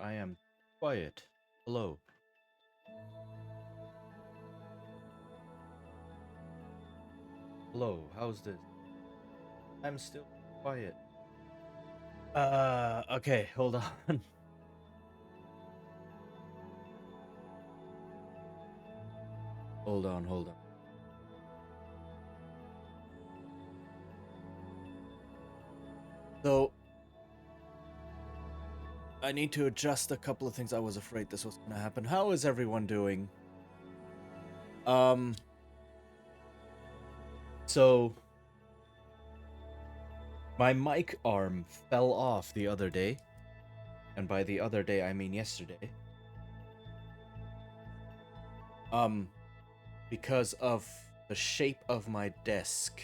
I am quiet. Hello. Hello. How's this? I'm still quiet. Okay, hold on. hold on. So, I need to adjust a couple of things. I was afraid this was gonna happen. How is everyone doing? Um, so my mic arm fell off the other day, and by the other day I mean yesterday. Um, because of the shape of my desk.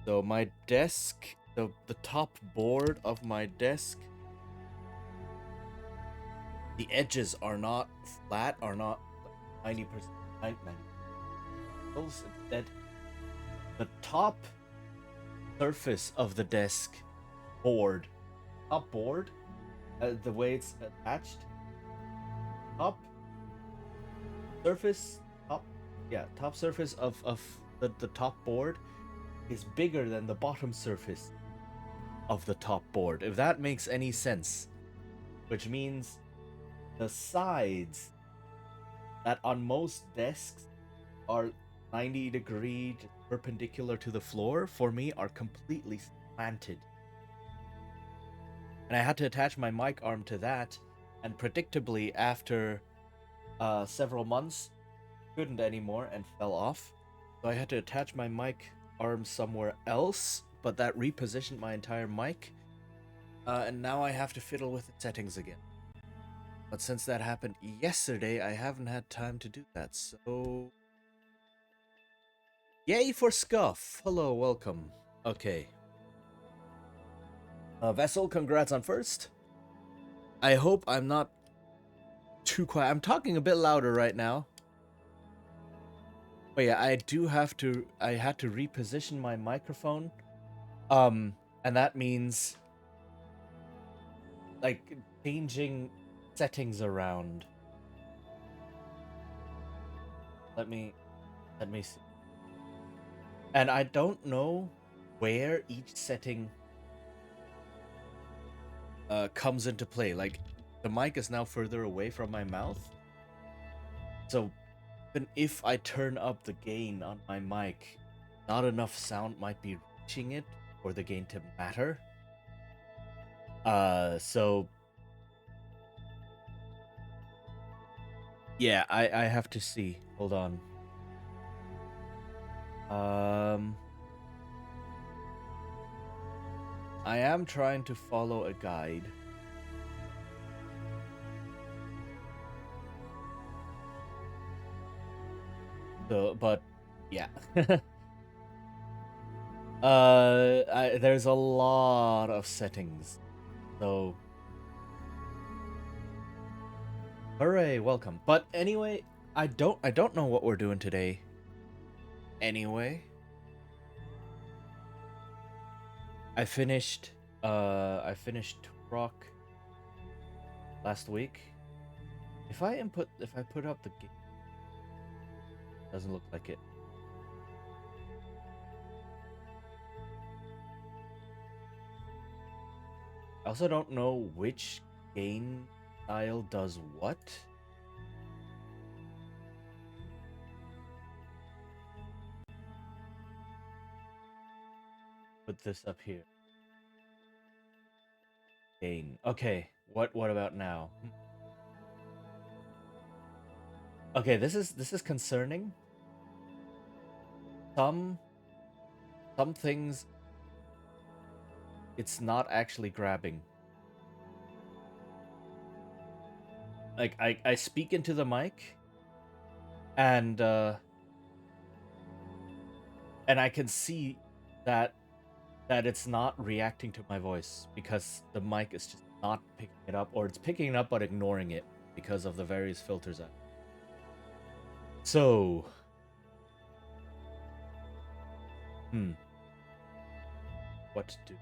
So my desk, the top board of my desk, the edges are not flat, are not 90%, 90. Instead, the top surface of the desk board, top board, the way it's attached, top surface, top surface of the top board is bigger than the bottom surface of the top board, if that makes any sense. Which means the sides that on most desks are 90-degree perpendicular to the floor, for me are completely slanted. And I had to attach my mic arm to that, and predictably after several months, couldn't anymore and fell off. So I had to attach my mic arm somewhere else, but that repositioned my entire mic. And now I have to fiddle with the settings again. But since that happened yesterday, I haven't had time to do that, so... Yay for Scuff! Hello, welcome. Okay. Vessel, congrats on first. I hope I'm not too quiet. I'm talking a bit louder right now. But yeah, I had to reposition my microphone. And that means like changing settings around. Let me see. And I don't know where each setting comes into play. Like the mic is now further away from my mouth. So even if I turn up the gain on my mic, not enough sound might be reaching it for the gain to matter. So yeah, I have to see. Hold on. I am trying to follow a guide. So, but yeah. There's a lot of settings. So hooray, welcome. But anyway, I don't know what we're doing today. Anyway, I finished Rock last week. If I put up the game, doesn't look like it. I also don't know which gain style does what. Put this up here. Gain. Okay. What about now? Okay, this is concerning. Some things it's not actually grabbing. Like I speak into the mic and I can see that it's not reacting to my voice because the mic is just not picking it up, or it's picking it up but ignoring it because of the various filters. So, what to do?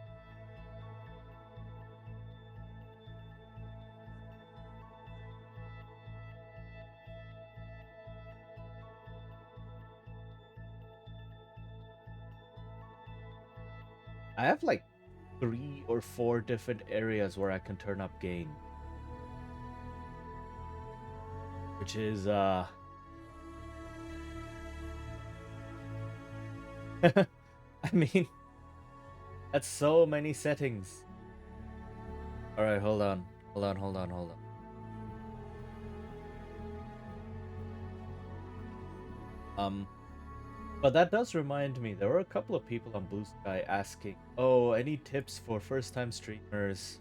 I have like 3 or 4 different areas where I can turn up gain, which is I mean, that's so many settings. All right, hold on. Um, but that does remind me, there were a couple of people on Blue Sky asking, "Oh, any tips for first-time streamers?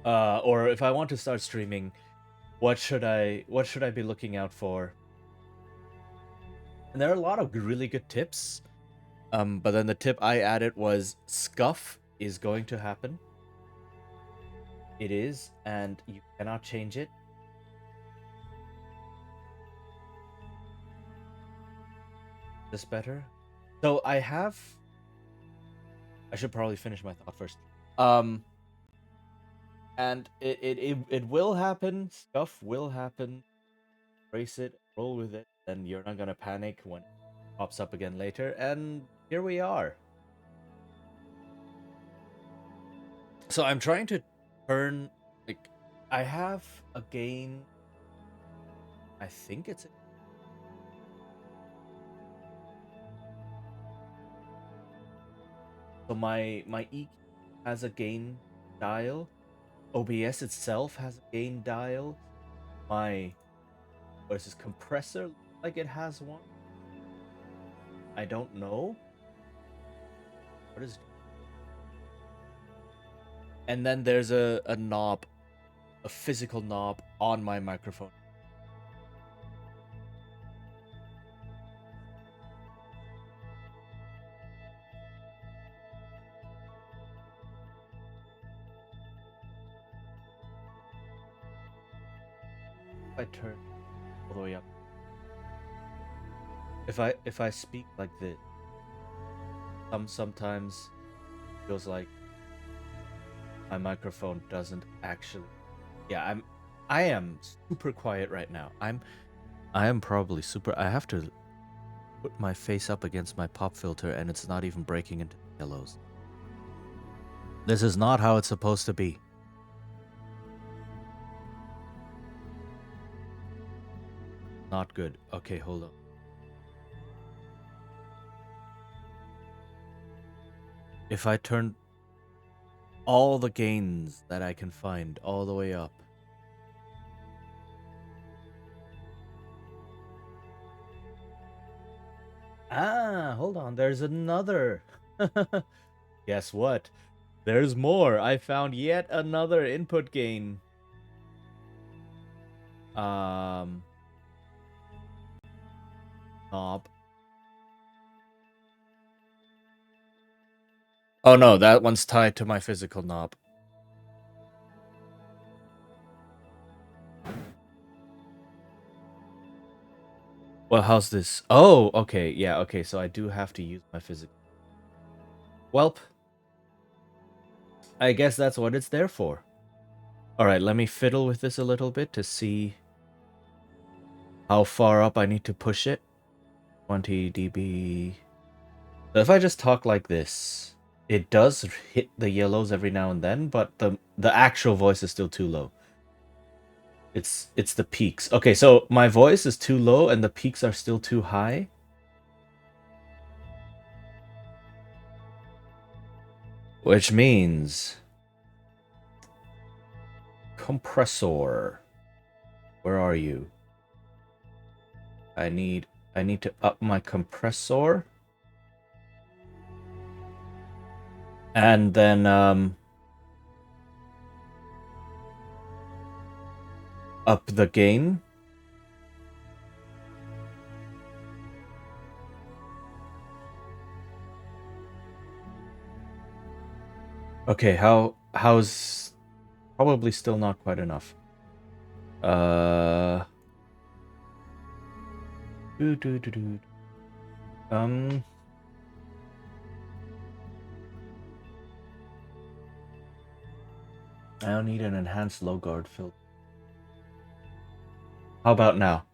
Or if I want to start streaming, what should I be looking out for?" And there are a lot of really good tips. But then the tip I added was scuff is going to happen. It is, and you cannot change it. This better? So I should probably finish my thought first. And it will happen. Scuff will happen. Brace it, roll with it, and you're not gonna panic when it pops up again later. And here we are. So I'm trying to turn, like, I have a gain. I think it's so my EQ has a gain dial. OBS itself has a gain dial. My versus compressor like it has one. I don't know. What is? And then there's a knob, a physical knob on my microphone. If I turn all the way up, if I speak like this, sometimes it feels like my microphone doesn't actually. Yeah, I am super quiet right now. I am probably super. I have to put my face up against my pop filter, and it's not even breaking into yellows. This is not how it's supposed to be. Not good. Okay, hold on. If I turn all the gains that I can find all the way up. Ah, hold on. There's another. Guess what? There's more. I found yet another input gain. Knob. Oh no, that one's tied to my physical knob. Well, how's this? Oh, okay. Yeah, okay. So I do have to use my physical. Welp. I guess that's what it's there for. Alright, let me fiddle with this a little bit to see how far up I need to push it. 20 dB. So if I just talk like this, it does hit the yellows every now and then, but the actual voice is still too low. It's the peaks. Okay, so my voice is too low and the peaks are still too high. Which means compressor. Where are you? I need to up my compressor. And then up the gain. Okay, how's probably still not quite enough. I don't need an enhanced low guard filter. How about now?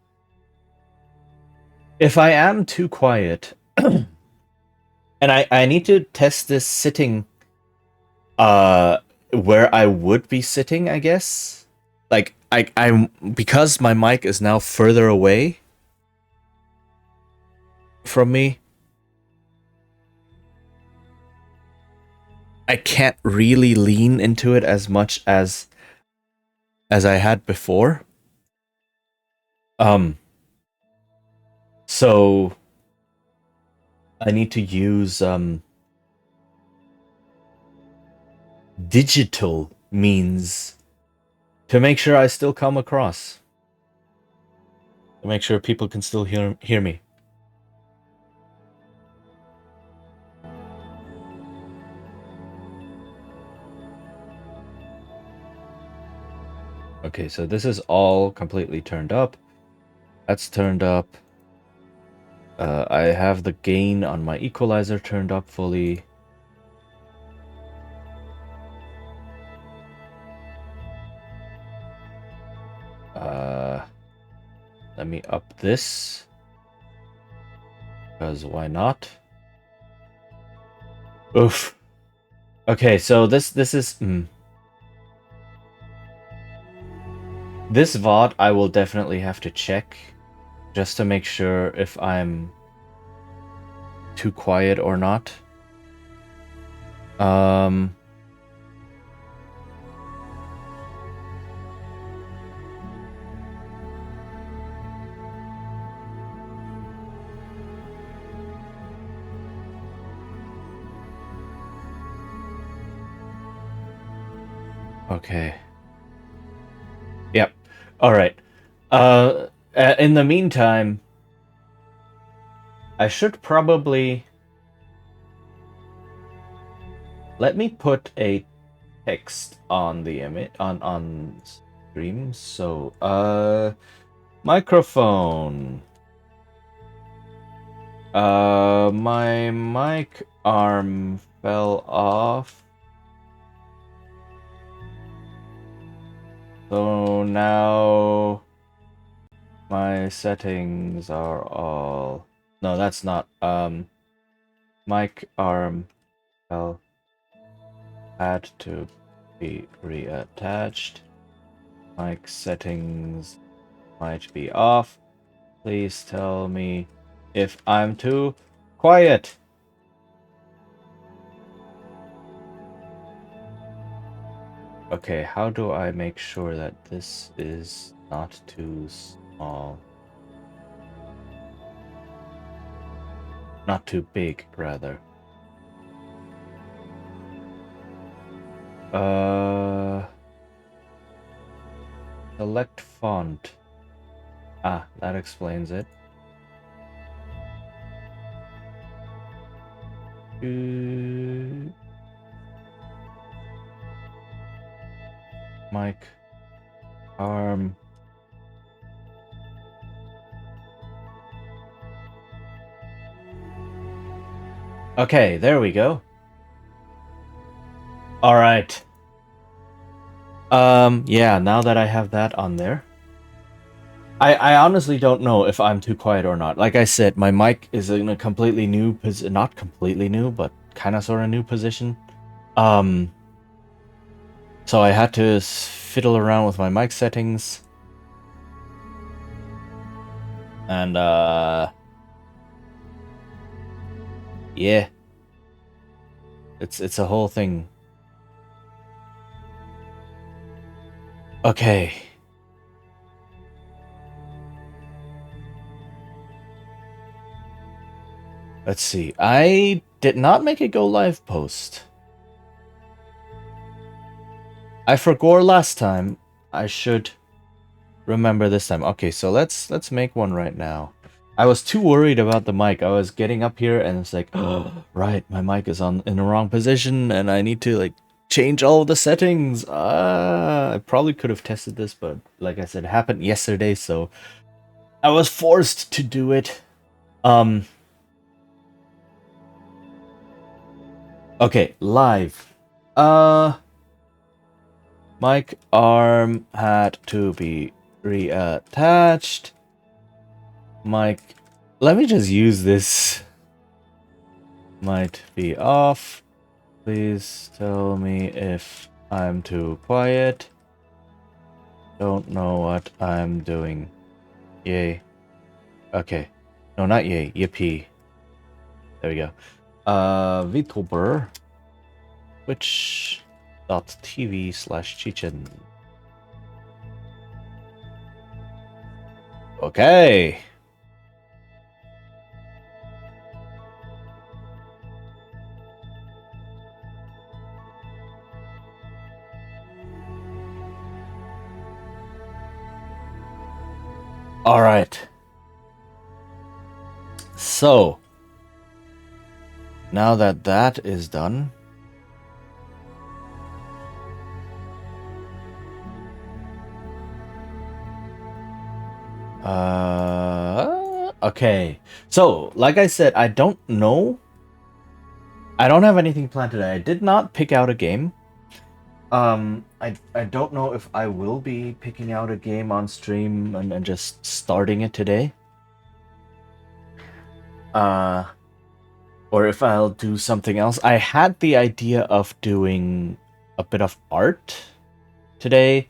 If I am too quiet, And I need to test this sitting where I would be sitting, I guess. Like I'm because my mic is now further away from me. I can't really lean into it as much as I had before. So I need to use digital means to make sure I still come across. To make sure people can still hear me. Okay, so this is all completely turned up. That's turned up. I have the gain on my equalizer turned up fully. Let me up this. Because why not? Oof. Okay, so this is... This VOD I will definitely have to check. Just to make sure if I'm too quiet or not. Okay. Yep. All right. In the meantime, I should probably let me put a text on the image on stream. So, microphone. My mic arm fell off. So now my settings are all... No, that's not. Mic arm fell. Had to be reattached. Mic settings might be off. Please tell me if I'm too quiet. Okay, how do I make sure that this is not too small? Not too big, rather. Select font. Ah, that explains it. Mic arm. Okay, there we go. All right. Yeah, now that I have that on there, I honestly don't know if I'm too quiet or not. Like I said, my mic is in a completely new position, not completely new, but kind of sort of new position. So I had to fiddle around with my mic settings. And, yeah. It's a whole thing. Okay. Let's see. I did not make a go live post. I forgot last time. I should remember this time. Okay, so let's make one right now. I was too worried about the mic. I was getting up here and it's like, oh, right, my mic is in the wrong position and I need to like change all of the settings. I probably could have tested this, but like I said, it happened yesterday, so I was forced to do it. Okay, live. Mic arm had to be reattached. Mic, let me just use this. might be off. Please tell me if I'm too quiet. Don't know what I'm doing. Yay. Okay. No, not yay. Yippee. There we go. VTuber. Twitch.tv/Chichen. Okay. All right. So, now that that is done, okay. So, like I said, I don't know. I don't have anything planned today. I did not pick out a game. I don't know if I will be picking out a game on stream and just starting it today. Or if I'll do something else. I had the idea of doing a bit of art today.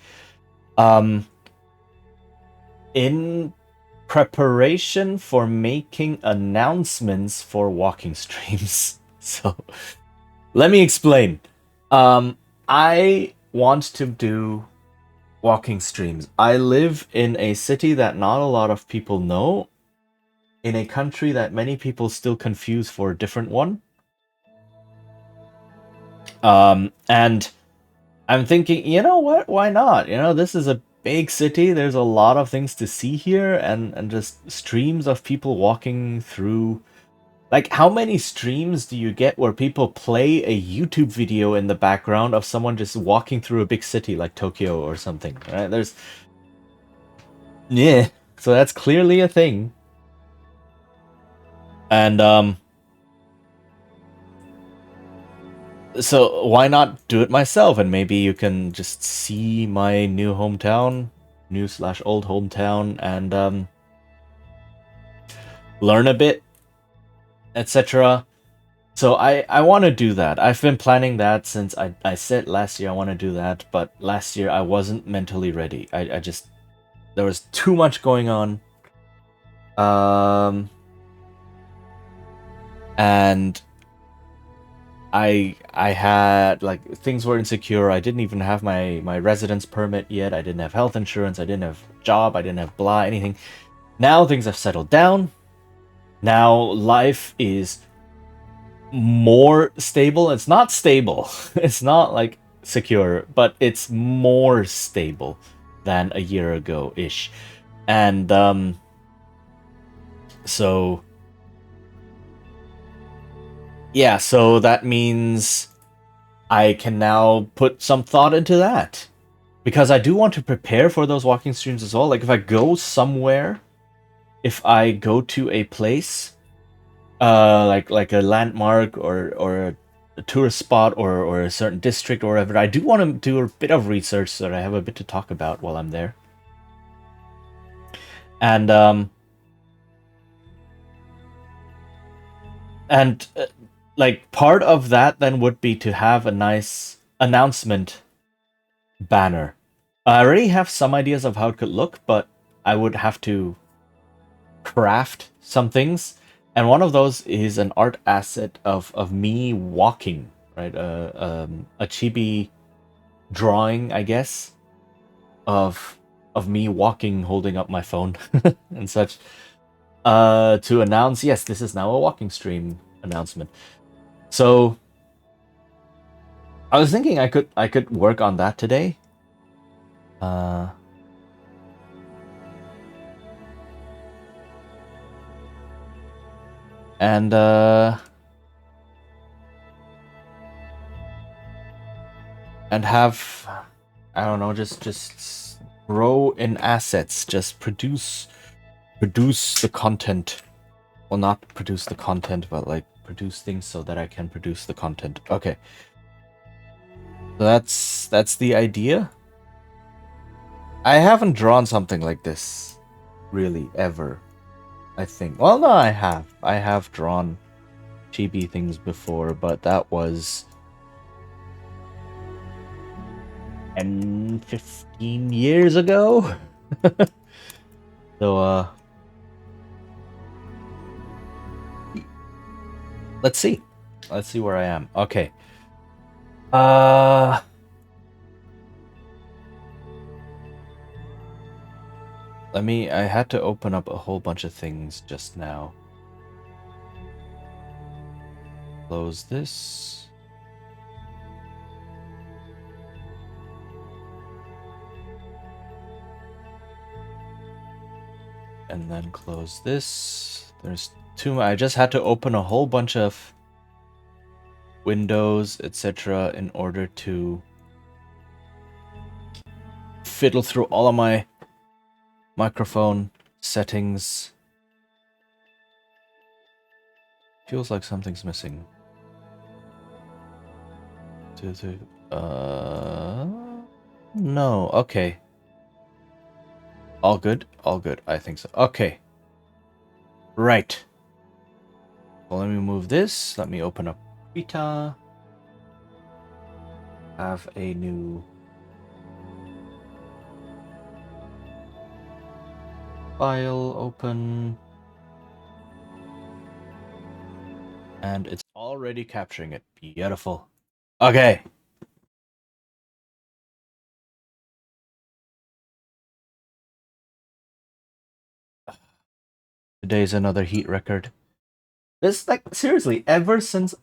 In preparation for making announcements for walking streams. So, let me explain. I want to do walking streams. I live in a city that not a lot of people know, in a country that many people still confuse for a different one. And I'm thinking, you know what? Why not? You know, this is a big city. There's a lot of things to see here, and just streams of people walking through. Like, how many streams do you get where people play a YouTube video in the background of someone just walking through a big city like Tokyo or something, right? Yeah. So that's clearly a thing. And, so why not do it myself? And maybe you can just see my new hometown, new/old hometown, and, learn a bit, etc. So I want to do that. I've been planning that since I said last year I want to do that, but last year I wasn't mentally ready. I just, there was too much going on. And I had, like, things were insecure. I didn't even have my residence permit yet. I didn't have health insurance. I didn't have job. I didn't have blah anything. Now things have settled down. Now life is more stable. It's not stable. It's not like secure, but it's more stable than a year ago ish. And so yeah, so that means I can now put some thought into that, because I do want to prepare for those walking streams as well. Like, if I go somewhere, if I go to a place, like a landmark or a tourist spot or a certain district or whatever, I do want to do a bit of research so that I have a bit to talk about while I'm there. And like, part of that then would be to have a nice announcement banner. I already have some ideas of how it could look, but I would have to craft some things. And one of those is an art asset of me walking, right? A chibi drawing, I guess, of me walking, holding up my phone and such, to announce, yes, this is now a walking stream announcement. So I was thinking I could work on that today. And have, I don't know, just grow in assets, just produce the content. Well, not produce the content, but like produce things so that I can produce the content. Okay. So that's the idea. I haven't drawn something like this really ever, I think. Well, no, I have drawn chibi things before, but that was 10, 15 years ago. So, let's see. Let's see where I am. Okay. I had to open up a whole bunch of things just now. Close this. And then close this. There's two. I just had to open a whole bunch of windows, etc., in order to fiddle through all of my microphone settings. Feels like something's missing. No. Okay. All good. All good. I think so. Okay. Right. Well, let me move this. Let me open up Krita. Have a new file open. And it's already capturing it. Beautiful. Okay. Today's another heat record. This, like, seriously, ever since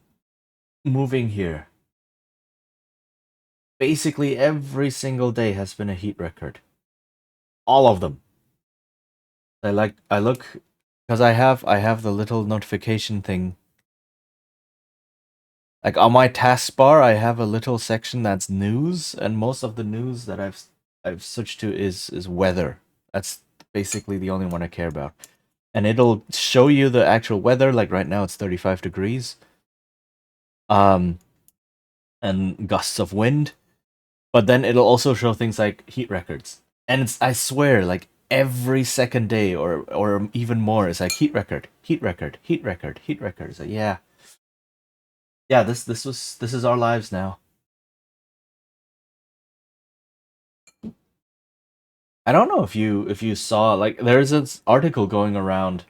moving here, basically every single day has been a heat record. All of them. I look, because I have the little notification thing. Like on my taskbar, I have a little section that's news, and most of the news that I've switched to is weather. That's basically the only one I care about. And it'll show you the actual weather, like right now it's 35 degrees. And gusts of wind. But then it'll also show things like heat records. And it's, I swear, like every second day or even more, it's like heat record, heat record, heat record, heat record. It's like, yeah. Yeah, this is our lives now. I don't know if you saw, like, there's this article going around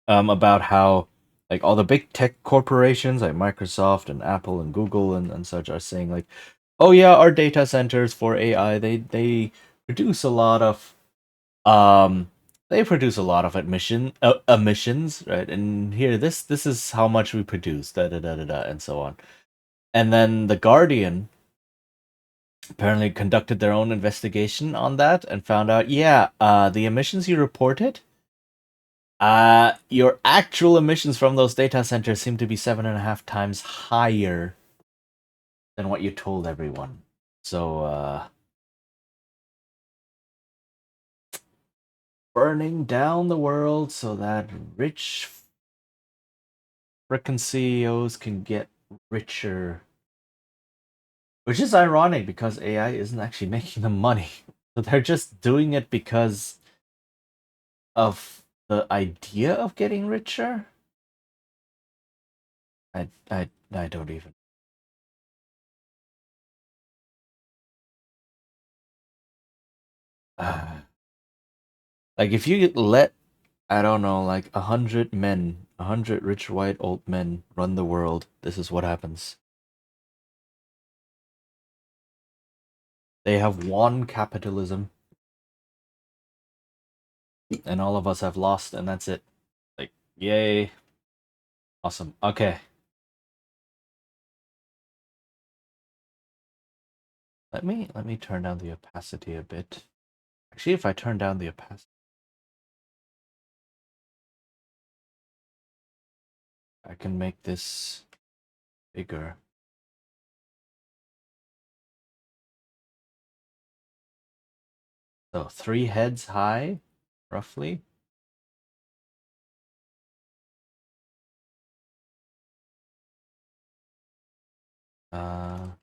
about how, like, all the big tech corporations like Microsoft and Apple and Google and such are saying, like, oh yeah, our data centers for AI, they produce a lot of um they produce a lot of emissions, right? And here, this is how much we produce, da da da da da, and so on. And then the Guardian apparently conducted their own investigation on that and found out, yeah, the emissions you reported, your actual emissions from those data centers seem to be 7.5 times higher than what you told everyone. So, burning down the world so that rich frickin' CEOs can get richer. Which is ironic because AI isn't actually making them money. So they're just doing it because of the idea of getting richer. I don't even. Like, if you let, I don't know, like 100 men, 100 rich white old men run the world, this is what happens. They have won capitalism, and all of us have lost, and that's it. Like, yay. Awesome. Okay. Let me turn down the opacity a bit. Actually, if I turn down the opacity, I can make this bigger. So 3 heads high, roughly. Right.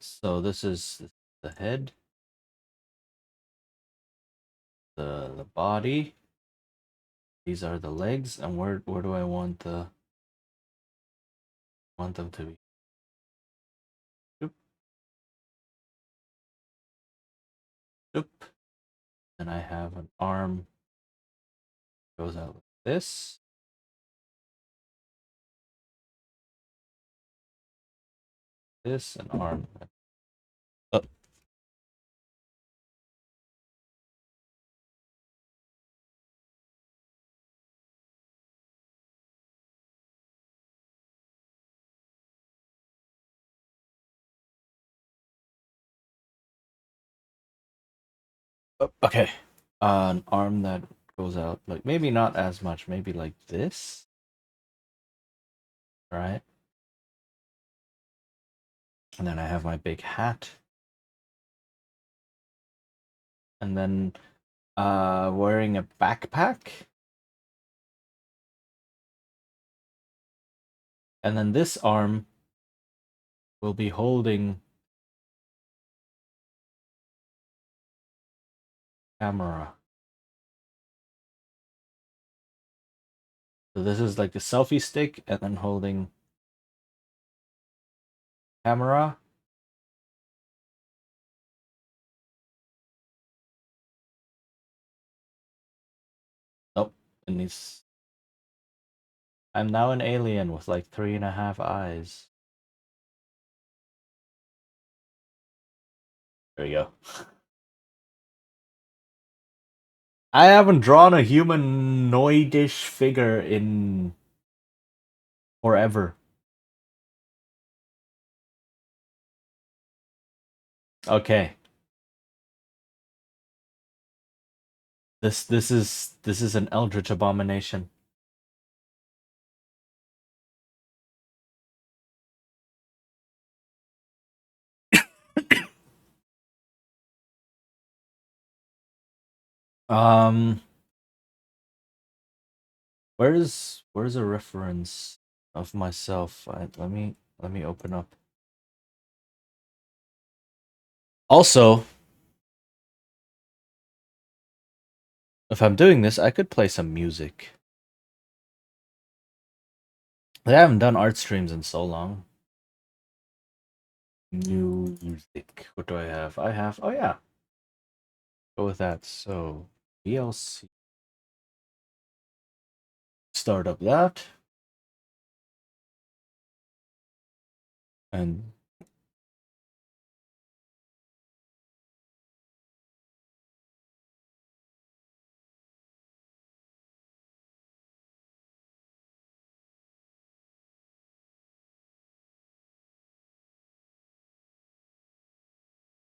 So this is the head, the body, These are the legs, and where do I want them to be? Oop, oop. Then I have an arm goes out like this. This an arm. Oh. Okay. An arm that goes out like maybe not as much, maybe like this. Right? And then I have my big hat. And then wearing a backpack. And then this arm will be holding camera. So this is like a selfie stick and then holding camera. Nope. It needs. I'm now an alien with like 3.5 eyes. There we go. I haven't drawn a humanoidish figure in forever. Okay. This is an eldritch abomination. Um, where's a reference of myself? Let me open up. Also, if I'm doing this, I could play some music. I haven't done art streams in so long. New music. What do I have? I have. Oh yeah. Go with that. So VLC. Start up that. And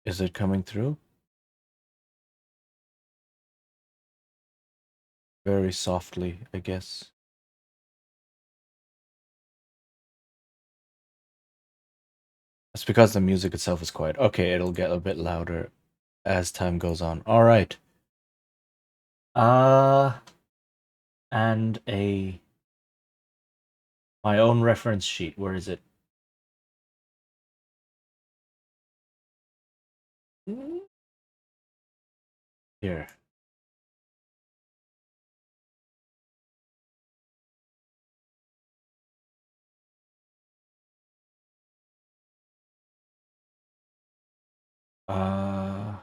is it coming through? Very softly, I guess. It's because the music itself is quiet. Okay, it'll get a bit louder as time goes on. All right. Uh and my own reference sheet. Where is it? Here. Uh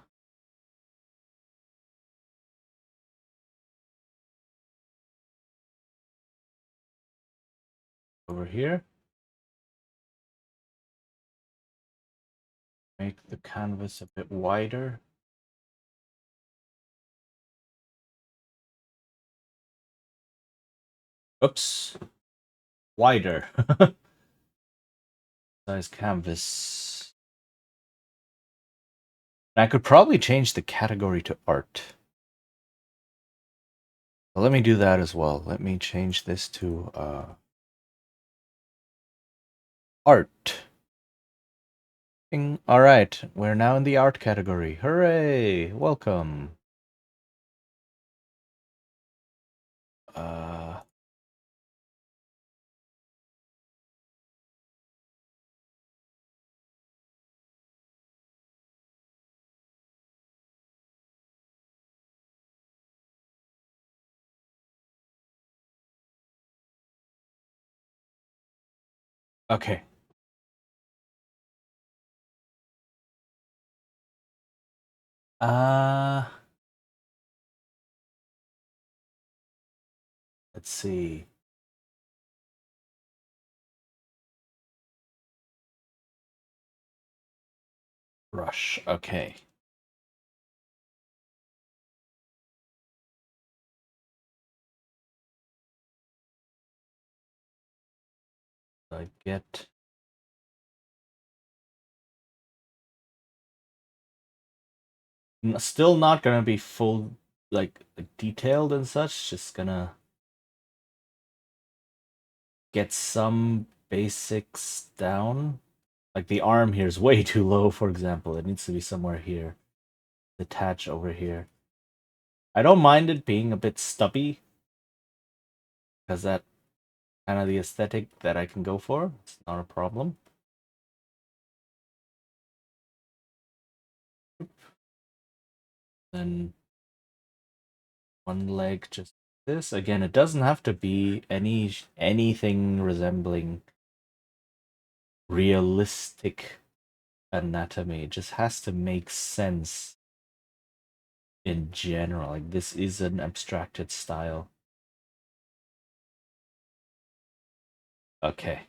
Over here. Make the canvas a bit wider. Oops. Wider. Size canvas. I could probably change the category to art. So let me do that as well. Let me change this to art. All right, we're now in the art category. Hooray! Welcome. Uh, Okay. Uh, let's see. Rush. Okay. I get still not gonna be full like detailed and such, just gonna get some basics down. Like the arm here is way too low, for example. It needs to be somewhere here. Detach over here. I don't mind it being a bit stubby, because that kind of the aesthetic that I can go for. It's not a problem. Then one leg just this. Again, it doesn't have to be anything resembling realistic anatomy. It just has to make sense in general. Like this is an abstracted style. Okay.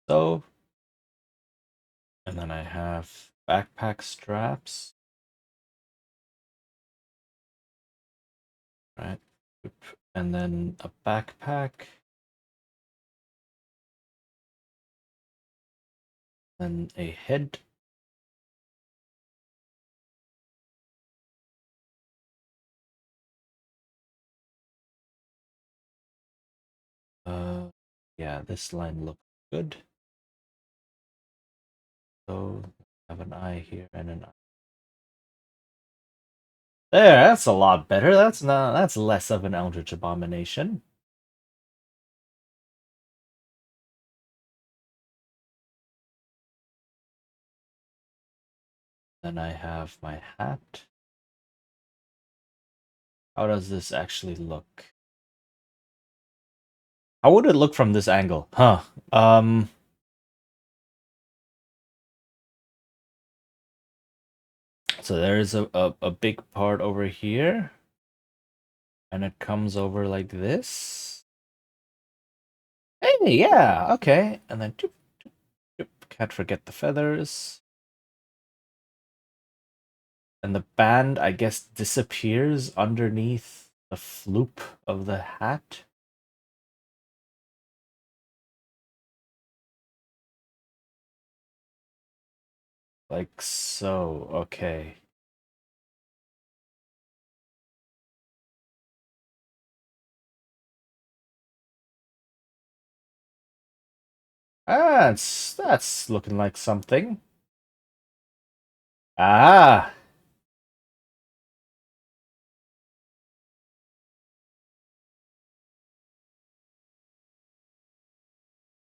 So, and then I have backpack straps. Right. And then a backpack. Then a head. Yeah, this line looks good. So I have an eye here and an eye. There, that's a lot better. That's less of an Eldritch Abomination. Then I have my hat. How does this actually look? How would it look from this angle? Huh. So there is a big part over here. And it comes over like this. Hey, yeah, okay. And then doop, doop, doop. Can't forget the feathers. And the band, I guess, disappears underneath the floop of the hat. Like so, okay. That's looking like something. Ah,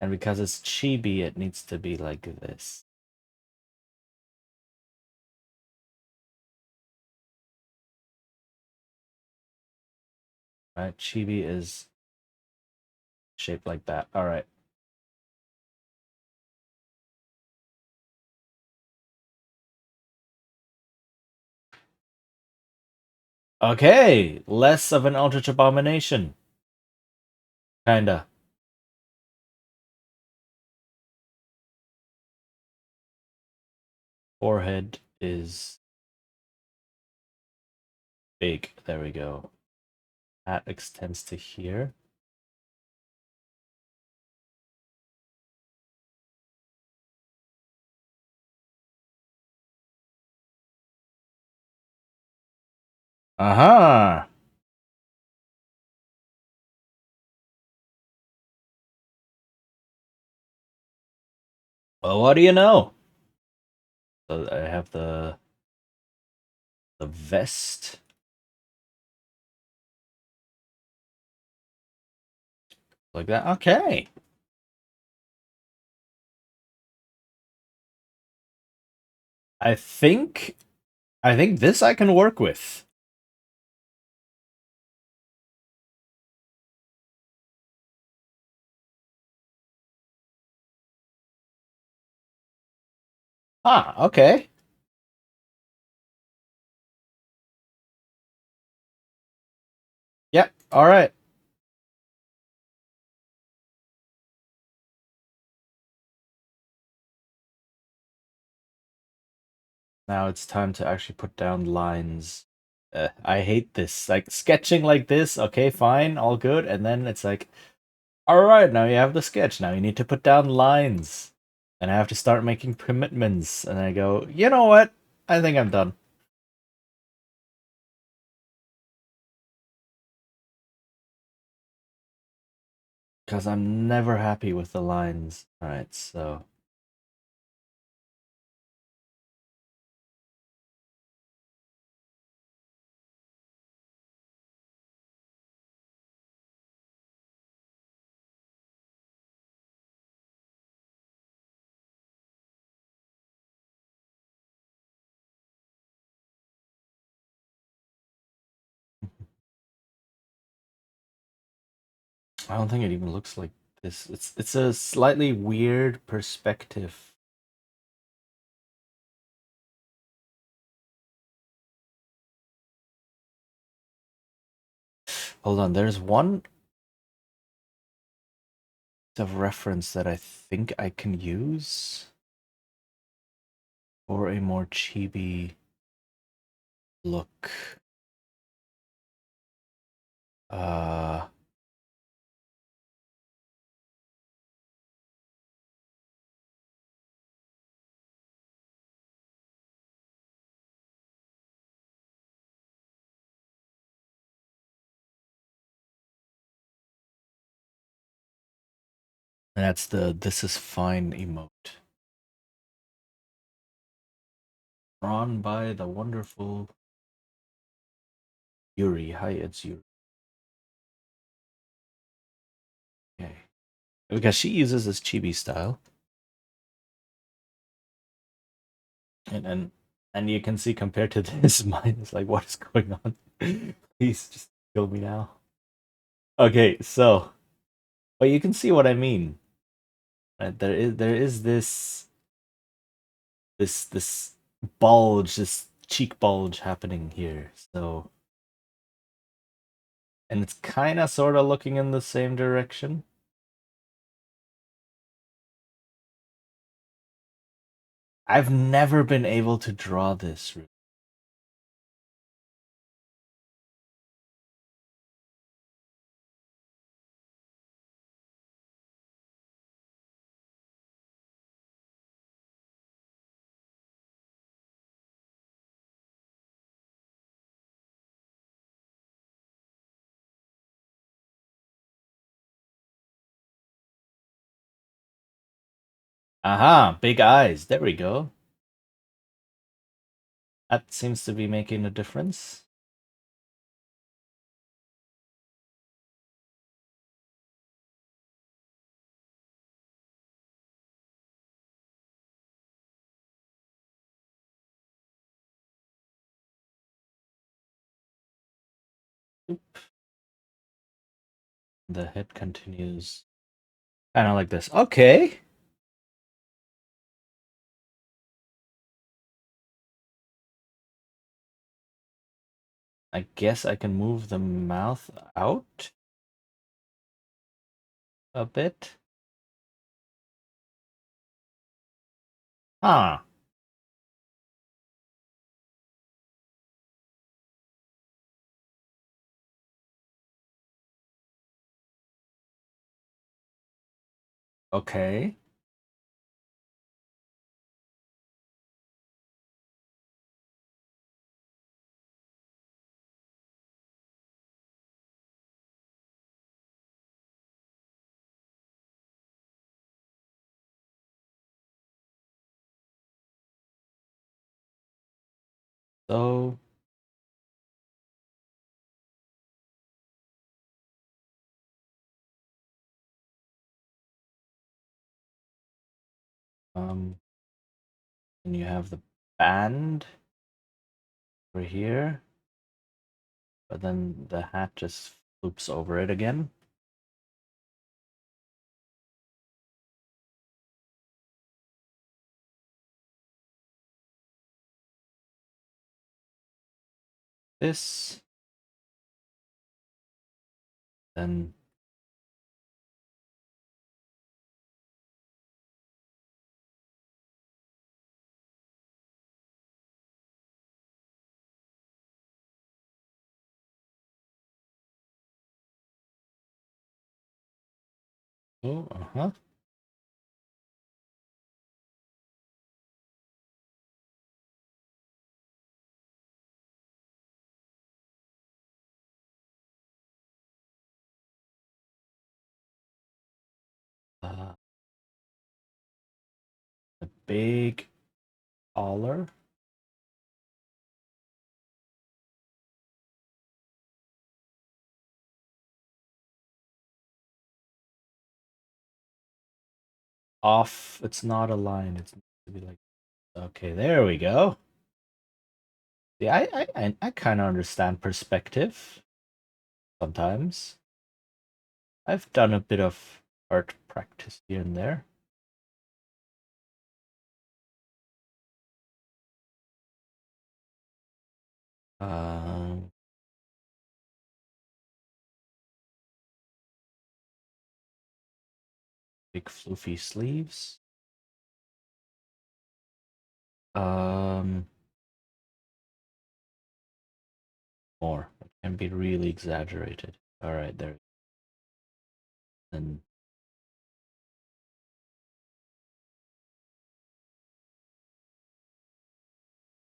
and because it's chibi, it needs to be like this. Right? Chibi is shaped like that. All right. Okay, less of an Eldritch Abomination. Kinda. Forehead is big. There we go. That extends to here. Uh-huh. Well, what do you know? So I have the vest. Like that. Okay. I think this I can work with. Ah, okay. Yep. All right. Now it's time to actually put down lines. I hate this. Like sketching like this, okay, fine, all good. And then it's like, all right, now you have the sketch. Now you need to put down lines. And I have to start making commitments. And I go, you know what? I think I'm done. Because I'm never happy with the lines. All right, so I don't think it even looks like this. It's a slightly weird perspective. Hold on, there's one of reference that I think I can use for a more chibi look. Uh, and that's the "This is fine" emote. Drawn by the wonderful Yuri. Hi, it's Yuri. Okay. Because she uses this chibi style. And and you can see compared to this, mine is like, what is going on? Please just kill me now. Okay, so but you can see what I mean. Right? There is this bulge, this cheek bulge happening here. So and it's kind of sort of looking in the same direction. I've never been able to draw this. Aha, big eyes. There we go. That seems to be making a difference. Oop. The head continues kind of like this. Okay. I guess I can move the mouth out a bit. Huh. Okay. So, um, and you have the band over here, but then the hat just loops over it again. This, then oh, the big collar. Off. It's not a line. It's to be like, okay, there we go. Yeah, I kind of understand perspective sometimes. I've done a bit of art practice here and there. Um, Big floofy sleeves. Um, More. It can be really exaggerated. All right, there. And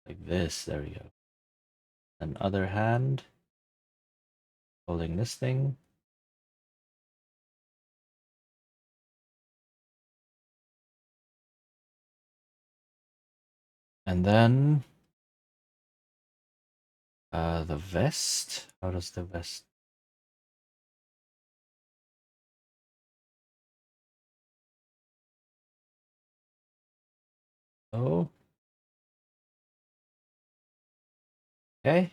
like this. There we go. And other hand holding this thing. And then the vest. How does the vest? Oh. Okay.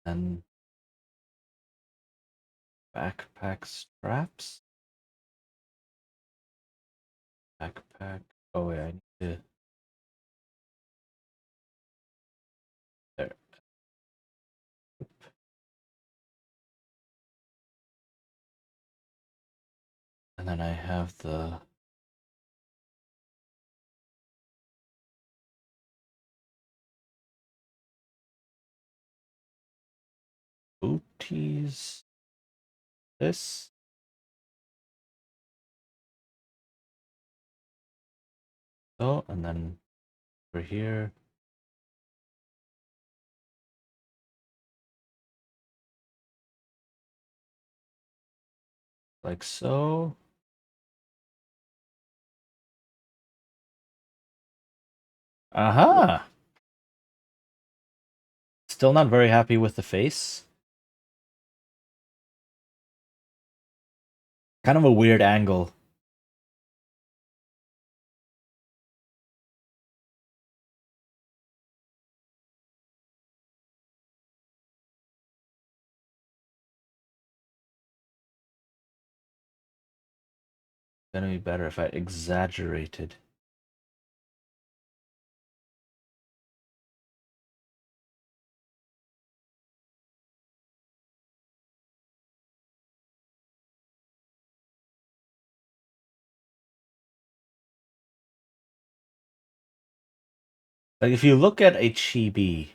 And backpack straps. Backpack. Oh wait, I need to. There. And then I have the booties. This. So, and then over here. Like so. Aha! Still not very happy with the face. Kind of a weird angle. Gonna be better if I exaggerated. Like if you look at a chibi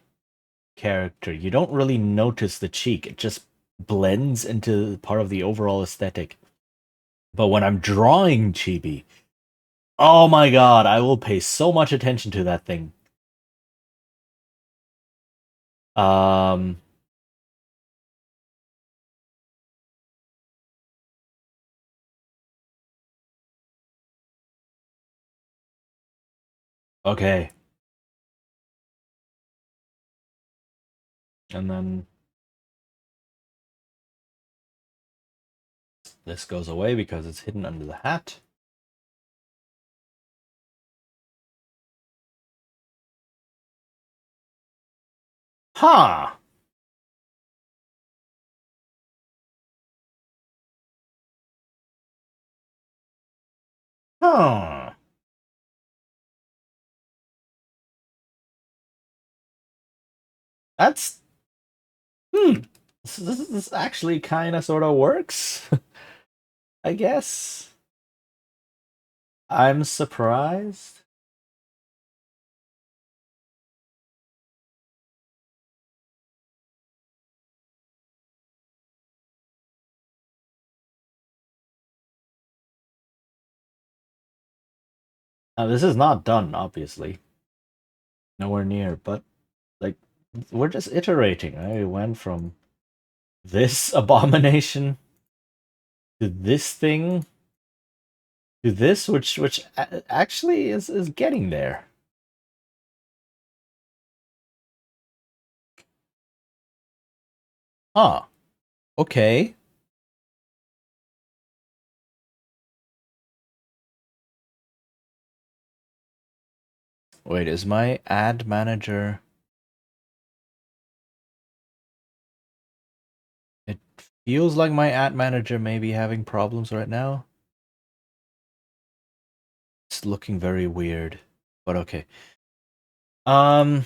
character, you don't really notice the cheek. It just blends into part of the overall aesthetic. But when I'm drawing chibi, oh my god, I will pay so much attention to that thing. Um okay. And then this goes away because it's hidden under the hat. Huh. Huh. That's hmm. This actually kind of sort of works, I guess. I'm surprised. Now, this is not done, obviously. Nowhere near, but like we're just iterating. I went from this abomination to this thing to this, which actually is getting there. Huh. Okay. Wait, is my ad manager? It feels like my ad manager may be having problems right now. It's looking very weird, but okay. Um,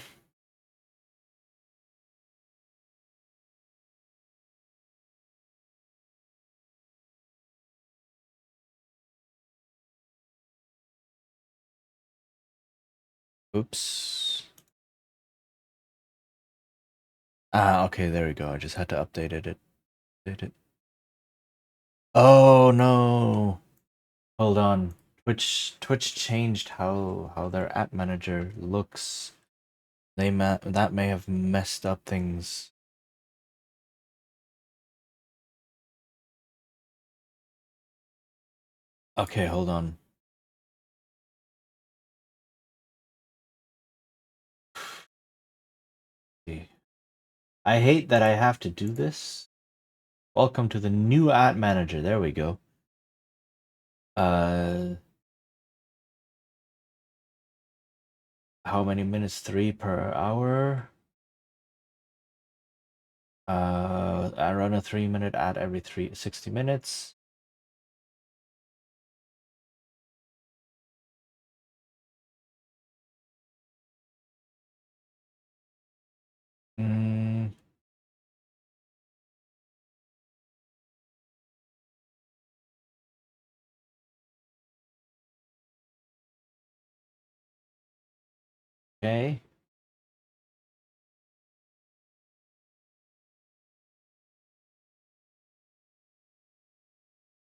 oops. Ah, okay, there we go. I just had to update it. Update it. Oh no. Hold on. Twitch changed how their app manager looks. That may have messed up things. Okay, hold on. I hate that I have to do this. Welcome to the new ad manager. There we go. Uh, how many minutes? 3 per hour. I run a 3-minute ad every 60 minutes. Mm, okay.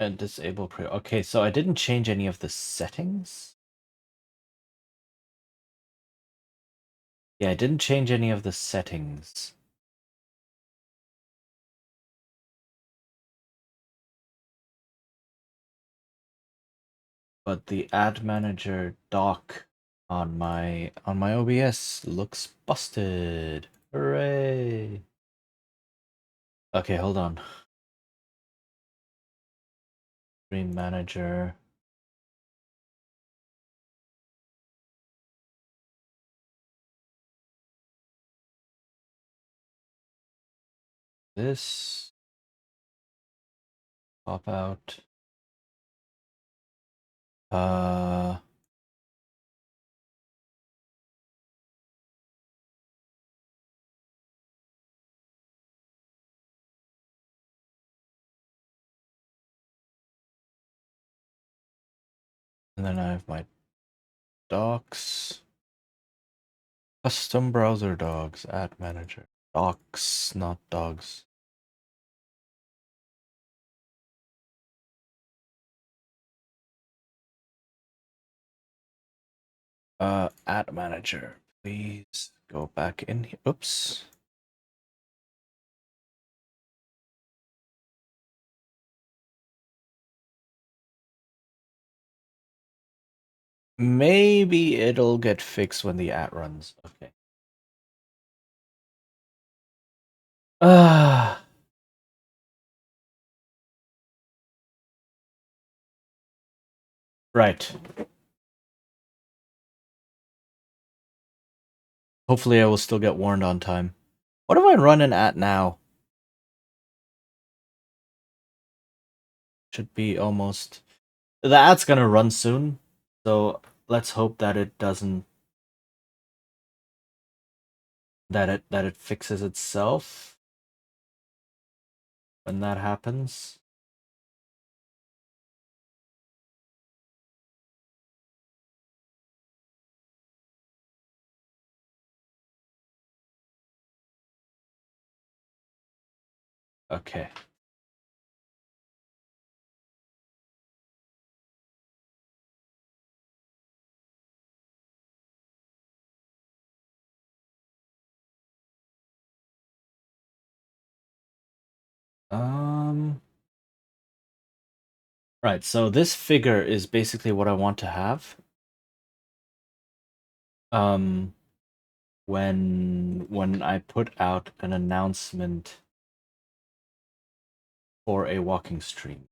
And disable pre. Okay, so I didn't change any of the settings. Yeah, I didn't change any of the settings. But the ad manager dock on my OBS looks busted. Hooray. Okay, hold on. Stream manager. This pop out. Uh and then I have my docs. Custom browser dogs, ad manager. Docs, not dogs. Ad manager. Please go back in here. Oops. Maybe it'll get fixed when the ad runs. Okay. Ah. Right. Hopefully I will still get warned on time. What am I running at now? Should be almost. The ad's gonna run soon, so let's hope that it doesn't. That it fixes itself when that happens. Okay. Right, so this figure is basically what I want to have. Um, when I put out an announcement for a walking stream.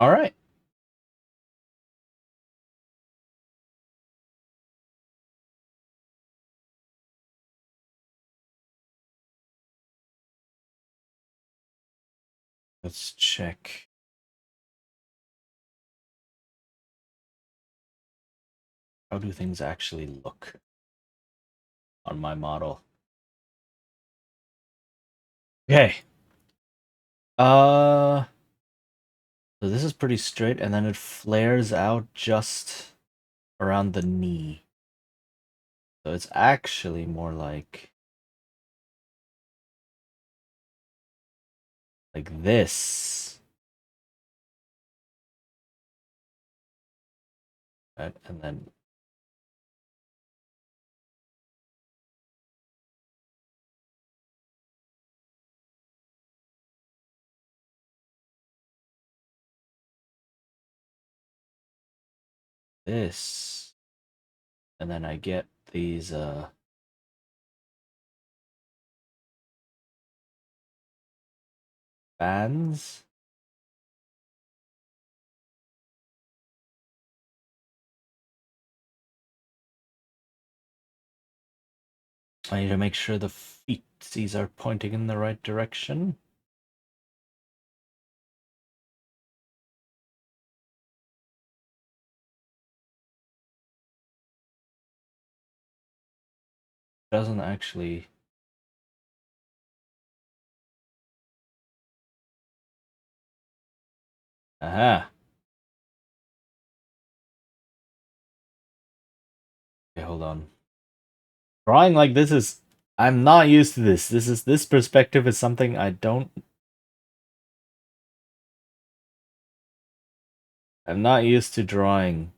All right. Let's check. How do things actually look on my model? Okay. Uh, so this is pretty straight, and then it flares out just around the knee. So it's actually more like this. Right? And then this. And then I get these bands. I need to make sure the feetsies are pointing in the right direction. Doesn't actually. Aha. Okay, hold on. Drawing like this is. I'm not used to this. This perspective is something I don't. I'm not used to drawing.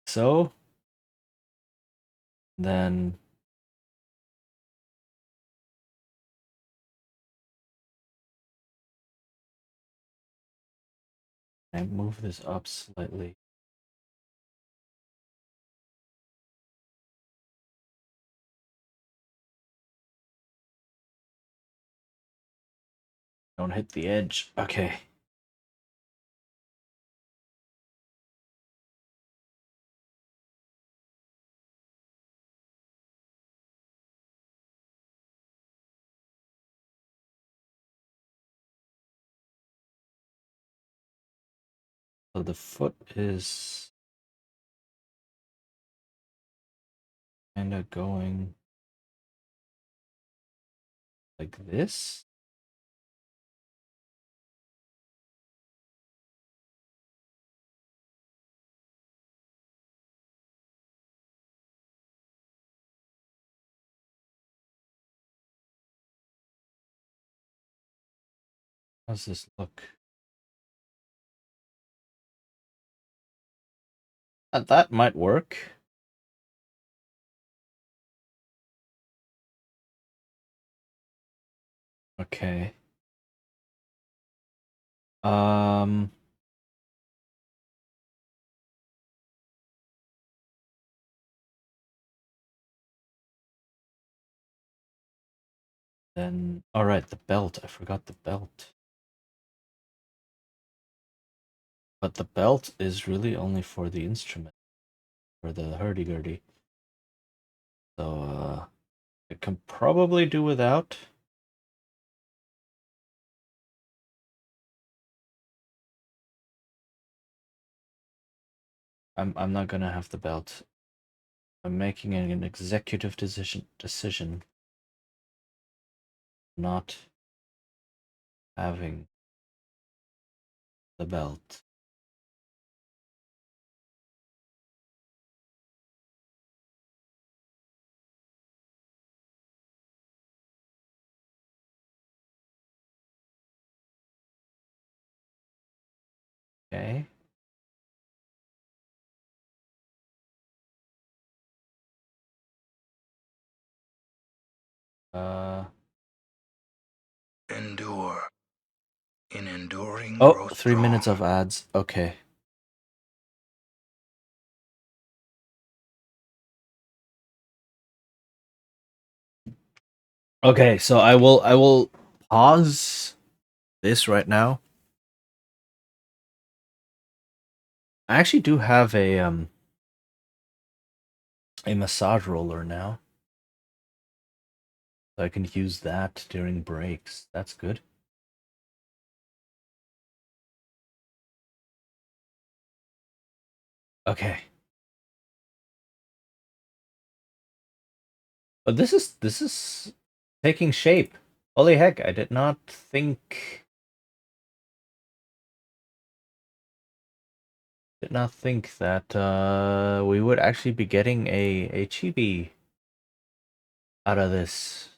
So then I move this up slightly. Don't hit the edge. Okay. So the foot is kind of going like this. How's this look? That might work. Okay. Um. Then, all right, the belt. I forgot the belt. But the belt is really only for the instrument, for the hurdy-gurdy. So, I can probably do without. I'm not gonna have the belt. I'm making an executive decision not having the belt. Okay. Uh Endure. In enduring oh, grow 3 minutes strong. of ads. Okay. Okay, so I will pause this right now. I actually do have a massage roller now. So I can use that during breaks. That's good. Okay. But this is taking shape. Holy heck, I did not think that we would actually be getting a chibi out of this.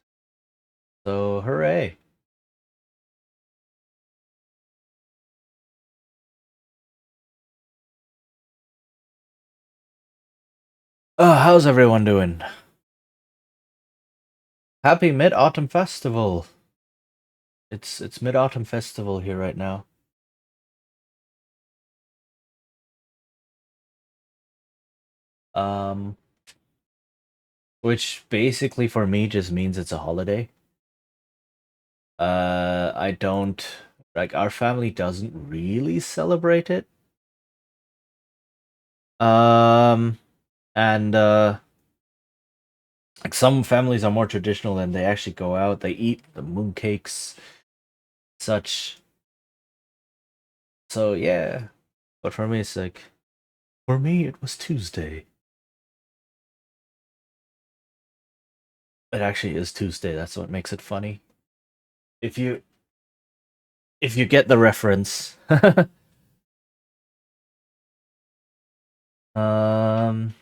So hooray. How's everyone doing? Happy Mid-Autumn Festival. It's Mid-Autumn Festival here right now. Um which basically for me just means it's a holiday. I don't like our family doesn't really celebrate it. Um and like some families are more traditional and they actually go out, they eat the mooncakes, such. So yeah. But for me it's like for me it was Tuesday. It actually is Tuesday, that's what makes it funny. If you get the reference. um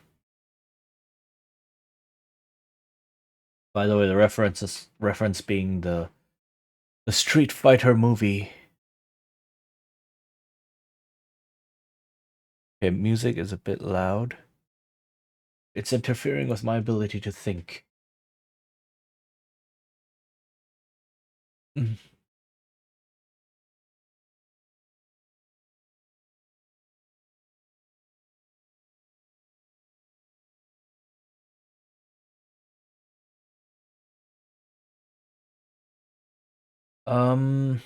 by the way, the reference being the Street Fighter movie. Okay, music is a bit loud. It's interfering with my ability to think. Mm. Um,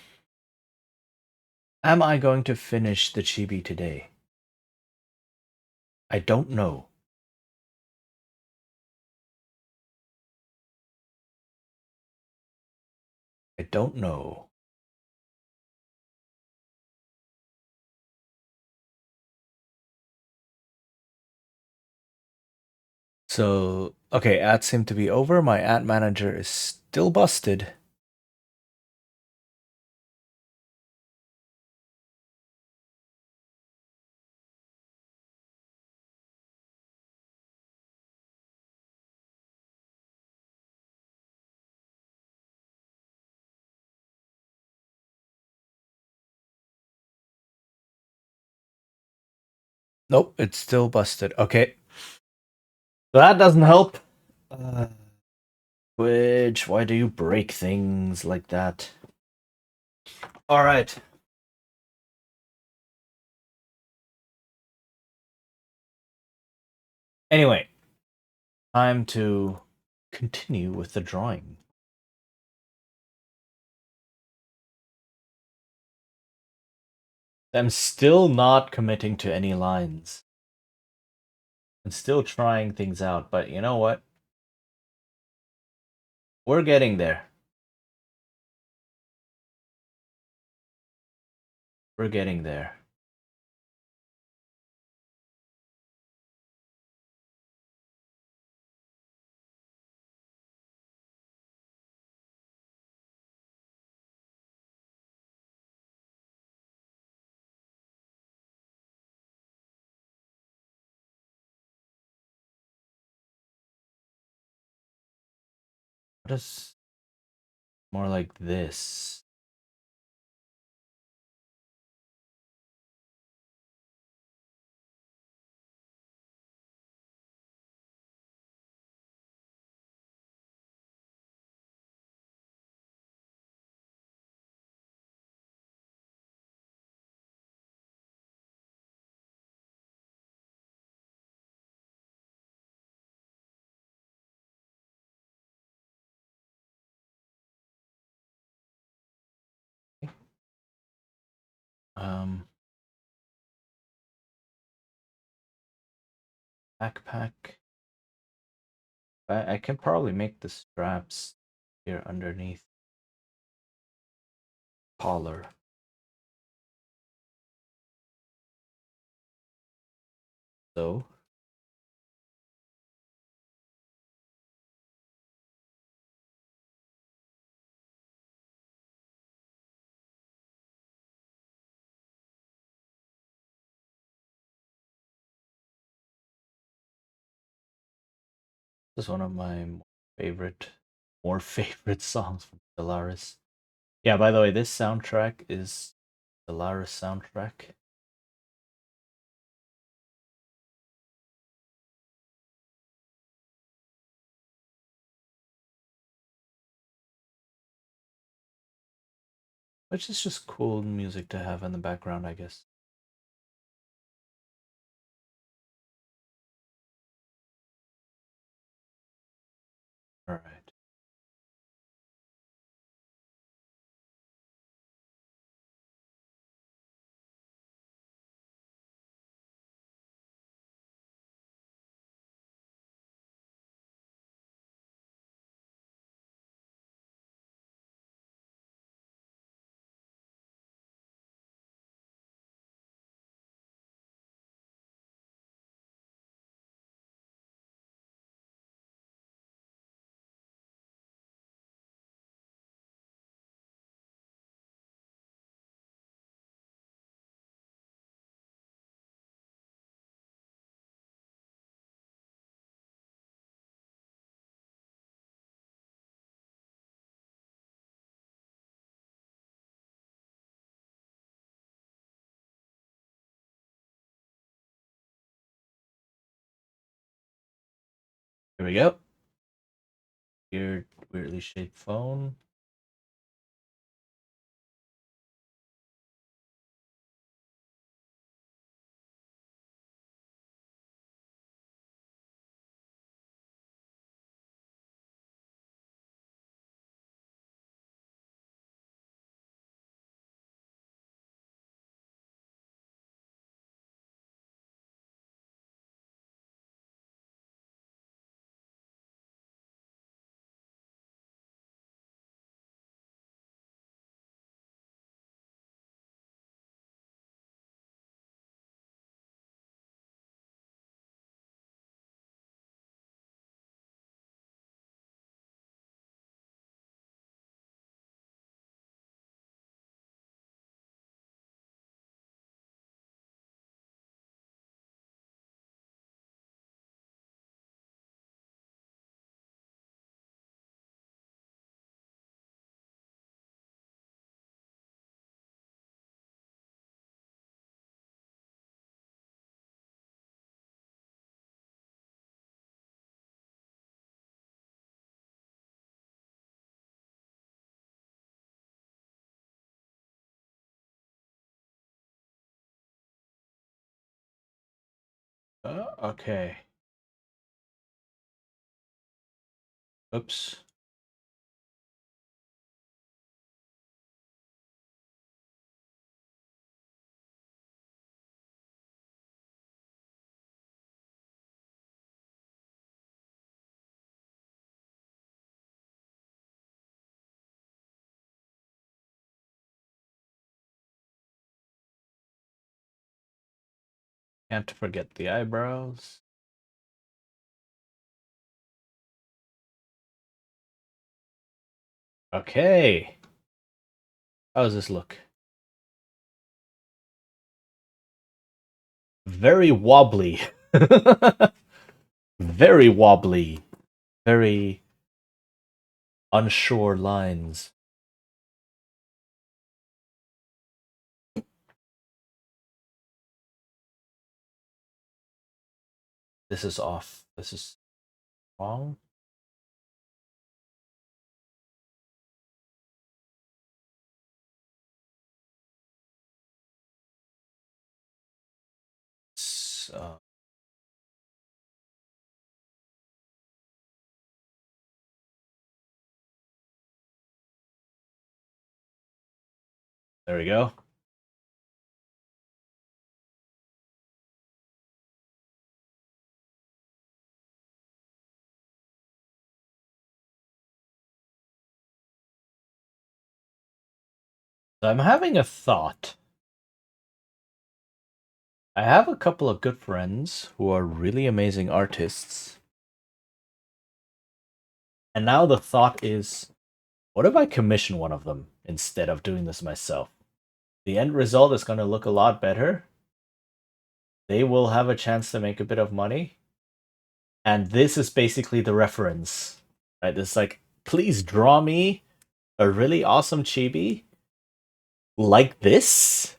am I going to finish the chibi today? I don't know. I don't know. So, okay, ads seem to be over. My ad manager is still busted. Nope, it's still busted. Okay. That doesn't help. Twitch, why do you break things like that? All right. Anyway, time to continue with the drawing. I'm still not committing to any lines. I'm still trying things out, but you know what? We're getting there. We're getting there. What is more like this? Um, backpack. I can probably make the straps here underneath collar. So this is one of my favorite, more favorite songs from Stellaris. Yeah, by the way, this soundtrack is Stellaris soundtrack. Which is just cool music to have in the background, I guess. Alright. Here we go. Weird, weirdly shaped phone. Okay. Oops. Can't forget the eyebrows. Okay. How does this look? Very wobbly. Very wobbly. Very unsure lines. This is off. This is wrong. So, there we go. So I'm having a thought. I have a couple of good friends who are really amazing artists. And now the thought is, what if I commission one of them instead of doing this myself? The end result is going to look a lot better. They will have a chance to make a bit of money. And this is basically the reference. Right? It's like, please draw me a really awesome chibi like this.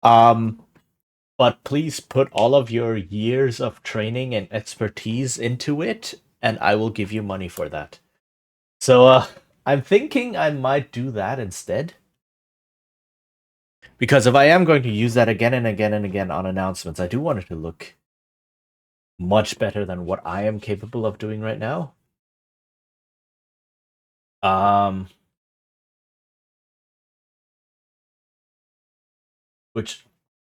But please put all of your years of training and expertise into it, and I will give you money for that. So, I'm thinking I might do that instead. Because if I am going to use that again and again and again on announcements, I do want it to look much better than what I am capable of doing right now. Which,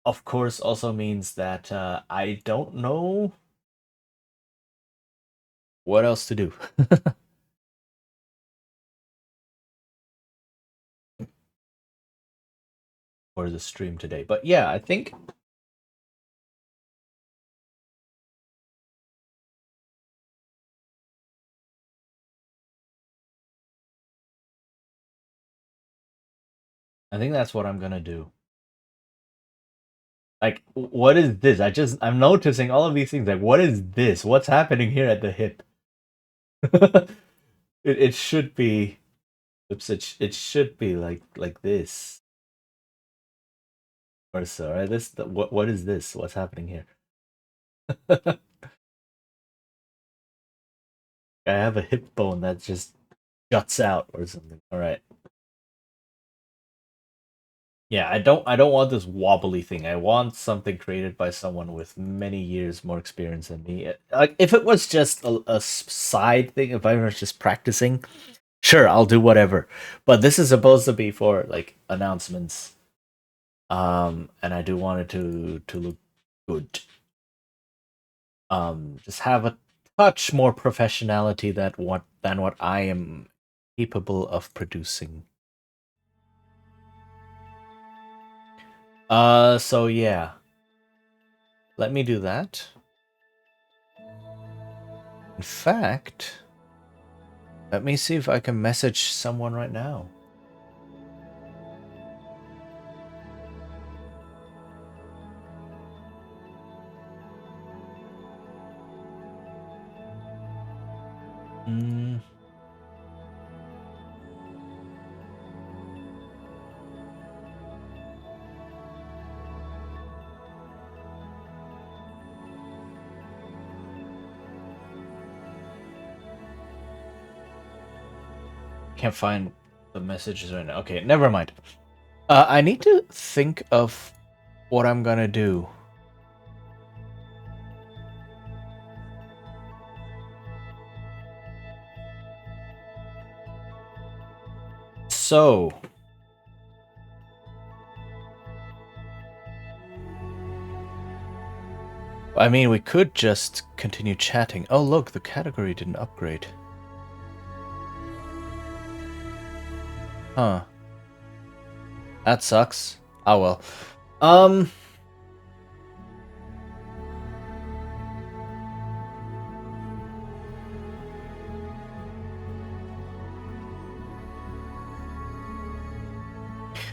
of course, also means that I don't know what else to do. For the stream today. But yeah, I think that's what I'm gonna do. Like, what is this? I'm noticing all of these things. Like, what is this? What's happening here at the hip? it should be, oops, it should be like this or so. Right? What is this? What's happening here? I have a hip bone that just juts out or something. All right. Yeah, I don't want this wobbly thing. I want something created by someone with many years more experience than me. Like if it was just a side thing, if I was just practicing, sure, I'll do whatever. But this is supposed to be for like announcements. And I do want it to look good. Just have a touch more professionality than what I am capable of producing. So yeah. Let me do that. In fact, let me see if I can message someone right now. Can't find the messages right now. Okay, never mind. I need to think of what I'm gonna do. So, I mean, we could just continue chatting. Oh, look, the category didn't upgrade. Huh. That sucks. Oh well. Um.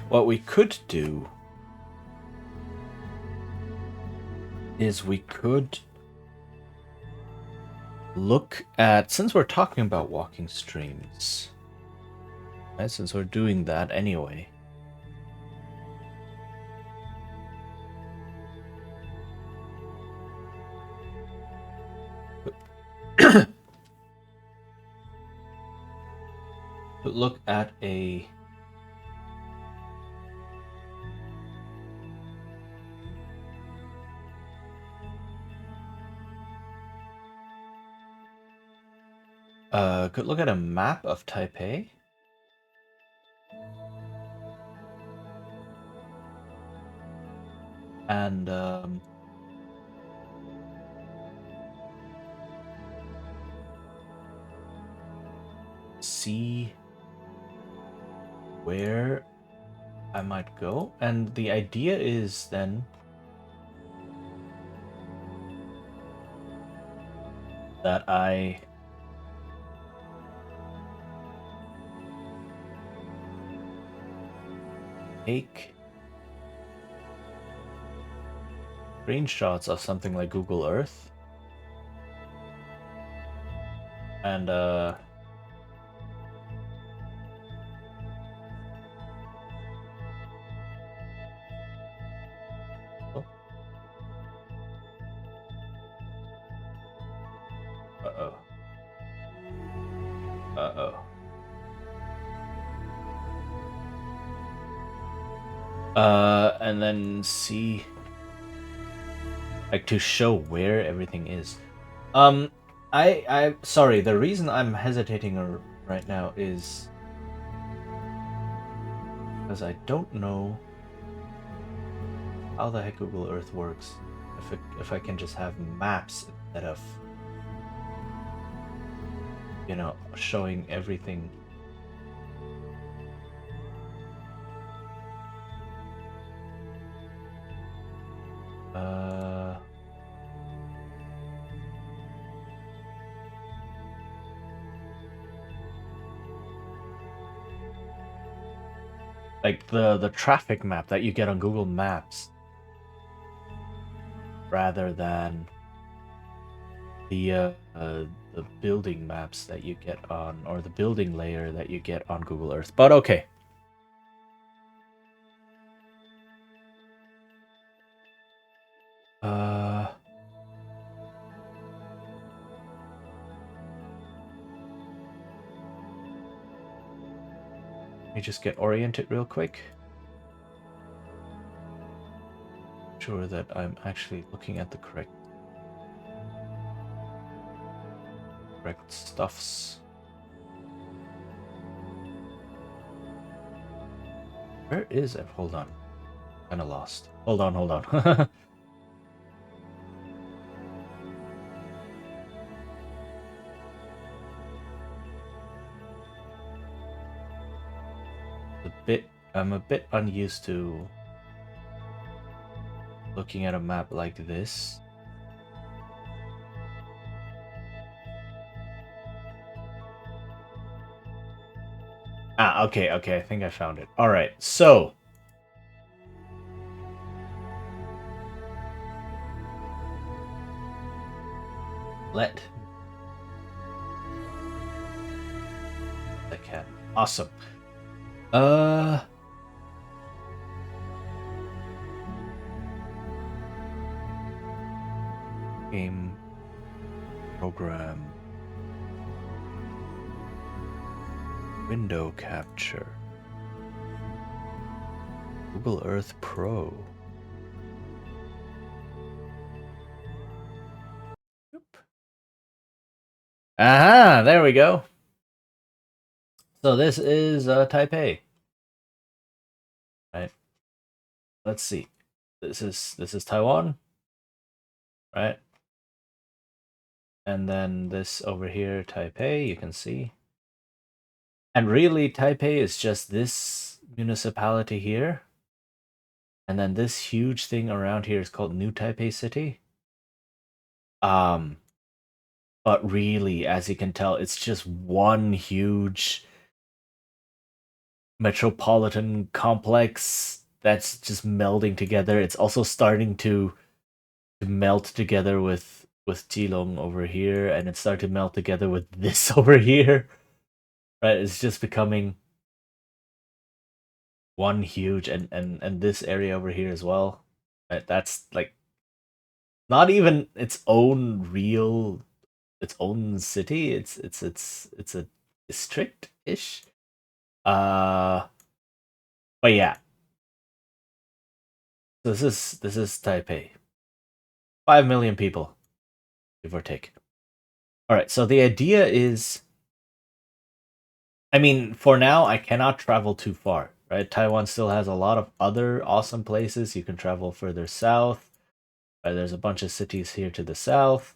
What we could do is we could look at, since we're talking about walking streams, right? Since we're doing that anyway. Look at a could look at a map of Taipei. And see where I might go. And the idea is then that I take screenshots of something like Google Earth and oh. Uh-oh. Uh-oh. And then see, like, to show where everything is. I sorry, the reason I'm hesitating right now is because I don't know how the heck Google Earth works. If I can just have maps instead of, you know, showing everything. Like the traffic map that you get on Google Maps, rather than the building maps that you get on, or the building layer that you get on Google Earth. But okay. Let me just get oriented real quick. Sure that I'm actually looking at the correct stuffs. Where is it? Hold on. Kinda lost. Hold on. I'm a bit unused to looking at a map like this. Ah, okay, I think I found it. All right, so let cat. Awesome. Game program window capture Google Earth Pro. Aha, there we go. So this is Taipei. Right. Let's see. This is Taiwan. Right? And then this over here, Taipei, you can see. And really, Taipei is just this municipality here. And then this huge thing around here is called New Taipei City. But really, as you can tell, it's just one huge metropolitan complex that's just melding together. It's also starting to melt together with Geelong over here, and it's starting to melt together with this over here. Right? It's just becoming one huge and this area over here as well. Right? That's like not even its own city. It's a district ish. Uh, but yeah, this is Taipei. 5 million people, give or take. All right, so the idea is, I mean, for now, I cannot travel too far. Right, Taiwan still has a lot of other awesome places. You can travel further south. Right, there's a bunch of cities here to the south.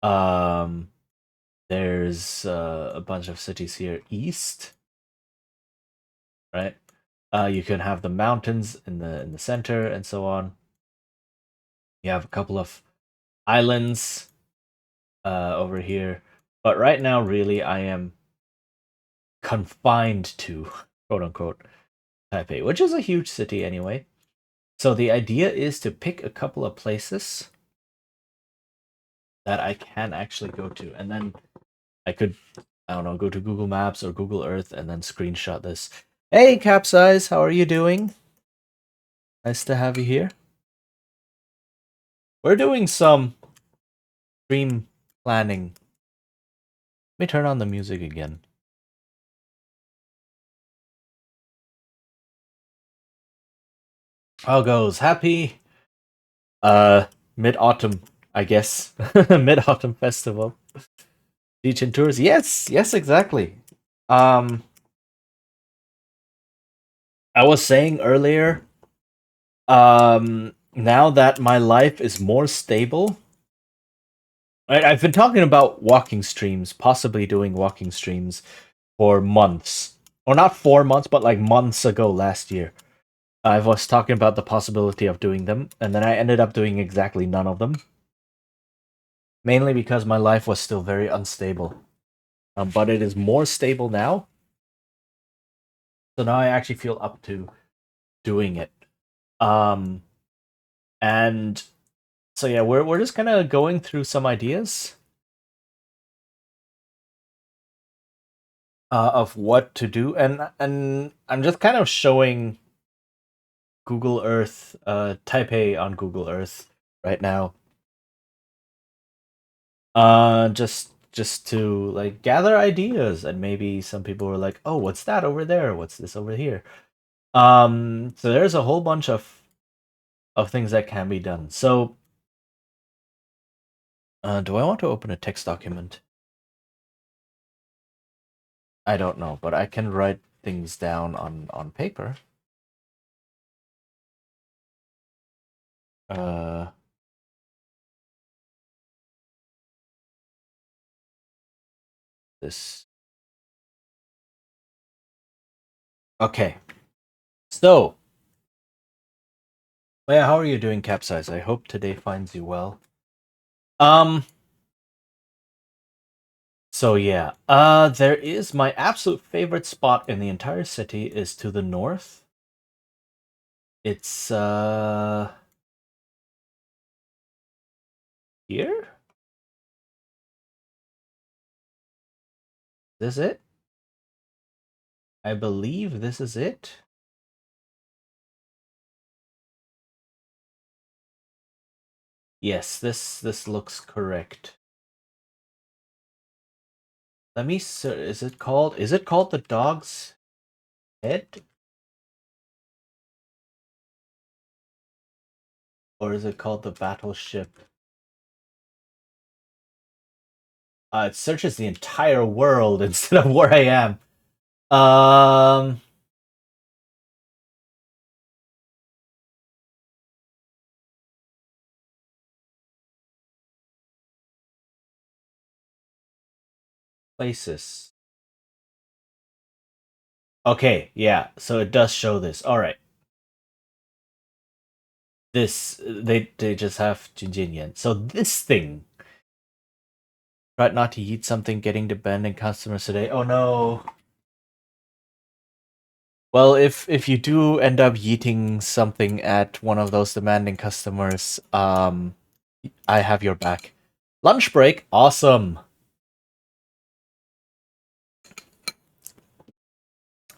Um, there's a bunch of cities here east. Right, you can have the mountains in the center and so on. You have a couple of islands over here, but right now, really, I am confined to quote unquote Taipei, which is a huge city anyway. So the idea is to pick a couple of places that I can actually go to, and then I could, I don't know, go to Google Maps or Google Earth and then screenshot this. Hey, Capsize, how are you doing? Nice to have you here. We're doing some stream planning. Let me turn on the music again. How goes? Happy mid-autumn, I guess. Mid-autumn festival. Beach and tours. Yes, exactly. Um I was saying earlier, now that my life is more stable, I've been talking about walking streams, possibly doing walking streams for months. Or not 4 months, but like months ago last year. I was talking about the possibility of doing them, and then I ended up doing exactly none of them. Mainly because my life was still very unstable. But it is more stable now. So now I actually feel up to doing it. Um, and so yeah, we're just kind of going through some ideas of what to do, and I'm just kind of showing Google Earth, Taipei on Google Earth right now. Just to like gather ideas, and maybe some people were like, "Oh, what's that over there? What's this over here?" So there's a whole bunch of things that can be done. So, do I want to open a text document? I don't know, but I can write things down on paper. Uh, this. Okay. So, yeah, how are you doing, Capsize? I hope today finds you well. Um. So yeah, there is my absolute favorite spot in the entire city is to the north. It's here. Is this it? I believe this is it. Yes, this looks correct. Let me. Is it called? Is it called the Dog's Head? Or is it called the Battleship? It searches the entire world instead of where I am. Um, Places. Okay, yeah. So it does show this. All right. this they just have Jinjinyan. So this thing. Tried not to eat something getting to Ben and customers today. Oh no. Well, if you do end up eating something at one of those demanding customers, I have your back. Lunch break, awesome.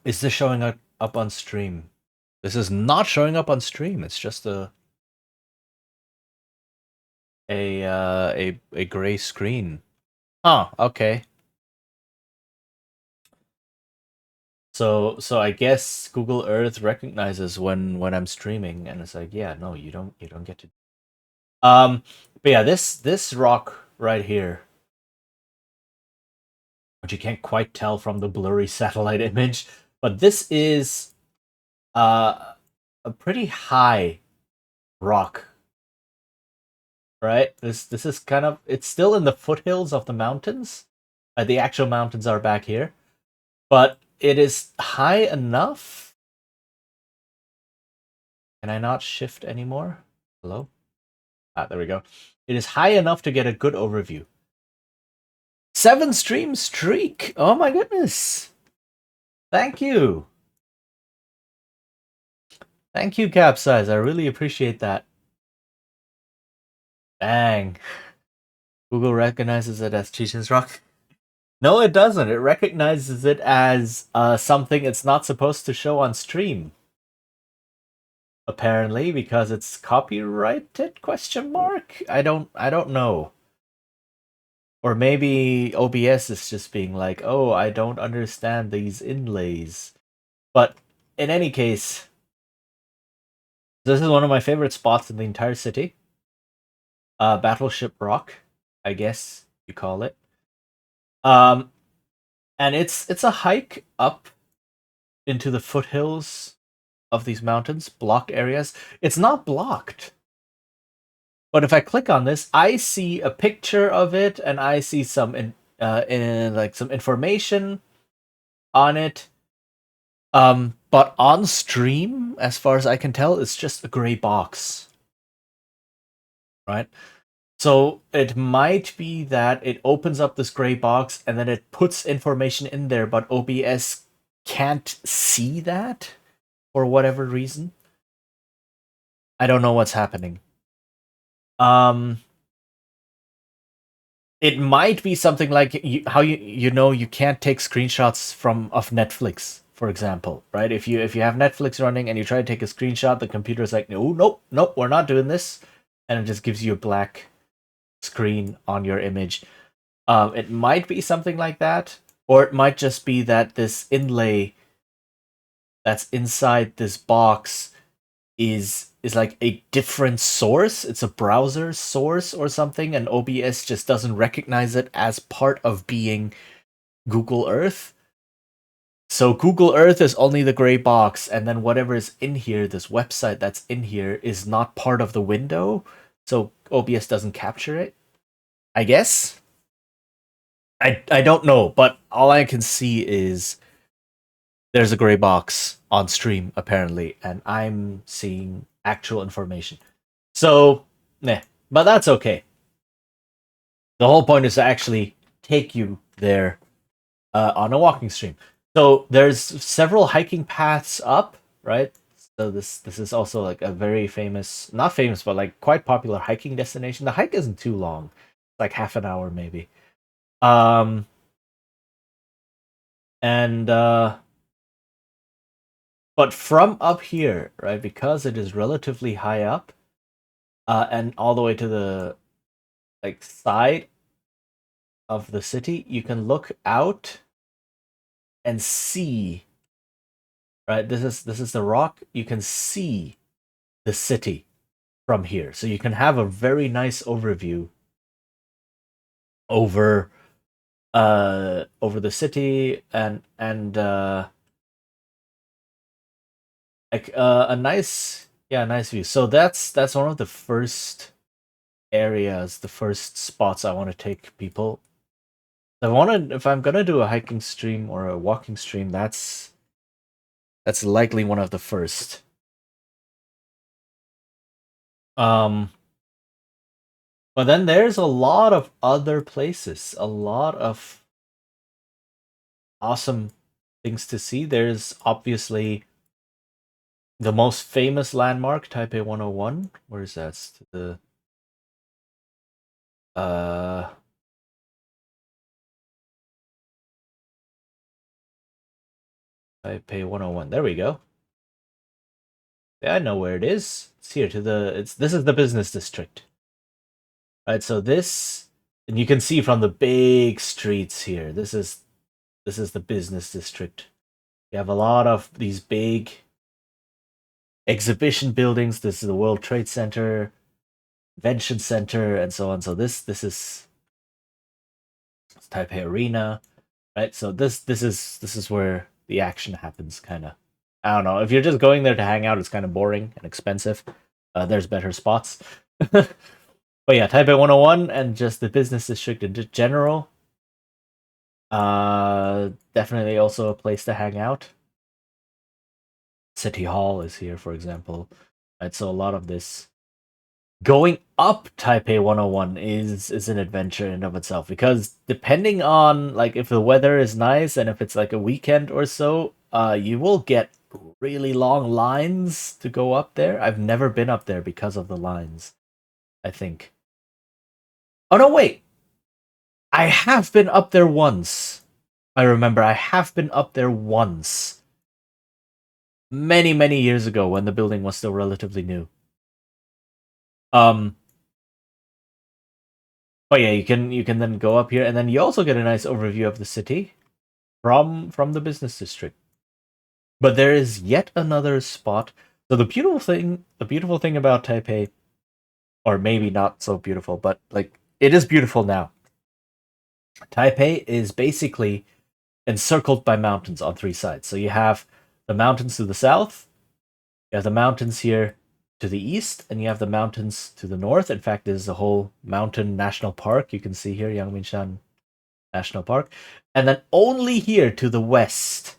Is this showing up on stream? This is not showing up on stream. It's just a gray screen. Oh, okay. So I guess Google Earth recognizes when I'm streaming, and it's like, yeah, no, you don't get to. But yeah, this rock right here, which you can't quite tell from the blurry satellite image, but this is a pretty high rock, right? This is kind of, it's still in the foothills of the mountains. The actual mountains are back here, but it is high enough. Can I not shift anymore? Hello? Ah, there we go. It is high enough to get a good overview. 7 stream streak. Oh my goodness. Thank you. Thank you, Capsize. I really appreciate that. Dang. Google recognizes it as Chichen's Rock. No, it doesn't. It recognizes it as something it's not supposed to show on stream. Apparently, because it's copyrighted? Question mark? I don't know. Or maybe OBS is just being like, oh, I don't understand these inlays. But in any case, this is one of my favorite spots in the entire city. Battleship Rock, I guess you call it. And it's a hike up into the foothills of these mountains, blocked areas. It's not blocked. But if I click on this, I see a picture of it, and I see some like some information on it. But on stream, as far as I can tell, it's just a gray box. Right? So it might be that it opens up this gray box and then it puts information in there, but OBS can't see that for whatever reason. I don't know what's happening. It might be something like how you know you can't take screenshots of Netflix, for example, right? If you have Netflix running and you try to take a screenshot, the computer's like, no, nope, we're not doing this, and it just gives you a black screen on your image. It might be something like that, or it might just be that this inlay that's inside this box is like a different source. It's a browser source or something, and OBS just doesn't recognize it as part of being Google Earth. So Google Earth is only the gray box, and then whatever is in here, this website that's in here, is not part of the window, so OBS doesn't capture it, I guess. I don't know, but all I can see is there's a gray box on stream, apparently, and I'm seeing actual information. So, but that's okay. The whole point is to actually take you there on a walking stream. So there's several hiking paths up, right? So this is also like a very famous, not famous, but like quite popular hiking destination. The hike isn't too long, like half an hour maybe. And but from up here, right, because it is relatively high up, and all the way to the like side of the city, you can look out and see. Right, this is the rock. You can see the city from here, so you can have a very nice overview over the city and like a nice view. So that's one of the first areas, the first spots I want to take people. If I'm gonna do a hiking stream or a walking stream, that's likely one of the first. Um, but then there's a lot of other places, a lot of awesome things to see. There's obviously the most famous landmark, Taipei 101. Where is that? It's to the uh Taipei 101. There we go. Yeah, I know where it is. It's here to the this is the business district. Right, so this, and you can see from the big streets here. This is the business district. You have a lot of these big exhibition buildings. This is the World Trade Center, Convention Center, and so on. So this is Taipei Arena, right? So this is where the action happens, kind of. I don't know. If you're just going there to hang out, it's kind of boring and expensive. There's better spots. But yeah, Taipei 101 and just the business district in general. Definitely also a place to hang out. City Hall is here, for example. Right, so a lot of this going up Taipei 101 is an adventure in of itself, because depending on like if the weather is nice and if it's like a weekend or so, you will get really long lines to go up there. I've never been up there because of the lines, I think. Oh no, wait. I have been up there once. I remember I have been up there once. Many, many years ago when the building was still relatively new. Um but yeah, you can then go up here, and then you also get a nice overview of the city from the business district. But there is yet another spot. So the beautiful thing about Taipei, or maybe not so beautiful, but like it is beautiful now. Taipei is basically encircled by mountains on three sides. So you have the mountains to the south, you have the mountains here to the east, and you have the mountains to the north. In fact, there's a whole mountain national park. You can see here, Yangmingshan National Park. And then only here to the west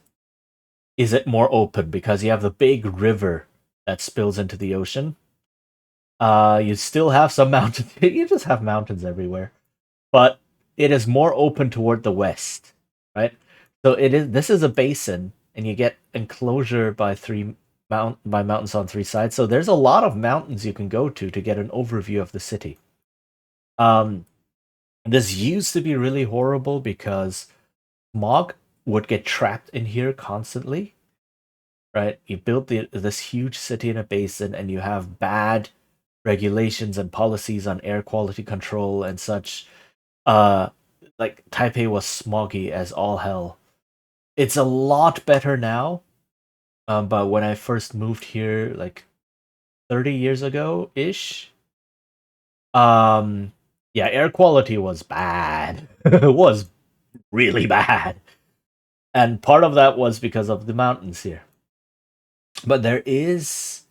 is it more open, because you have the big river that spills into the ocean. You still have some mountains. You just have mountains everywhere, but it is more open toward the west, right? So it is. This is a basin, and you get enclosure by mountains on three sides. So there's a lot of mountains you can go to get an overview of the city. Um, this used to be really horrible because smog would get trapped in here constantly, right? You built this huge city in a basin, and you have bad regulations and policies on air quality control and such. Uh, like Taipei was smoggy as all hell. It's a lot better now, but when I first moved here, like 30 years ago ish, yeah, air quality was bad. It was really bad, and part of that was because of the mountains here. But there is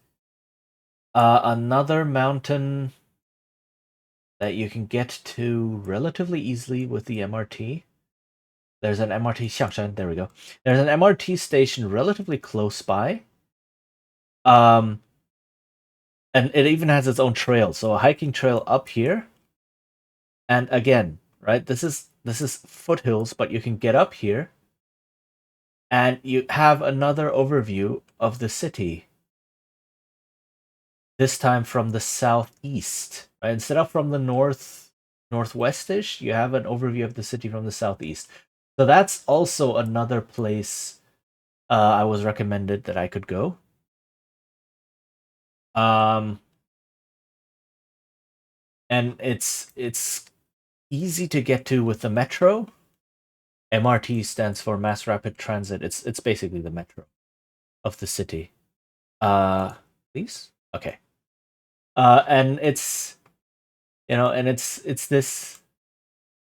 another mountain that you can get to relatively easily with the MRT. There's an MRT Xiangshan. There we go. There's an MRT station relatively close by. Um, and it even has its own trail. So a hiking trail up here. And again, right? This is foothills, but you can get up here, and you have another overview of the city. This time from the southeast, right? Instead of from the northwestish, you have an overview of the city from the southeast. So that's also another place I was recommended that I could go. Um, and it's easy to get to with the metro. MRT stands for Mass Rapid Transit. It's basically the metro of the city. Please? Okay. And it's and it's this.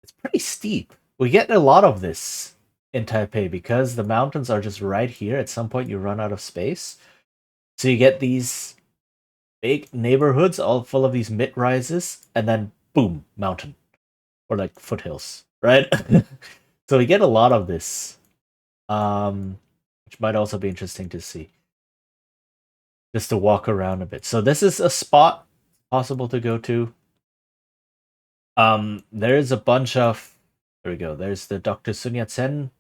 It's pretty steep. We get a lot of this in Taipei because the mountains are just right here. At some point, you run out of space, so you get these big neighborhoods all full of these mid rises, and then boom, mountain or like foothills, right? So we get a lot of this, which might also be interesting to see, just to walk around a bit. So this is a spot possible to go to. There's a bunch of, there we go. There's the Dr. Sun Yat-sen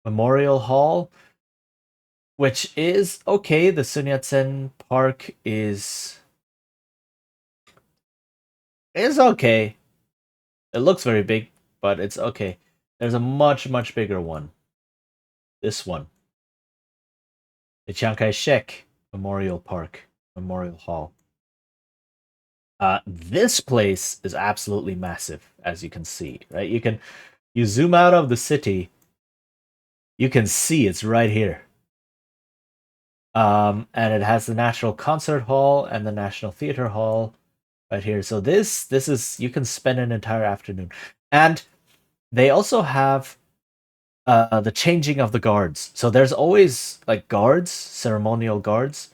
Memorial Hall, which is okay. The Sun Yat-sen Park is okay. It looks very big, but it's okay. There's a much, much bigger one. This one. The Chiang Kai-shek Memorial Park, Memorial Hall. This place is absolutely massive, as you can see, right? You zoom out of the city, you can see it's right here. And it has the National Concert Hall and the National Theater Hall right here. So this is, you can spend an entire afternoon. And they also have the changing of the guards. So there's always like guards, ceremonial guards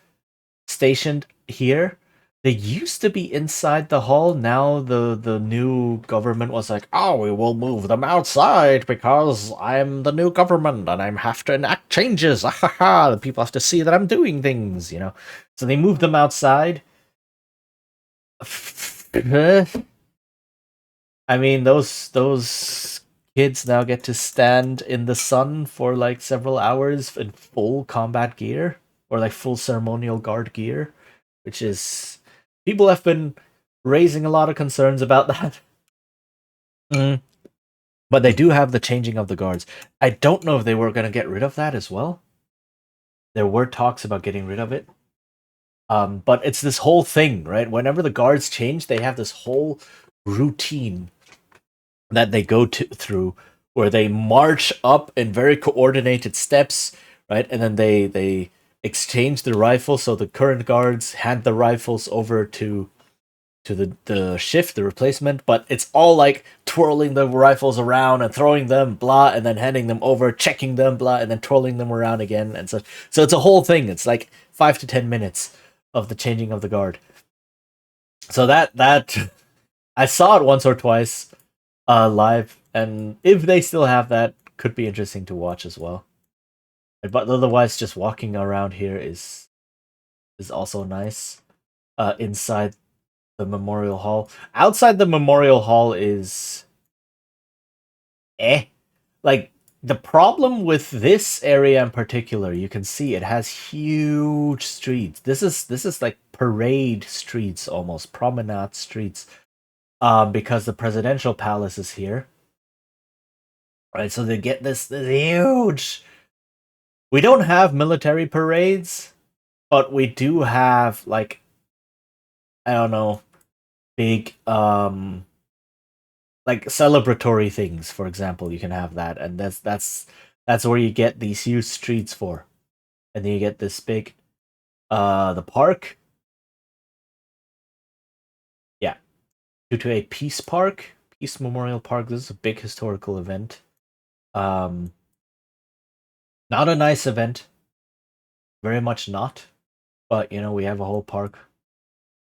stationed here. They used to be inside the hall. Now the new government was like, oh, we will move them outside because I'm the new government and I have to enact changes. The people have to see that I'm doing things, you know. So they moved them outside. I mean, those kids now get to stand in the sun for like several hours in full combat gear or like full ceremonial guard gear, which is, people have been raising a lot of concerns about that. But they do have the changing of the guards. I don't know if they were going to get rid of that as well. There were talks about getting rid of it. But it's this whole thing, right? Whenever the guards change, they have this whole routine that they go through where they march up in very coordinated steps, right? And then they exchange the rifles, so the current guards hand the rifles over to the shift, the replacement, but it's all like twirling the rifles around and throwing them, blah, and then handing them over, checking them, blah, and then twirling them around again, and so it's a whole thing. It's like 5 to 10 minutes of the changing of the guard. So that I saw it once or twice live, and if they still have that, could be interesting to watch as well. But otherwise, just walking around here is also nice. Inside the Memorial Hall, outside the Memorial Hall is like the problem with this area in particular. You can see it has huge streets. This is like parade streets, almost promenade streets, because the presidential palace is here. Right, so they get this huge. We don't have military parades, but we do have like, I don't know, big like celebratory things. For example, you can have that, and that's where you get these huge streets for, and then you get this big the park. Yeah, 228 Peace Park, Peace Memorial Park. This is a big historical event. Not a nice event, very much not, but you know, we have a whole park.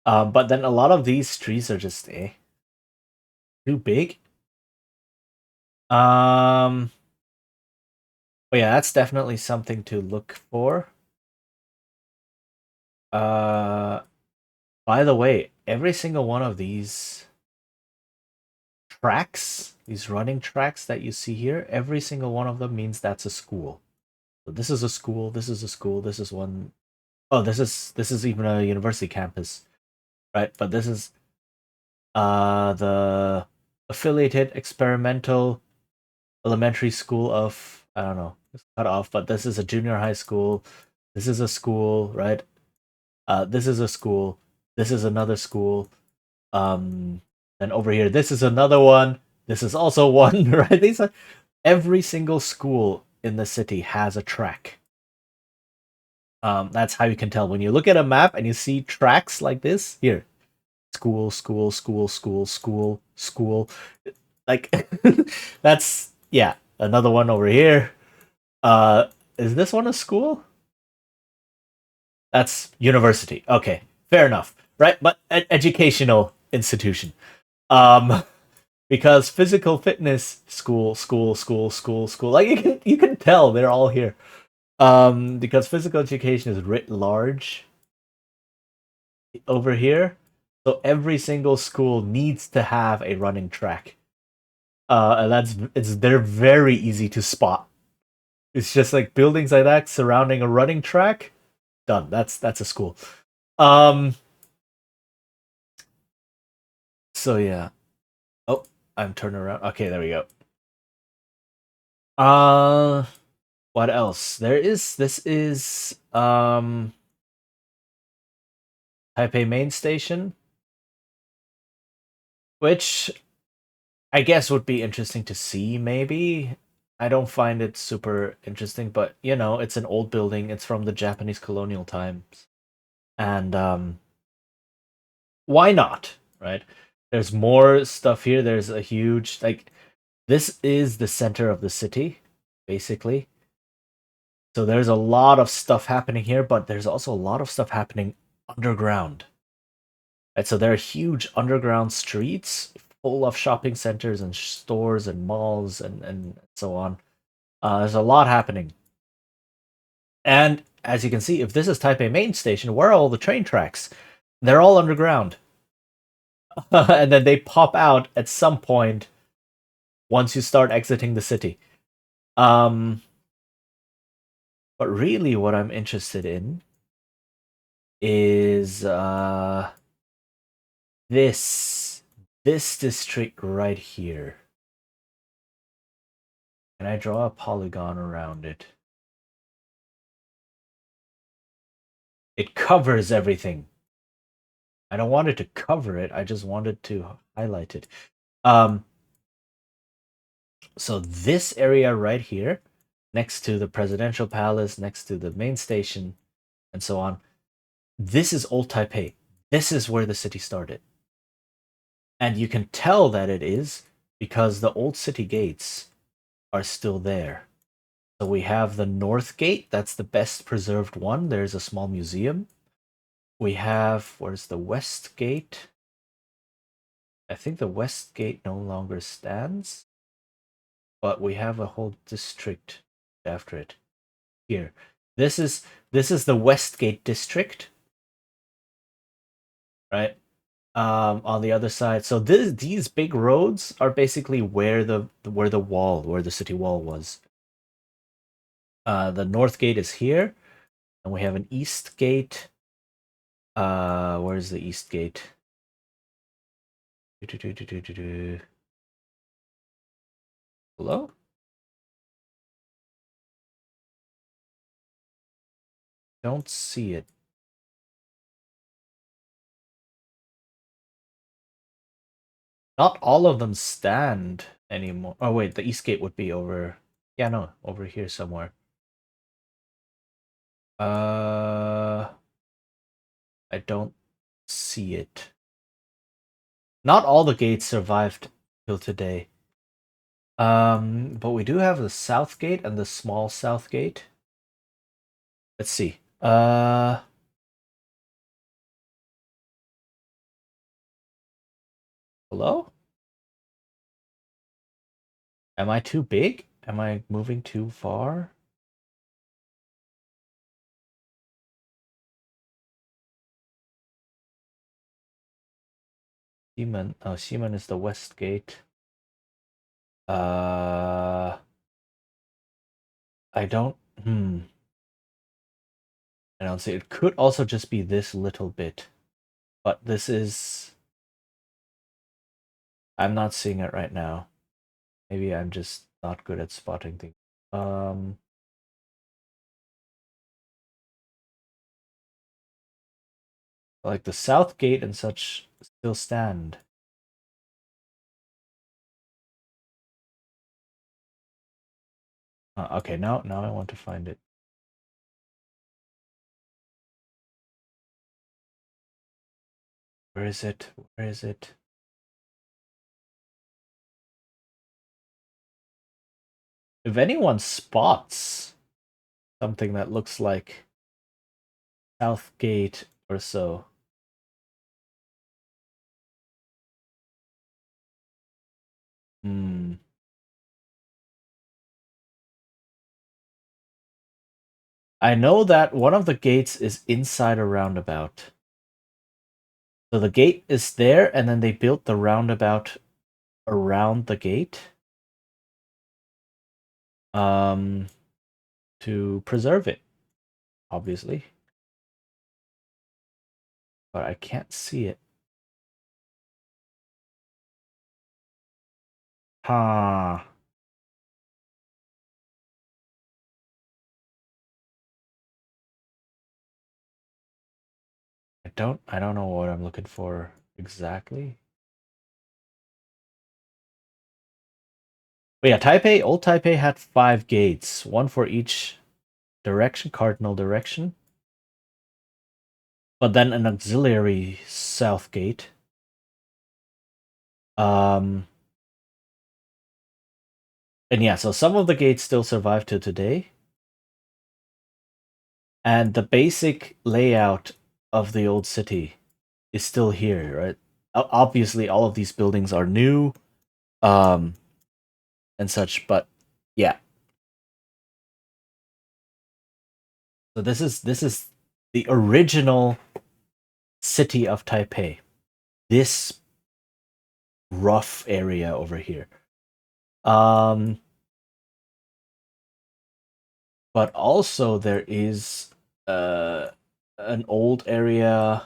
But then a lot of these trees are just too big. But yeah, that's definitely something to look for. By the way, every single one of these tracks, these running tracks that you see here, every single one of them means that's a school. So this is a school, this is a school, this is one. Oh, this is even a university campus, right? But this is the affiliated experimental elementary school of, I don't know, it's cut off, but this is a junior high school. This is a school, right? This is a school. This is another school. Then over here, this is another one. This is also one, right? These are, every single school in the city has a track. That's how you can tell when you look at a map and you see tracks like this. Here, school, school, school, school, school, school. Like that's, yeah. Another one over here. Is this one a school? That's university. Okay, fair enough, right? But educational institution. Because physical fitness school, school, school, school, school. Like you can tell they're all here. Because physical education is writ large over here. So every single school needs to have a running track. And they're very easy to spot. It's just like buildings like that surrounding a running track. Done. That's a school. Um. So yeah. Oh, I'm turning around. Okay, there we go. Uh, what else? This is Taipei Main Station, which I guess would be interesting to see maybe. I don't find it super interesting, but you know, it's an old building. It's from the Japanese colonial times. And why not, right? There's more stuff here. There's a huge like this is the center of the city basically. So there's a lot of stuff happening here, but there's also a lot of stuff happening underground. Right, so there are huge underground streets full of shopping centers and stores and malls and so on. There's a lot happening. And as you can see, if this is Taipei Main Station, where are all the train tracks? They're all underground. And then they pop out at some point once you start exiting the city. Um, but really, what I'm interested in is this district right here. Can I draw a polygon around it? It covers everything. I don't want it to cover it. I just wanted to highlight it. So this area right here, next to the presidential palace, next to the main station, and so on, this is Old Taipei. This is where the city started. And you can tell that it is because the old city gates are still there. So we have the North Gate, that's the best preserved one. There's a small museum. We have, where's the West Gate? I think the West Gate no longer stands, but we have a whole district after it. Here. This is the Westgate district, right? On the other side. So these big roads are basically where where the city wall was. The North Gate is here, and we have an East Gate. Where's the East Gate? Hello? Don't see it. Not all of them stand anymore. Oh wait, the East Gate would be over. Yeah, no, over here somewhere. I don't see it. Not all the gates survived till today. But we do have the South Gate and the small South Gate. Let's see. Hello? Am I too big? Am I moving too far? Ximen. Oh, Ximen is the West Gate. I don't. I don't see. It could also just be this little bit, but this is. I'm not seeing it right now. Maybe I'm just not good at spotting things. Like the South Gate and such still stand. Okay, now I want to find it. Where is it? Where is it? If anyone spots something that looks like South Gate or so. I know that one of the gates is inside a roundabout. So the gate is there, and then they built the roundabout around the gate. To preserve it, obviously. But I can't see it. Huh. I don't know what I'm looking for exactly. But yeah, old Taipei had 5 gates, one for each direction, cardinal direction. But then an auxiliary south gate. And yeah, so some of the gates still survive to today. And the basic layout of the old city is still here, right? Obviously, all of these buildings are new, and such, but yeah. So this is the original city of Taipei. This rough area over here. But also there is an old area.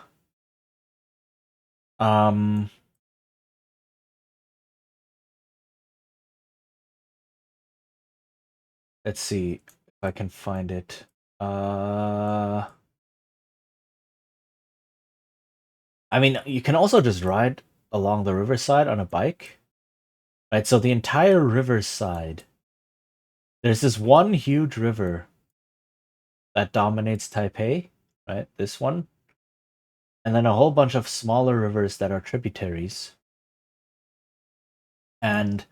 Let's see if I can find it. I mean, you can also just ride along the riverside on a bike. Right, so the entire riverside, there's this one huge river that dominates Taipei, right? This one. And then a whole bunch of smaller rivers that are tributaries. And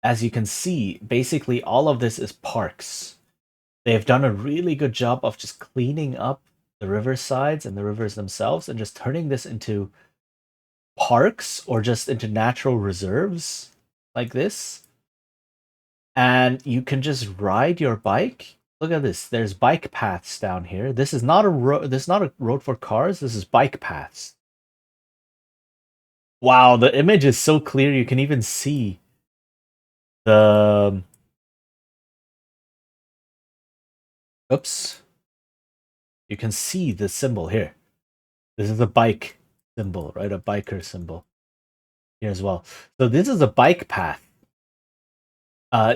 as you can see, basically all of this is parks. They've done a really good job of just cleaning up the riversides and the rivers themselves and just turning this into parks or just into natural reserves like this. And you can just ride your bike. Look at this. There's bike paths down here. This is not a road. This is not a road for cars. This is bike paths. Wow, the image is so clear. You can even see the. Oops. You can see the symbol here. This is a bike symbol, right? A biker symbol here as well. So this is a bike path.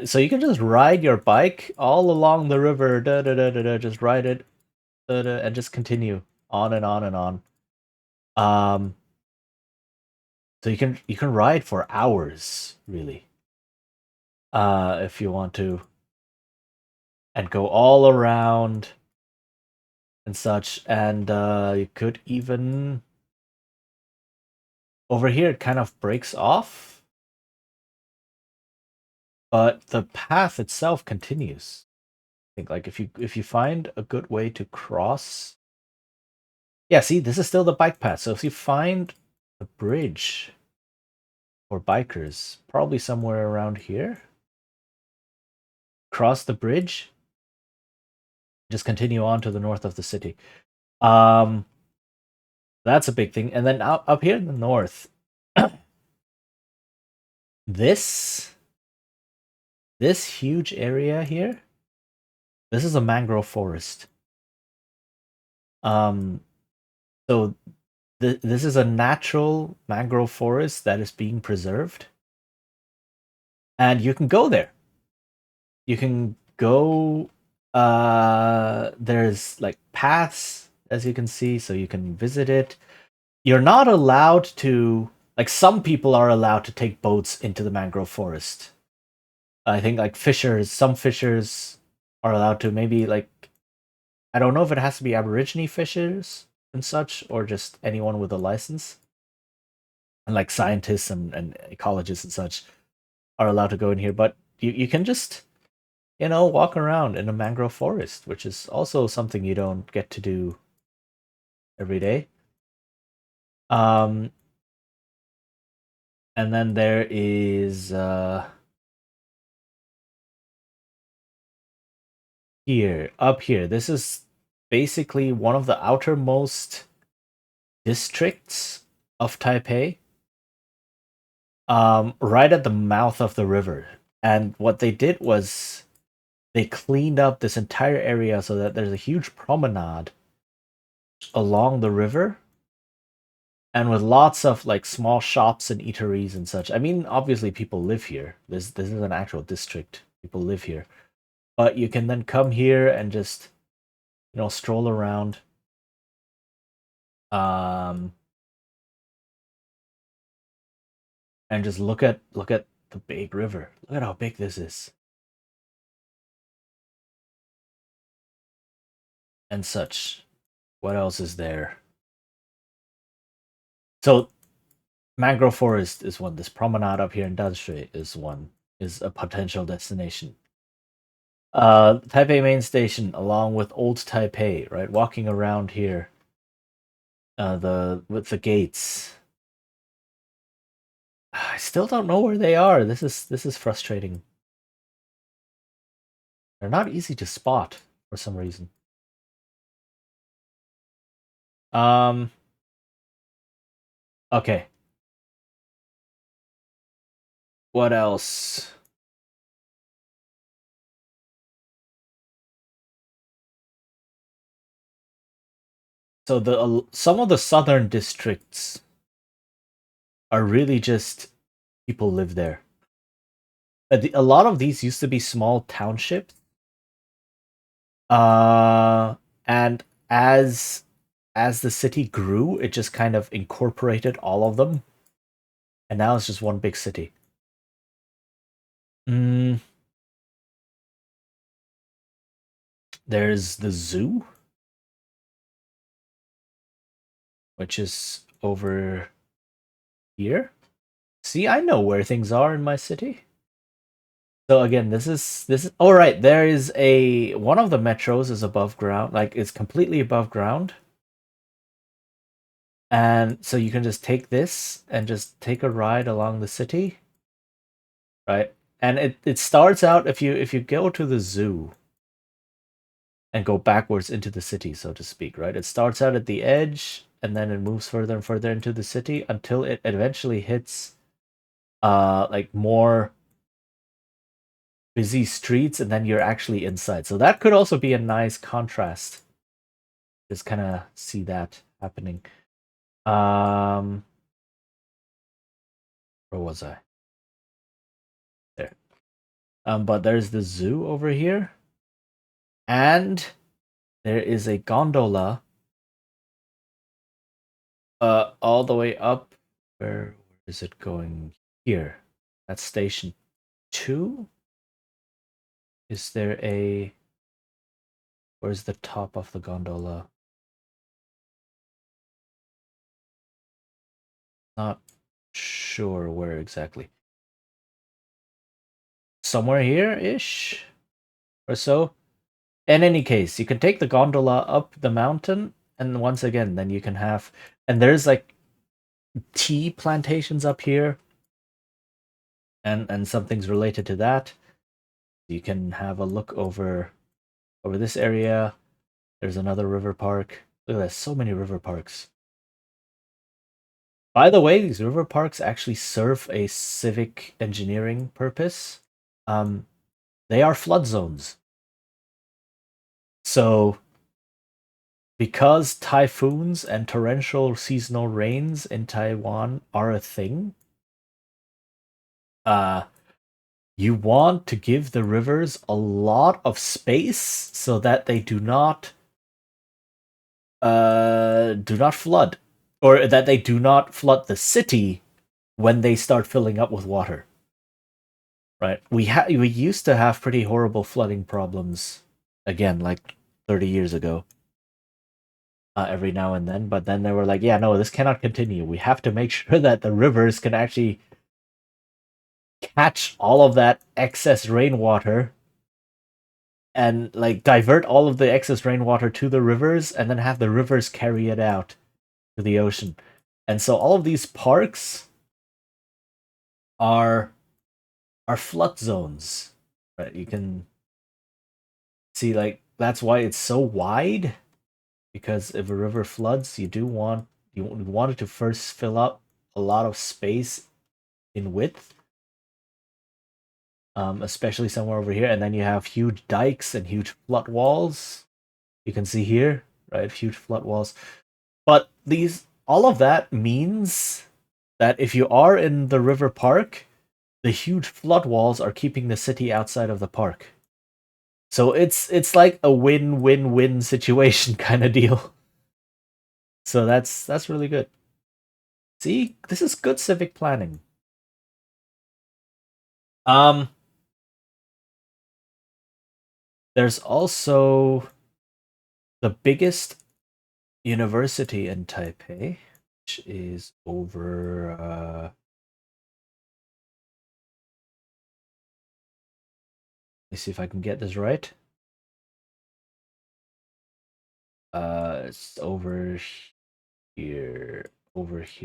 So you can just ride your bike all along the river, just ride it, and just continue on and on and on. So you can ride for hours, really, if you want to, and go all around and such. And you could even over here it kind of breaks off, but the path itself continues. I think like if you find a good way to cross. Yeah, see, this is still the bike path. So if you find a bridge for bikers, probably somewhere around here, cross the bridge, just continue on to the north of the city. That's a big thing. And then up here in the north, this huge area here, this is a mangrove forest. So this is a natural mangrove forest that is being preserved, and you can go there. You can go. There's like paths, as you can see, so you can visit it. You're not allowed to. Like some people are allowed to take boats into the mangrove forest. I think like fishers, some fishers are allowed to. Maybe like I don't know if it has to be Aborigine fishers and such, or just anyone with a license. And like scientists and ecologists and such are allowed to go in here. But you can just walk around in a mangrove forest, which is also something you don't get to do every day. And then there is up here. This is basically one of the outermost districts of Taipei, right at the mouth of the river. And what they did was they cleaned up this entire area so that there's a huge promenade along the river and with lots of like small shops and eateries and such. I mean, obviously people live here. This is an actual district. People live here. But you can then come here and just, stroll around. Um and just look at the big river. Look at how big this is. And such. What else is there? So mangrove forest is one. This promenade up here in Danshui is one. Is a potential destination. Taipei main station, along with Old Taipei, right? Walking around here, with the gates. I still don't know where they are. This is frustrating. They're not easy to spot for some reason. Um. Okay. What else? So some of the southern districts are really just people live there. A lot of these used to be small townships. And as the city grew, it just kind of incorporated all of them, and now it's just one big city. Mm, there's the zoo, which is over here. See, I know where things are in my city. So again, this is all right. There is one of the metros is above ground, like it's completely above ground. And so you can just take this and just take a ride along the city, right? And it starts out if you go to the zoo and go backwards into the city, so to speak, right? It starts out at the edge and then it moves further and further into the city until it eventually hits like more busy streets and then you're actually inside. So that could also be a nice contrast. Just kind of see that happening. Um where was I? There. But there's the zoo over here. And there is a gondola all the way up. Where is it going? Here. That's station 2. Is there a where's the top of the gondola? Not sure where exactly. Somewhere here ish or so. In any case, you can take the gondola up the mountain, and once again, then you can have, and there's like tea plantations up here, and some things related to that. You can have a look over this area. There's another river park. Look at that, so many river parks. By the way, these river parks actually serve a civic engineering purpose. They are flood zones. So, because typhoons and torrential seasonal rains in Taiwan are a thing, uh, you want to give the rivers a lot of space so that they do not flood, or that they do not flood the city when they start filling up with water. Right? We used to have pretty horrible flooding problems again, like 30 years ago. Every now and then, but then they were like, yeah, no, this cannot continue. We have to make sure that the rivers can actually catch all of that excess rainwater and like divert all of the excess rainwater to the rivers and then have the rivers carry it out to the ocean. And so all of these parks are flood zones. Right? You can see like that's why it's so wide, because if a river floods, you do want you wanted to first fill up a lot of space in width, especially somewhere over here, and then you have huge dikes and huge flood walls. You can see here, right? Huge flood walls. But all of that means that if you are in the river park, the huge flood walls are keeping the city outside of the park. So it's like a win-win-win situation kind of deal. So that's really good. See, this is good civic planning. There's also the biggest university in Taipei, which is over. Let me see if I can get this right. It's over here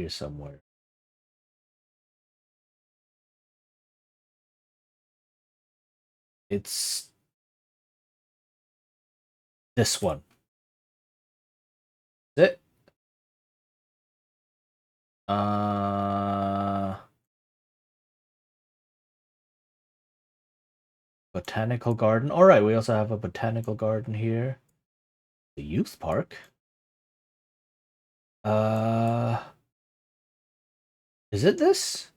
somewhere. It's this one. Is it? Botanical garden. All right, we also have a botanical garden here. The youth park. Is it this?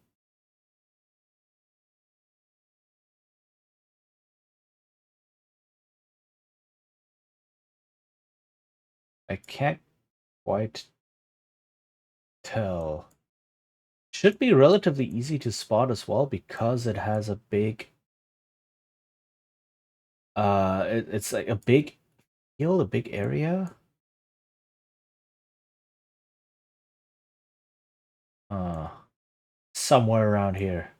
I can't quite tell. Should be relatively easy to spot as well because it has a big it's like a big field, a big area. Somewhere around here.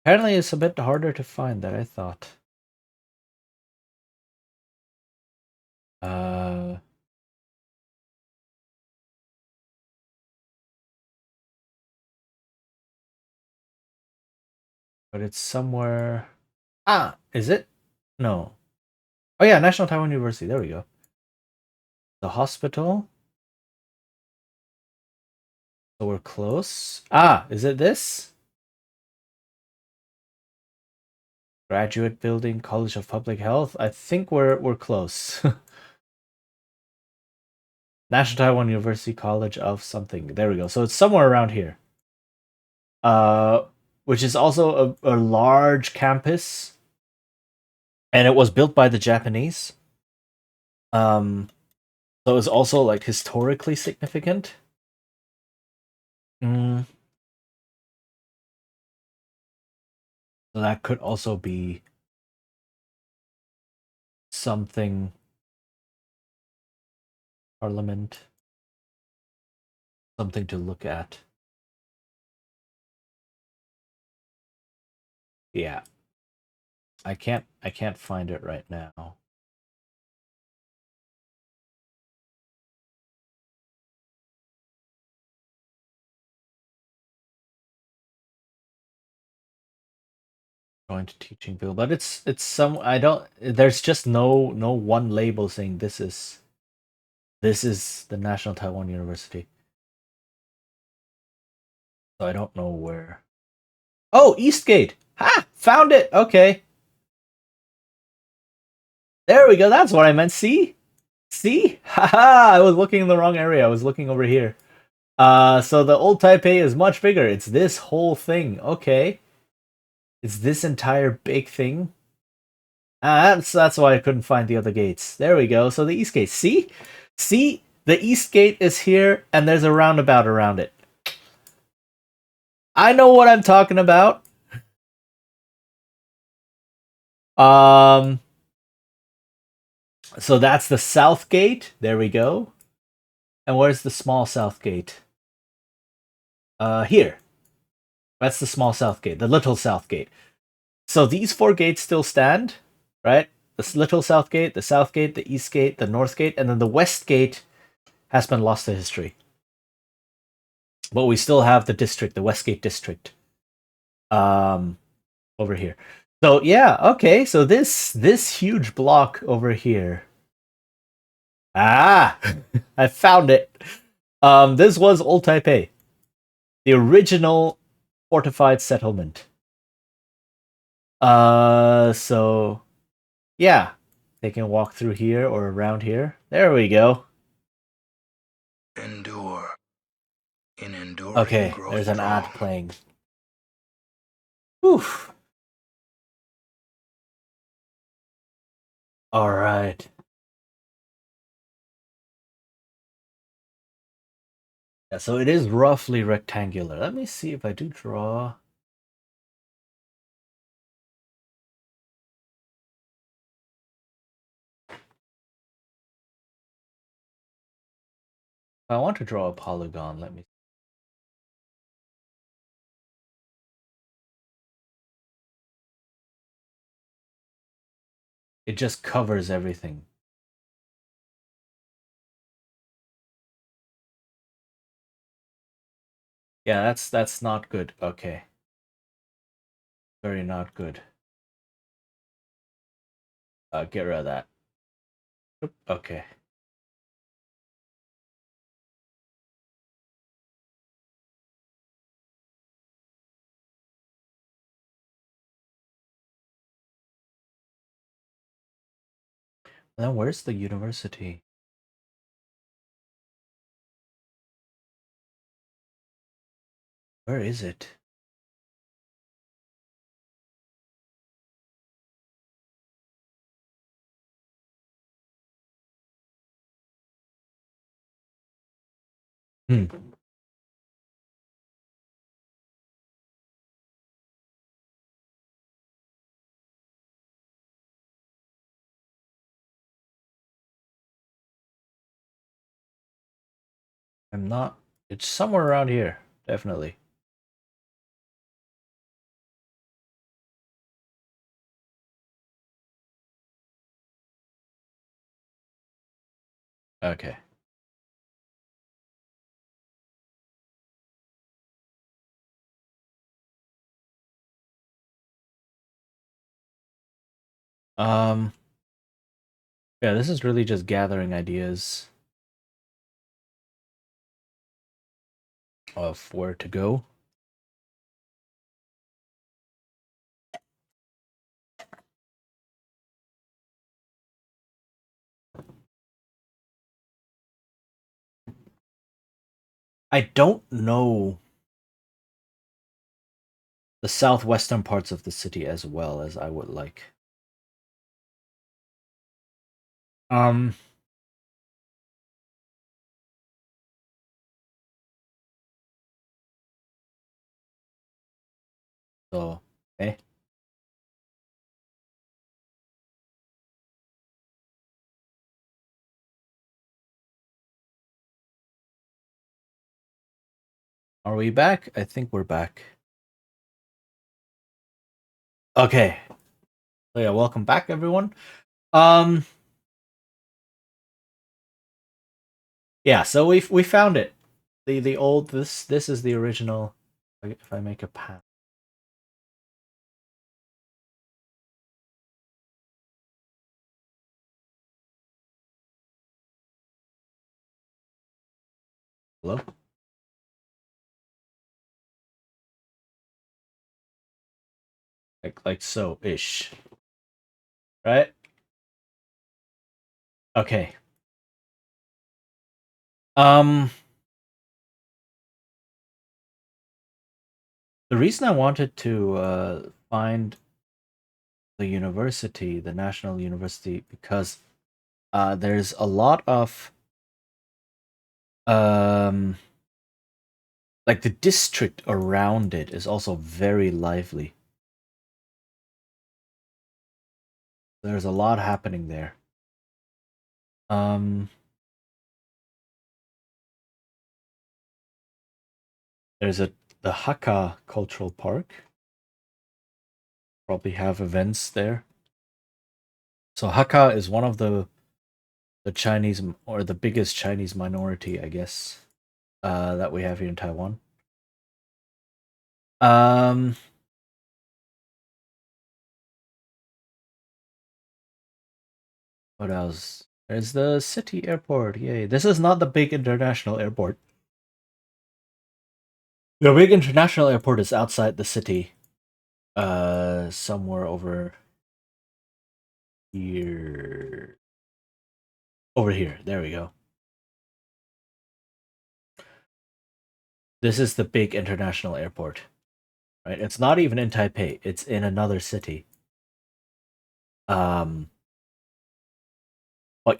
Apparently it's a bit harder to find than I thought. But it's somewhere. Ah, is it? No. Oh yeah, National Taiwan University. There we go. The hospital. So we're close. Ah, is it this? Graduate Building, College of Public Health. I think we're close. National Taiwan University College of something. There we go. So it's somewhere around here. Which is also a large campus. And it was built by the Japanese. So it's also like historically significant. So that could also be something. Parliament. Something to look at. Yeah. I can't find it right now. Joint teaching bill, but it's some there's just no one label saying this is the National Taiwan University. So I don't know where. Oh, Eastgate. Ha! Found it. Okay. There we go. That's what I meant. See? Haha, I was looking in the wrong area. I was looking over here. So the old Taipei is much bigger. It's this whole thing. Okay. It's this entire big thing. That's why I couldn't find the other gates. There we go. So the East Gate. See? The East Gate is here, and there's a roundabout around it. I know what I'm talking about. So that's the South Gate. There we go. And where's the small South Gate? Here. That's the small South Gate, the little South Gate. So these 4 gates still stand, right? the little south gate, the south gate, the east gate, the north gate, and then the west gate has been lost to history. But we still have the district, the Westgate district, over here. So yeah, okay. So this huge block over here. Ah, I found it. This was Old Taipei, the original fortified settlement. So yeah, they can walk through here or around here. There we go. Endure. In enduring Okay, grow there's an ad strong. playing. Oof. All right. Yeah, so it is roughly rectangular. Let me see if I do draw. If I want to draw a polygon, let me. It just covers everything. Yeah, that's not good. Okay. Very not good. Get rid of that. Oop, okay. Then where's the university? Where is it? Hmm. I'm not. It's somewhere around here, definitely. Okay. Um. Yeah, this is really just gathering ideas of where to go. I don't know the southwestern parts of the city as well as I would like. Um. So, okay. Are we back? I think we're back. Okay. So yeah, welcome back, everyone. Um. Yeah. So we found it. The old this is the original. If I make a path. Hello. Like so ish. Right. Okay. Um. The reason I wanted to find the university, the National University, because there's a lot of um like the district around it is also very lively. There's a lot happening there. Um there's the Hakka Cultural Park. Probably have events there. So Hakka is one of the Chinese, or the biggest Chinese minority, I guess, that we have here in Taiwan. Um, what else? There's the city airport. Yay! This is not the big international airport. The big international airport is outside the city. Somewhere over here. Over here. There we go. This is the big international airport. Right? It's not even in Taipei. It's in another city. But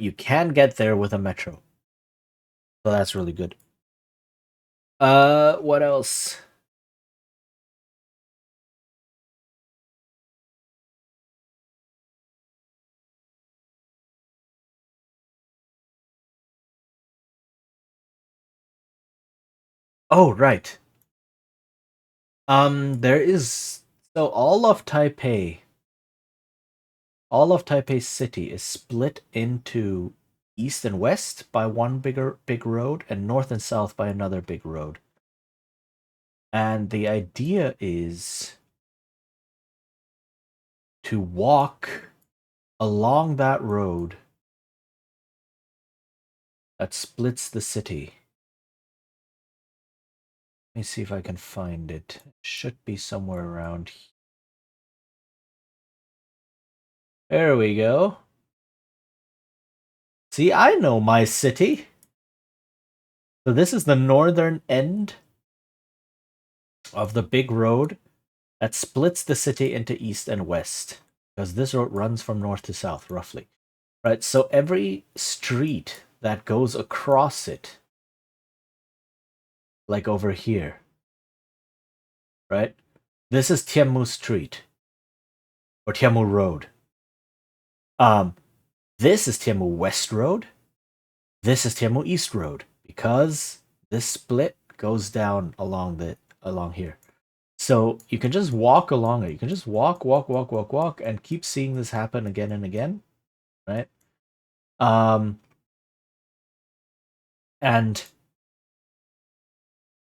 you can get there with a metro. So that's really good. What else? Oh, right. There is, so all of Taipei City is split into east and west by one big road, and north and south by another big road. And the idea is to walk along that road that splits the city. Let me see if I can find it. It should be somewhere around here. There we go. See, I know my city. So this is the northern end of the big road that splits the city into east and west, because this road runs from north to south, roughly. Right, so every street that goes across it, like over here, right? This is Tianmu Street, or Tianmu Road. This is Tianmu West Road. This is Tianmu East Road, because this split goes down along here. So you can just walk along it. You can just walk, and keep seeing this happen again and again, right? And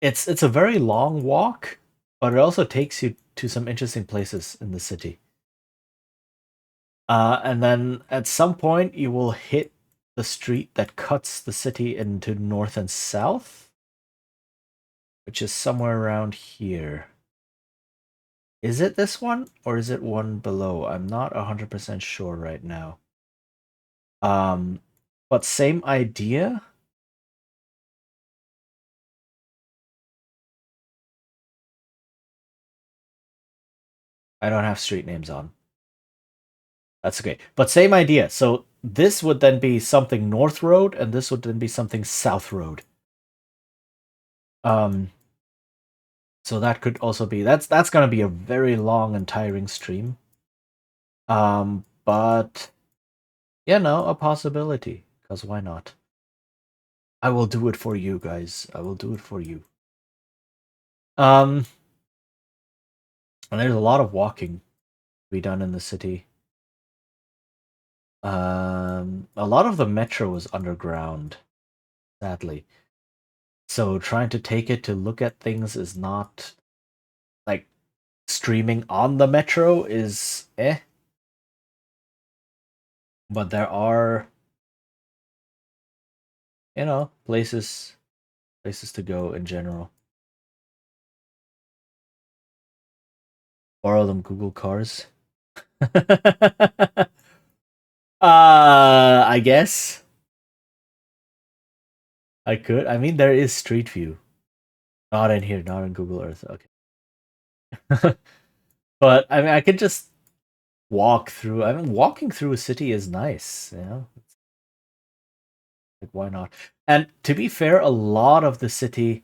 it's a very long walk, but it also takes you to some interesting places in the city. And then at some point you will hit the street that cuts the city into north and south, which is somewhere around here. Is it this one, or is it one below? I'm not 100% sure right now. But same idea. I don't have street names on. That's okay. But same idea. So this would then be something North Road, and this would then be something South Road. So that could also be, that's gonna be a very long and tiring stream. But yeah, no, a possibility. Because why not? I will do it for you guys. I will do it for you. And there's a lot of walking to be done in the city. A lot of the metro is underground, sadly. So trying to take it to look at things is not, like, streaming on the metro is eh. But there are, places to go in general. Borrow them Google cars. I guess I could. I mean, there is Street View. Not in here, not in Google Earth. Okay. But I mean, I could just walk through. I mean, walking through a city is nice, Like, why not? And to be fair, a lot of the city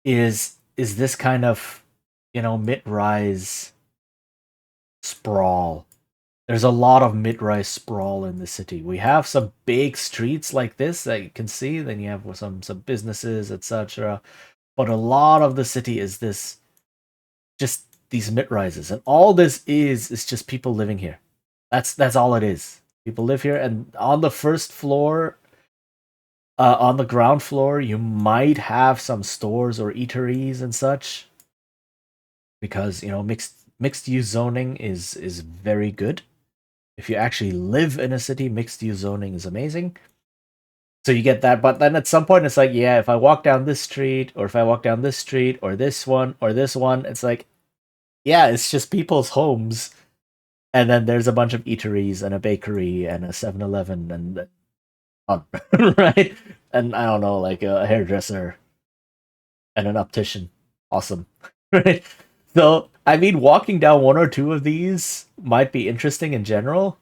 is this kind of, mid-rise sprawl. There's a lot of mid-rise sprawl in the city. We have some big streets like this that you can see. Then you have some businesses, etc. But a lot of the city is just these mid-rises, and all this is just people living here. That's all it is. People live here, and on the first floor, on the ground floor, you might have some stores or eateries and such, because mixed use zoning is very good. If you actually live in a city, mixed use zoning is amazing. So you get that, but then at some point it's like, yeah, if I walk down this street, or if I walk down this street, or this one, or this one, it's like, yeah, it's just people's homes. And then there's a bunch of eateries and a bakery and a 7-Eleven and right? And I don't know, like a hairdresser and an optician. Awesome. Right? So, I mean, walking down one or two of these might be interesting in general.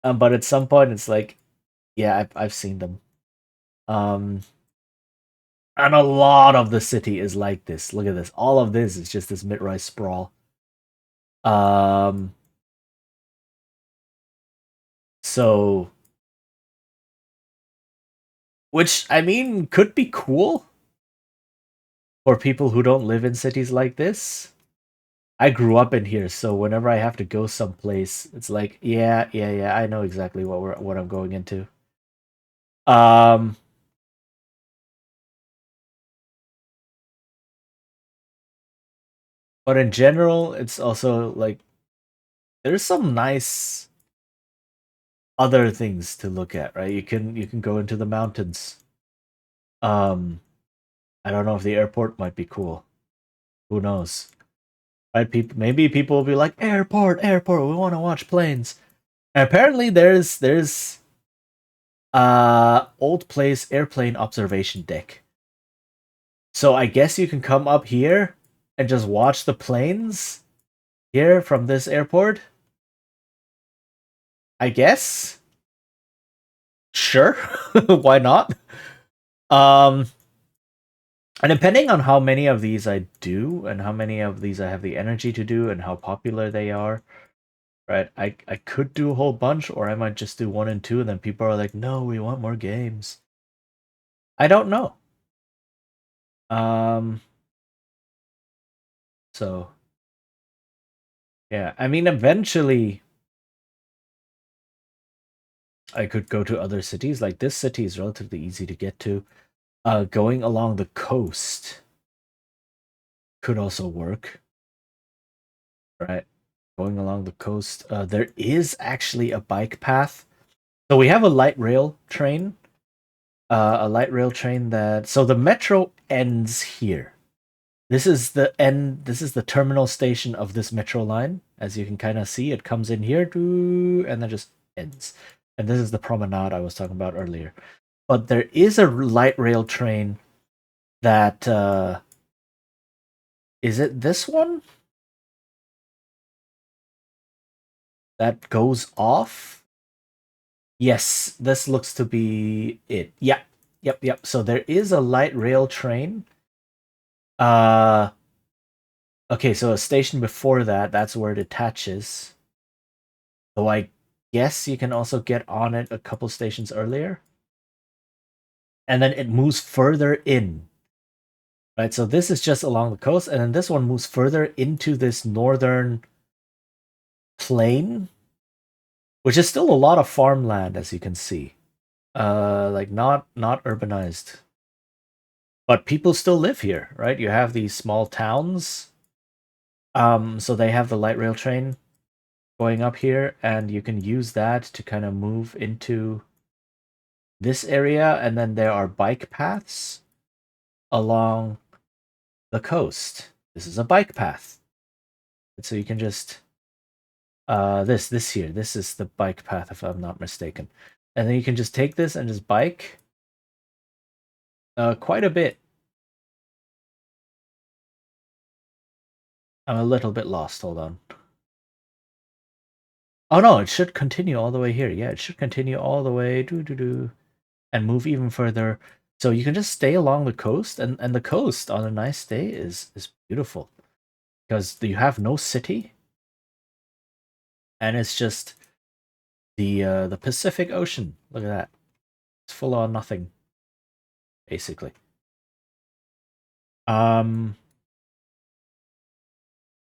But at some point it's like, yeah, I've seen them. Um and a lot of the city is like this. Look at this. All of this is just this mid-rise sprawl. Um so which I mean could be cool for people who don't live in cities like this. I grew up in here, so whenever I have to go someplace, it's like, yeah, I know exactly what I'm going into. Um, but in general, it's also like there's some nice other things to look at, right? You can go into the mountains. Um, I don't know if the airport might be cool. Who knows? Right? Maybe people will be like, airport, we want to watch planes. And apparently, there's old place airplane observation deck. So I guess you can come up here and just watch the planes here from this airport. I guess. Sure. Why not? Um and depending on how many of these I do and how many of these I have the energy to do and how popular they are, right? I could do a whole bunch, or I might just do 1 and 2 and then people are like, "No, we want more games." I don't know. Um so yeah, I mean eventually I could go to other cities. Like this city is relatively easy to get to. Going along the coast could also work, right? Going along the coast, there is actually a bike path. So we have a light rail train. A light rail train that so the metro ends here. This is the end. This is the terminal station of this metro line. As you can kind of see, it comes in here, and then just ends. And this is the promenade I was talking about earlier. But there is a light rail train that is it this one that goes off? Yes, this looks to be it. Yeah. Yep. So there is a light rail train. Uh okay, so a station before that, that's where it attaches. So I guess you can also get on it a couple stations earlier. And then it moves further in. Right? So this is just along the coast, and then this one moves further into this northern plain, which is still a lot of farmland, as you can see. Like not urbanized, but people still live here, right? You have these small towns. So they have the light rail train going up here, and you can use that to kind of move into this area, and then there are bike paths along the coast. This is a bike path, and so you can just this here. This is the bike path, if I'm not mistaken. And then you can just take this and just bike quite a bit. I'm a little bit lost. Hold on. Oh no, it should continue all the way here. Yeah, it should continue all the way and move even further. So you can just stay along the coast, and the coast on a nice day is beautiful because you have no city, and it's just the Pacific Ocean. Look at that. It's full on nothing, basically. Um,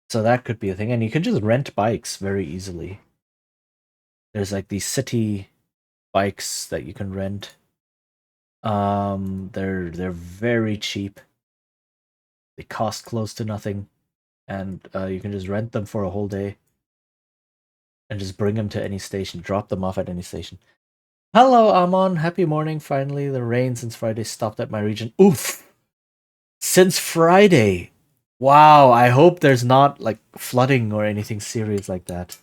so that could be a thing, and you can just rent bikes very easily. There's like these city bikes that you can rent. They're very cheap. They cost close to nothing, and you can just rent them for a whole day and just bring them to any station, drop them off at any station. Hello, Amon. Happy morning. Finally, the rain since Friday stopped at my region. Oof! Since Friday. Wow, I hope there's not like flooding or anything serious like that.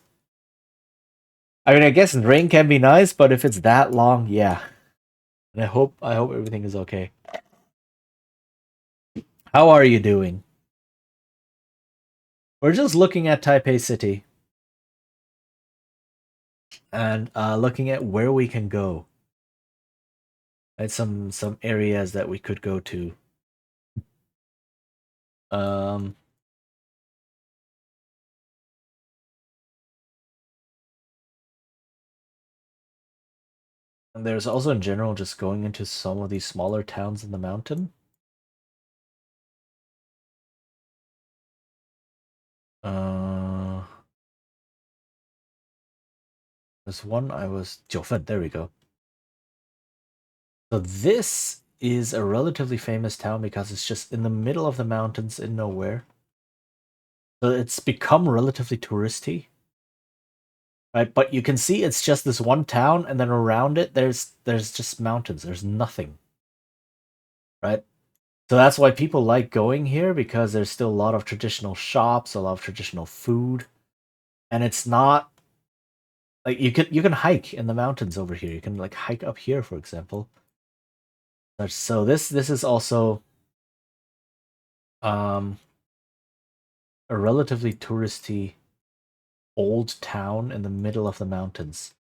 I mean, I guess rain can be nice, but if it's that long, yeah. And I hope everything is okay. How are you doing? We're just looking at Taipei City and looking at where we can go. Right, some areas that we could go to. Um, and there's also in general just going into some of these smaller towns in the mountain. Uh, there's one I was Jiufen. There we go. So this is a relatively famous town because it's just in the middle of the mountains in nowhere. So it's become relatively touristy, right? But you can see it's just this one town, and then around it there's just mountains. There's nothing, right? So that's why people like going here because there's still a lot of traditional shops, a lot of traditional food, and it's not like you can hike in the mountains over here. You can like hike up here, for example. So this is also um a relatively touristy old town in the middle of the mountains.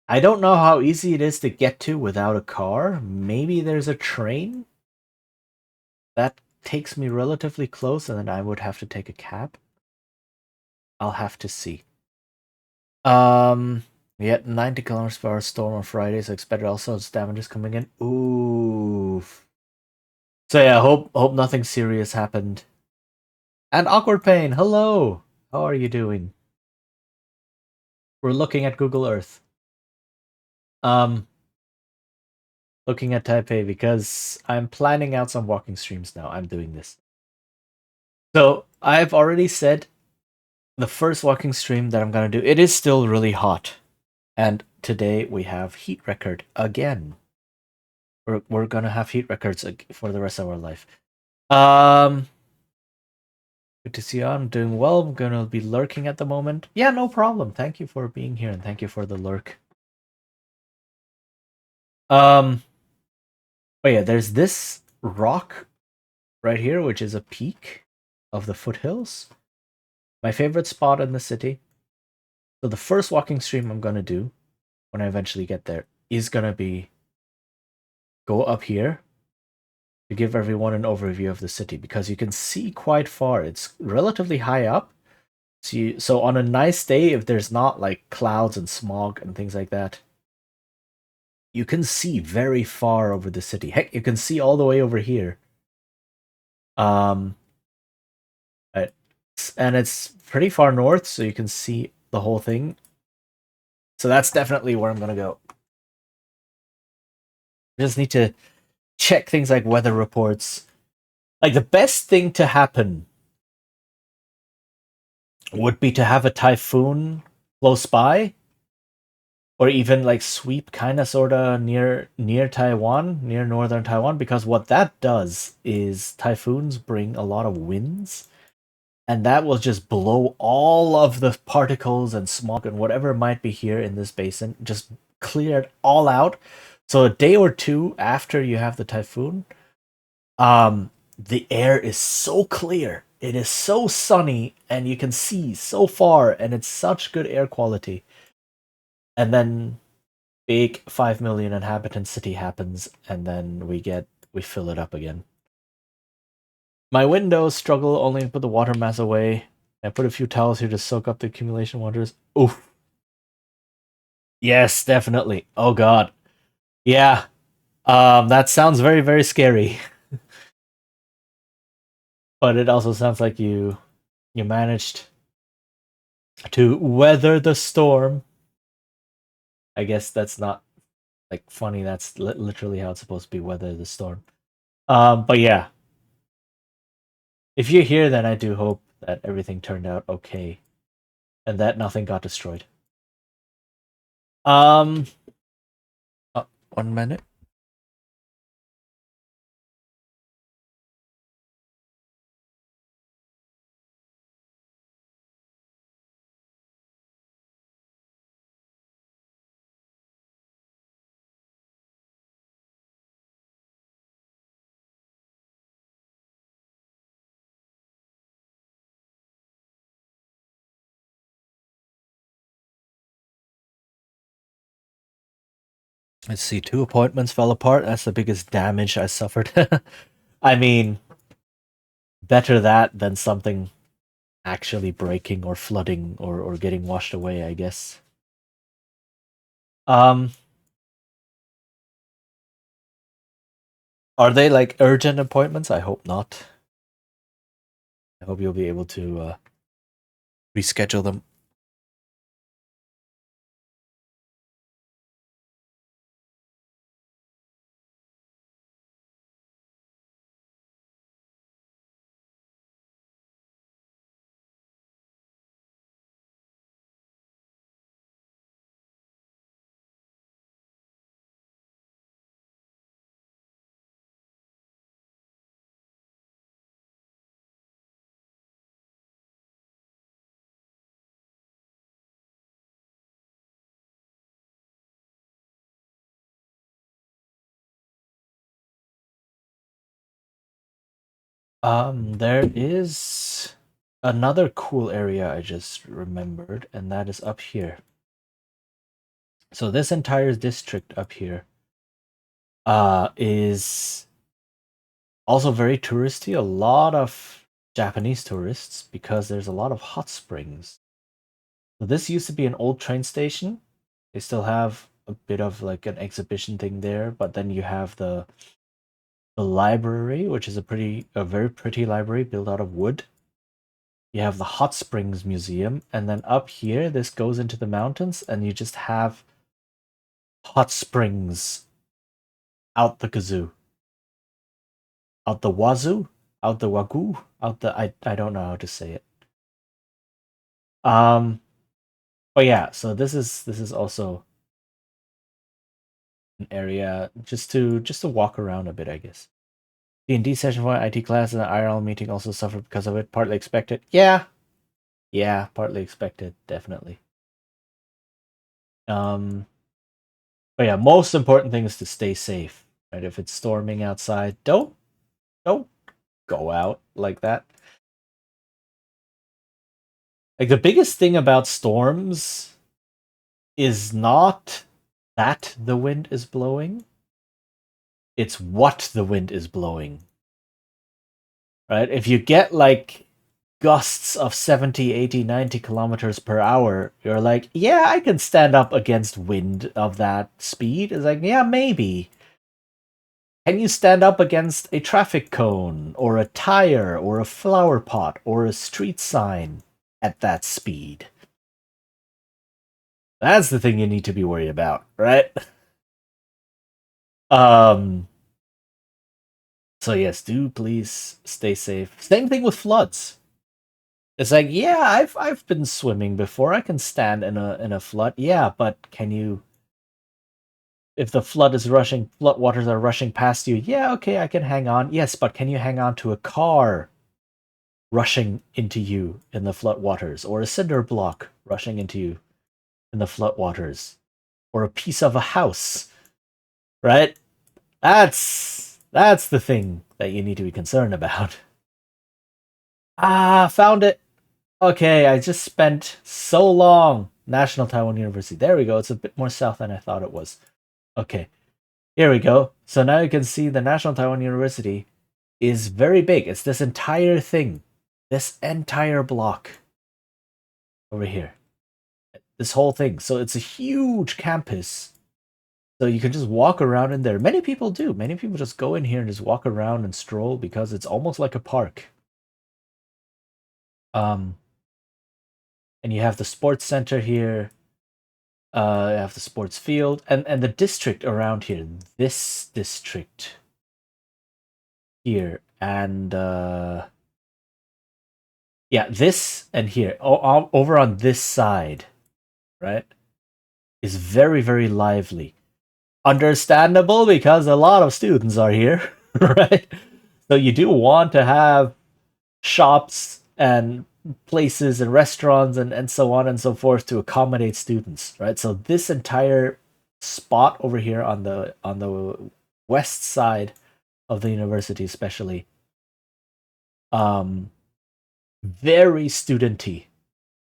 I don't know how easy it is to get to without a car. Maybe there's a train that takes me relatively close, and then I would have to take a cab. I'll have to see. We had 90 kilometers per hour storm on Friday, so expected all sorts of damages coming in. Ooh. So yeah, hope nothing serious happened. And Awkward Pain, hello. How are you doing? We're looking at Google Earth. Um, looking at Taipei because I'm planning out some walking streams now. I'm doing this. So I've already said the first walking stream that I'm gonna do. It is still really hot, and today we have heat record again. We're gonna have heat records for the rest of our life. Good to see you. I'm doing well. I'm gonna be lurking at the moment. Yeah, no problem. Thank you for being here and thank you for the lurk. Um, oh yeah, there's this rock right here, which is a peak of the foothills. My favorite spot in the city. So the first walking stream I'm gonna do when I eventually get there is gonna be go up here to give everyone an overview of the city because you can see quite far. It's relatively high up. So on a nice day, if there's not like clouds and smog and things like that, you can see very far over the city. Heck, you can see all the way over here. Um, and it's pretty far north, so you can see the whole thing. So that's definitely where I'm gonna go. I just need to check things like weather reports. Like the best thing to happen would be to have a typhoon close by, or even like sweep kind of sorta near Taiwan, near northern Taiwan, because what that does is typhoons bring a lot of winds, and that will just blow all of the particles and smog and whatever might be here in this basin, just clear it all out. So a day or two after you have the typhoon, the air is so clear. It is so sunny, and you can see so far, and it's such good air quality. And then big 5 million inhabitant city happens, and then we fill it up again. My windows struggle only to put the water mass away. I put a few towels here to soak up the accumulation waters. Oof. Yes, definitely. Oh god. Yeah. That sounds very, very scary. But it also sounds like you managed to weather the storm. I guess that's not like funny. That's literally how it's supposed to be. Weather the storm. But yeah, if you're here, then I do hope that everything turned out okay, and that nothing got destroyed. Um, 1 minute. Let's see. 2 appointments fell apart. That's the biggest damage I suffered. I mean, better that than something actually breaking or flooding or getting washed away, I guess. Um, are they like urgent appointments? I hope not. I hope you'll be able to reschedule them. There is another cool area I just remembered, and that is up here. So this entire district up here is also very touristy. A lot of Japanese tourists because there's a lot of hot springs. So this used to be an old train station. They still have a bit of like an exhibition thing there, but then you have the library, which is a very pretty library built out of wood. You have the Hot Springs Museum, and then up here, this goes into the mountains, and you just have hot springs out the kazoo, out the wazoo, out the wagoo, out the I don't know how to say it. But yeah, so this is also an area just to walk around a bit, I guess. D&D session for IT class and the IRL meeting also suffered because of it. Partly expected. Yeah, partly expected, definitely. But yeah, most important thing is to stay safe. Right? If it's storming outside, don't go out like that. Like the biggest thing about storms is not that the wind is blowing. It's what the wind is blowing. Right? If you get like gusts of 70, 80, 90 kilometers per hour, you're like, yeah, I can stand up against wind of that speed. It's like, yeah, maybe. Can you stand up against a traffic cone, or a tire, or a flower pot, or a street sign at that speed? That's the thing you need to be worried about, right? Um. So yes, do please stay safe. Same thing with floods. It's like, yeah, I've been swimming before. I can stand in a flood. Yeah, but can you? If the flood waters are rushing past you, yeah, okay, I can hang on. Yes, but can you hang on to a car rushing into you in the flood waters, or a cinder block rushing into you in the flood waters, or a piece of a house, right? That's the thing that you need to be concerned about. Ah, found it. Okay, I just spent so long. National Taiwan University. There we go. It's a bit more south than I thought it was. Okay, here we go. So now you can see the National Taiwan University is very big. It's this entire thing, this entire block over here. This whole thing. So it's a huge campus. So you can just walk around in there. Many people do. Many people just go in here and just walk around and stroll because it's almost like a park. And you have the sports center here. You have the sports field and the district around here. This district here and yeah, this and here over on this side, right, is very very lively. Understandable because a lot of students are here, right? So you do want to have shops and places and restaurants and so on and so forth to accommodate students, right? So this entire spot over here on the west side of the university especially, very studenty.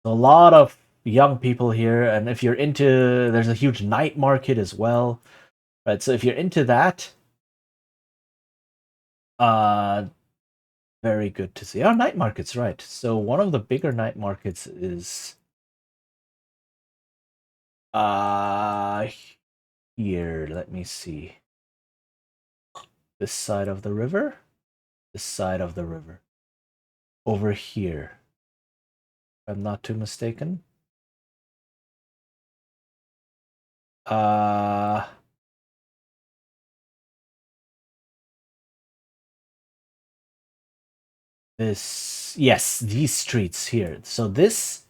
A lot of young people here, and if you're into, there's a huge night market as well, right? So if you're into that, uh very good to see. Oh, night markets, right. So one of the bigger night markets is uh here. Let me see. This side of the river? This side of the river. Over here. If I'm not too mistaken. Uh this, yes, these streets here. So this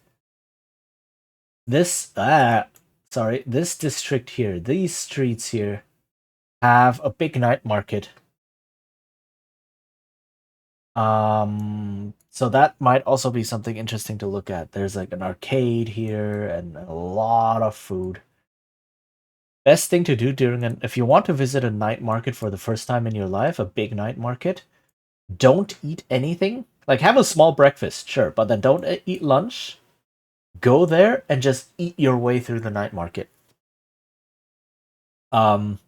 sorry, this district here, these streets here have a big night market. So that might also be something interesting to look at. There's like an arcade here and a lot of food. Best thing to do if you want to visit a night market for the first time in your life, a big night market, don't eat anything. Like have a small breakfast, sure, but then don't eat lunch. Go there and just eat your way through the night market. Because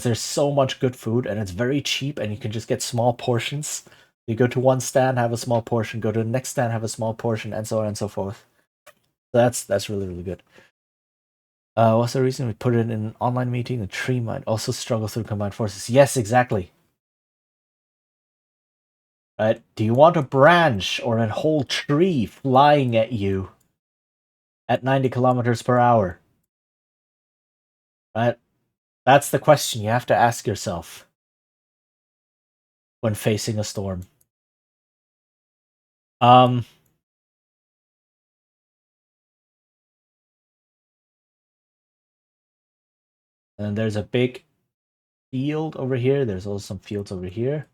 there's so much good food and it's very cheap and you can just get small portions. You go to one stand, have a small portion, go to the next stand, have a small portion, and so on and so forth. That's really, really good. What's the reason we put it in an online meeting? The tree might also struggle through combined forces. Yes, exactly. Right? Do you want a branch or a whole tree flying at you at 90 kilometers per hour? Right? That's the question you have to ask yourself when facing a storm. And there's a big field over here. There's also some fields over here.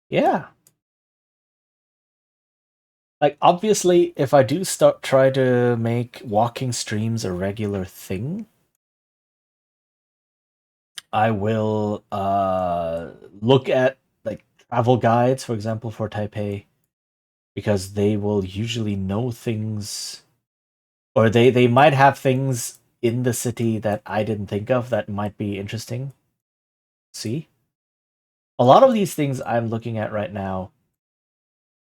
Yeah. Like obviously, if I do try to make walking streams a regular thing, I will look at like travel guides, for example, for Taipei, because they will usually know things, or they might have things in the city that I didn't think of that might be interesting. See, a lot of these things I'm looking at right now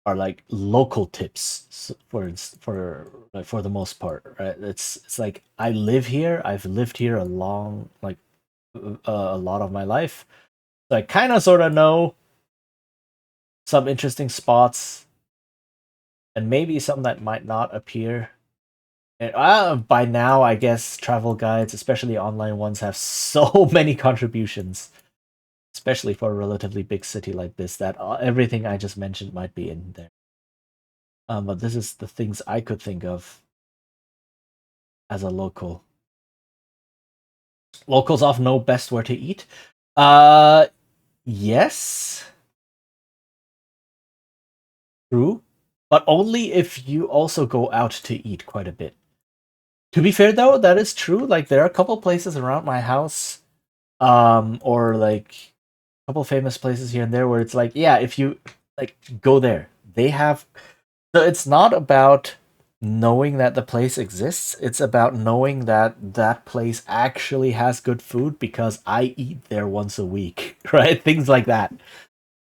are like local tips for the most part, right? It's like I live here. I've lived here a lot of my life, so I kind of sort of know some interesting spots and maybe some that might not appear. And by now, I guess travel guides, especially online ones, have so many contributions, especially for a relatively big city like this, that everything I just mentioned might be in there. But this is the things I could think of as a local. Locals often know best where to eat. Yes. True. But only if you also go out to eat quite a bit. To be fair though, that is true. Like there are a couple places around my house, or like a couple famous places here and there where it's like, yeah, if you like go there, they have. So it's not about knowing that the place exists. It's about knowing that that place actually has good food because I eat there once a week, right? Things like that.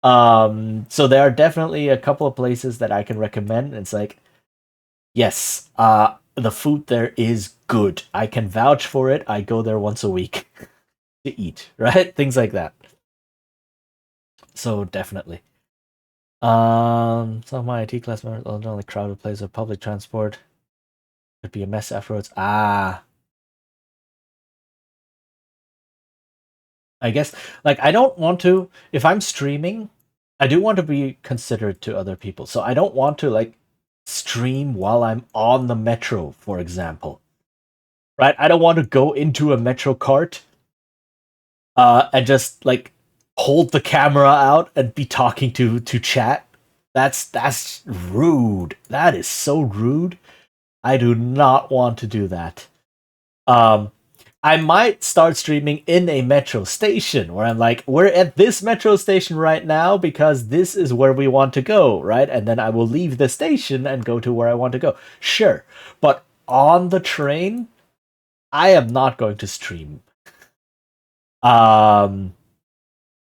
So there are definitely a couple of places that I can recommend. It's like, yes, the food there is good. I can vouch for it. I go there once a week to eat, right? Things like that. So definitely. Some of my IT class members don't only crowded place of public transport. Could be a mess afterwards. Ah, I guess like I don't want to if I'm streaming, I do want to be considerate to other people. So I don't want to like stream while I'm on the metro, for example. Right? I don't want to go into a metro cart and just like hold the camera out and be talking to chat. That's rude. That is so rude. I do not want to do that. Um, I might start streaming in a metro station where I'm like, we're at this metro station right now because this is where we want to go, right? And then I will leave the station and go to where I want to go. Sure. But on the train, I am not going to stream. Um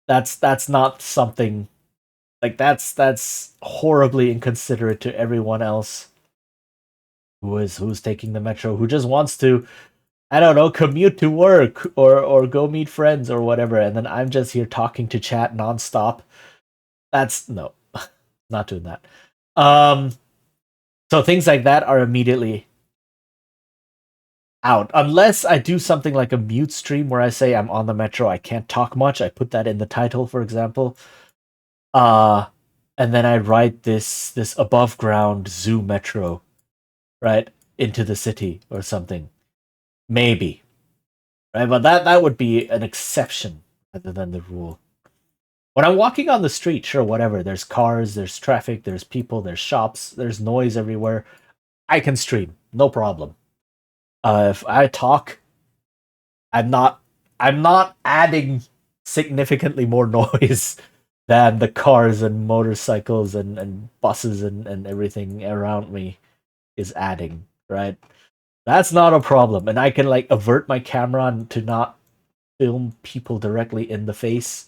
that's not something like that's horribly inconsiderate to everyone else who's taking the metro who just wants to I don't know, commute to work or go meet friends or whatever, and then I'm just here talking to chat nonstop. That's no, not doing that. Um, so things like that are immediately out, unless I do something like a mute stream where I say I'm on the metro, I can't talk much. I put that in the title, for example. Uh, and then I write this above ground zoo metro, right, into the city or something. Maybe, right, but that would be an exception rather than the rule. When I'm walking on the street, sure, whatever. There's cars, there's traffic, there's people, there's shops, there's noise everywhere. I can stream, no problem. If I talk, I'm not, I'm not adding significantly more noise than the cars and motorcycles and buses and everything around me is adding, right? That's not a problem, and I can like avert my camera to not film people directly in the face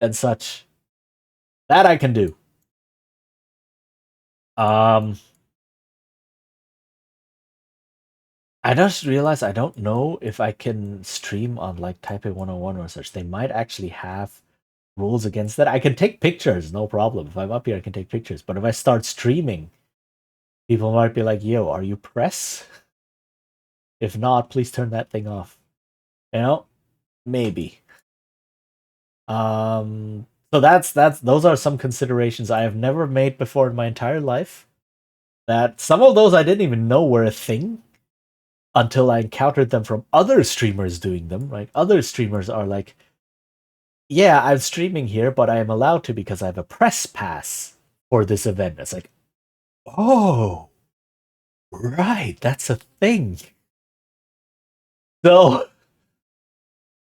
and such. That I can do. Um, I just realized I don't know if I can stream on like Taipei 101 or such. They might actually have rules against that. I can take pictures, no problem. If I'm up here, I can take pictures. But if I start streaming, people might be like, yo, are you press? If not, please turn that thing off. You know? Maybe. So that's those are some considerations I have never made before in my entire life. That some of those I didn't even know were a thing until I encountered them from other streamers doing them, right? Other streamers are like, yeah, I'm streaming here, but I am allowed to because I have a press pass for this event. It's like, oh, right, that's a thing. So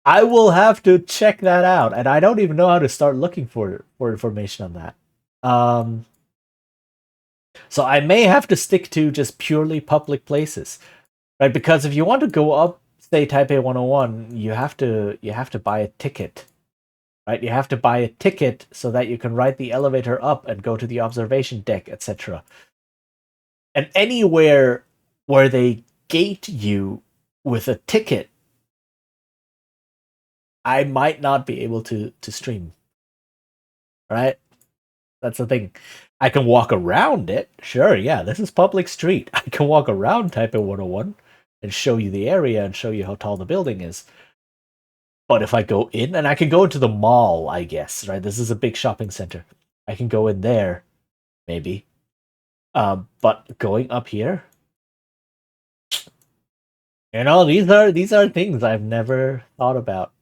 I will have to check that out, and I don't even know how to start looking for information on that. Um, so I may have to stick to just purely public places, right? Because if you want to go up, say Taipei 101, you have to buy a ticket, right? You have to buy a ticket so that you can ride the elevator up and go to the observation deck, etc. And anywhere where they gate you with a ticket, I might not be able to stream. Right? That's the thing. I can walk around it. Sure, yeah, this is public street. I can walk around Taipei 101 and show you the area and show you how tall the building is. But if I go in, and I can go into the mall, I guess, right? This is a big shopping center. I can go in there, maybe. But going up here, these are things I've never thought about.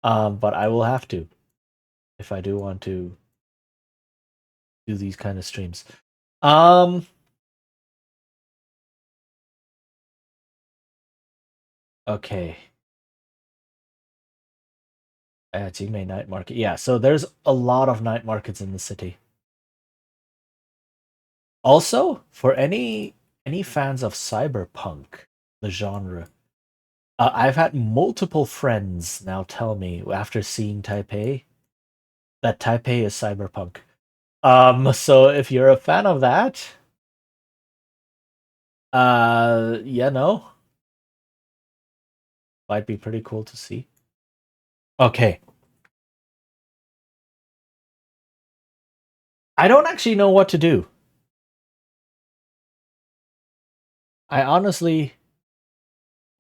But I will have to if I do want to do these kind of streams. Um, okay. Jingmei Night Market. Yeah, so there's a lot of night markets in the city. Also, for any fans of cyberpunk, the genre, I've had multiple friends now tell me after seeing Taipei that Taipei is cyberpunk. So if you're a fan of that, yeah, no, might be pretty cool to see. Okay, I don't actually know what to do. I honestly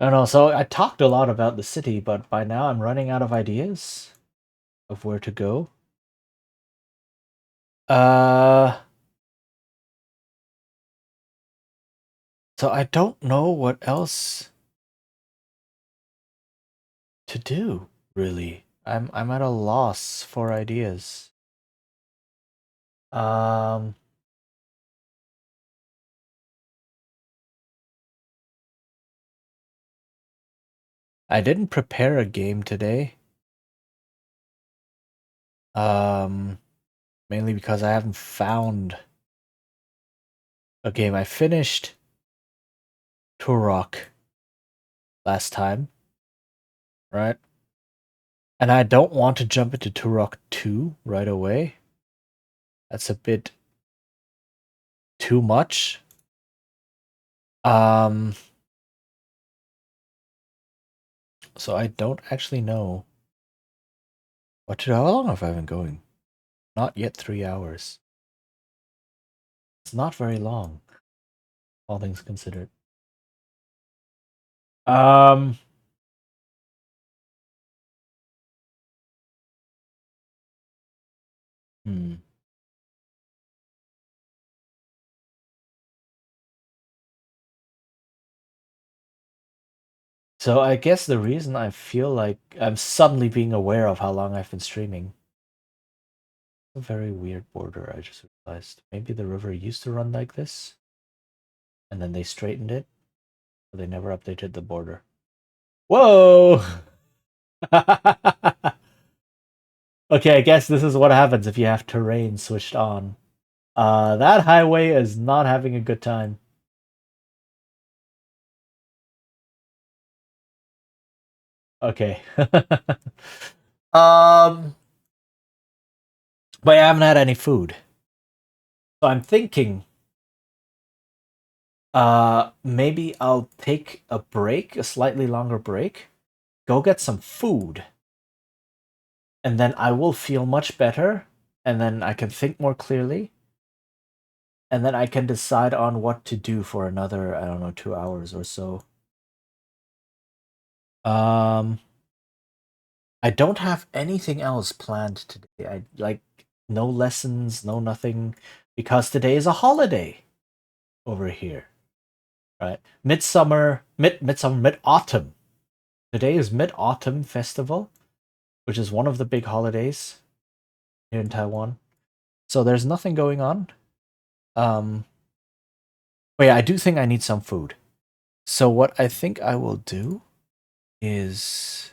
I don't know. So I talked a lot about the city, but by now I'm running out of ideas of where to go. Uh, so I don't know what else to do, really. I'm at a loss for ideas. Um, I didn't prepare a game today. Um, Mainly because I haven't found a game. I finished Turok last time, right? And I don't want to jump into Turok 2 right away. That's a bit too much. Um, so I don't actually know what to do. How long have I been going? Not yet 3 hours. It's not very long, all things considered. Um, hmm. So I guess the reason I feel like I'm suddenly being aware of how long I've been streaming. A very weird border, I just realized. Maybe the river used to run like this, and then they straightened it, but they never updated the border. Whoa! Okay, I guess this is what happens if you have terrain switched on. That highway is not having a good time. Okay. um, but I haven't had any food. So I'm thinking, maybe I'll take a break, a slightly longer break, go get some food, and then I will feel much better, and then I can think more clearly, and then I can decide on what to do for another, I don't know, 2 hours or so. Um, I don't have anything else planned today. I like no lessons, no nothing, because today is a holiday over here, right? Mid autumn. Today is Mid Autumn Festival, which is one of the big holidays here in Taiwan. So there's nothing going on. Um, but yeah, I do think I need some food. So what I think I will do is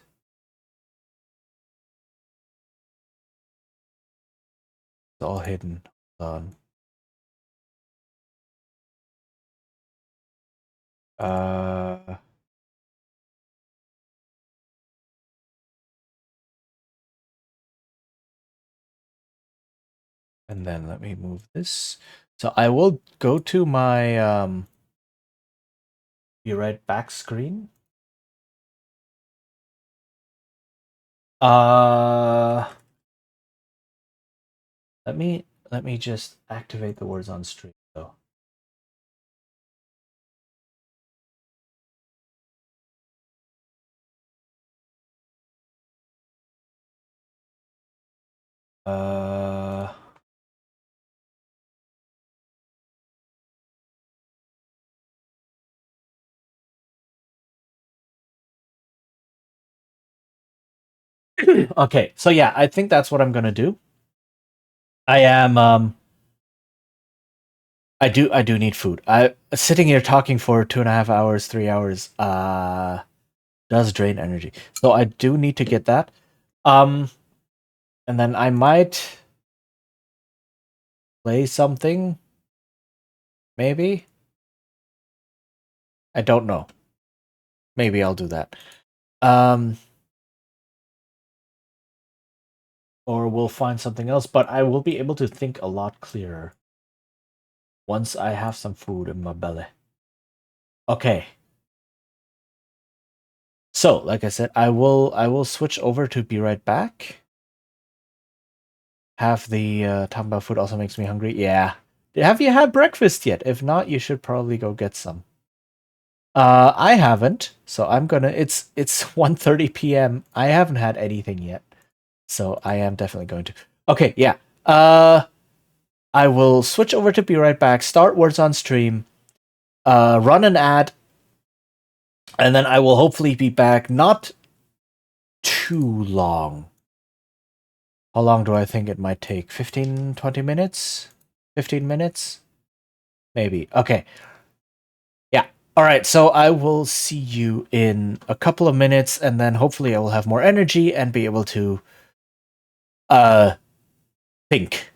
it's all hidden. Hold on. And then let me move this. So I will go to my be right back screen. Uh let me just activate the words on stream though. Uh okay, so yeah, I think that's what I'm gonna do. I am I do need food. I sitting here talking for 2.5 hours, 3 hours, does drain energy. So I do need to get that. Um and then I might play something, maybe. I don't know. Maybe I'll do that. Um or we'll find something else, but I will be able to think a lot clearer once I have some food in my belly. Okay. So, like I said, I will switch over to be right back. Have the talking about food also makes me hungry. Yeah. Have you had breakfast yet? If not, you should probably go get some. I haven't, so I'm gonna. It's 1:30 p.m. I haven't had anything yet, so I am definitely going to. Okay, yeah. I will switch over to be right back. Start words on stream. Run an ad, and then I will hopefully be back. Not too long. How long do I think it might take? 15, 20 minutes? 15 minutes? Maybe. Okay. Yeah. All right. So I will see you in a couple of minutes, and then hopefully I will have more energy and be able to think.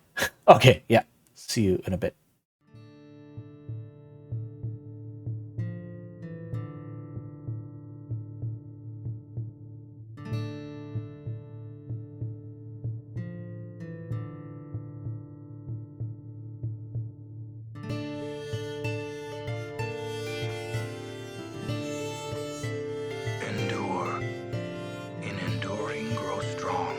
Okay. Yeah. See you in a bit. Endure. In enduring, grow strong.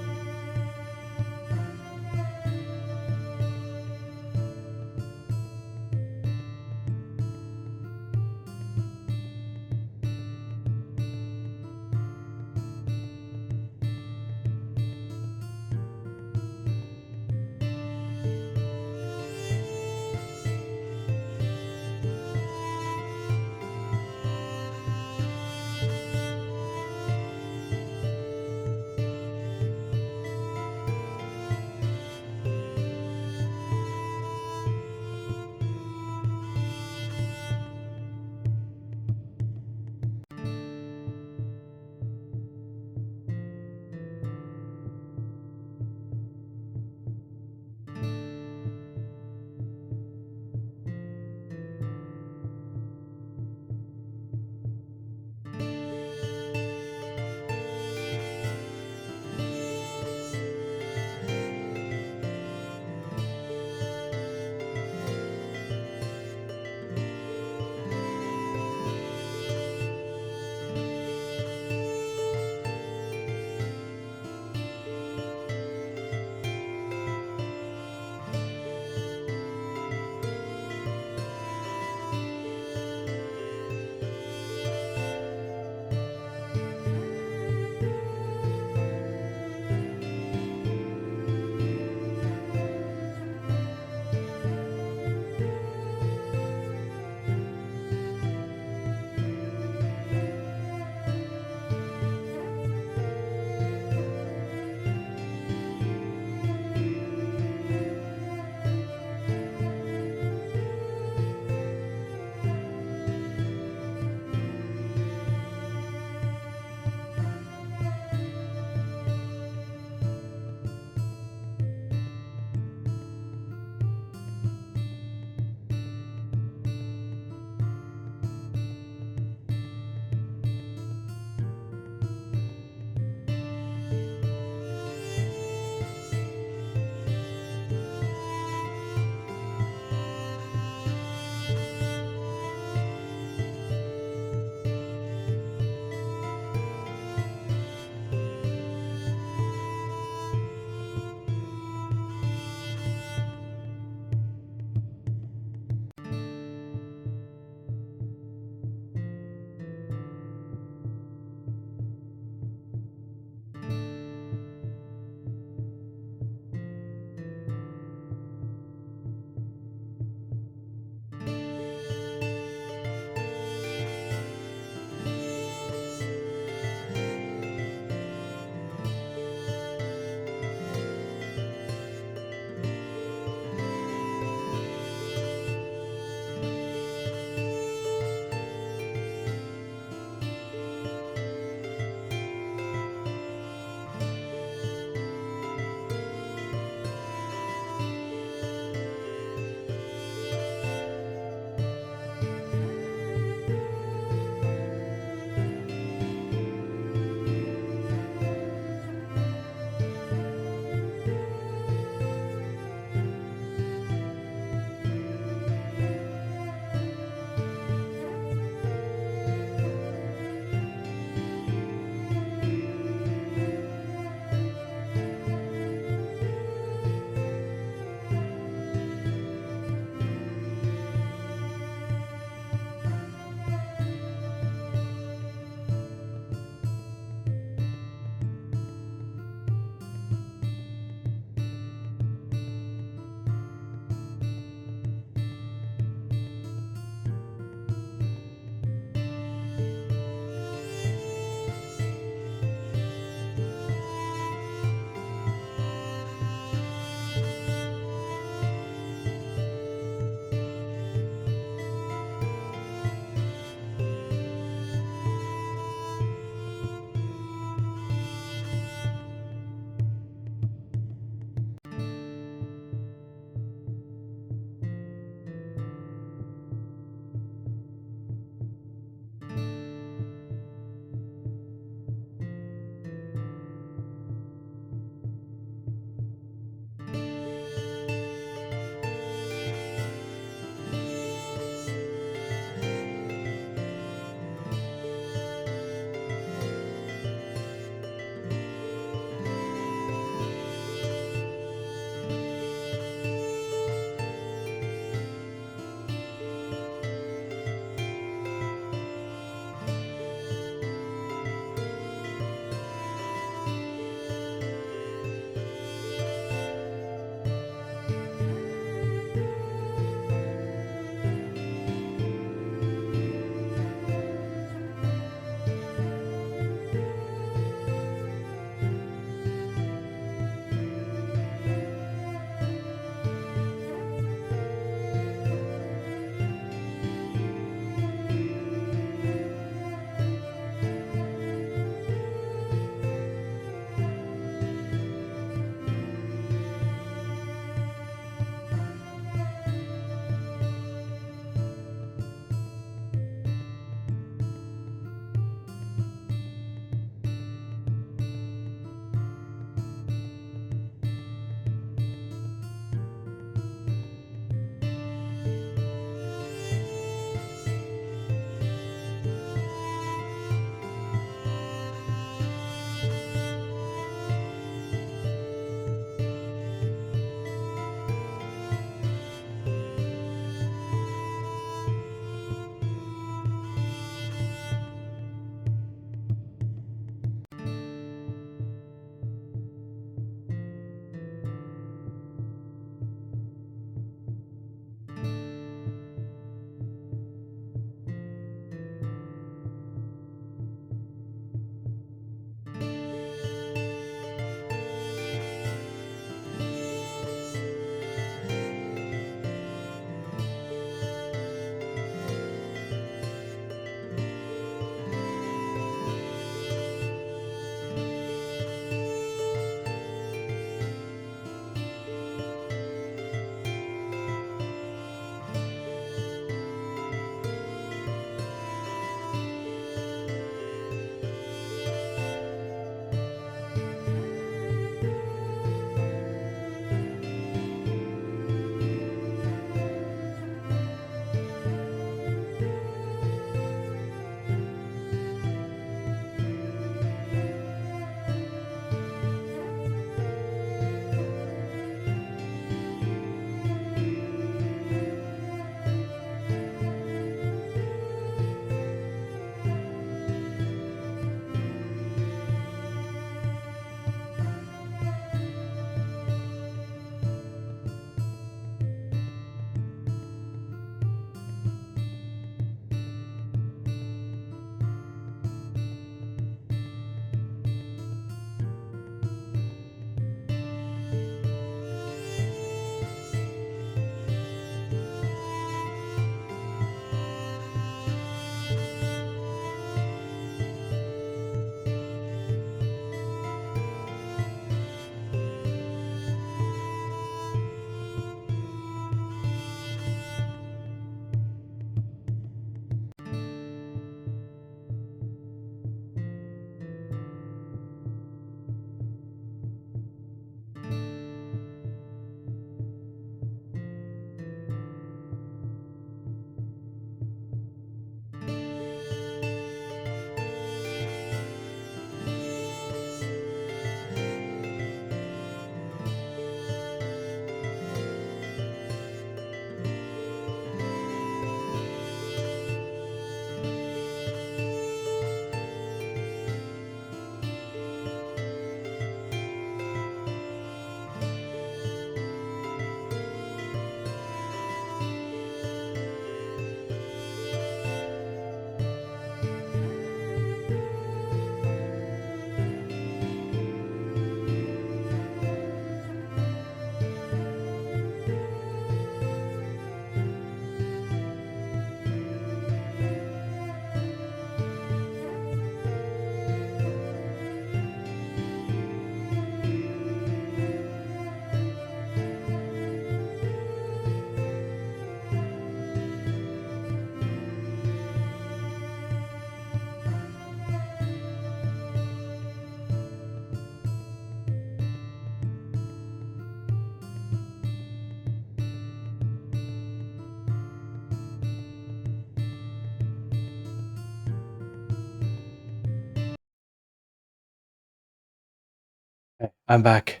Okay, I'm back.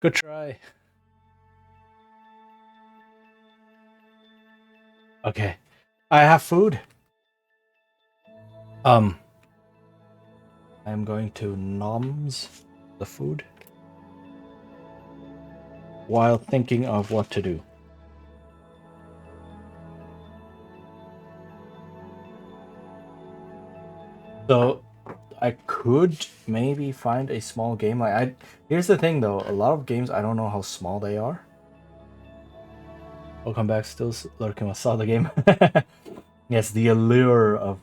Good try. Okay. I have food. I'm going to noms the food while thinking of what to do. So I could maybe find a small game. Here's the thing though, a lot of games I don't know how small they are. Welcome back, still lurking. I saw the game. Yes, the allure of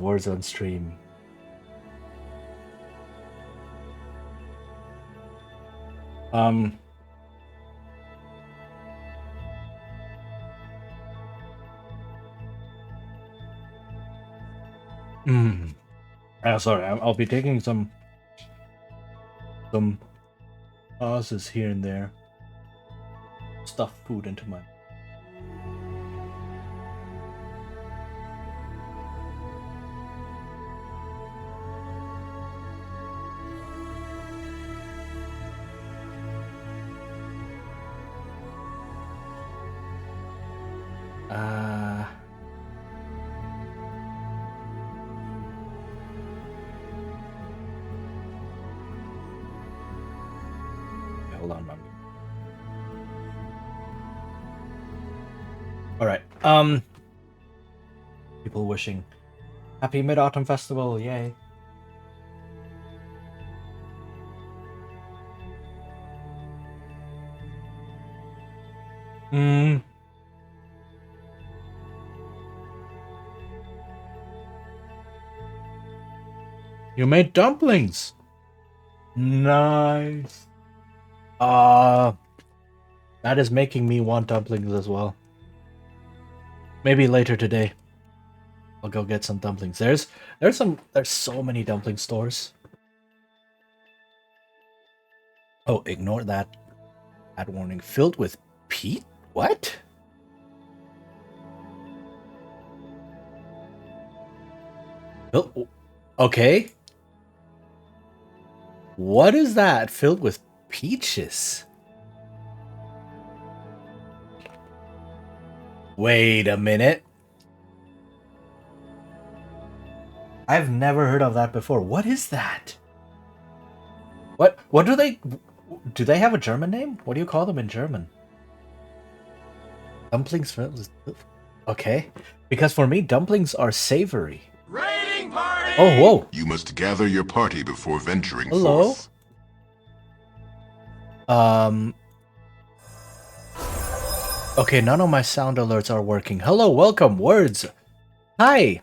Words on Stream. Sorry, I'll be taking some pauses here and there. Stuff food into my. Hold on, Mom. All right. People wishing happy Mid-Autumn Festival! Yay! You made dumplings. Nice. That is making me want dumplings as well. Maybe later today. I'll go get some dumplings. There's so many dumpling stores. Oh, ignore that ad warning. Filled with peat? What? Okay. What is that? Filled with peaches? Wait a minute. I've never heard of that before. What is that? What do they have a German name? What do you call them in German? Dumplings filled with... Okay. Because for me, dumplings are savory. Raiding party! Oh, whoa. You must gather your party before venturing Hello? forth. Okay, none of my sound alerts are working. Hello, welcome, Words. Hi.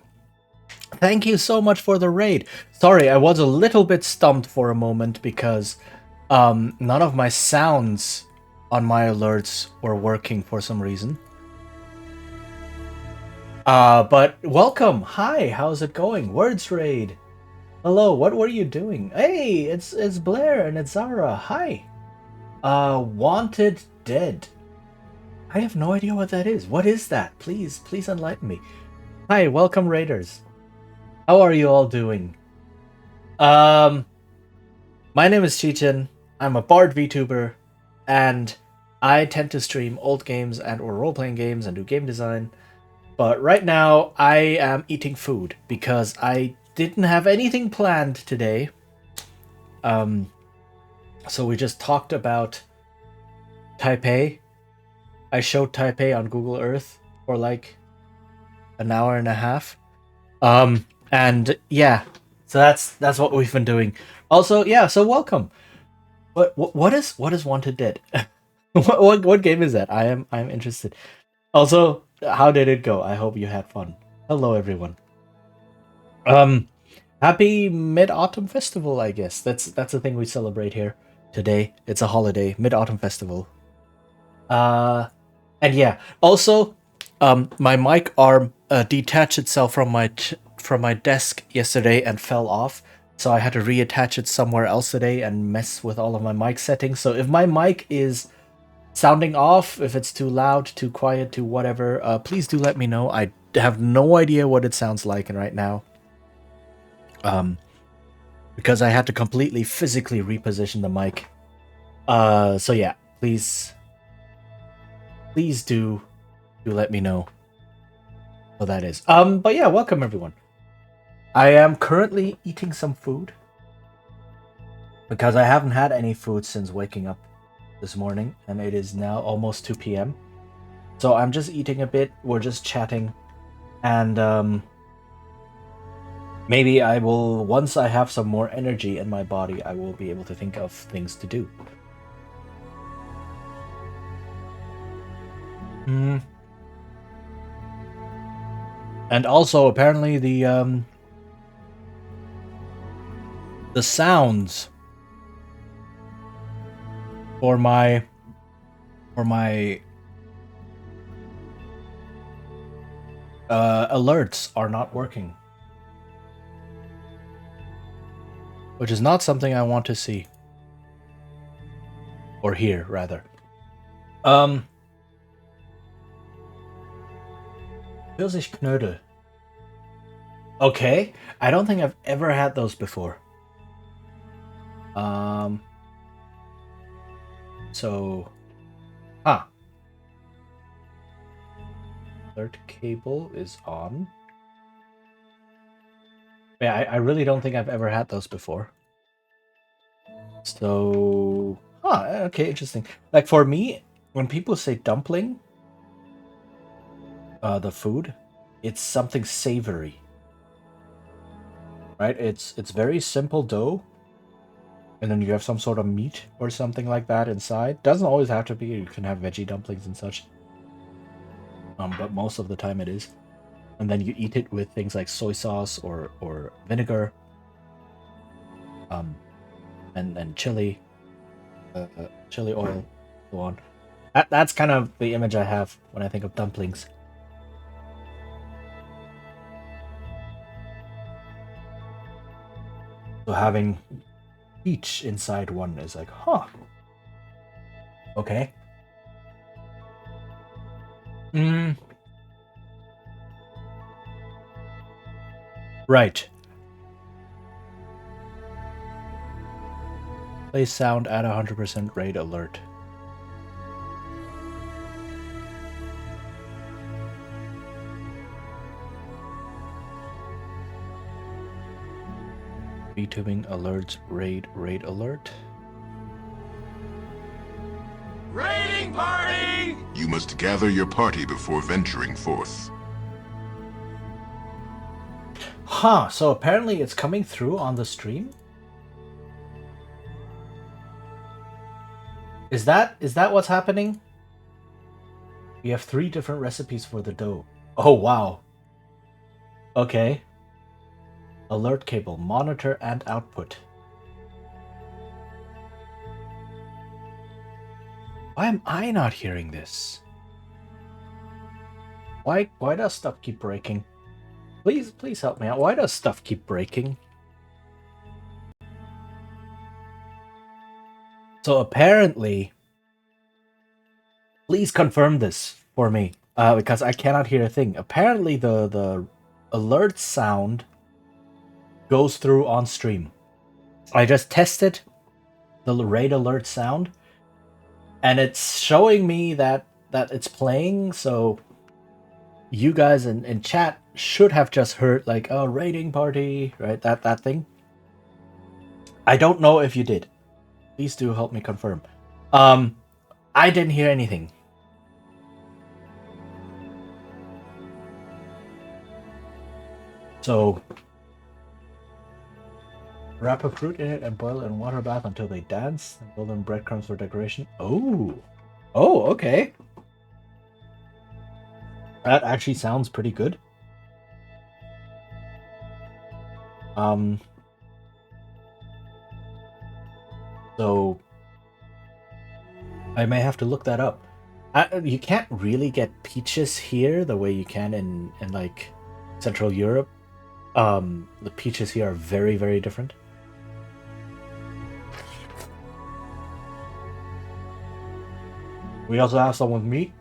Thank you so much for the raid. Sorry, I was a little bit stumped for a moment because none of my sounds on my alerts were working for some reason. But welcome. Hi, how's it going? Words raid. Hello, what were you doing? Hey, it's Blair and it's Zara. Hi. Wanted Dead. I have no idea what that is. What is that? Please enlighten me. Hi, welcome raiders. How are you all doing? My name is Chichin. I'm a Bard VTuber, and I tend to stream old games and or role-playing games and do game design. But right now, I am eating food because I didn't have anything planned today. So we just talked about Taipei. I showed Taipei on Google Earth for like an hour and a half. And yeah, so that's what we've been doing. Also, yeah, so welcome. What is Wanted Dead? what game is that? I'm interested. Also, how did it go? I hope you had fun. Hello everyone. Happy Mid-Autumn Festival, I guess. That's the thing we celebrate here today. It's a holiday, Mid-Autumn Festival. And yeah, also my mic arm detached itself from my desk yesterday and fell off, so I had to reattach it somewhere else today and mess with all of my mic settings. So if my mic is sounding off, if it's too loud, too quiet, too whatever, please do let me know. I have no idea what it sounds like right now. because I had to completely physically reposition the mic. So yeah, please do let me know what that is. But yeah, welcome everyone. I am currently eating some food because I haven't had any food since waking up this morning, and it is now almost 2 p.m. So I'm just eating a bit, we're just chatting, and maybe I will, once I have some more energy in my body, I will be able to think of things to do. And also, apparently, the sounds for my alerts are not working, which is not something I want to see or hear, rather. Pfirsichknödel. Okay, I don't think I've ever had those before. So, alert cable is on. Yeah, I really don't think I've ever had those before. So, okay, interesting. Like for me, when people say dumpling, the food, it's something savory, right? It's very simple dough, and then you have some sort of meat or something like that inside. Doesn't always have to be. You can have veggie dumplings and such. But most of the time it is. And then you eat it with things like soy sauce or vinegar, and chili, chili oil, so on. That's kind of the image I have when I think of dumplings. So having peach inside one is like, okay. Right. Play sound at 100% raid alert. VTubing alerts raid alert. Raiding party! You must gather your party before venturing forth. So apparently it's coming through on the stream? Is that what's happening? We have 3 different recipes for the dough. Oh, wow. Okay. Alert cable, monitor and output. Why am I not hearing this? Why does stuff keep breaking? Please help me out. Why does stuff keep breaking? So apparently, please confirm this for me, because I cannot hear a thing. Apparently the alert sound goes through on stream. I just tested the raid alert sound, and it's showing me that it's playing, so you guys in chat should have just heard like, oh, raiding party, right? That thing. I don't know if you did. Please do help me confirm. I didn't hear anything. So wrap a fruit in it and boil it in water bath until they dance, and build them breadcrumbs for decoration. Oh, okay. That actually sounds pretty good. So I may have to look that up. You can't really get peaches here the way you can in like Central Europe. The peaches here are very, very different. We also have some with meat,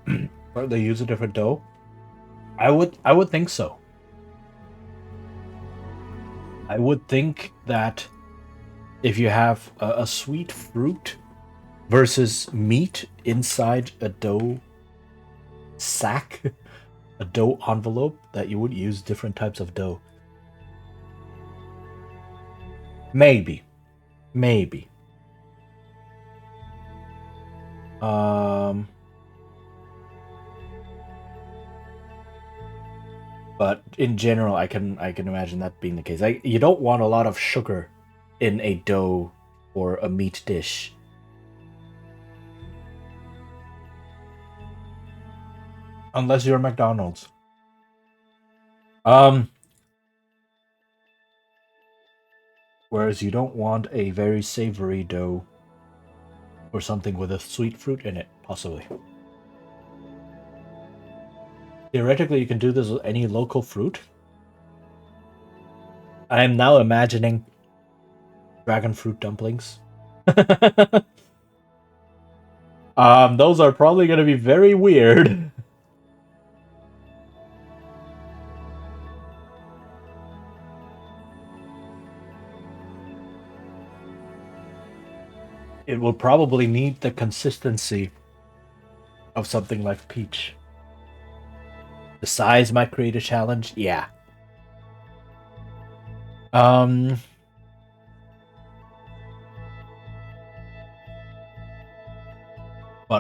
where they use a different dough. I would think so. I would think that if you have a sweet fruit versus meat inside a dough sack, a dough envelope, that you would use different types of dough. Maybe. But in general, I can imagine that being the case. You don't want a lot of sugar in a dough or a meat dish. Unless you're McDonald's. Whereas you don't want a very savory dough or something with a sweet fruit in it, possibly. Theoretically, you can do this with any local fruit. I am now imagining dragon fruit dumplings. Those are probably going to be very weird. It will probably need the consistency of something like peach. The size might create a challenge, yeah. But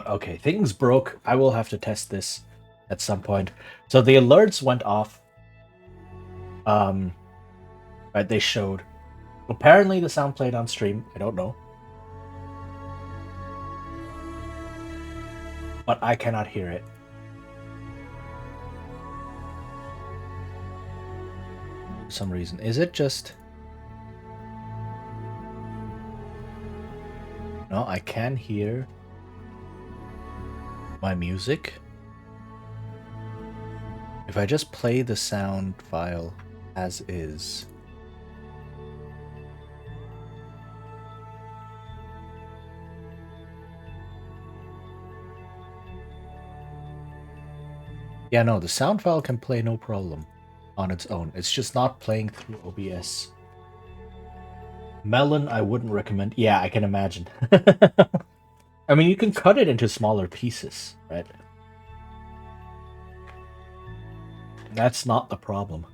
okay, things broke. I will have to test this at some point. So the alerts went off. Right, they showed. Apparently the sound played on stream. I don't know. But I cannot hear it. For some reason. Is it just... No, I can hear my music. If I just play the sound file as is... Yeah, no, the sound file can play no problem on its own. It's just not playing through OBS. Melon, I wouldn't recommend. Yeah, I can imagine. I mean, you can cut it into smaller pieces, right? That's not the problem.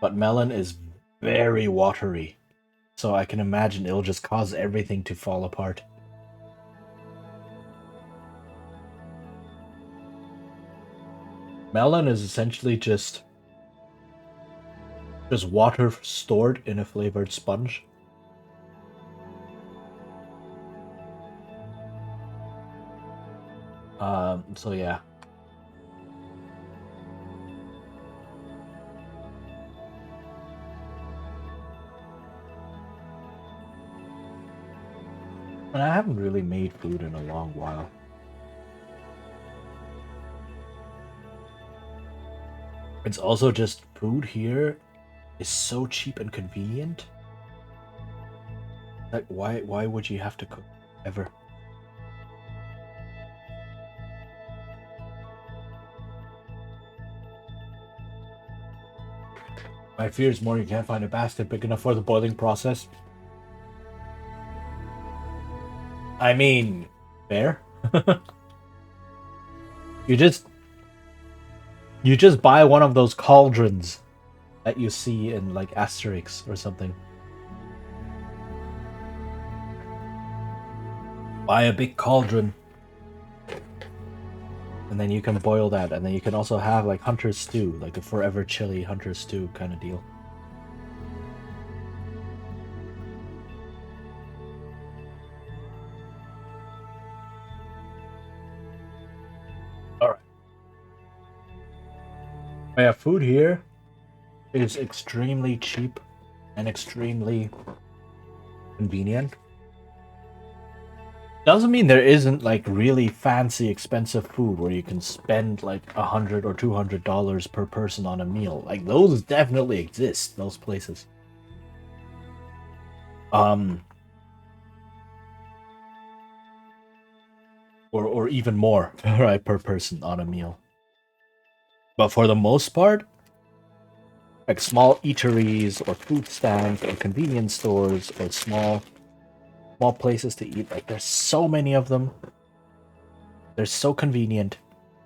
But melon is very watery, so I can imagine it'll just cause everything to fall apart. Melon is essentially just water stored in a flavored sponge. So yeah. And I haven't really made food in a long while. It's also just food here is so cheap and convenient. Like, why would you have to cook ever? My fear is more you can't find a basket big enough for the boiling process. I mean, fair. You just buy one of those cauldrons that you see in like Asterix or something. Buy a big cauldron. And then you can boil that, and then you can also have like Hunter's Stew, like a forever chili Hunter's Stew kind of deal. Alright. Yeah, food here is extremely cheap and extremely convenient. Doesn't mean there isn't like really fancy expensive food where you can spend like $100 or $200 per person on a meal. Like those definitely exist, those places. Or even more, right, per person on a meal. But for the most part, like small eateries or food stands or convenience stores or small places to eat. Like there's so many of them. They're so convenient,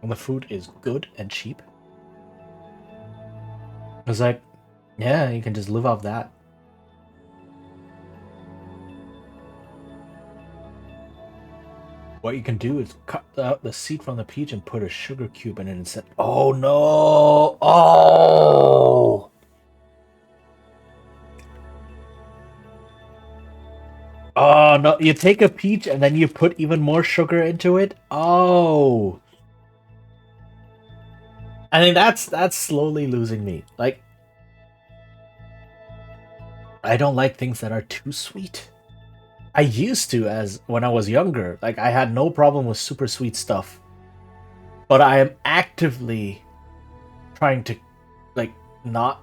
and the food is good and cheap. It's like, yeah, you can just live off that. What you can do is cut out the seed from the peach and put a sugar cube in it and said, "Oh no! Oh!" Oh no, you take a peach and then you put even more sugar into it? Oh. I think that's slowly losing me. Like I don't like things that are too sweet. I used to as when I was younger. Like I had no problem with super sweet stuff. But I am actively trying to like not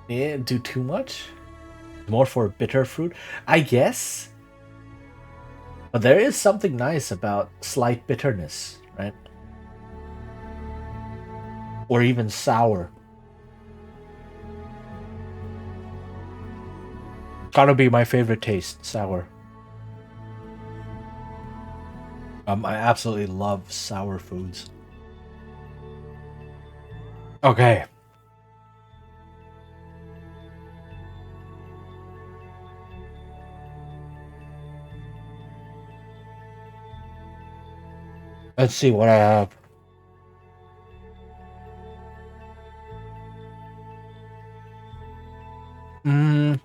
do too much. More for bitter fruit, I guess. But there is something nice about slight bitterness, right? Or even sour. Gotta be my favorite taste, sour. I absolutely love sour foods. Okay. Let's see what I have. Mm,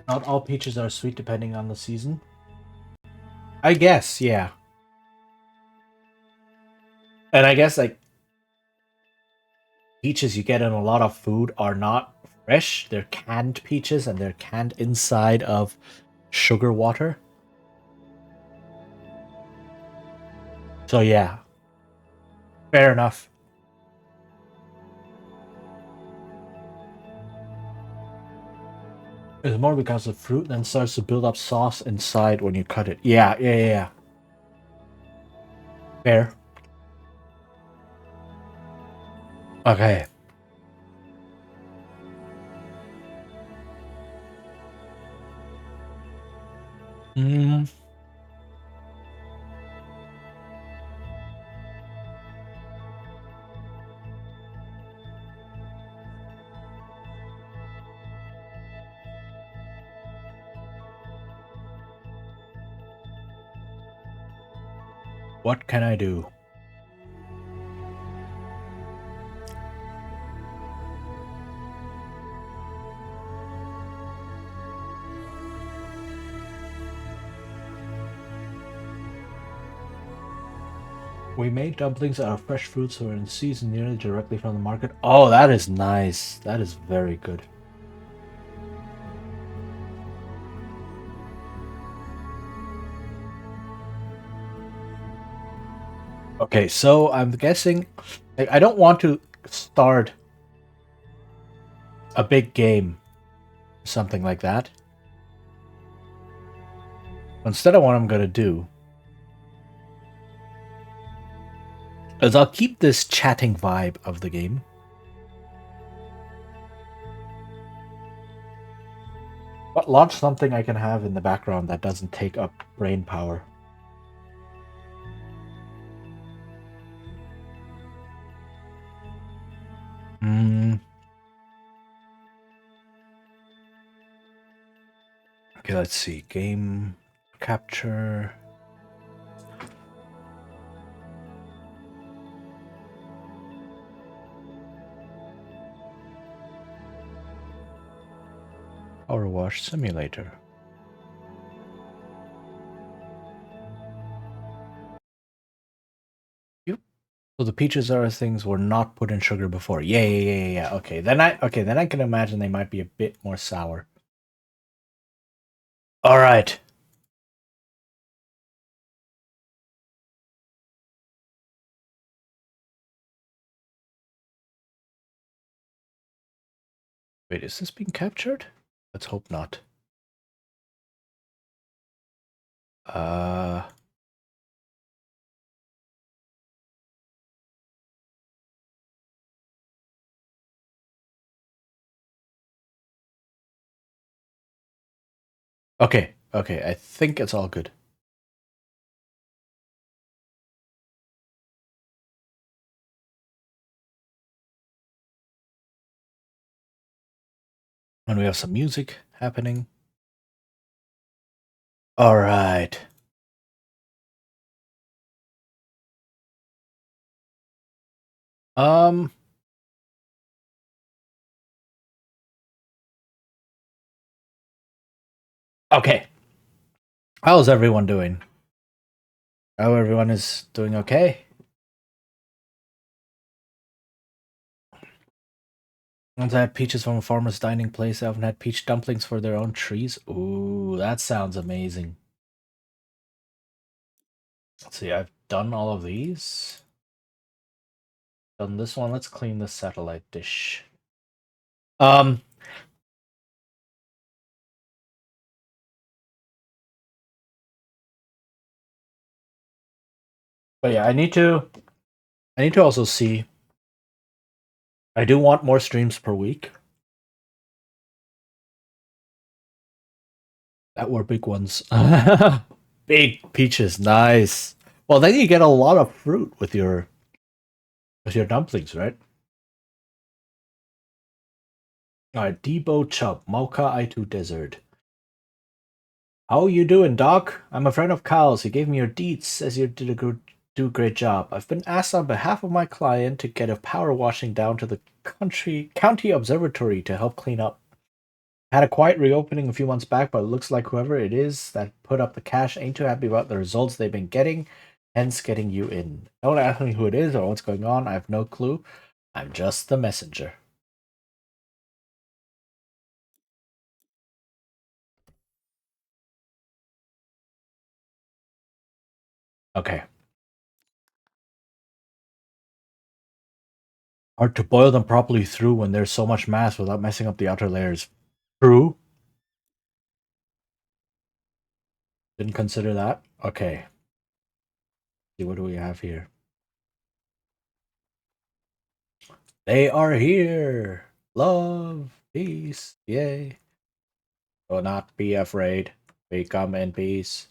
not all peaches are sweet depending on the season. I guess, yeah. And I guess like peaches you get in a lot of food are not fresh. They're canned peaches and they're canned inside of sugar water. So yeah. Fair enough. It's more because the fruit then starts to build up sauce inside when you cut it. Yeah. Fair. Okay. Mm. What can I do? We made dumplings out of fresh fruits that were in season nearly directly from the market. Oh, that is nice. That is very good. Okay, so I'm guessing I don't want to start a big game, something like that. Instead of what I'm gonna do is I'll keep this chatting vibe of the game. But launch something I can have in the background that doesn't take up brain power. Hmm. Okay, let's see. Game capture. Power wash simulator. Yep. So the peaches are things were not put in sugar before. Yeah. Okay, then I can imagine they might be a bit more sour. All right. Wait, is this being captured? Let's hope not. Uh Okay, okay, I think it's all good. And we have some music happening. All right. Um. Okay. How's everyone doing? Oh, everyone is doing okay. Once I had peaches from a farmer's dining place. I haven't had peach dumplings for their own trees. Ooh, that sounds amazing. Let's see, I've done all of these. Done this one. Let's clean the satellite dish. Um. But yeah, I need to also see. I do want more streams per week. That were big ones. Big peaches, nice. Well, then you get a lot of fruit with your dumplings, right? Alright, Debo Chubb, Mocha Itu Desert. How you doing, Doc? I'm a friend of Kyle's. He gave me your deets, says you did a great job. I've been asked on behalf of my client to get a power washing down to the county observatory to help clean up. Had a quiet reopening a few months back, but it looks like whoever it is that put up the cash ain't too happy about the results they've been getting, hence getting you in. Don't ask me who it is or what's going on. I have no clue. I'm just the messenger. Okay. Hard to boil them properly through when there's so much mass without messing up the outer layers. True. Didn't consider that. Okay. See, what do we have here? They are here. Love, peace, yay. Do not be afraid. We come in peace.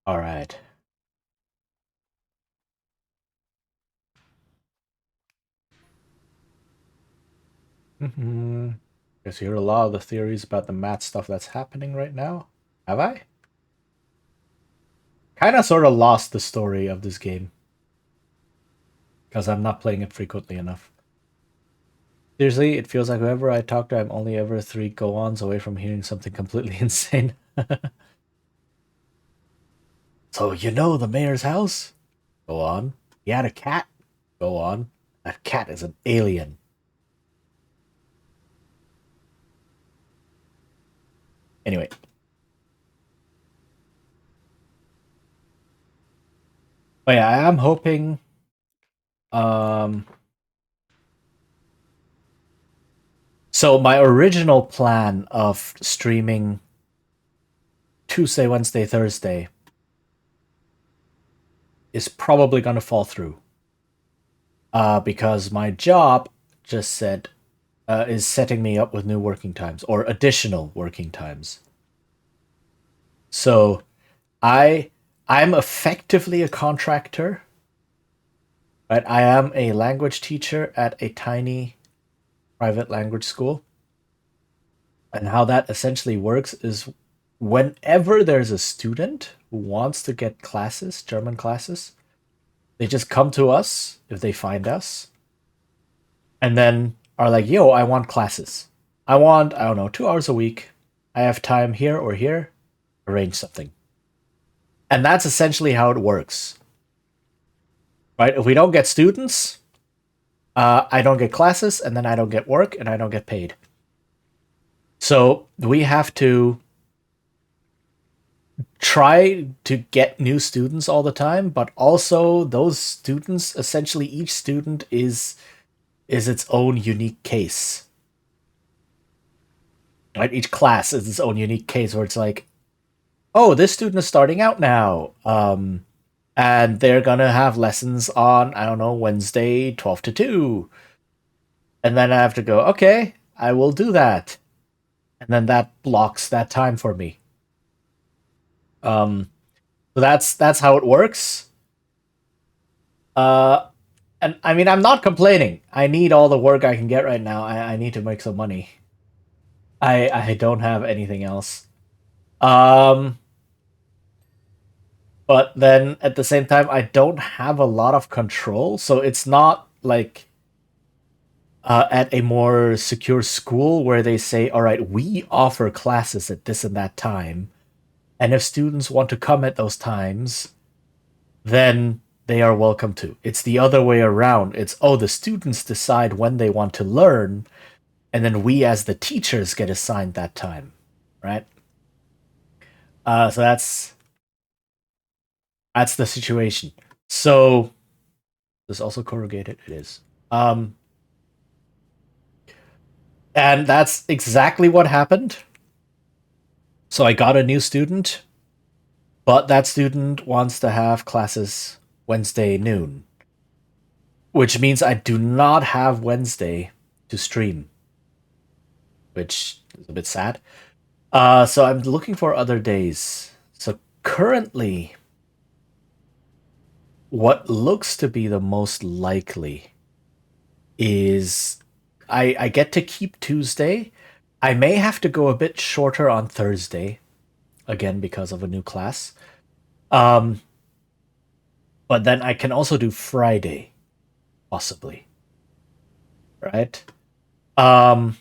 All right. Guess you heard a lot of the theories about the math stuff that's happening right now. Have I? Kinda sorta lost the story of this game. Because I'm not playing it frequently enough. Seriously, it feels like whoever I talk to, I'm only ever 3 go-ons away from hearing something completely insane. So, you know the mayor's house? Go on. He had a cat? Go on. That cat is an alien. Anyway. But yeah, I am hoping so my original plan of streaming Tuesday, Wednesday, Thursday is probably going to fall through. Because my job just said is setting me up with new working times or additional working times. So I'm effectively a contractor, but I am a language teacher at a tiny private language school. And how that essentially works is whenever there's a student who wants to get classes, German classes, they just come to us if they find us, and then are like, yo, I want classes. I want, I don't know, 2 hours a week. I have time here or here. Arrange something. And that's essentially how it works. Right? If we don't get students, I don't get classes, and then I don't get work, and I don't get paid. So we have to try to get new students all the time, but also those students, essentially each student is its own unique case. Right? Each class is its own unique case where it's like, oh, this student is starting out now. And they're gonna have lessons on, I don't know, Wednesday, 12 to 2. And then I have to go, okay, I will do that. And then that blocks that time for me. So that's how it works. And I mean, I'm not complaining. I need all the work I can get right now. I need to make some money. I don't have anything else. But then at the same time, I don't have a lot of control, so it's not like at a more secure school where they say, all right, we offer classes at this and that time. And if students want to come at those times, then they are welcome to. It's the other way around. It's, oh, the students decide when they want to learn, and then we as the teachers get assigned that time, right? So that's the situation. So this also corrugated. It is. And that's exactly what happened. So I got a new student, but that student wants to have classes Wednesday noon, which means I do not have Wednesday to stream, which is a bit sad. So I'm looking for other days. So currently, what looks to be the most likely is I get to keep Tuesday. I may have to go a bit shorter on Thursday, again because of a new class. But then I can also do Friday, possibly. Right? And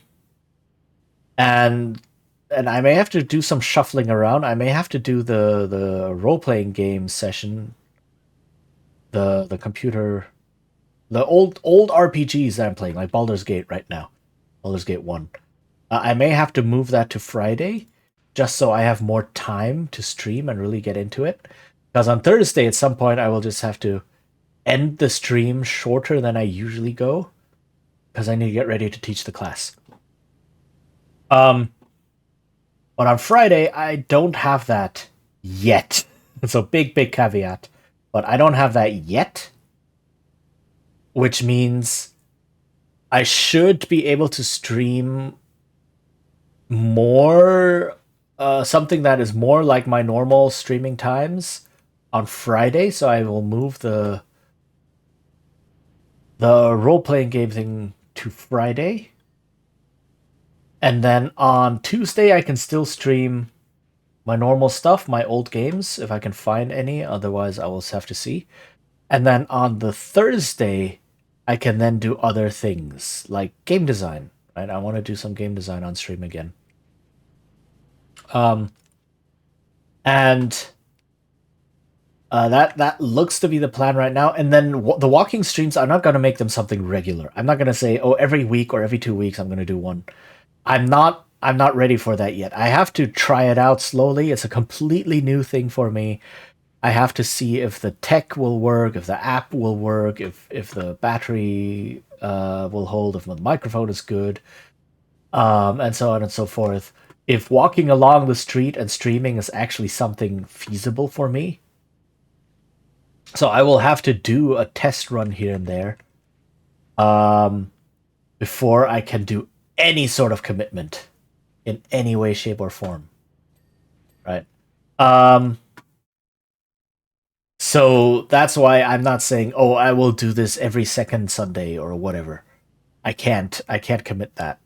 I may have to do some shuffling around. I may have to do the role-playing game session, the computer, the old RPGs that I'm playing, like Baldur's Gate right now, Baldur's Gate 1. I may have to move that to Friday, just so I have more time to stream and really get into it. Because on Thursday, at some point, I will just have to end the stream shorter than I usually go, because I need to get ready to teach the class. But on Friday, I don't have that yet. It's a big caveat. But I don't have that yet, which means I should be able to stream more, something that is more like my normal streaming times on Friday. So I will move the role-playing game thing to Friday. And then on Tuesday, I can still stream my normal stuff, my old games, if I can find any. Otherwise, I will have to see. And then on the Thursday, I can then do other things, like game design, right? I want to do some game design on stream again. And that looks to be the plan right now. And then the walking streams, I'm not going to make them something regular. I'm not going to say, oh, every week or every 2 weeks I'm going to do one. I'm not ready for that yet. I have to try it out slowly. It's a completely new thing for me. I have to see if the tech will work, if the app will work, if the battery will hold, if the microphone is good, and so on and so forth. If walking along the street and streaming is actually something feasible for me. So I will have to do a test run here and there before I can do any sort of commitment in any way, shape, or form. Right? So that's why I'm not saying, oh, I will do this every second Sunday or whatever. I can't commit that.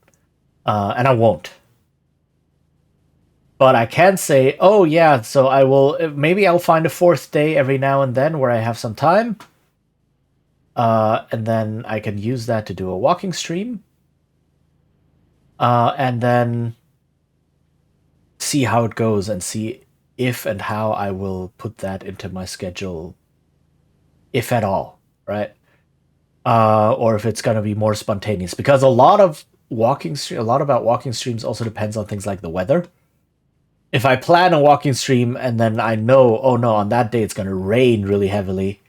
And I won't. But I can say, oh yeah, so I will, maybe I'll find a fourth day every now and then where I have some time. And then I can use that to do a walking stream. And then see how it goes and see if and how I will put that into my schedule, if at all, right? Or if it's going to be more spontaneous. Because a lot about walking streams also depends on things like the weather. If I plan a walking stream and then I know, oh no, on that day it's going to rain really heavily,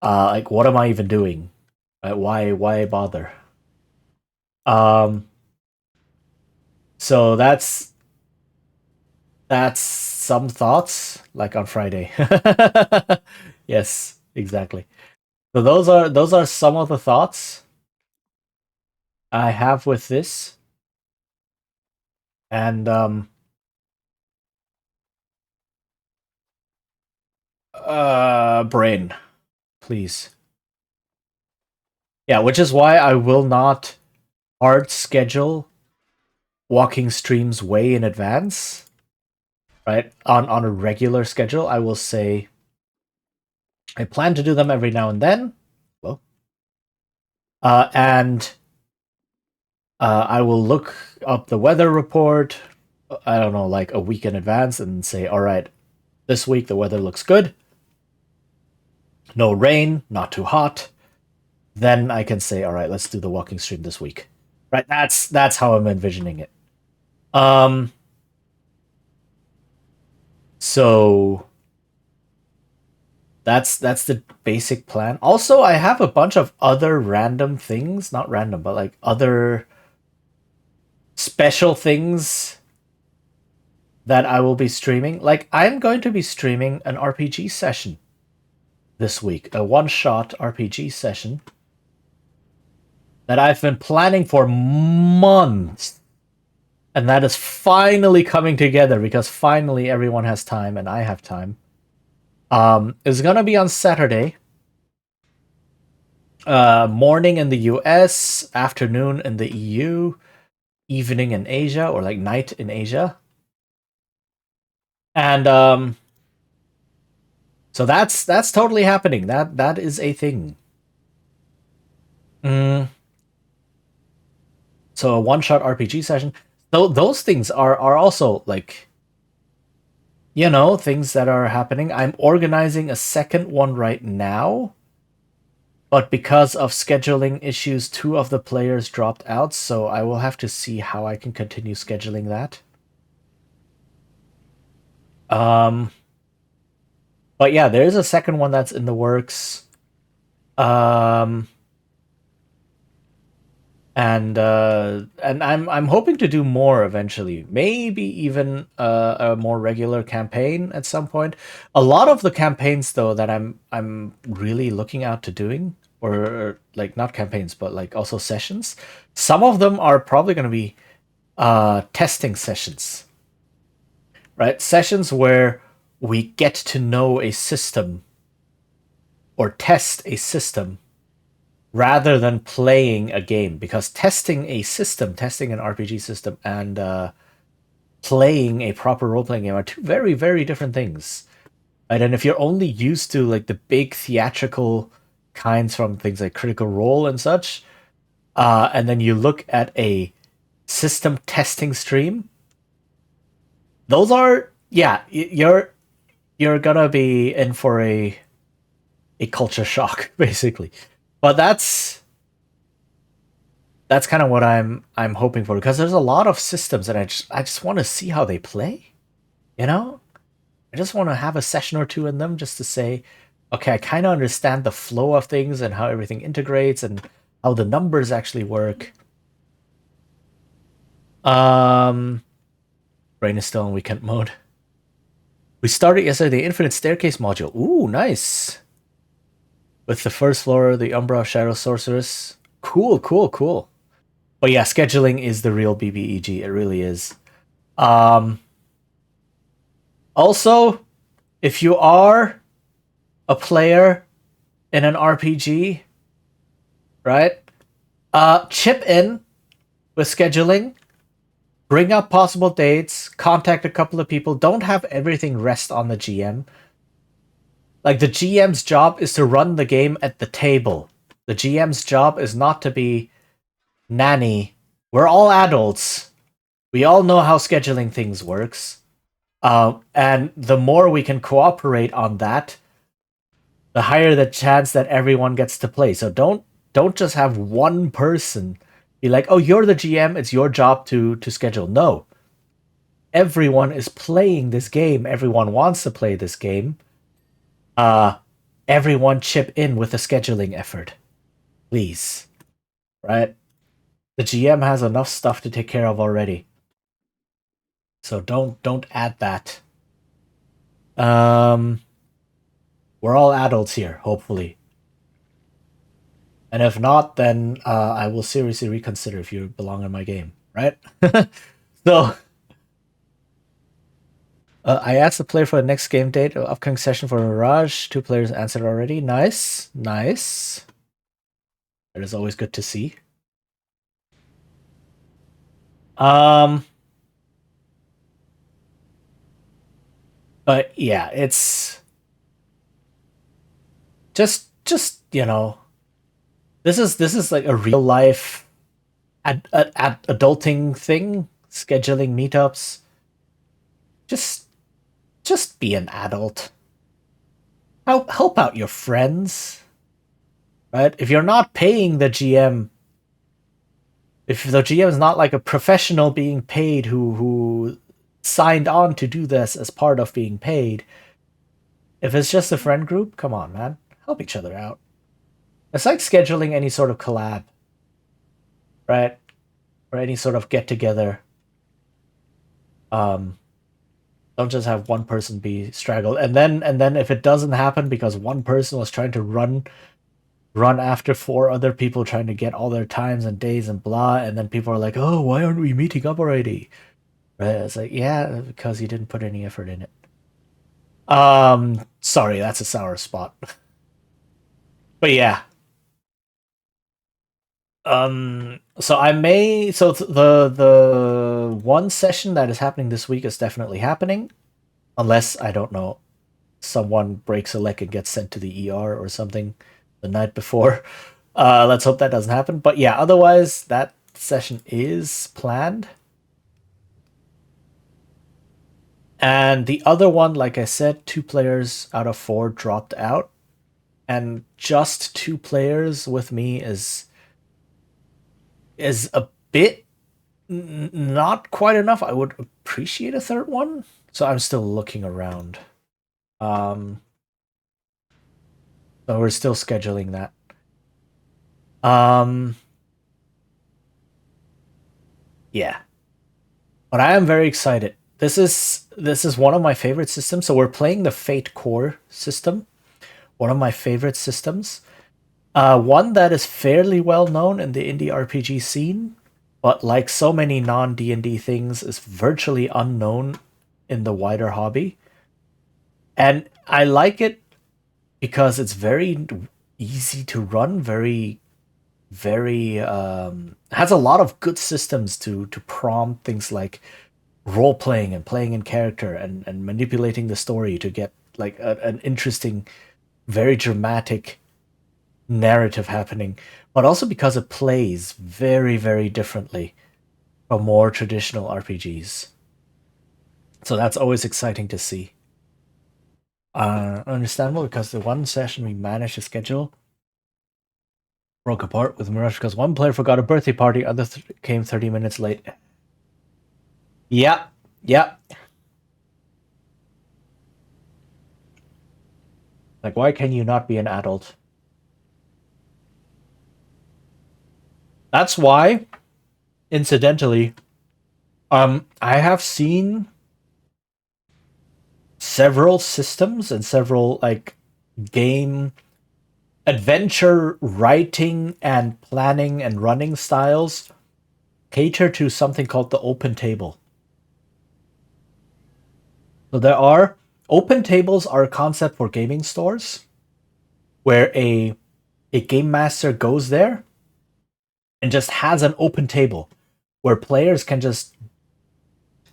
like what am I even doing? Why bother? So that's some thoughts, like on Friday. Yes, exactly. So those are some of the thoughts. I have with this. And brain, please. Yeah, which is why I will not hard schedule walking streams way in advance. Right? On a regular schedule, I will say I plan to do them every now and then. Well, and I will look up the weather report, I don't know, like a week in advance and say, all right, this week the weather looks good. No rain, not too hot. Then I can say, all right, let's do the walking stream this week. Right? That's how I'm envisioning it. So that's the basic plan. Also, I have a bunch of other random things, not random, but like other special things that I will be streaming. Like I'm going to be streaming an RPG session this week, a one-shot RPG session that I've been planning for months. And that is finally coming together because finally everyone has time and I have time. It's gonna be on Saturday. Morning in the US, afternoon in the EU, evening in Asia, or like night in Asia. And so that's totally happening. That is a thing. So a one-shot RPG session. So those things are also like, you know, things that are happening. I'm organizing a second one right now, but because of scheduling issues, 2 of the players dropped out, so I will have to see how I can continue scheduling that. But yeah, there is a second one that's in the works. And I'm hoping to do more eventually. Maybe even a more regular campaign at some point. A lot of the campaigns though that I'm really looking out to doing, or like not campaigns but like also sessions. Some of them are probably going to be testing sessions. Right? Sessions where we get to know a system or test a system rather than playing a game, because testing a system, testing an RPG system, and playing a proper role-playing game are 2 very, very different things. Right? And if you're only used to like the big theatrical kinds from things like Critical Role and such, and then you look at a system testing stream, those are you're gonna be in for a culture shock, basically. But that's kind of what I'm hoping for, because there's a lot of systems and I just want to see how they play. You know, I just want to have a session or 2 in them just to say, okay, I kind of understand the flow of things and how everything integrates and how the numbers actually work. Brain is still in weekend mode. We started yesterday the Infinite Staircase module. Ooh, nice. With the first floor, the Umbra Shadow Sorceress. Cool. But yeah, scheduling is the real BBEG. It really is. Also, if you are a player in an RPG, right? Chip in with scheduling. Bring up possible dates. Contact a couple of people. Don't have everything rest on the GM. Like, the GM's job is to run the game at the table. The GM's job is not to be nanny. We're all adults. We all know how scheduling things works. And the more we can cooperate on that, the higher the chance that everyone gets to play. So don't just have one person be like, oh, you're the GM, it's your job to schedule. No. Everyone is playing this game. Everyone wants to play this game. Everyone chip in with a scheduling effort. Please. Right? The GM has enough stuff to take care of already. So don't add that. We're all adults here, hopefully. And if not, then I will seriously reconsider if you belong in my game, right? So I asked the player for the next game date, upcoming session for Mirage. 2 players answered already. Nice, nice. That is always good to see. But yeah, it's just you know, this is like a real life adulting thing, scheduling meetups. Just be an adult. Help out your friends, right? If you're not paying the GM, if the GM is not like a professional being paid who signed on to do this as part of being paid, if it's just a friend group, come on, man, help each other out. It's like scheduling any sort of collab, right? Or any sort of get together. Don't just have one person be straggled, and then if it doesn't happen because one person was trying to run after 4 other people trying to get all their times and days and blah, and then people are like, oh, why aren't we meeting up already? Right? It's like, yeah, because you didn't put any effort in it. Sorry, that's a sour spot. But yeah. So I may the one session that is happening this week is definitely happening, unless I don't know, someone breaks a leg and gets sent to the ER or something the night before. Let's hope that doesn't happen. But yeah, otherwise that session is planned. And the other one, like I said, 2 players out of 4 dropped out, and just 2 players with me is a bit not quite enough. I would appreciate a third one, so I'm still looking around. So we're still scheduling that. Yeah, but I am very excited. This is one of my favorite systems. So we're playing the Fate Core system, one of my favorite systems. One that is fairly well known in the indie RPG scene, but like so many non D&D things, is virtually unknown in the wider hobby. And I like it because it's very easy to run, very has a lot of good systems to prompt things like role playing and playing in character and manipulating the story to get like an interesting, very dramatic narrative happening, but also because it plays very, very differently from more traditional RPGs. So that's always exciting to see. Understandable, because the one session we managed to schedule broke apart with Mirage because one player forgot a birthday party, other came 30 minutes late. Yep. Like, why can you not be an adult? That's why, incidentally, I have seen several systems and several like game adventure writing and planning and running styles cater to something called the open table. So there are open tables are a concept for gaming stores where a game master goes there and just has an open table where players can just,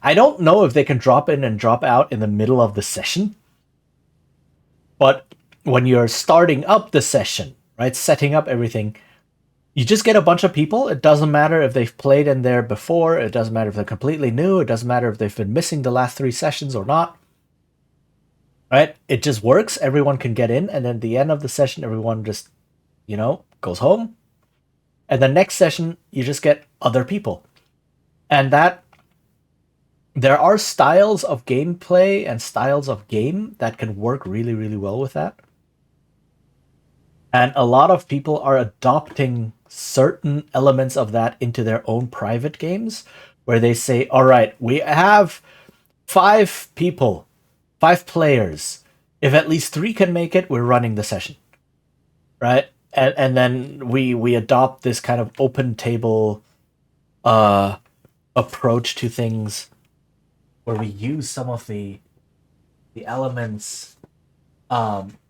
I don't know if they can drop in and drop out in the middle of the session, but when you're starting up the session, right, setting up everything, you just get a bunch of people. It doesn't matter if they've played in there before. It doesn't matter if they're completely new. It doesn't matter if they've been missing the last 3 sessions or not. Right? It just works. Everyone can get in, and then at the end of the session, everyone just, goes home. And the next session, you just get other people. And that there are styles of gameplay and styles of game that can work really, really well with that. And a lot of people are adopting certain elements of that into their own private games, where they say, all right, we have 5 people, 5 players. If at least 3 can make it, we're running the session. Right? and then we adopt this kind of open table approach to things where we use some of the elements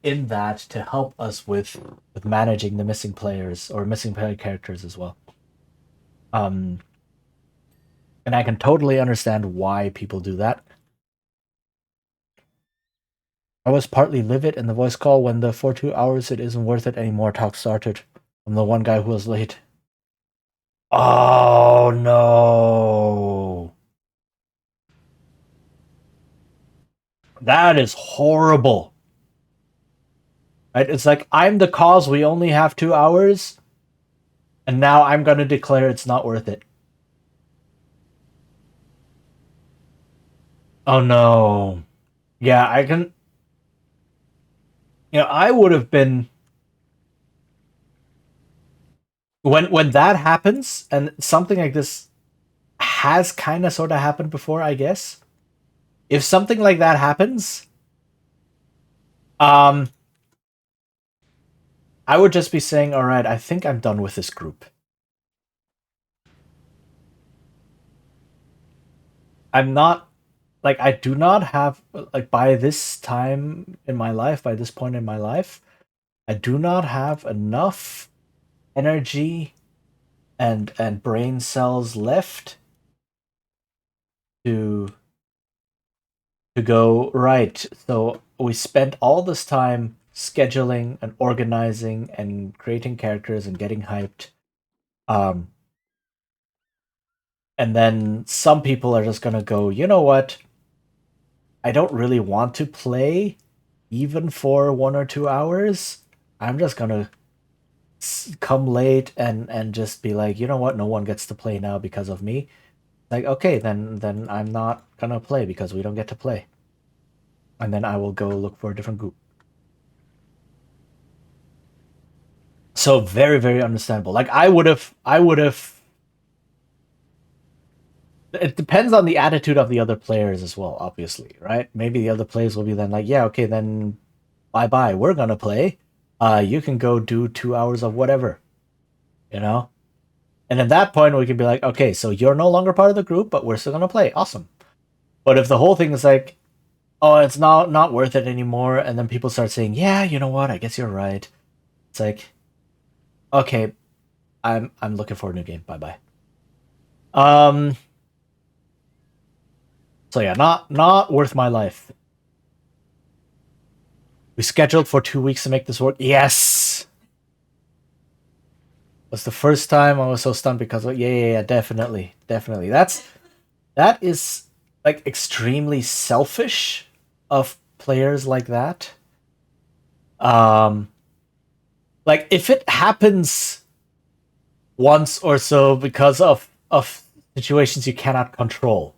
in that to help us with managing the missing players or missing player characters as well. And I can totally understand why people do that. I was partly livid in the voice call when the for 2 hours it isn't worth it anymore talk started from the one guy who was late. Oh no. That is horrible. Right? It's like I'm the cause, we only have 2 hours, and now I'm gonna declare it's not worth it. Oh no. Yeah, I can. I would have been when that happens, and something like this has kind of sort of happened before, I guess. If something like that happens, I would just be saying, all right, I think I'm done with this group. I'm not, like, I do not have, like, by this time in my life, by this point in my life, I do not have enough energy and brain cells left to go, right. So we spent all this time scheduling and organizing and creating characters and getting hyped. And then some people are just gonna go, you know what? I don't really want to play even for 1 or 2 hours. I'm just gonna come late and just be like, you know what? No one gets to play now because of me. Like, okay, then I'm not gonna play because we don't get to play. And then I will go look for a different group. So very, very understandable. Like I would have it depends on the attitude of the other players as well, obviously, right? Maybe the other players will be then like, yeah, okay, then bye bye. We're gonna play. You can go do 2 hours of whatever. You know? And at that point we can be like, okay, so you're no longer part of the group, but we're still gonna play. Awesome. But if the whole thing is like, oh, it's not worth it anymore, and then people start saying, yeah, you know what, I guess you're right. It's like, okay, I'm looking for a new game. Bye bye. So yeah, not worth my life. We scheduled for 2 weeks to make this work. Yes. Was the first time I was so stunned because yeah, definitely. That is like extremely selfish of players like that. Like if it happens once or so because of situations you cannot control,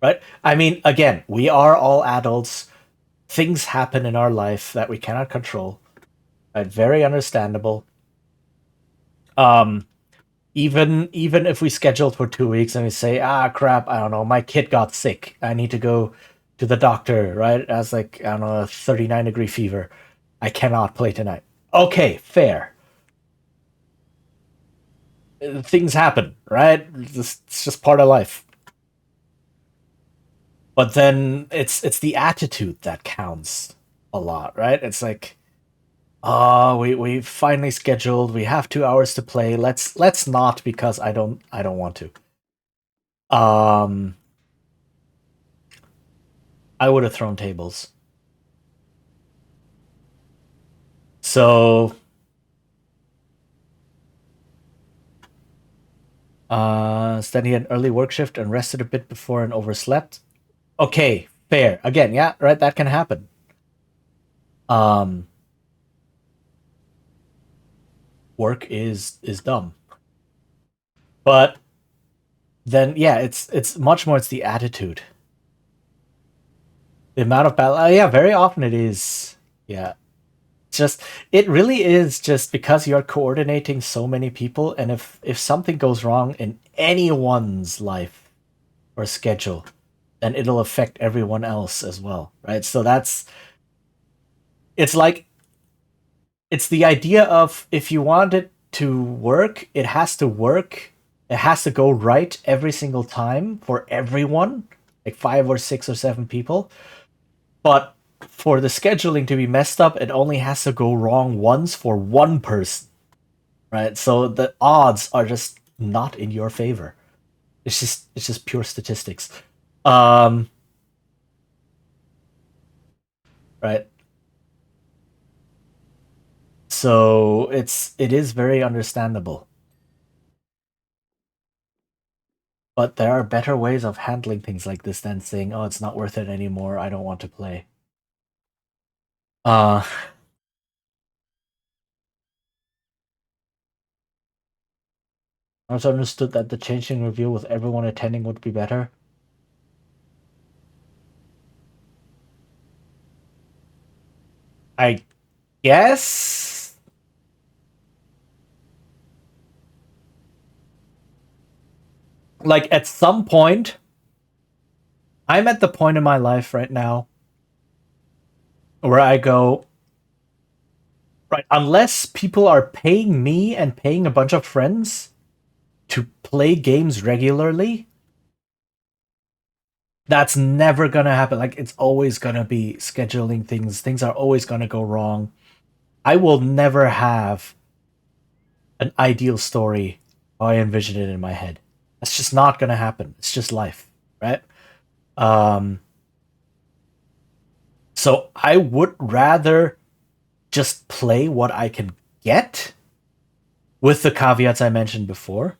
right? I mean, again, we are all adults. Things happen in our life that we cannot control. Right? Very understandable. Even if we scheduled for 2 weeks and we say, crap, I don't know, my kid got sick. I need to go to the doctor, right? As like, I don't know, a 39-degree fever. I cannot play tonight. Okay, fair. Things happen, right? It's just part of life. But then it's the attitude that counts a lot, right? It's like, we finally scheduled. We have 2 hours to play. Let's not because I don't want to. I would have thrown tables. So, then he had an early work shift and rested a bit before and overslept. Okay, fair. Again, yeah, right. That can happen. Work is dumb, but then yeah, it's much more. It's the attitude, the amount of battle. Yeah, very often it is. Yeah, just it really is just because you're coordinating so many people, and if something goes wrong in anyone's life or schedule, then it'll affect everyone else as well, right? So it's like it's the idea of if you want it to work, it has to work. It has to go right every single time for everyone, like 5 or 6 or 7 people. But for the scheduling to be messed up, it only has to go wrong once for one person, right? So the odds are just not in your favor. It's just pure statistics. Right. So it is very understandable. But there are better ways of handling things like this than saying, "Oh, it's not worth it anymore. I don't want to play." Uh I also understood that the changing reveal with everyone attending would be better. I guess. Like at some point, I'm at the point in my life right now where I go, right, unless people are paying me and paying a bunch of friends to play games regularly, that's never gonna happen. Like it's always gonna be scheduling things. Things are always gonna go wrong. I will never have an ideal story how I envision it in my head. That's just not gonna happen. It's just life, right? Um, so I would rather just play what I can get with the caveats I mentioned before,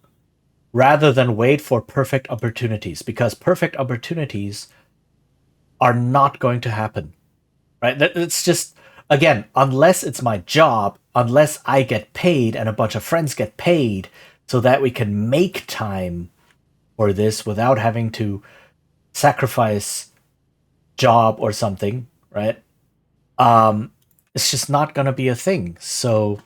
rather than wait for perfect opportunities, because perfect opportunities are not going to happen, right? It's just, again, unless it's my job, unless I get paid and a bunch of friends get paid so that we can make time for this without having to sacrifice job or something, right? It's just not going to be a thing. So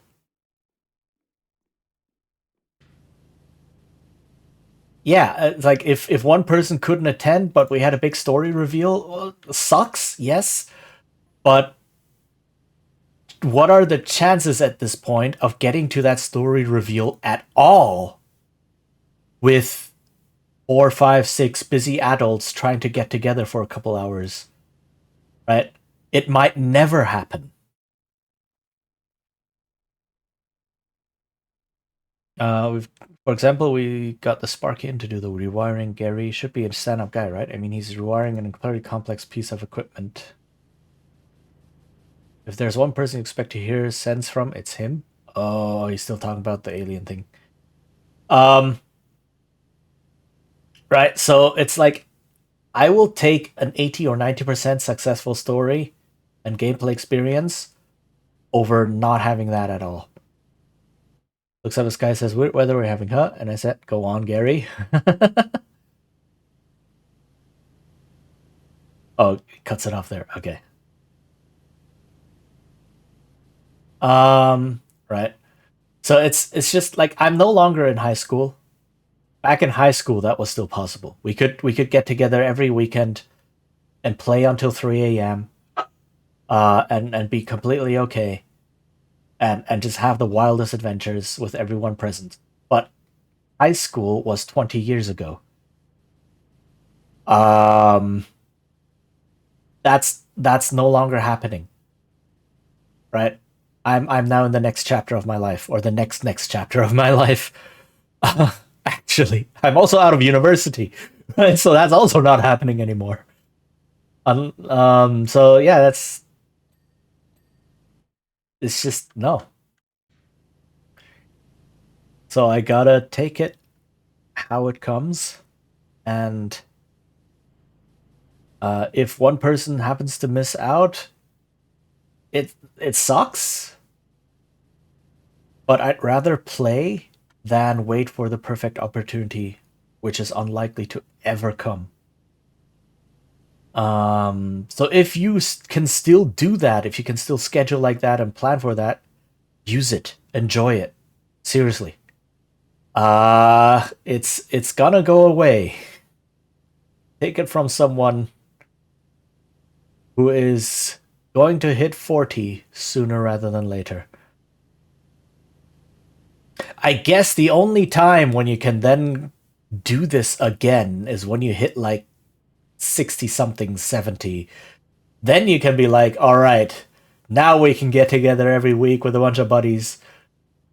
yeah, it's like if one person couldn't attend but we had a big story reveal, well, sucks, yes, but what are the chances at this point of getting to that story reveal at all with 4, 5, 6 busy adults trying to get together for a couple hours, right? It might never happen. We've, for example, we got the Spark in to do the rewiring. Gary should be a stand-up guy, right? I mean, he's rewiring an incredibly complex piece of equipment. If there's one person you expect to hear sense from, it's him. Oh, he's still talking about the alien thing. Um, right. So it's like I will take an 80 or 90% successful story and gameplay experience over not having that at all. Looks up, this guy says, "Weird weather we're having, huh?" And I said, "Go on, Gary." Oh, it cuts it off there. Okay. Right. So it's just like I'm no longer in high school. Back in high school, that was still possible. We could get together every weekend and play until 3 a.m. And be completely okay, and just have the wildest adventures with everyone present. But high school was 20 years ago. Um, that's no longer happening, right? I'm now in the next chapter of my life, or the next chapter of my life. Actually, I'm also out of university, right? So that's also not happening anymore. So yeah, it's just no. So I gotta take it how it comes, and if one person happens to miss out, it sucks. But I'd rather play than wait for the perfect opportunity, which is unlikely to ever come. So if you can still do that, if you can still schedule like that and plan for that, use it, enjoy it. Seriously. It's gonna go away. Take it from someone who is going to hit 40 sooner rather than later. I guess the only time when you can then do this again is when you hit like 60 something, 70. Then you can be like, all right, now we can get together every week with a bunch of buddies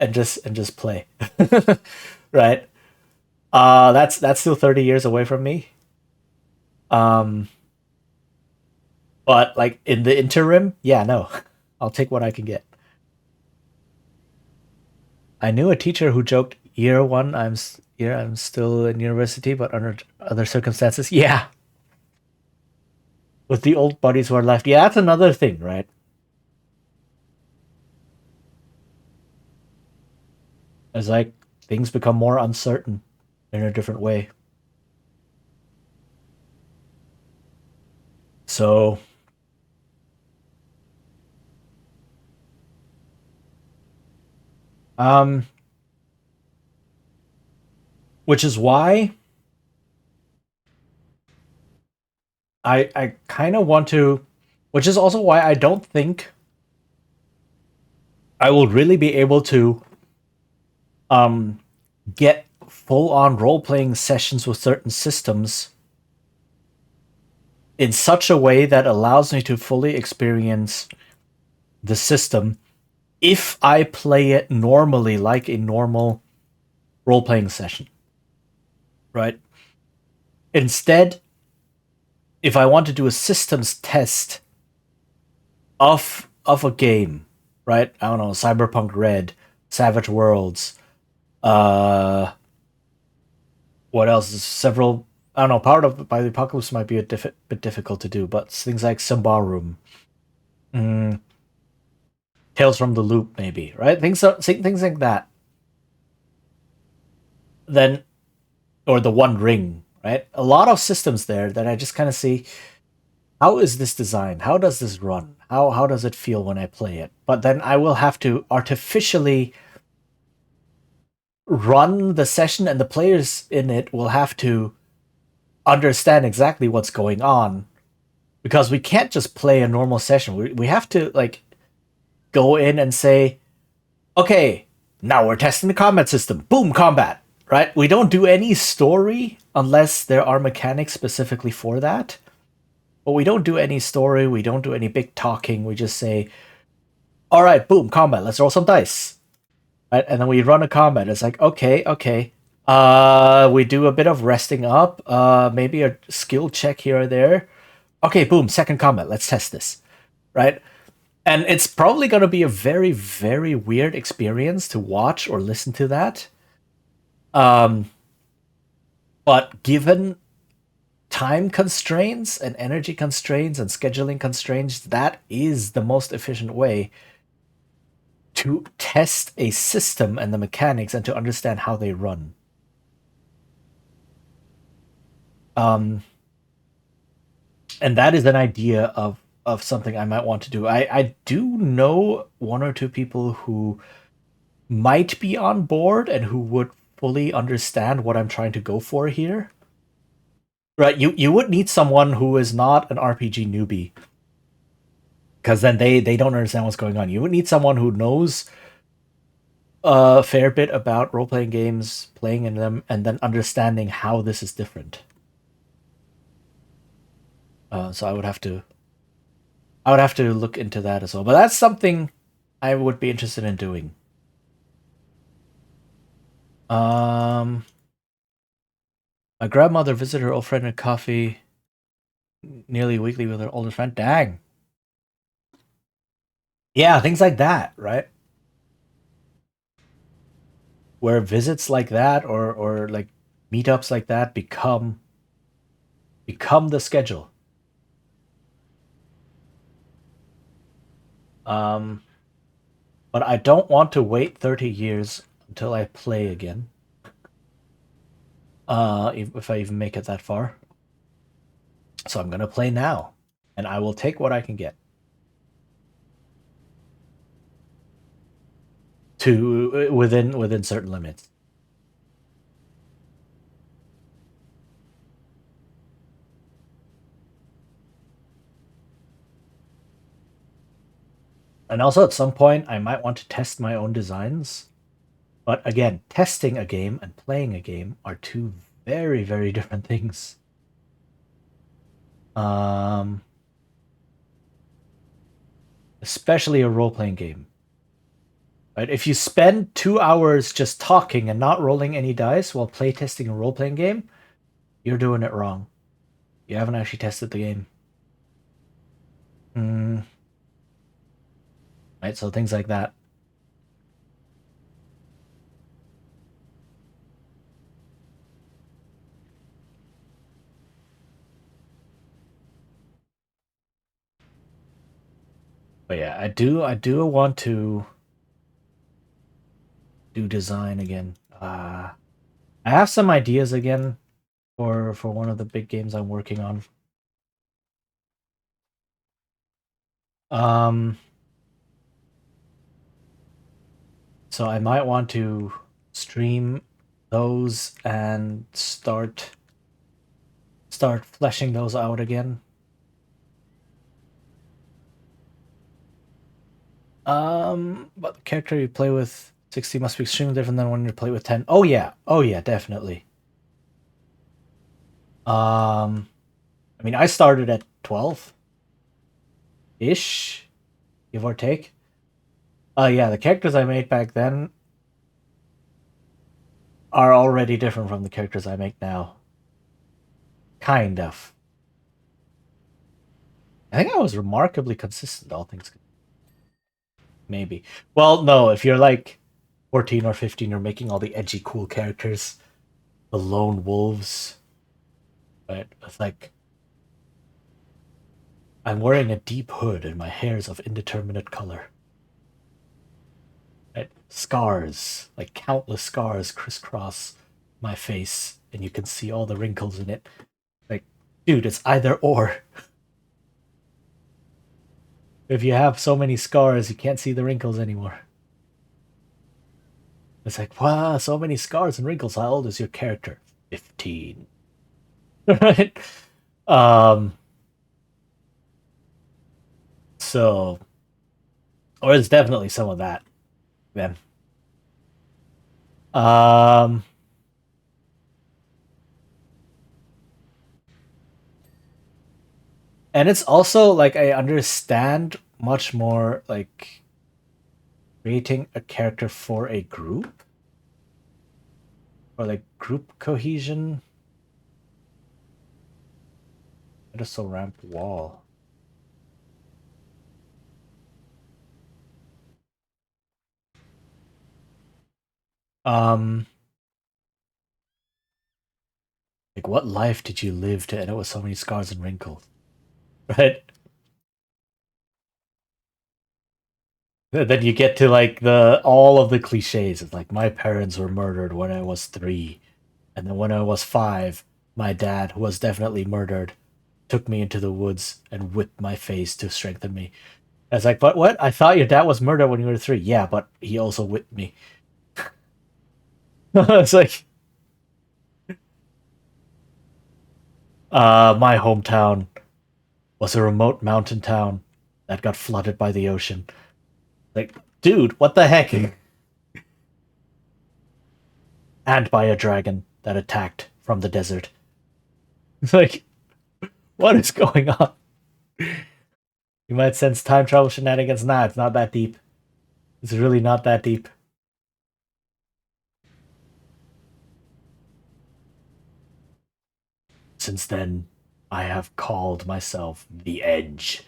and just play. Right? That's still 30 years away from me. But like in the interim, yeah, no. I'll take what I can get. I knew a teacher who joked, "Year one, I'm still in university, but under other circumstances." Yeah, with the old buddies who are left. Yeah, that's another thing, right? It's like things become more uncertain in a different way. So, um, which is why I kind of want to, which is also why I don't think I will really be able to um get full on role playing sessions with certain systems in such a way that allows me to fully experience the system if I play it normally, like a normal role playing session. Right? Instead, if I want to do a systems test of a game, right? I don't know, Cyberpunk Red, Savage Worlds, uh what else? Is several, I don't know, Powered Up by the Apocalypse might be a bit difficult to do, but things like Symbaroum, mm, Tales from the Loop, maybe, right? Things like that. Then, or the One Ring, right? A lot of systems there that I just kind of see, how is this designed? How does this run? How does it feel when I play it? But then I will have to artificially run the session, and the players in it will have to understand exactly what's going on, because we can't just play a normal session. We have to like go in and say, okay, now we're testing the combat system. Boom, combat. Right? We don't do any story unless there are mechanics specifically for that. But we don't do any story. We don't do any big talking. We just say, all right, boom, combat. Let's roll some dice. Right? And then we run a combat. It's like, okay. We do a bit of resting up. Maybe a skill check here or there. Okay, boom, second combat. Let's test this. Right? And it's probably going to be a very, very weird experience to watch or listen to that. But given time constraints and energy constraints and scheduling constraints, that is the most efficient way to test a system and the mechanics and to understand how they run. And that is an idea of something I might want to do. I do know one or two people who might be on board and who would fully understand what I'm trying to go for here. Right, you would need someone who is not an RPG newbie, because then they don't understand what's going on. You would need someone who knows a fair bit about role playing games, playing in them, and then understanding how this is different. So I would have to look into that as well. But that's something I would be interested in doing. My grandmother visited her old friend at coffee nearly weekly with her older friend. Dang. Yeah, things like that, right? Where visits like that or like meetups like that become the schedule. But I don't want to wait 30 years until I play again. If I even make it that far. So I'm gonna play now, and I will take what I can get. To within certain limits. And also at some point I might want to test my own designs, But again, testing a game and playing a game are two very, very different things. Especially a role-playing game. Right? If you spend 2 hours just talking and not rolling any dice while playtesting a role-playing game, you're doing it wrong. You haven't actually tested the game. Right, so things like that. But yeah, I do want to do design again. I have some ideas again for one of the big games I'm working on. So I might want to stream those and start fleshing those out again. But the character you play with 60 must be extremely different than when you play with 10. Oh yeah, definitely. I mean, I started at 12 ish, give or take. Yeah, the characters I made back then are already different from the characters I make now. Kind of. I think I was remarkably consistent, all things. Maybe. Well, no, if you're like 14 or 15, you're making all the edgy, cool characters, the lone wolves. But it's like, I'm wearing a deep hood and my hair's of indeterminate color. Right? Scars, like countless scars, crisscross my face, and you can see all the wrinkles in it. Like, dude, it's either or. If you have so many scars, you can't see the wrinkles anymore. It's like, wow, so many scars and wrinkles. How old is your character? 15. Right? So, or it's definitely some of that, then. And it's also like I understand much more like creating a character for a group or like group cohesion. Pedestal ramp wall. Like what life did you live to end up with so many scars and wrinkles? Right? Then you get to like the all of the cliches. It's like my parents were murdered when I was 3. And then when I was 5, my dad, who was definitely murdered, took me into the woods and whipped my face to strengthen me. I was like, but what? I thought your dad was murdered when you were 3. Yeah, but he also whipped me. It's like, my hometown was a remote mountain town that got flooded by the ocean. Like, dude, what the heck? And by a dragon that attacked from the desert. It's like, what is going on? You might sense time travel shenanigans. Nah, it's not that deep. It's really not that deep. Since then, I have called myself the Edge.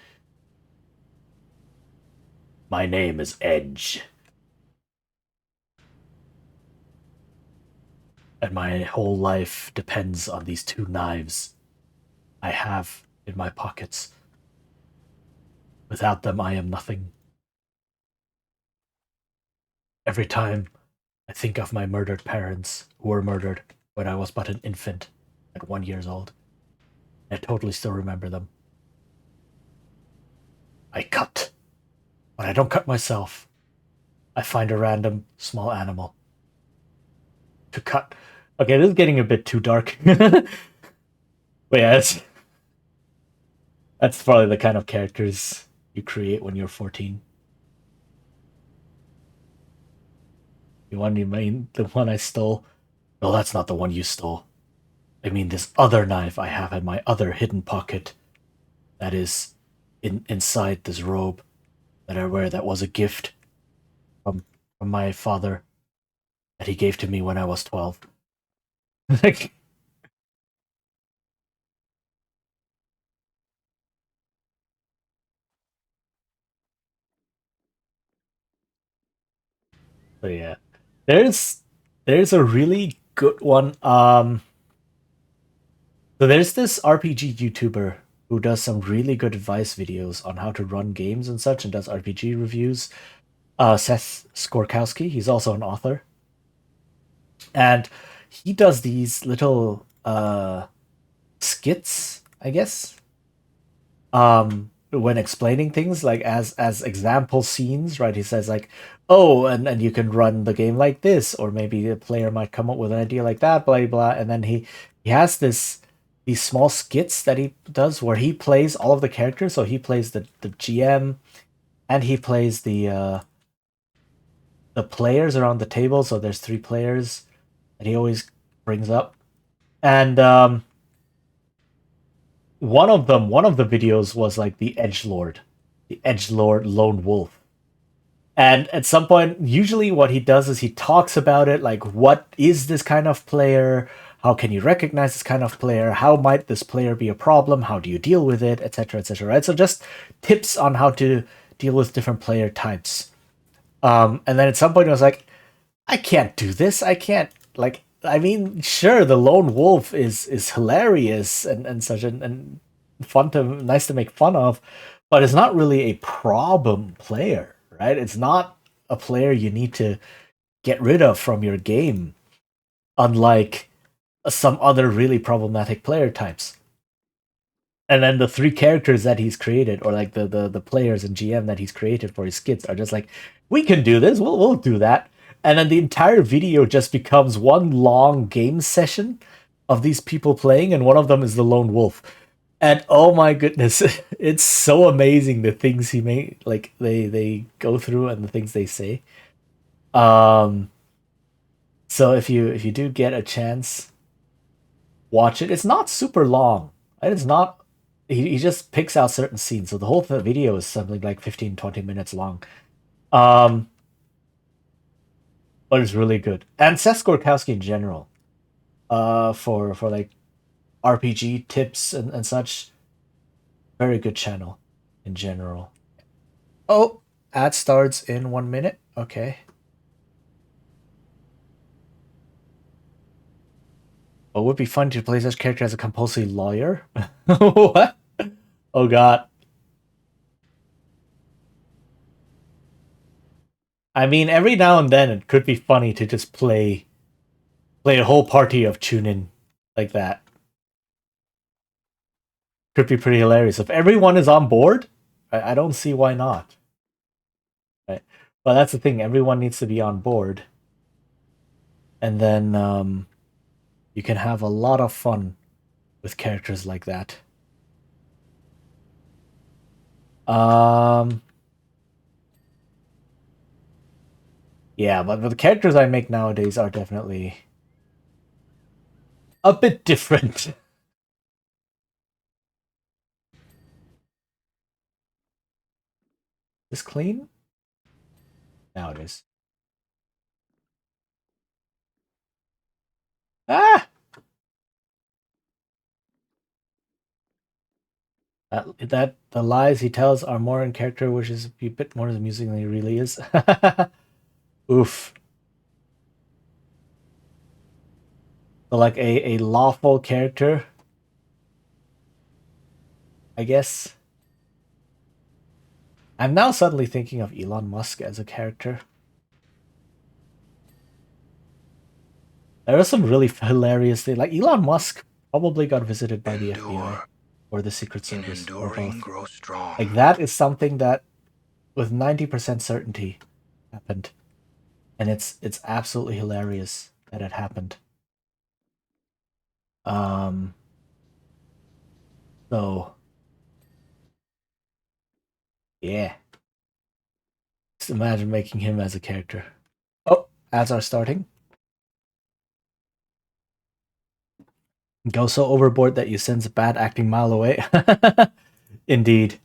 My name is Edge. And my whole life depends on these 2 knives I have in my pockets. Without them, I am nothing. Every time I think of my murdered parents who were murdered when I was but an infant at 1 year old, I totally still remember them. I cut. But I don't cut myself. I find a random small animal to cut. Okay, this is getting a bit too dark. But yeah, that's probably the kind of characters you create when you're 14. You mean the one I stole? No, that's not the one you stole. I mean this other knife I have in my other hidden pocket. That is inside this robe that I wear. That was a gift from my father that he gave to me when I was 12. Like, so yeah, there's a really good one. So there's this RPG YouTuber who does some really good advice videos on how to run games and such, and does RPG reviews. Seth Skorkowski. He's also an author, and he does these little skits, I guess, when explaining things, like as example scenes, right? He says like, oh, and you can run the game like this, or maybe the player might come up with an idea like that, blah blah, and then he has these small skits that he does where he plays all of the characters. So he plays the GM, and he plays the players around the table. So there's three players that he always brings up, and one of the videos was like the Edge Lord Lone Wolf. And at some point, usually what he does is he talks about it, like what is this kind of player? How can you recognize this kind of player? How might this player be a problem? How do you deal with it, etc., etc. Right? So just tips on how to deal with different player types. And then at some point, I was like, I can't do this. I can't like. I mean, sure, the lone wolf is hilarious and such and fun to nice to make fun of, but it's not really a problem player, right? It's not a player you need to get rid of from your game, unlike some other really problematic player types. And then the three characters that he's created, or like the players and GM that he's created for his skits, are just like, we can do this. We'll do that. And then the entire video just becomes one long game session of these people playing, and one of them is the lone wolf. And oh my goodness, it's so amazing the things he made, like they go through and the things they say. Um, so if you do get a chance, watch it. It's not super long. Right? It's not. He just picks out certain scenes, so the whole video is something like 15-20 minutes long. Um, but it's really good. And Seth Gorkowski in general, for like RPG tips and such, very good channel in general. Oh, ad starts in 1 minute. Okay. It would be fun to play such character as a compulsory lawyer. What? Oh god. I mean, every now and then it could be funny to just play a whole party of Chunin like that. Could be pretty hilarious. If everyone is on board, I don't see why not. Right? But that's the thing, everyone needs to be on board. And then you can have a lot of fun with characters like that. Yeah, but the characters I make nowadays are definitely a bit different. Is clean? Now it is. Ah! That the lies he tells are more in character, which is a bit more amusing than he really is. Oof. So like a lawful character, I guess. I'm now suddenly thinking of Elon Musk as a character. There are some really hilarious things. Like Elon Musk probably got visited by the FBI or the Secret Service or both. Grow strong. Like that is something that, with 90% certainty, happened, and it's absolutely hilarious that it happened. So yeah, just imagine making him as a character. Oh, ads are starting. Go so overboard that you sense bad acting mile away. Indeed.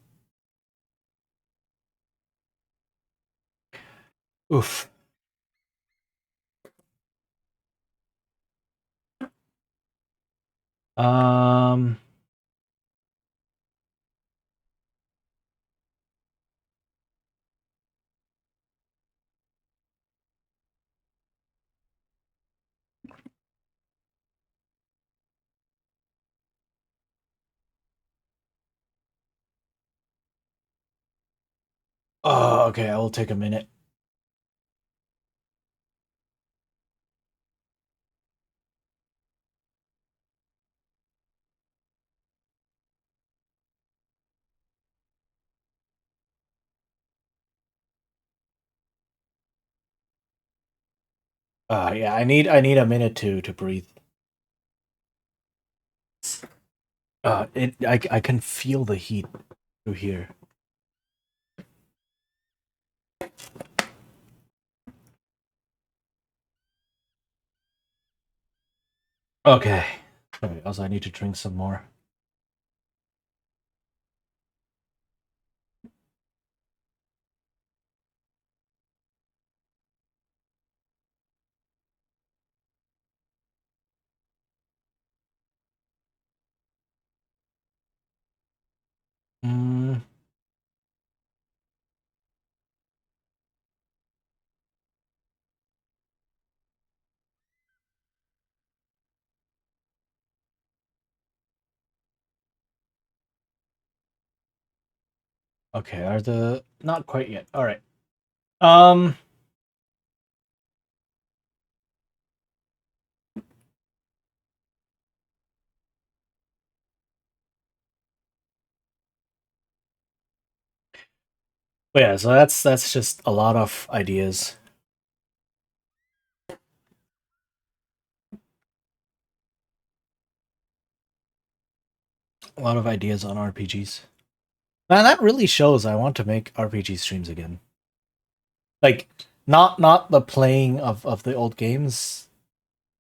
Oof. Um. Oh, okay. I will take a minute. Yeah. I need a minute to breathe. I can feel the heat through here. Okay. Okay. Also, I need to drink some more. Mm. Okay. Are the not quite yet? All right. Um. But yeah. So that's just a lot of ideas. A lot of ideas on RPGs. Man, that really shows I want to make RPG streams again. Like, not the playing of the old games.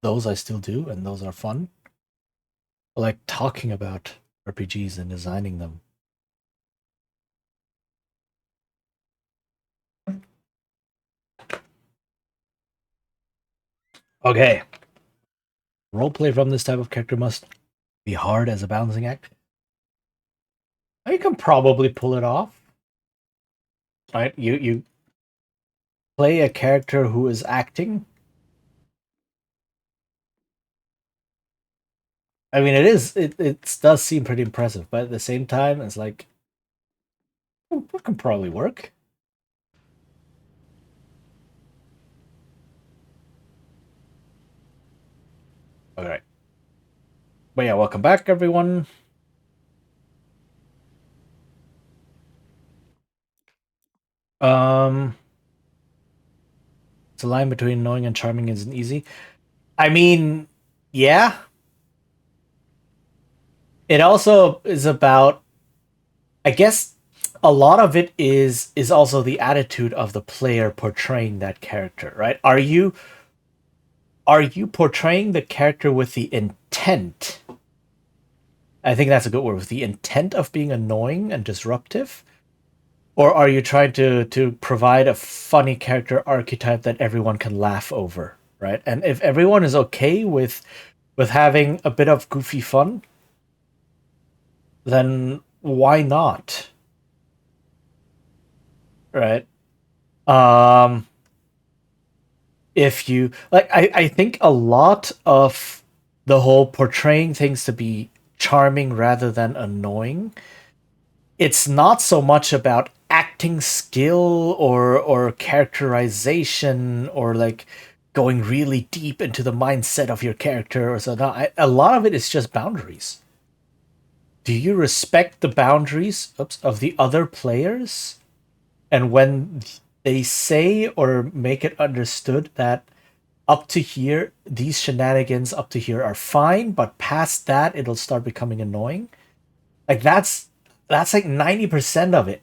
Those I still do, and those are fun. But like talking about RPGs and designing them. Okay. Roleplay from this type of character must be hard as a balancing act. I can probably pull it off. Right? You play a character who is acting. I mean, it does seem pretty impressive, but at the same time, it's like it can probably work. All right. But yeah, welcome back, everyone. Um, it's a line between annoying and charming isn't easy. I mean, yeah. It also is about, I guess, a lot of it is also the attitude of the player portraying that character, right? Are you portraying the character with the intent? I think that's a good word, with the intent of being annoying and disruptive, or are you trying to provide a funny character archetype that everyone can laugh over, right? And if everyone is okay with having a bit of goofy fun, then why not? Right? Um if you like, I think a lot of the whole portraying things to be charming rather than annoying, it's not so much about acting skill or characterization or like going really deep into the mindset of your character or so. No, a lot of it is just boundaries. Do you respect the boundaries of the other players? And when they say or make it understood that up to here, these shenanigans up to here are fine, but past that, it'll start becoming annoying. Like that's like 90% of it,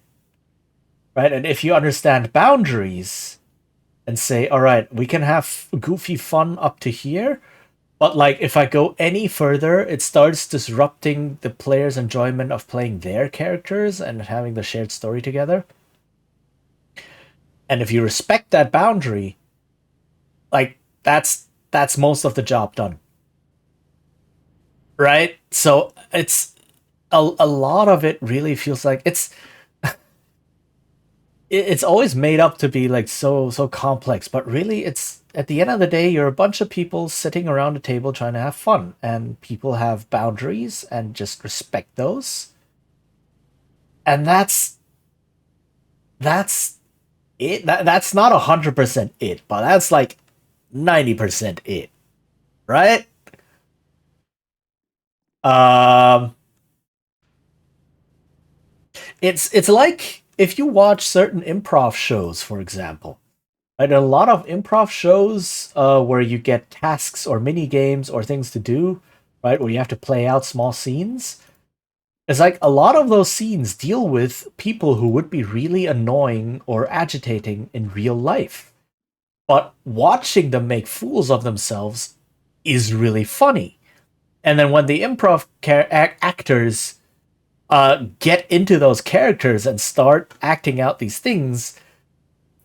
right? And if you understand boundaries, and say, all right, we can have goofy fun up to here, but like if I go any further, it starts disrupting the player's enjoyment of playing their characters and having the shared story together. And if you respect that boundary, like that's most of the job done. Right? So it's a lot of it really feels like it's always made up to be like so complex, but really it's at the end of the day you're a bunch of people sitting around a table trying to have fun, and people have boundaries and just respect those. And that's it. That's not 100% it, but that's like 90% it, right? Um it's like if you watch certain improv shows, for example. Right, a lot of improv shows where you get tasks or mini games or things to do, right, where you have to play out small scenes. It's like a lot of those scenes deal with people who would be really annoying or agitating in real life. But watching them make fools of themselves is really funny. And then when the improv actors get into those characters and start acting out these things,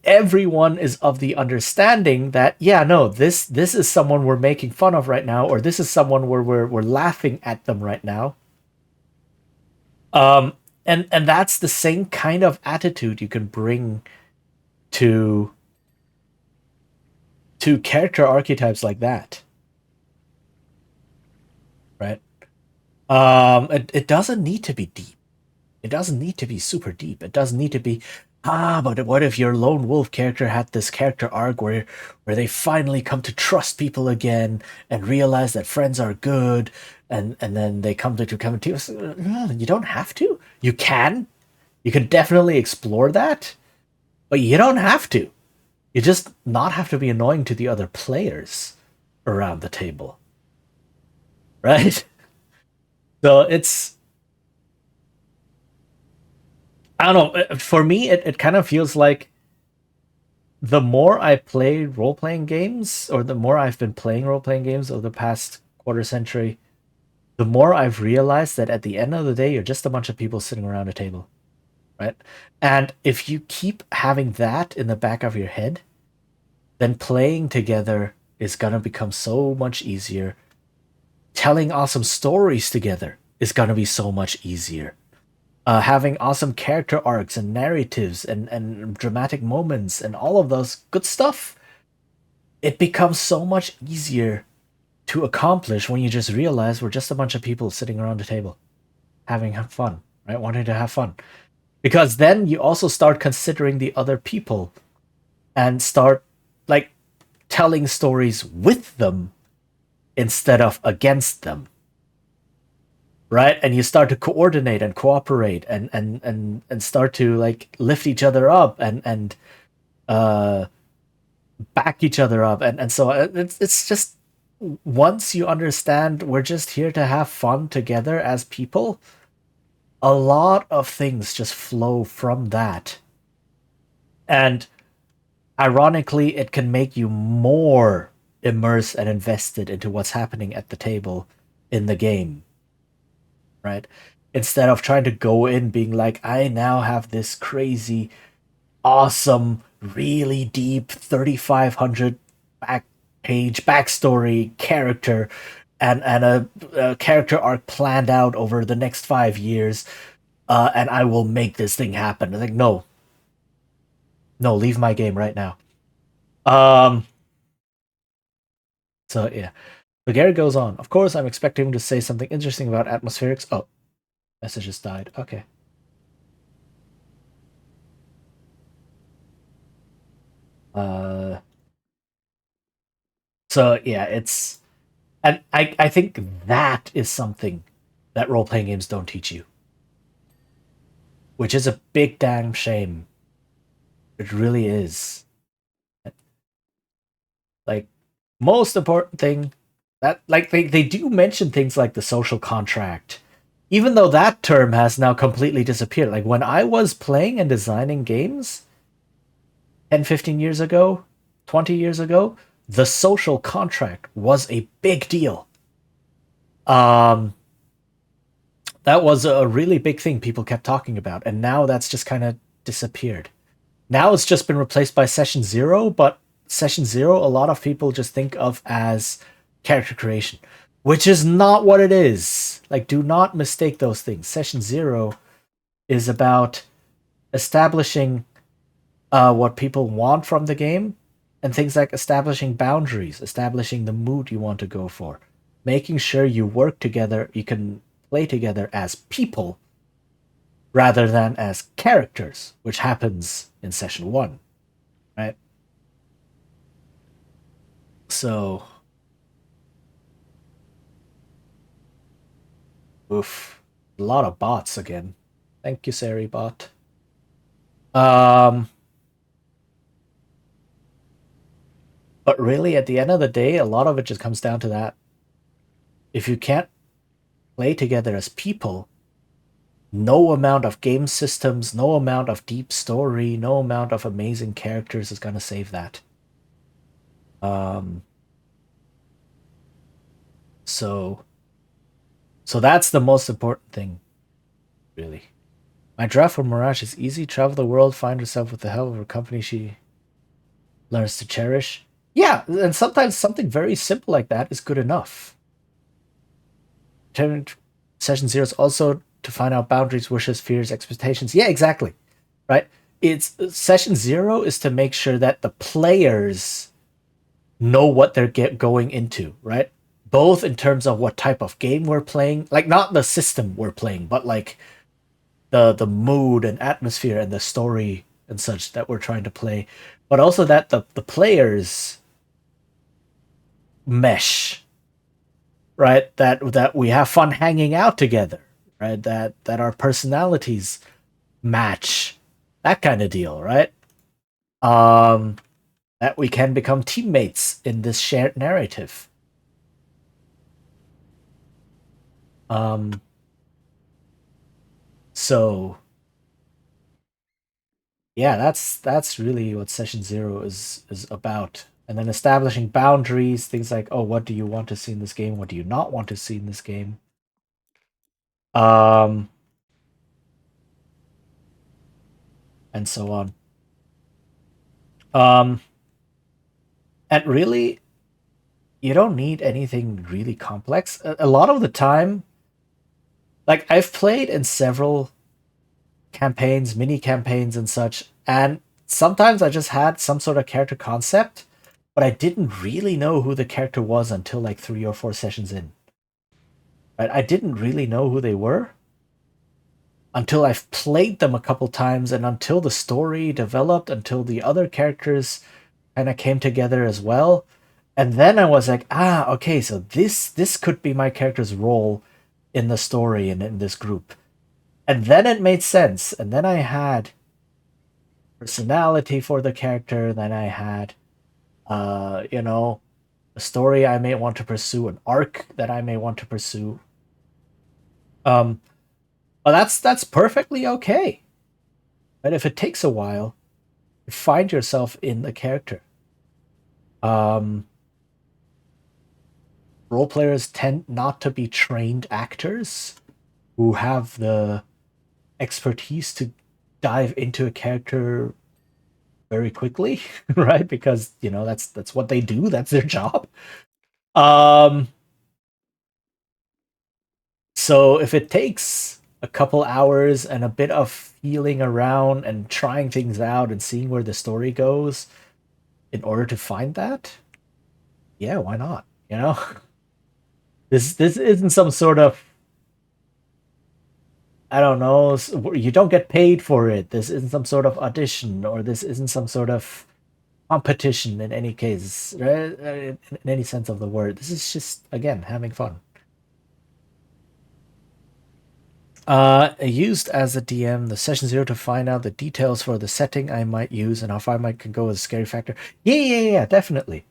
everyone is of the understanding that yeah, no, this is someone we're making fun of right now, or this is someone where we're laughing at them right now. And that's the same kind of attitude you can bring to character archetypes like that, right? It doesn't need to be deep. It doesn't need to be super deep. It doesn't need to be but what if your lone wolf character had this character arc where they finally come to trust people again and realize that friends are good, and then they come to you don't have to. You can definitely explore that, but you don't have to. You just not have to be annoying to the other players around the table, right? So it's, I don't know. For me, it kind of feels like the more I play role playing games, or the more I've been playing role playing games over the past quarter century, the more I've realized that at the end of the day, you're just a bunch of people sitting around a table, right? And if you keep having that in the back of your head, then playing together is going to become so much easier. Telling awesome stories together is going to be so much easier. Having awesome character arcs and narratives and dramatic moments and all of those good stuff, it becomes so much easier to accomplish when you just realize we're just a bunch of people sitting around a table having fun, right? Wanting to have fun. Because then you also start considering the other people and start like telling stories with them instead of against them, right? And you start to coordinate and cooperate and start to like lift each other up and back each other up, and so it's just, once you understand we're just here to have fun together as people, a lot of things just flow from that. And ironically, it can make you more immersed and invested into what's happening at the table in the game, right? Instead of trying to go in being like, I now have this crazy, awesome, really deep 3,500 page backstory character and a character arc planned out over the next 5 years, and I will make this thing happen. Like, no, leave my game right now. So yeah. So Gary goes on. Of course, I'm expecting him to say something interesting about atmospherics. Oh, message just died. Okay. So yeah, it's, and I think that is something that role playing games don't teach you, which is a big damn shame. It really is. Like, most important thing that, like, they do mention things like the social contract, even though that term has now completely disappeared. Like when I was playing and designing games 10, 15 years ago, 20 years ago, the social contract was a big deal. That was a really big thing people kept talking about, and now that's just kind of disappeared. Now it's just been replaced by Session Zero, but Session Zero, a lot of people just think of as character creation, which is not what it is. Like, do not mistake those things. Session Zero is about establishing what people want from the game, and things like establishing boundaries, establishing the mood you want to go for, making sure you work together, you can play together as people rather than as characters, which happens in Session 1, right? So, oof, a lot of bots again. Thank you, Sari bot. But really, at the end of the day, a lot of it just comes down to that. If you can't play together as people, no amount of game systems, no amount of deep story, no amount of amazing characters is going to save that. So that's the most important thing, really. My draft for Mirage is easy. Travel the world, find herself with the help of a company she learns to cherish. Yeah, and sometimes something very simple like that is good enough. Session 0 is also to find out boundaries, wishes, fears, expectations. Yeah, exactly. Right? It's Session 0 is to make sure that the players know what they're going into, right? Both in terms of what type of game we're playing, like not the system we're playing, but like the mood and atmosphere and the story and such that we're trying to play, but also that the players mesh, right? That we have fun hanging out together, right? That our personalities match, that kind of deal, right? That we can become teammates in this shared narrative. So yeah, that's really what Session 0 is about. And then establishing boundaries, things like, oh, what do you want to see in this game? What do you not want to see in this game? And so on. And really, you don't need anything really complex. A lot of the time, like I've played in several campaigns, mini campaigns and such, and sometimes I just had some sort of character concept, but I didn't really know who the character was until like 3 or 4 sessions in. Right? I didn't really know who they were until I've played them a couple times, and until the story developed, until the other characters kind of came together as well. And then I was like, okay, so this could be my character's role in the story and in this group. And then it made sense. And then I had personality for the character. Then I had, a story I may want to pursue, an arc that I may want to pursue. But that's perfectly okay. But if it takes a while, you find yourself in the character. Role players tend not to be trained actors who have the expertise to dive into a character very quickly, right? Because that's what they do. That's their job. So if it takes a couple hours and a bit of feeling around and trying things out and seeing where the story goes in order to find that, yeah, why not? This isn't some sort of, I don't know, you don't get paid for it. This isn't some sort of audition, or this isn't some sort of competition in any case, right? In any sense of the word. This is just, again, having fun. Used as a DM, the Session 0 to find out the details for the setting I might use and how far I can go as a scary factor. Yeah, definitely.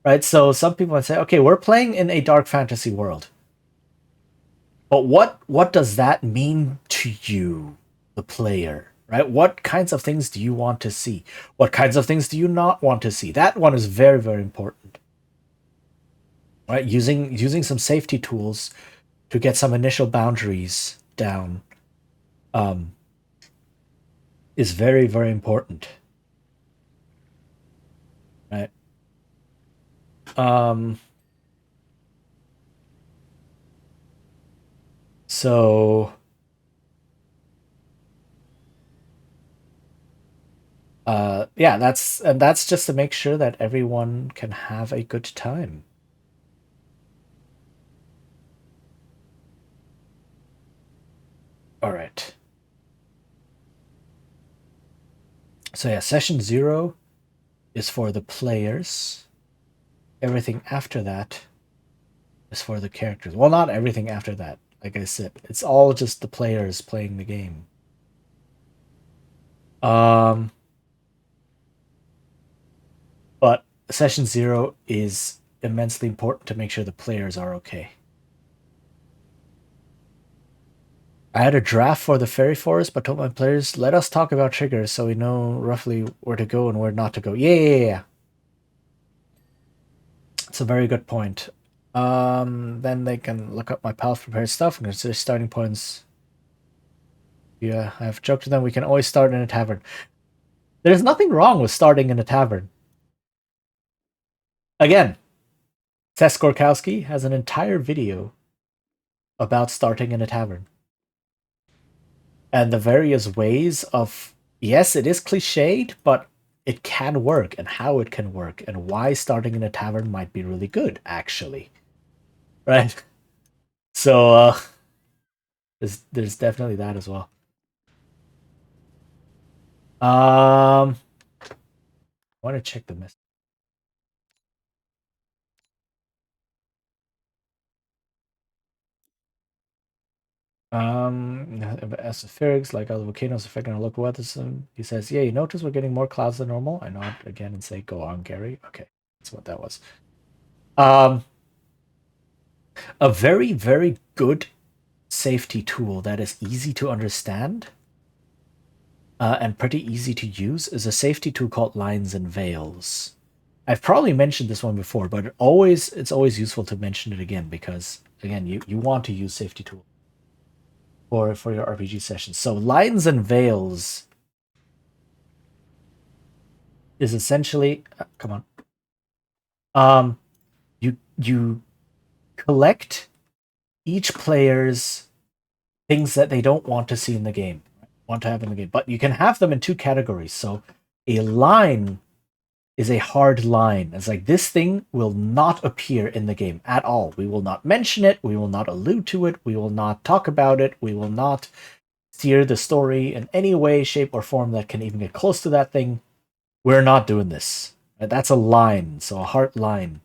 Right, so some people might say, okay, we're playing in a dark fantasy world. But what does that mean to you, the player, right? What kinds of things do you want to see? What kinds of things do you not want to see? That one is very, very important, right? Using some safety tools to get some initial boundaries down is very, very important, right? So yeah, that's just to make sure that everyone can have a good time. All right. So yeah, session 0 is for the players. Everything after that is for the characters. Well, not everything after that. Like I said, it's all just the players playing the game. But session 0 is immensely important to make sure the players are okay. I had a draft for the Fairy Forest, but told my players, let us talk about triggers so we know roughly where to go and where not to go. Yeah. It's a very good point. Then they can look up my pal prepared stuff and consider starting points. Yeah, I've joked to them we can always start in a tavern. There's nothing wrong with starting in a tavern. Again, Tess Gorkowski has an entire video about starting in a tavern. And the various ways of, yes, it is cliched, but it can work, and how it can work, and why starting in a tavern might be really good, actually. Right? So, there's definitely that as well. I want to check the message. As Ferrix, like other volcanoes affecting our local weather system, he says, yeah, you notice we're getting more clouds than normal? I nod again and say, go on, Gary. Okay, that's what that was. A very, very good safety tool that is easy to understand and pretty easy to use is a safety tool called Lines and Veils. I've probably mentioned this one before, but it's always useful to mention it again because, again, you want to use safety tools for your RPG sessions. So Lines and Veils is essentially come on. You collect each player's things that they don't want to see in the game, want to have in the game, but you can have them in two categories. So a line is a hard line. It's like this thing will not appear in the game at all. We will not mention it. We will not allude to it. We will not talk about it. We will not steer the story in any way, shape, or form that can even get close to that thing. We're not doing this. That's a line, so a hard line.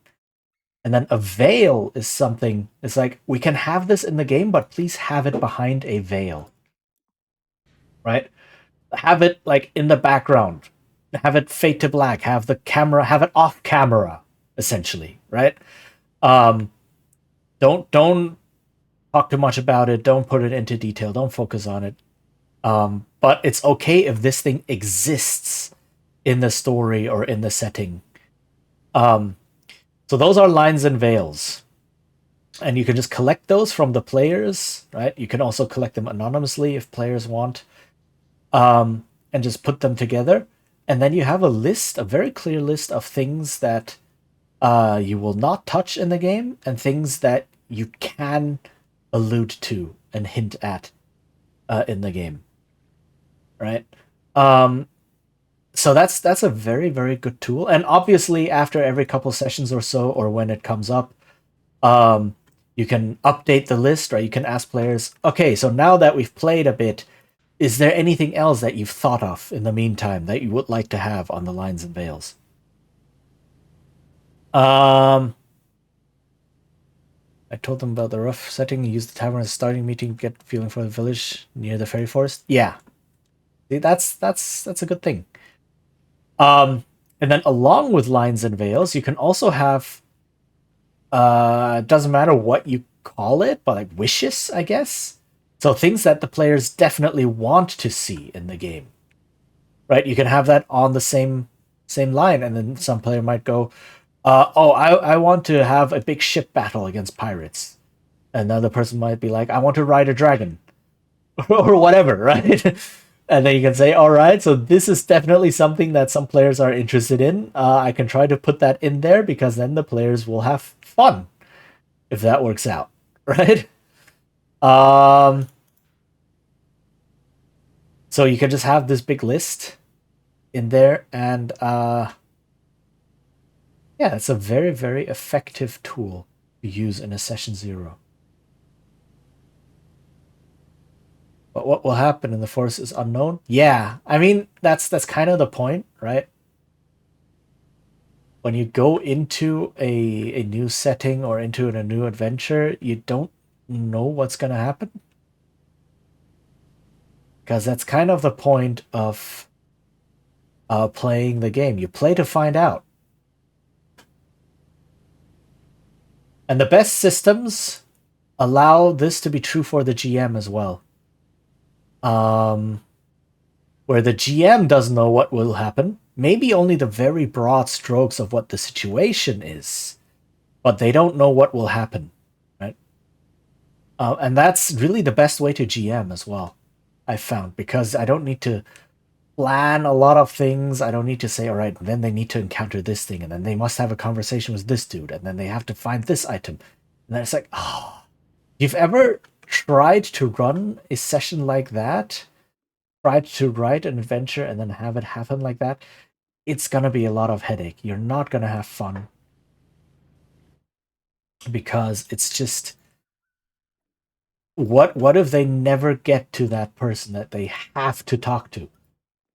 And then a veil is something, it's like, we can have this in the game, but please have it behind a veil. Right? Have it like in the background. Have it fade to black. Have the camera, have it off camera, essentially, right? Don't talk too much about it. Don't put it into detail. Don't focus on it. But it's okay if this thing exists in the story or in the setting. So those are Lines and Veils. And you can just collect those from the players, right? You can also collect them anonymously if players want. And just put them together. And then you have a list, a very clear list of things that you will not touch in the game and things that you can allude to and hint at in the game. Right? So that's a very, very good tool. And obviously, after every couple sessions or so, or when it comes up, you can update the list, right? You can ask players, okay, so now that we've played a bit, is there anything else that you've thought of in the meantime that you would like to have on the Lines and Veils? I told them about the rough setting. Use the tavern as a starting meeting, get feeling for the village near the fairy forest. Yeah, see, that's a good thing. And then along with Lines and Veils, you can also have it doesn't matter what you call it, but like wishes, I guess. So things that the players definitely want to see in the game, right? You can have that on the same line, and then some player might go, "Oh, I want to have a big ship battle against pirates." Another person might be like, "I want to ride a dragon," or whatever, right? And then you can say, "All right, so this is definitely something that some players are interested in. I can try to put that in there because then the players will have fun if that works out, right?" Um, so you can just have this big list in there, and yeah, it's a very, very effective tool to use in a session 0. But what will happen in the forest is unknown. Yeah, I mean that's kind of the point, right? When you go into a new setting or into a new adventure, you don't know what's gonna happen. Because that's kind of the point of playing the game. You play to find out. And the best systems allow this to be true for the GM as well. Where the GM doesn't know what will happen, maybe only the very broad strokes of what the situation is, but they don't know what will happen, right? And that's really the best way to GM as well, I've found, because I don't need to plan a lot of things. I don't need to say, all right, then they need to encounter this thing, and then they must have a conversation with this dude, and then they have to find this item. And then it's like, oh, you've ever tried to run a session like that? Tried to write an adventure and then have it happen like that? It's gonna be a lot of headache. You're not gonna have fun. Because it's just, what if they never get to that person that they have to talk to?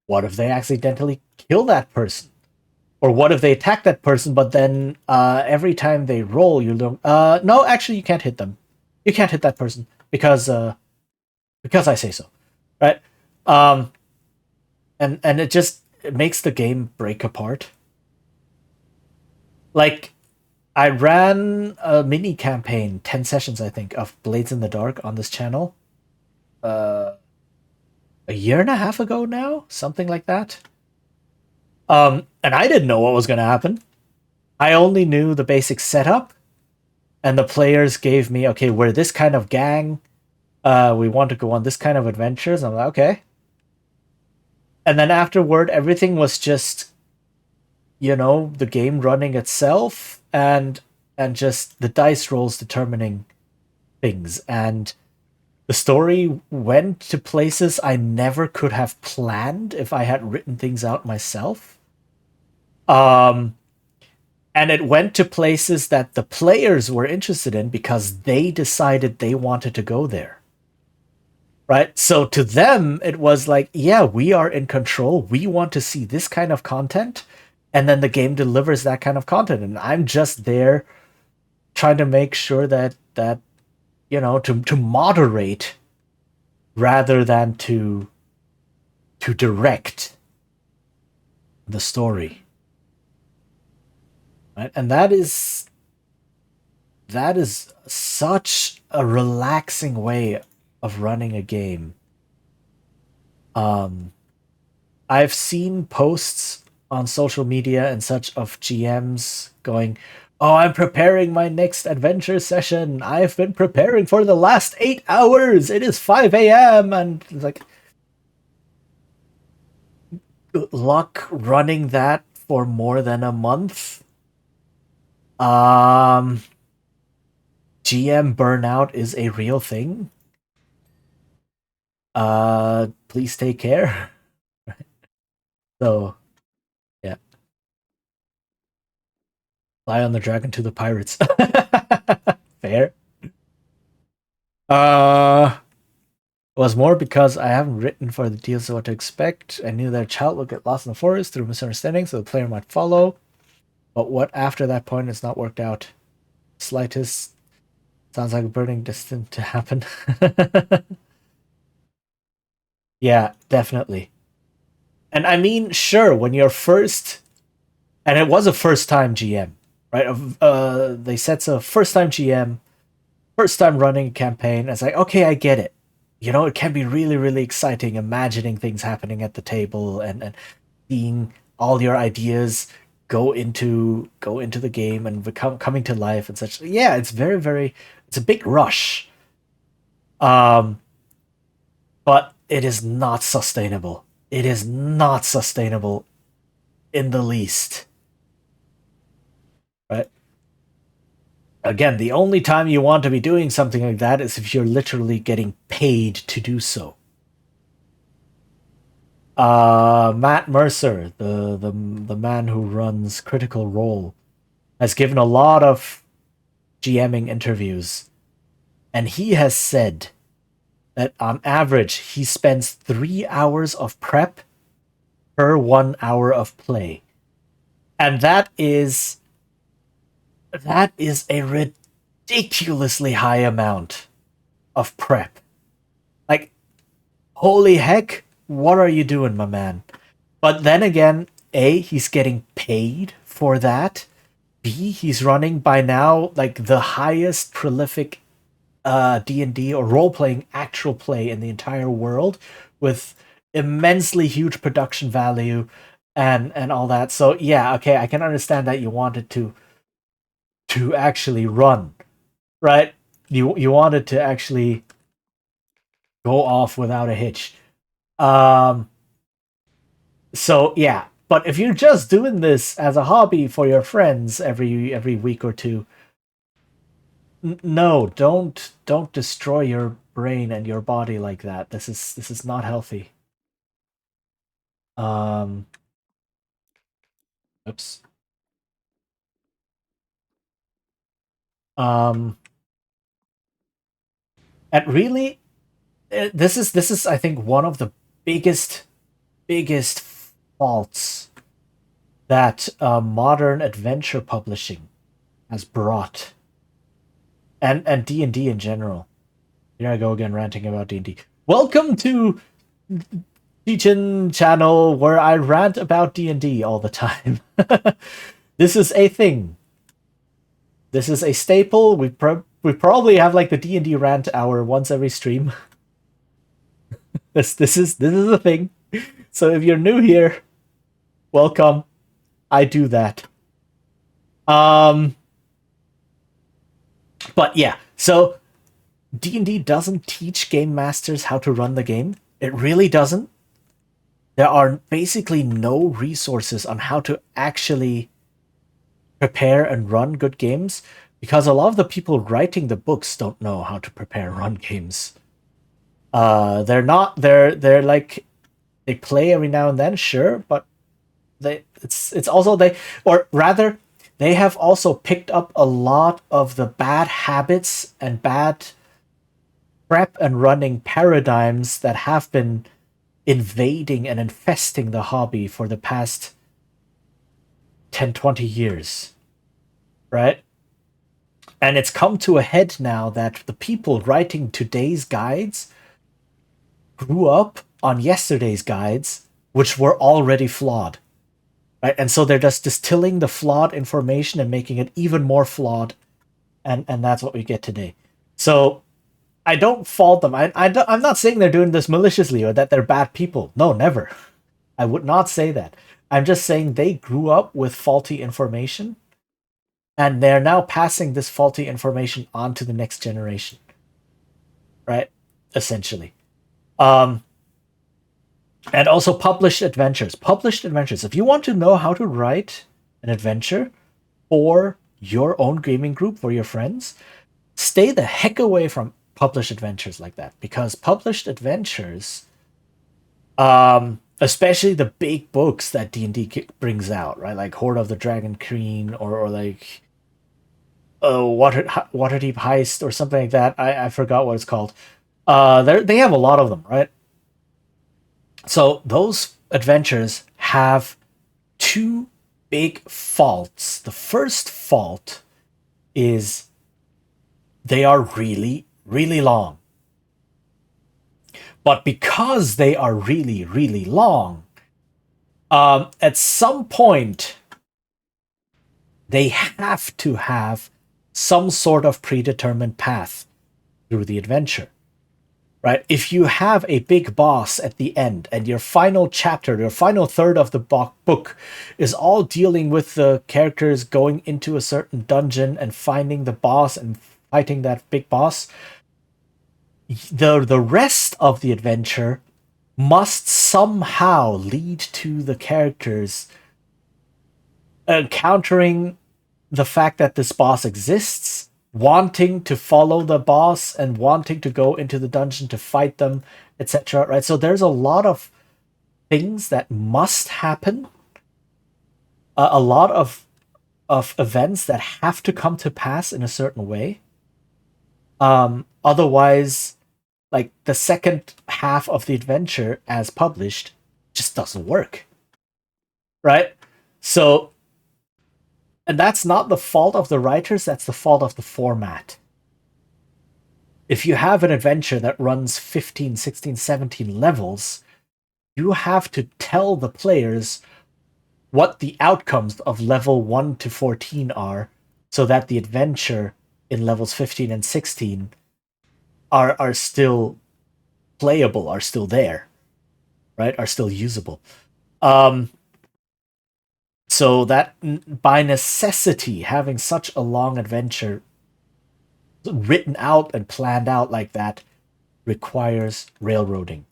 What if they accidentally kill that person? Or what if they attack that person, but then every time they roll, you don't. No, actually, you can't hit them. You can't hit that person because I say so, right? And it makes the game break apart. Like, I ran a mini campaign, 10 sessions, I think, of Blades in the Dark on this channel. A year and a half ago now, something like that. And I didn't know what was going to happen. I only knew the basic setup, and the players gave me, okay, we're this kind of gang. We want to go on this kind of adventures. I'm like, okay. And then afterward, everything was just, the game running itself, and just the dice rolls determining things. And the story went to places I never could have planned if I had written things out myself. And it went to places that the players were interested in because they decided they wanted to go there. Right? So to them, it was like, yeah, we are in control. We want to see this kind of content. And then the game delivers that kind of content. And I'm just there trying to make sure that to moderate rather than to direct the story. Right? And that is such a relaxing way of running a game. I've seen posts on social media and such of GMs going, "Oh, I'm preparing my next adventure session. I've been preparing for the last 8 hours. It is 5 a.m." And it's like, good luck running that for more than a month. GM burnout is a real thing. Please take care. So, yeah. Fly on the dragon to the pirates. Fair. It was more because I haven't written for the deals what to expect. I knew that a child would get lost in the forest through misunderstanding, so the player might follow. But what after that point has not worked out. Slightest sounds like a burning destined to happen. Yeah, definitely. And I mean, sure, when you're first, and it was a first-time GM, right? They said so, first-time GM, first time running a campaign. It's like, okay, I get it. it can be really, really exciting imagining things happening at the table and seeing all your ideas go into the game and become coming to life and such. Yeah, it's very, very, it's a big rush. Um, but it is not sustainable. It is not sustainable in the least. Right? Again, the only time you want to be doing something like that is if you're literally getting paid to do so. Matt Mercer, the man who runs Critical Role, has given a lot of GMing interviews, and he has said that on average he spends 3 hours of prep per 1 hour of play, and that is a ridiculously high amount of prep. Like, holy heck, what are you doing, my man? But then again, A, he's getting paid for that. B, he's running by now like the highest prolific D&D or role-playing actual play in the entire world, with immensely huge production value and all that. So yeah, okay, I can understand that you wanted to actually run, right? You wanted to actually go off without a hitch. Um, so yeah, but if you're just doing this as a hobby for your friends every week or two, no, don't destroy your brain and your body like that. This is not healthy. Um, oops. Um, and really, this is I think one of the biggest faults that modern adventure publishing has brought, and D&D in general. Here I go again ranting about D&D. Welcome to Teachin channel where I rant about D&D all the time. This is a thing. This is a staple. We probably have like the D&D rant hour once every stream. This is a thing. So if you're new here, welcome. I do that. But yeah, so D&D doesn't teach game masters how to run the game. It really doesn't. There are basically no resources on how to actually prepare and run good games, because a lot of the people writing the books don't know how to prepare and run games. They're like, they play every now and then, sure, but it's also they, or rather they have also picked up a lot of the bad habits and bad prep and running paradigms that have been invading and infesting the hobby for the past 10-20 years, right? And it's come to a head now that the people writing today's guides grew up on yesterday's guides, which were already flawed, right? And so they're just distilling the flawed information and making it even more flawed, and that's what we get today. So I don't fault them. I'm not saying they're doing this maliciously or that they're bad people. No, never. I would not say that. I'm just saying they grew up with faulty information, and they're now passing this faulty information on to the next generation, right? Essentially. And also published adventures. Published adventures. If you want to know how to write an adventure for your own gaming group, for your friends, stay the heck away from published adventures like that, because published adventures, especially the big books that D&D brings out, right, like Hoard of the Dragon Queen, or like Waterdeep Heist or something like that. I forgot what it's called. They have a lot of them, right? So those adventures have two big faults. The first fault is they are really, really long. But because they are really, really long, at some point, they have to have some sort of predetermined path through the adventure. right? If you have a big boss at the end and your final chapter, your final third of the book is all dealing with the characters going into a certain dungeon and finding the boss and fighting that big boss, the rest of the adventure must somehow lead to the characters encountering the fact that this boss exists, wanting to follow the boss and wanting to go into the dungeon to fight them, etc. Right? So there's a lot of things that must happen, a lot of events that have to come to pass in a certain way. Otherwise, like the second half of the adventure as published just doesn't work. Right? So, and that's not the fault of the writers, that's the fault of the format. If you have an adventure that runs 15, 16, 17 levels, you have to tell the players what the outcomes of level 1 to 14 are, so that the adventure in levels 15 and 16 are still playable, are still there, right? Are still usable. So that by necessity, having such a long adventure written out and planned out like that requires railroading.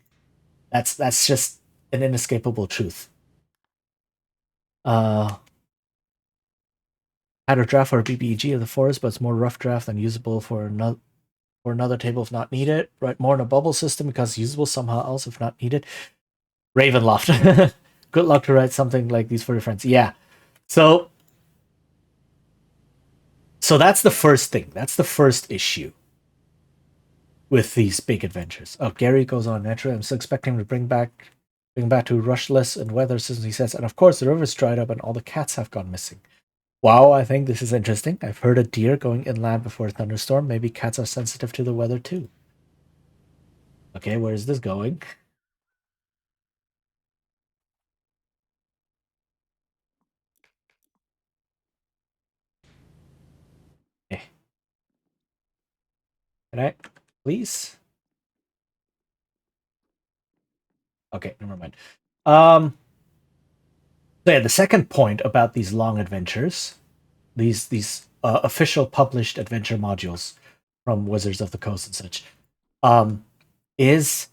That's just an inescapable truth. Had a draft for a BBEG of the forest, but it's more rough draft than usable for another table if not needed. Right, more in a bubble system because usable somehow else if not needed. Ravenloft. Good luck to write something like these for your friends. Yeah. So that's the first thing. That's the first issue with these big adventures. Oh, Gary goes on naturally. I'm still expecting him to bring back to rushless and weather systems, he says. And of course, the river's dried up and all the cats have gone missing. Wow, I think this is interesting. I've heard a deer going inland before a thunderstorm. Maybe cats are sensitive to the weather too. Okay, where is this going? Okay. Can I, please? Okay, never mind. So yeah, the second point about these long adventures, these official published adventure modules from Wizards of the Coast and such, is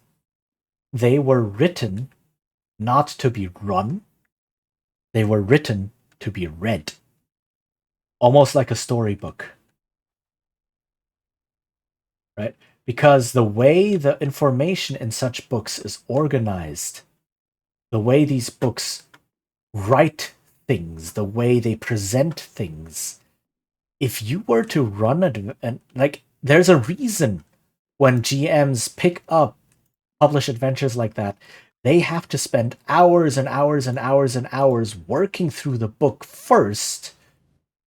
they were written not to be run. They were written to be read. Almost like a storybook. Right? Because the way the information in such books is organized, the way these books write things, the way they present things, if you were to run and like, there's a reason when GMs pick up published adventures like that, they have to spend hours and hours and hours and hours working through the book first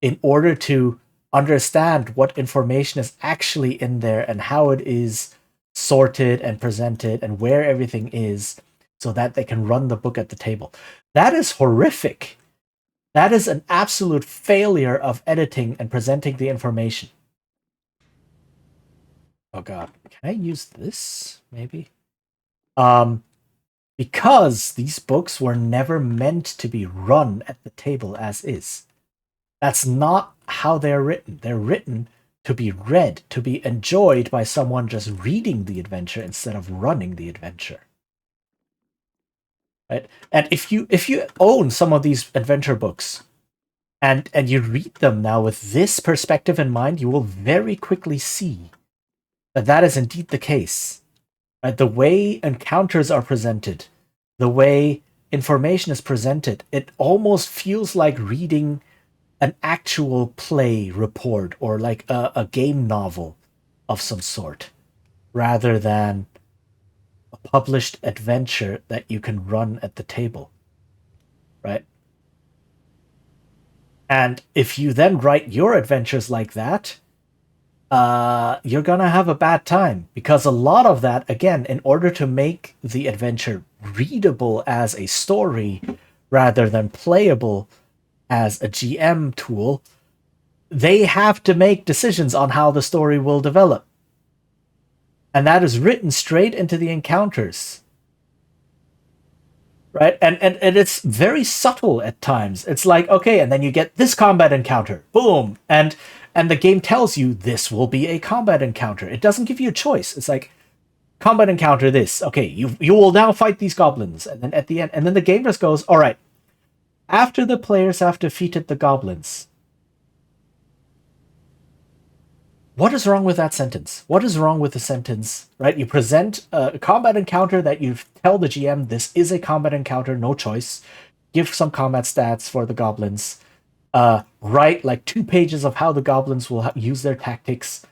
in order to understand what information is actually in there and how it is sorted and presented and where everything is so that they can run the book at the table. That is horrific. That is an absolute failure of editing and presenting the information. Oh god, can I use this maybe? Because these books were never meant to be run at the table as is. That's not how they're written. They're written to be read, to be enjoyed by someone just reading the adventure instead of running the adventure. Right? And if you own some of these adventure books and you read them now with this perspective in mind, you will very quickly see that that is indeed the case. Right? The way encounters are presented, the way information is presented, it almost feels like reading an actual play report or like a game novel of some sort, rather than a published adventure that you can run at the table, right? And if you then write your adventures like that, you're gonna have a bad time, because a lot of that, again, in order to make the adventure readable as a story rather than playable as a GM tool, they have to make decisions on how the story will develop. And that is written straight into the encounters. Right? And it's very subtle at times. It's like, okay, and then you get this combat encounter. Boom. And the game tells you this will be a combat encounter. It doesn't give you a choice. It's like, combat encounter this. Okay, you will now fight these goblins. And then at the end, and then the game just goes, all right, after the players have defeated the goblins. What is wrong with that sentence? What is wrong with the sentence, right? You present a combat encounter that you tell the GM, this is a combat encounter, no choice. Give some combat stats for the goblins. Write like 2 pages of how the goblins will use their tactics.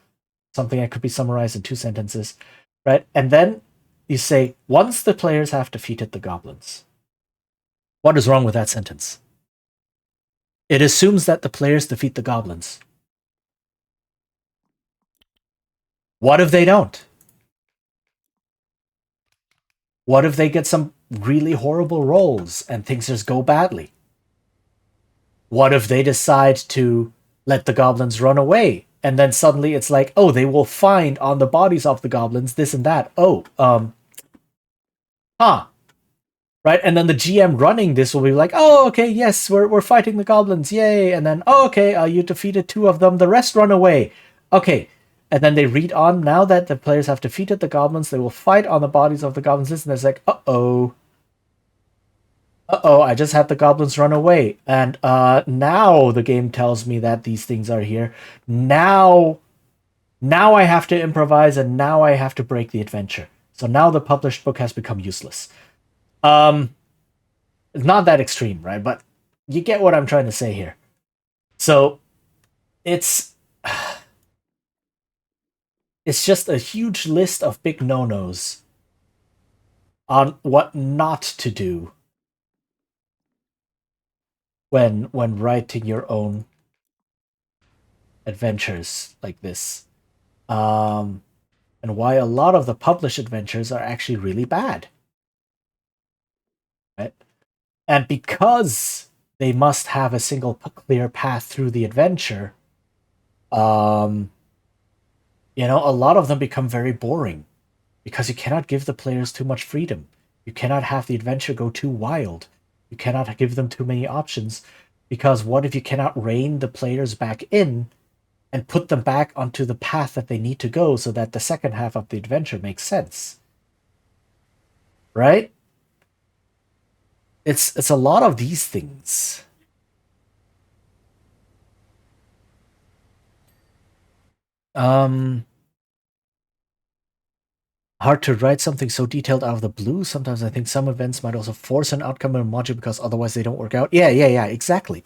Something that could be summarized in 2 sentences, right? And then you say, once the players have defeated the goblins. What is wrong with that sentence? It assumes that the players defeat the goblins. What if they don't? What if they get some really horrible rolls and things just go badly? What if they decide to let the goblins run away? And then suddenly it's like, oh, they will find on the bodies of the goblins this and that. Oh, right? And then the GM running this will be like, oh, okay, yes, we're fighting the goblins, yay! And then, oh, okay, you defeated 2 of them, the rest run away. Okay, and then they read on, now that the players have defeated the goblins, they will fight on the bodies of the goblins, and it's like, uh-oh, I just had the goblins run away. And now the game tells me that these things are here. Now I have to improvise, and now I have to break the adventure. So now the published book has become useless. It's not that extreme, right? But you get what I'm trying to say here. So it's just a huge list of big no-nos on what not to do when writing your own adventures like this. And why a lot of the published adventures are actually really bad. Right? And because they must have a single clear path through the adventure, a lot of them become very boring because you cannot give the players too much freedom. You cannot have the adventure go too wild. You cannot give them too many options, because what if you cannot rein the players back in and put them back onto the path that they need to go so that the second half of the adventure makes sense? Right? It's a lot of these things. Hard to write something so detailed out of the blue. Sometimes I think some events might also force an outcome in a module because otherwise they don't work out. Yeah, exactly.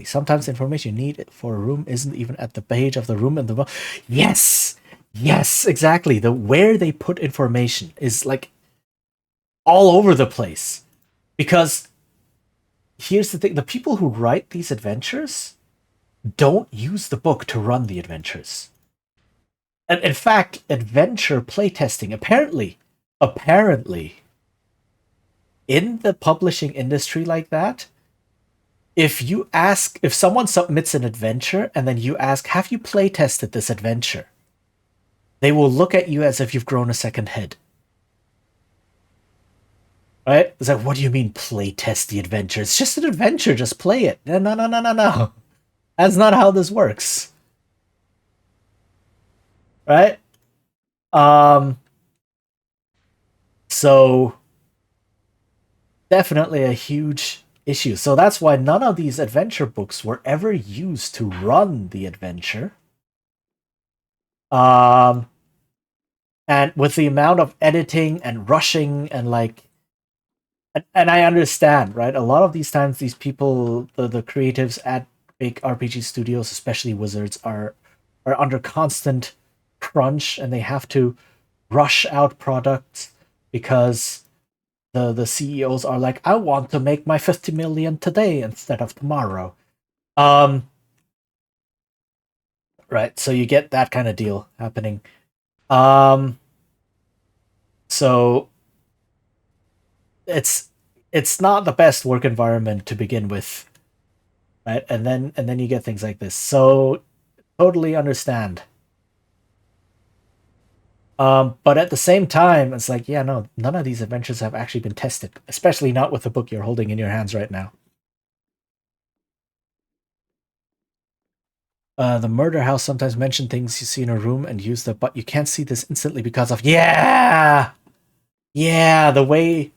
Sometimes the information you need for a room isn't even at the page of the room in the... Yes, exactly. Where they put information is like all over the place. Because here's the thing, the people who write these adventures don't use the book to run the adventures. And in fact, adventure playtesting, apparently, in the publishing industry like that, if someone submits an adventure and then you ask, have you playtested this adventure? They will look at you as if you've grown a second head. Right? It's like, what do you mean playtest the adventure? It's just an adventure, just play it. No. That's not how this works. Right? So definitely a huge issue. So that's why none of these adventure books were ever used to run the adventure. And with the amount of editing and rushing and and I understand, right? A lot of these times, these people, the creatives at big RPG studios, especially Wizards, are under constant crunch, and they have to rush out products because the CEOs are like, I want to make my 50 million today instead of tomorrow. Right, so you get that kind of deal happening. So it's not the best work environment to begin with, right? And then you get things like this. So totally understand. But at the same time, it's like, yeah, no, none of these adventures have actually been tested, especially not with the book you're holding in your hands right now. The murder house sometimes mention things you see in a room and use them, but you can't see this instantly because of yeah, the way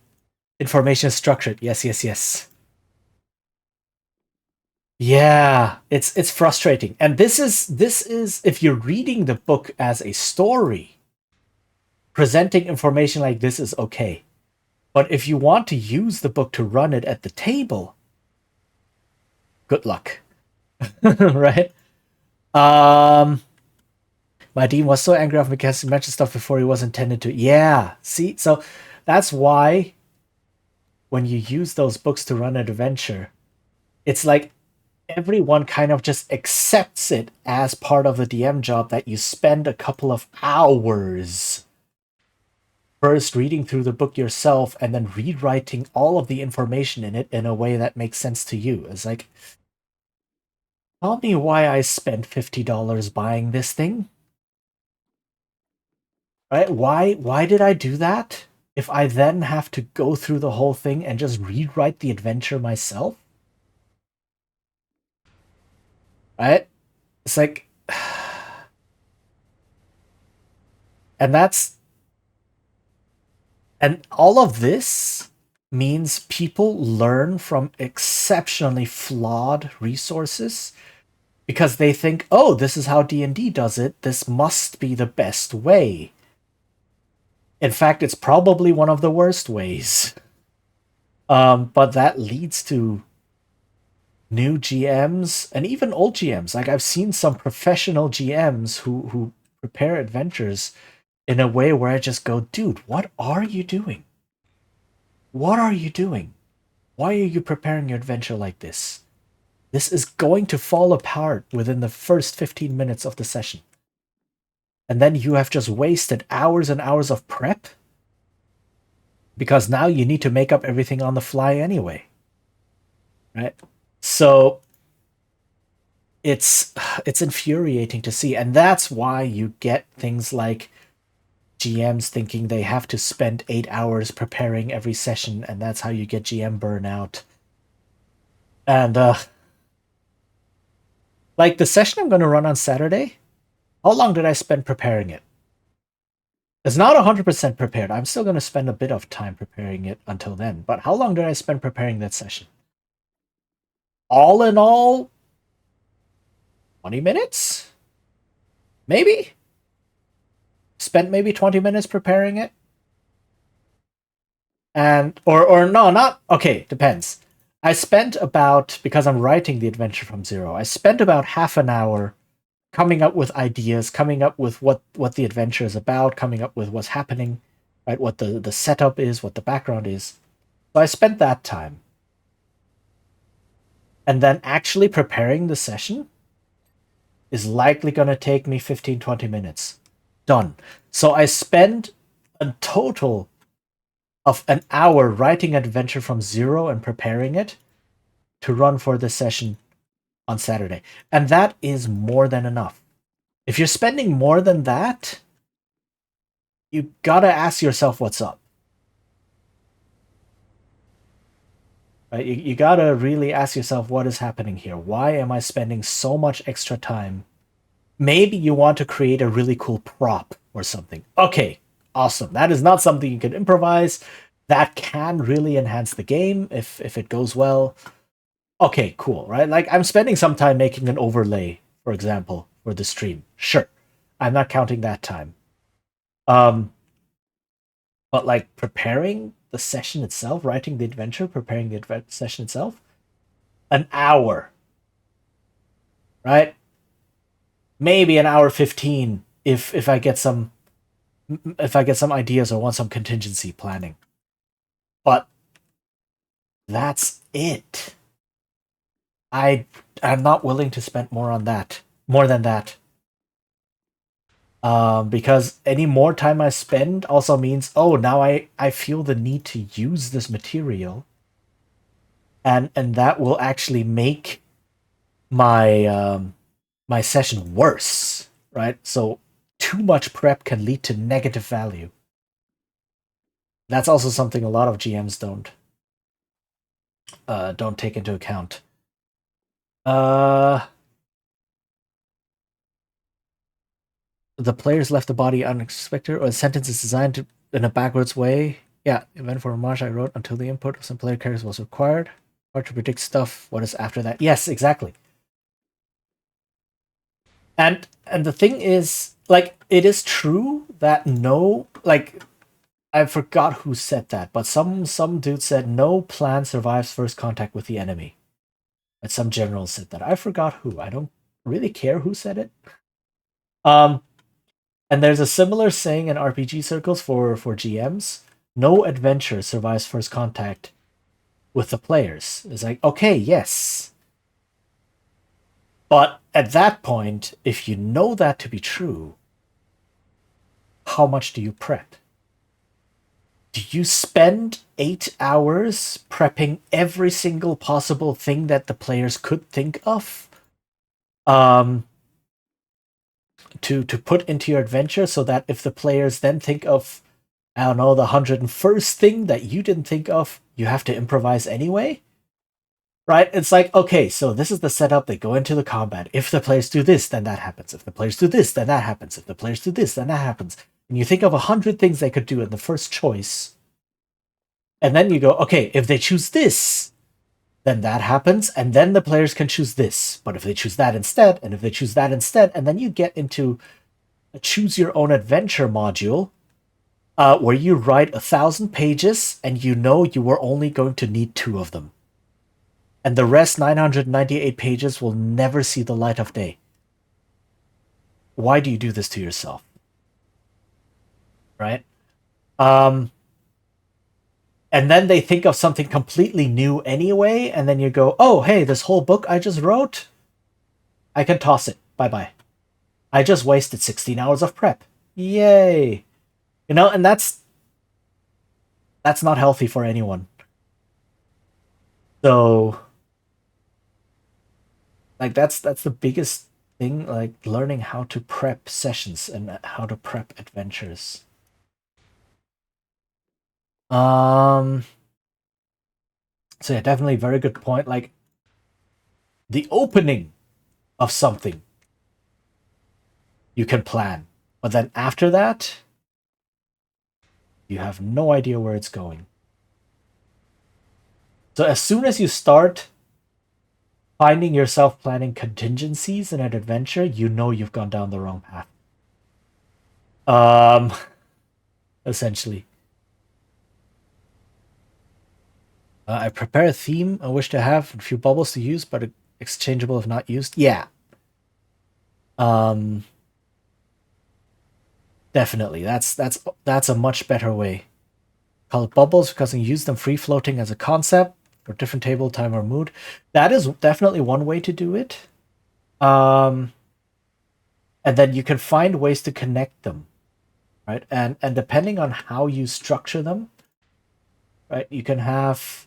information is structured. Yes. Yeah, it's frustrating, and this is if you're reading the book as a story, presenting information like this is okay, but if you want to use the book to run it at the table, good luck, right? My dean was so angry after because he mentioned stuff before he was intended to. Yeah, see, so that's why when you use those books to run an adventure, it's like everyone kind of just accepts it as part of the DM job that you spend a couple of hours first reading through the book yourself and then rewriting all of the information in it in a way that makes sense to you. It's like, tell me why I spent $50 buying this thing. Right? Why did I do that? If I then have to go through the whole thing and just rewrite the adventure myself? Right? It's like, and all of this means people learn from exceptionally flawed resources because they think, oh, this is how D&D does it. This must be the best way. In fact, it's probably one of the worst ways. But that leads to new GMs and even old GMs. Like I've seen some professional GMs who prepare adventures in a way where I just go, dude, what are you doing? What are you doing? Why are you preparing your adventure like this? This is going to fall apart within the first 15 minutes of the session. And then you have just wasted hours and hours of prep because now you need to make up everything on the fly anyway. Right? So it's infuriating to see, and that's why you get things like GMs thinking they have to spend 8 hours preparing every session, and that's how you get GM burnout. And like the session I'm going to run on Saturday, how long did I spend preparing it? It's not 100% prepared. I'm still going to spend a bit of time preparing it until then, but how long did I spend preparing that session? All in all, 20 minutes? Maybe? Spent maybe 20 minutes preparing it? And, or no, not, okay, depends. I spent about, because I'm writing the adventure from zero, I spent about half an hour coming up with ideas, coming up with what the adventure is about, coming up with what's happening, right? What the setup is, what the background is. So I spent that time. And then actually preparing the session is likely going to take me 15-20 minutes. Done. So I spend a total of an hour writing adventure from zero and preparing it to run for the session on Saturday. And that is more than enough. If you're spending more than that, you gotta ask yourself what's up. Right? You gotta really ask yourself what is happening here. Why am I spending so much extra time? Maybe you want to create a really cool prop or something. Okay, awesome. That is not something you can improvise. That can really enhance the game if it goes well. Okay, cool, right? Like I'm spending some time making an overlay, for example, for the stream. Sure. I'm not counting that time. But like preparing the session itself, writing the adventure, preparing the session itself, an hour. Right? Maybe an hour 15 if I get some ideas or want some contingency planning. But that's it. I'm not willing to spend more than that. Because any more time I spend also means, oh, now I feel the need to use this material, and that will actually make my my session worse, right? So too much prep can lead to negative value. That's also something a lot of GMs don't take into account. The players left the body unexpected, or the sentence is designed in a backwards way. Yeah, event for homage I wrote until the input of some player characters was required. Hard to predict stuff. What is after that? Yes, exactly. And the thing is, like, it is true that I forgot who said that, but some dude said no plan survives first contact with the enemy. And some general said that. I forgot who. I don't really care who said it. And there's a similar saying in RPG circles for GMs. No adventure survives first contact with the players. It's like, okay, yes. But at that point, if you know that to be true, how much do you prep? Do you spend 8 hours prepping every single possible thing that the players could think of? To put into your adventure so that if the players then think of, I don't know, the 101st thing that you didn't think of, you have to improvise anyway? Right? It's like, okay, so this is the setup. They go into the combat. If the players do this, then that happens. If the players do this, then that happens. If the players do this, then that happens. And you think of 100 things they could do in the first choice. And then you go, okay, if they choose this, then that happens, and then the players can choose this. But if they choose that instead, and if they choose that instead, and then you get into a choose your own adventure module, where you write 1,000 pages, and you know you were only going to need 2 of them. And the rest 998 pages will never see the light of day. Why do you do this to yourself? Right? And then they think of something completely new anyway, and then you go, oh, hey, this whole book I just wrote, I can toss it. Bye-bye. I just wasted 16 hours of prep. Yay. You know, and that's not healthy for anyone. So, like, that's the biggest thing, like, learning how to prep sessions and how to prep adventures. So yeah, definitely very good point. Like, the opening of something you can plan, but then after that, you have no idea where it's going. So as soon as you start finding yourself planning contingencies in an adventure, you know you've gone down the wrong path. Essentially. I prepare a theme I wish to have, a few bubbles to use, but exchangeable if not used. Yeah. Definitely. That's a much better way. Call it bubbles because you use them free floating as a concept for different table, time, or mood. That is definitely one way to do it. And then you can find ways to connect them, right? And depending on how you structure them, right, you can have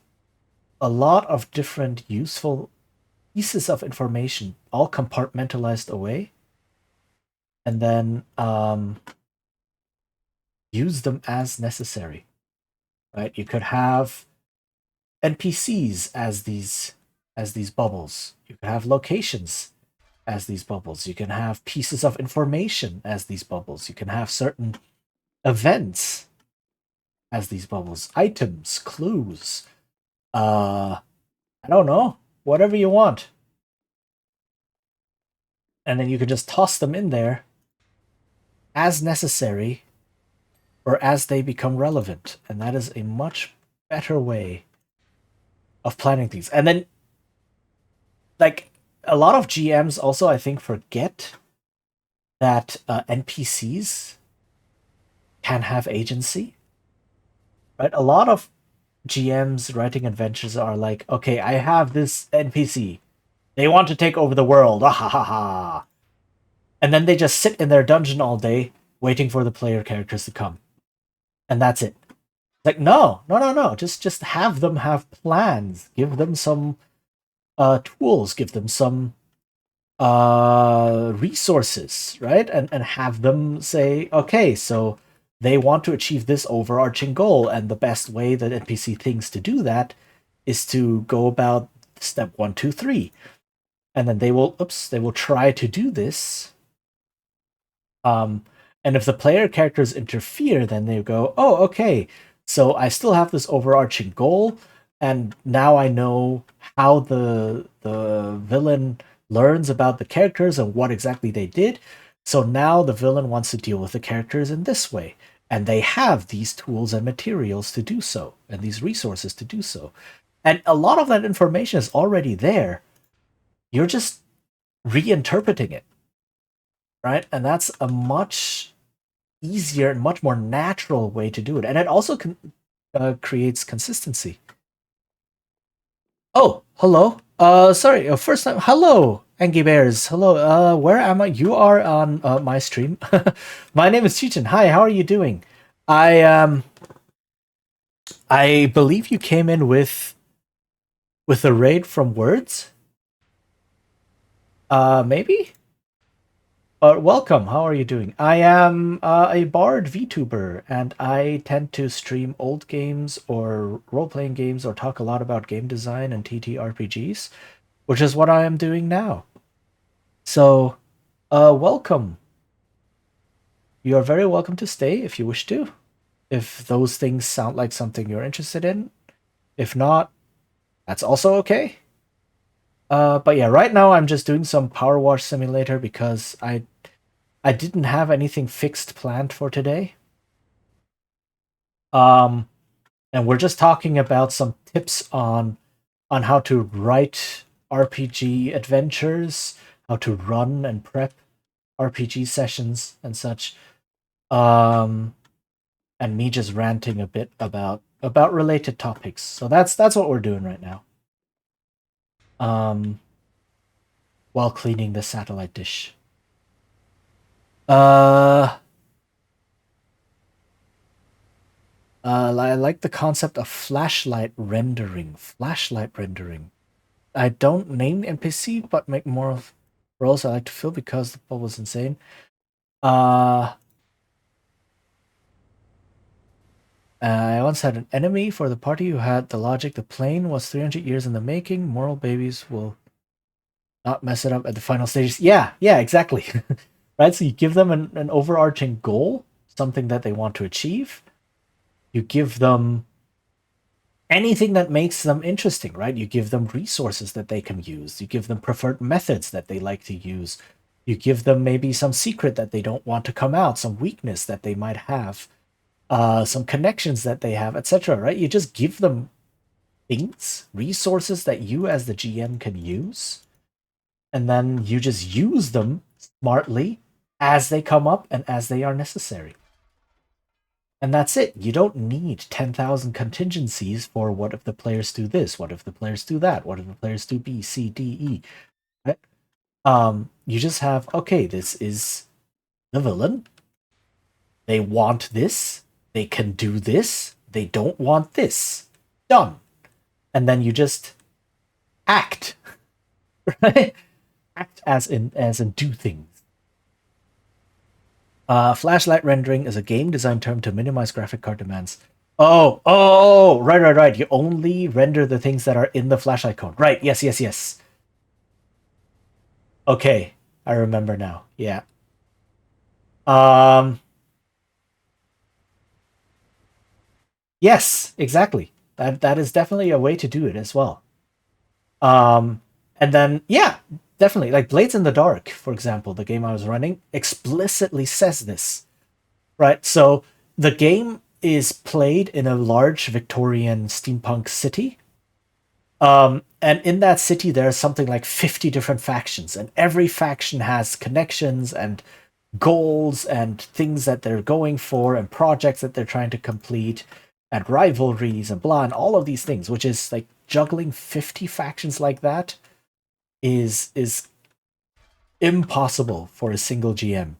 a lot of different useful pieces of information, all compartmentalized away, and then use them as necessary, right? You could have NPCs as these bubbles. You could have locations as these bubbles. You can have pieces of information as these bubbles. You can have certain events as these bubbles, items, clues. I don't know, whatever you want. And then you can just toss them in there as necessary or as they become relevant. And that is a much better way of planning things. And then, like, a lot of GMs also, I think, forget that NPCs can have agency. Right? A lot of GMs writing adventures are like, okay, I have this NPC. They want to take over the world. Ah, ha, ha, ha. And then they just sit in their dungeon all day waiting for the player characters to come. And that's it. Like, no. Just have them have plans. Give them some tools. Give them some resources, right? And have them say, okay, so they want to achieve this overarching goal, and the best way that NPC thinks to do that is to go about step 1, 2, 3. And then they will try to do this. And if the player characters interfere, then they go, oh, okay, so I still have this overarching goal, and now I know how the villain learns about the characters and what exactly they did. So now the villain wants to deal with the characters in this way, and they have these tools and materials to do so, and these resources to do so. And a lot of that information is already there. You're just reinterpreting it, right? And that's a much easier and much more natural way to do it. And it also creates consistency. Oh, hello. Sorry, first time. Hello, Angie Bears. Hello. Where am I? You are on my stream. My name is Cheechin. Hi, how are you doing? I believe you came in with a raid from Words. Maybe. Welcome. How are you doing? I am a Bard VTuber, and I tend to stream old games or role-playing games or talk a lot about game design and TTRPGs, which is what I am doing now. So, welcome. You are very welcome to stay if you wish to, if those things sound like something you're interested in. If not, that's also okay. But yeah, right now I'm just doing some Power Wash Simulator because I didn't have anything fixed planned for today. And we're just talking about some tips on how to write RPG adventures, how to run and prep RPG sessions and such. And me just ranting a bit about related topics. So that's what we're doing right now. While cleaning the satellite dish. I like the concept of flashlight rendering. I don't name NPC, but make more of roles I like to fill because the poll was insane. I once had an enemy for the party who had the logic the plane was 300 years in the making. Moral babies will not mess it up at the final stages. Yeah, exactly. Right? So you give them an overarching goal, something that they want to achieve. You give them anything that makes them interesting, right? You give them resources that they can use. You give them preferred methods that they like to use. You give them maybe some secret that they don't want to come out, some weakness that they might have, some connections that they have, etc. Right? You just give them things, resources that you as the GM can use, and then you just use them smartly as they come up and as they are necessary. And that's it. You don't need 10,000 contingencies for what if the players do this, what if the players do that, what if the players do B, C, D, E. Right? You just have, okay, this is the villain. They want this. They can do this. They don't want this. Done. And then you just act. Right? Act as in do things. Flashlight rendering is a game design term to minimize graphic card demands. Oh, right. You only render the things that are in the flashlight code. Right, yes. Okay, I remember now. Yeah. Yes, exactly. That is definitely a way to do it as well. And then, yeah, definitely. Like Blades in the Dark, for example, the game I was running, explicitly says this. Right? So the game is played in a large Victorian steampunk city. And in that city, there's something like 50 different factions, and every faction has connections and goals and things that they're going for and projects that they're trying to complete and rivalries and blah, and all of these things, which is like juggling 50 factions like that is impossible for a single GM.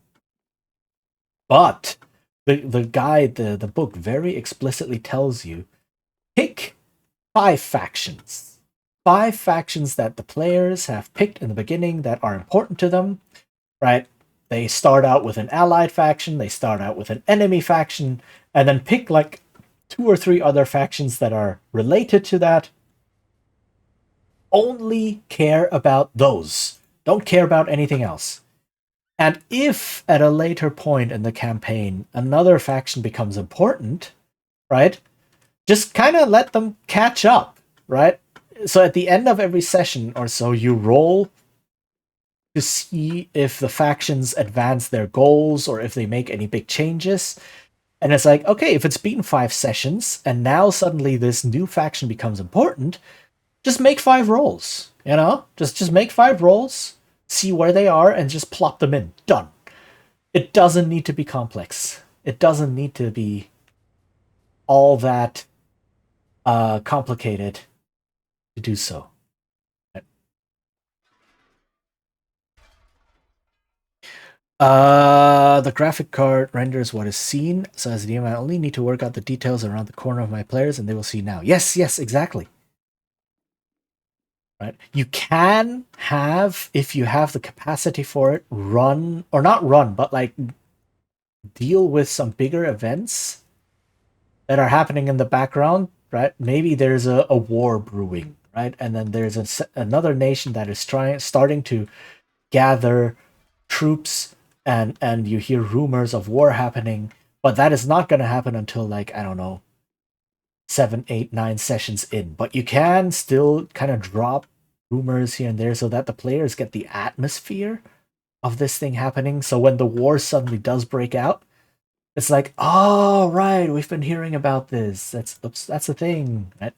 But the guide, the book very explicitly tells you, pick 5 factions. 5 factions that the players have picked in the beginning that are important to them, right? They start out with an allied faction, they start out with an enemy faction, and then pick like 2 or 3 other factions that are related to that. Only care about those. Don't care about anything else. And if at a later point in the campaign another faction becomes important, right? Just kind of let them catch up, right? So at the end of every session or so, you roll to see if the factions advance their goals or if they make any big changes. And it's like, okay, if it's been 5 sessions and now suddenly this new faction becomes important, just make 5 rolls, you know? Just make 5 rolls, see where they are, and just plop them in. Done. It doesn't need to be complex. It doesn't need to be all that complicated to do so. The graphic card renders what is seen. So as a DM, I only need to work out the details around the corner of my players and they will see now. Yes, exactly. Right? You can have, if you have the capacity for it, run, or not run, but like deal with some bigger events that are happening in the background, right? Maybe there's a war brewing, right? And then there's another nation that is starting to gather troops, and you hear rumors of war happening, but that is not going to happen until like, I don't know, 7, 8, 9 sessions in. But you can still kind of drop rumors here and there so that the players get the atmosphere of this thing happening. So when the war suddenly does break out, it's like, oh right, we've been hearing about this. That's the thing, right?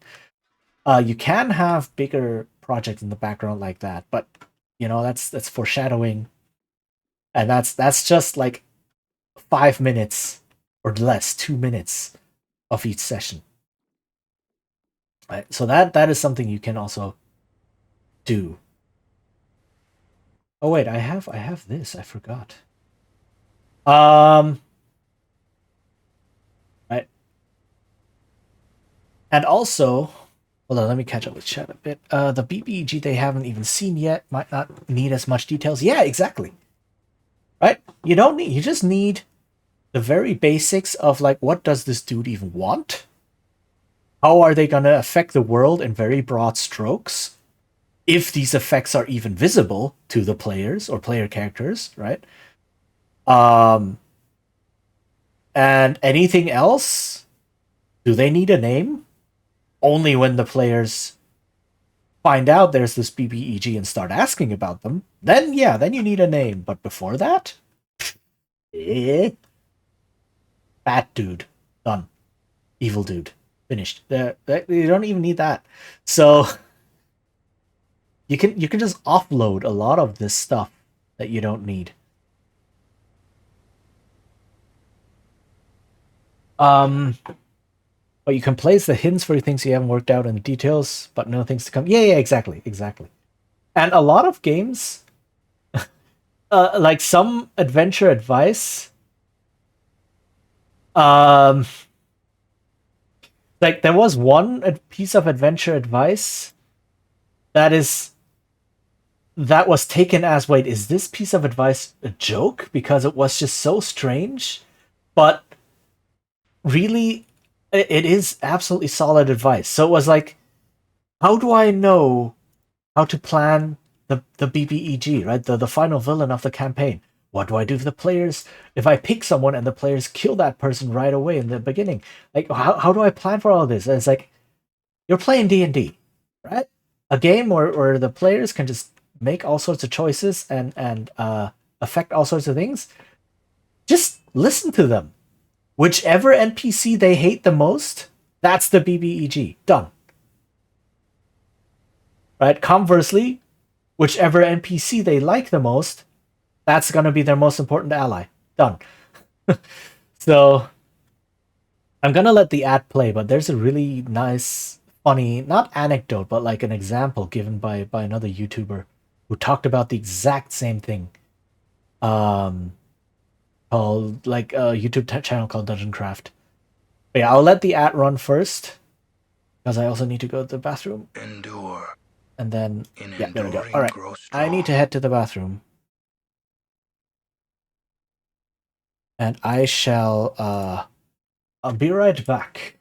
You can have bigger projects in the background like that, but you know that's foreshadowing, and that's just like 5 minutes or less, 2 minutes of each session. Right, so that is something you can also do. Oh wait, I have this. I forgot. Right. And also, hold on, let me catch up with chat a bit. The BBEG they haven't even seen yet might not need as much details. Yeah, exactly. Right? You just need the very basics of like, what does this dude even want? How are they gonna affect the world in very broad strokes? If these effects are even visible to the players or player characters, right? And anything else? Do they need a name? Only when the players find out there's this BBEG and start asking about them, then you need a name. But before that, bad dude, done. Evil dude, finished. You don't even need that. So you can just offload a lot of this stuff that you don't need. But you can place the hints for things you haven't worked out in the details, but no things to come. Yeah, exactly. And a lot of games, like some adventure advice, like there was one piece of adventure advice that was taken as, wait, is this piece of advice a joke? Because it was just so strange, but really, it is absolutely solid advice. So it was like, how do I know how to plan the BBEG, right? The final villain of the campaign. What do I do for the players if I pick someone and the players kill that person right away in the beginning? Like, how do I plan for all this? And it's like, you're playing D&D, right? A game where the players can just make all sorts of choices and affect all sorts of things. Just listen to them. Whichever NPC they hate the most, that's the BBEG. Done. Right? Conversely, whichever NPC they like the most, that's going to be their most important ally. Done. So, I'm going to let the ad play, but there's a really nice, funny, not anecdote, but like an example given by another YouTuber who talked about the exact same thing. Called like a YouTube channel called Dungeon Craft. But yeah, I'll let the ad run first because I also need to go to the bathroom. Endure And then, in yeah, there we go. enduring All right, grow I need to strong. head to the bathroom. And I shall, I'll be right back.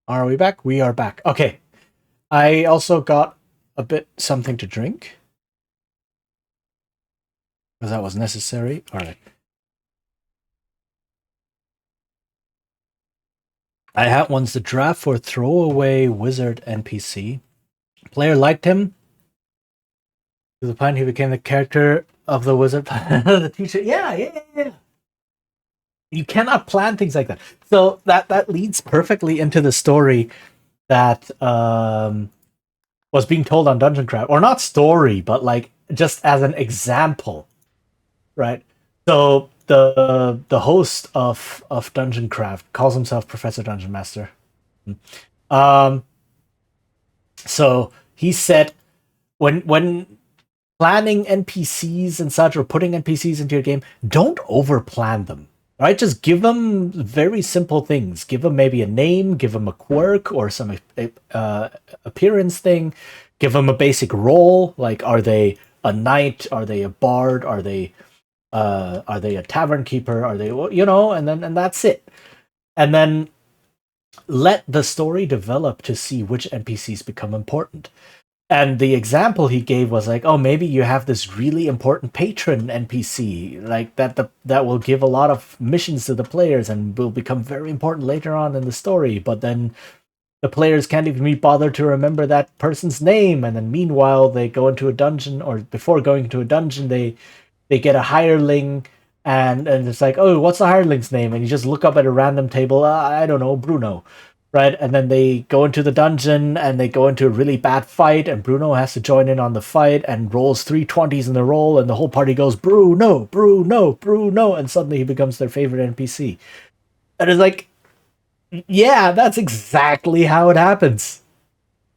Are we back? We are back. Okay. I also got a bit something to drink. Because that was necessary. Alright. I had once the draft for throwaway wizard NPC. Player liked him to the point he became the character of the wizard. The teacher. Yeah. You cannot plan things like that. So that leads perfectly into the story that was being told on Dungeon Craft, or not story, but like just as an example, right? So the host of Dungeon Craft calls himself Professor Dungeon Master. Um, so he said when planning NPCs and such, or putting NPCs into your game, don't overplan them. Right? Just give them very simple things. Give them maybe a name, give them a quirk or some appearance thing. Give them a basic role. Like, are they a knight? Are they a bard? Are they a tavern keeper? Are they, and that's it. And then let the story develop to see which NPCs become important. And the example he gave was like, oh, maybe you have this really important patron NPC, like that will give a lot of missions to the players and will become very important later on in the story. But then the players can't even be bothered to remember that person's name. And then meanwhile, they go into a dungeon, or before going into a dungeon, they get a hireling, and it's like, oh, what's the hireling's name? And you just look up at a random table, I don't know, Bruno. Right, and then they go into the dungeon and they go into a really bad fight, and Bruno has to join in on the fight and rolls 3 20s in the roll, and the whole party goes, Bruno, Bruno, Bruno, and suddenly he becomes their favorite NPC. And it's like, yeah, that's exactly how it happens.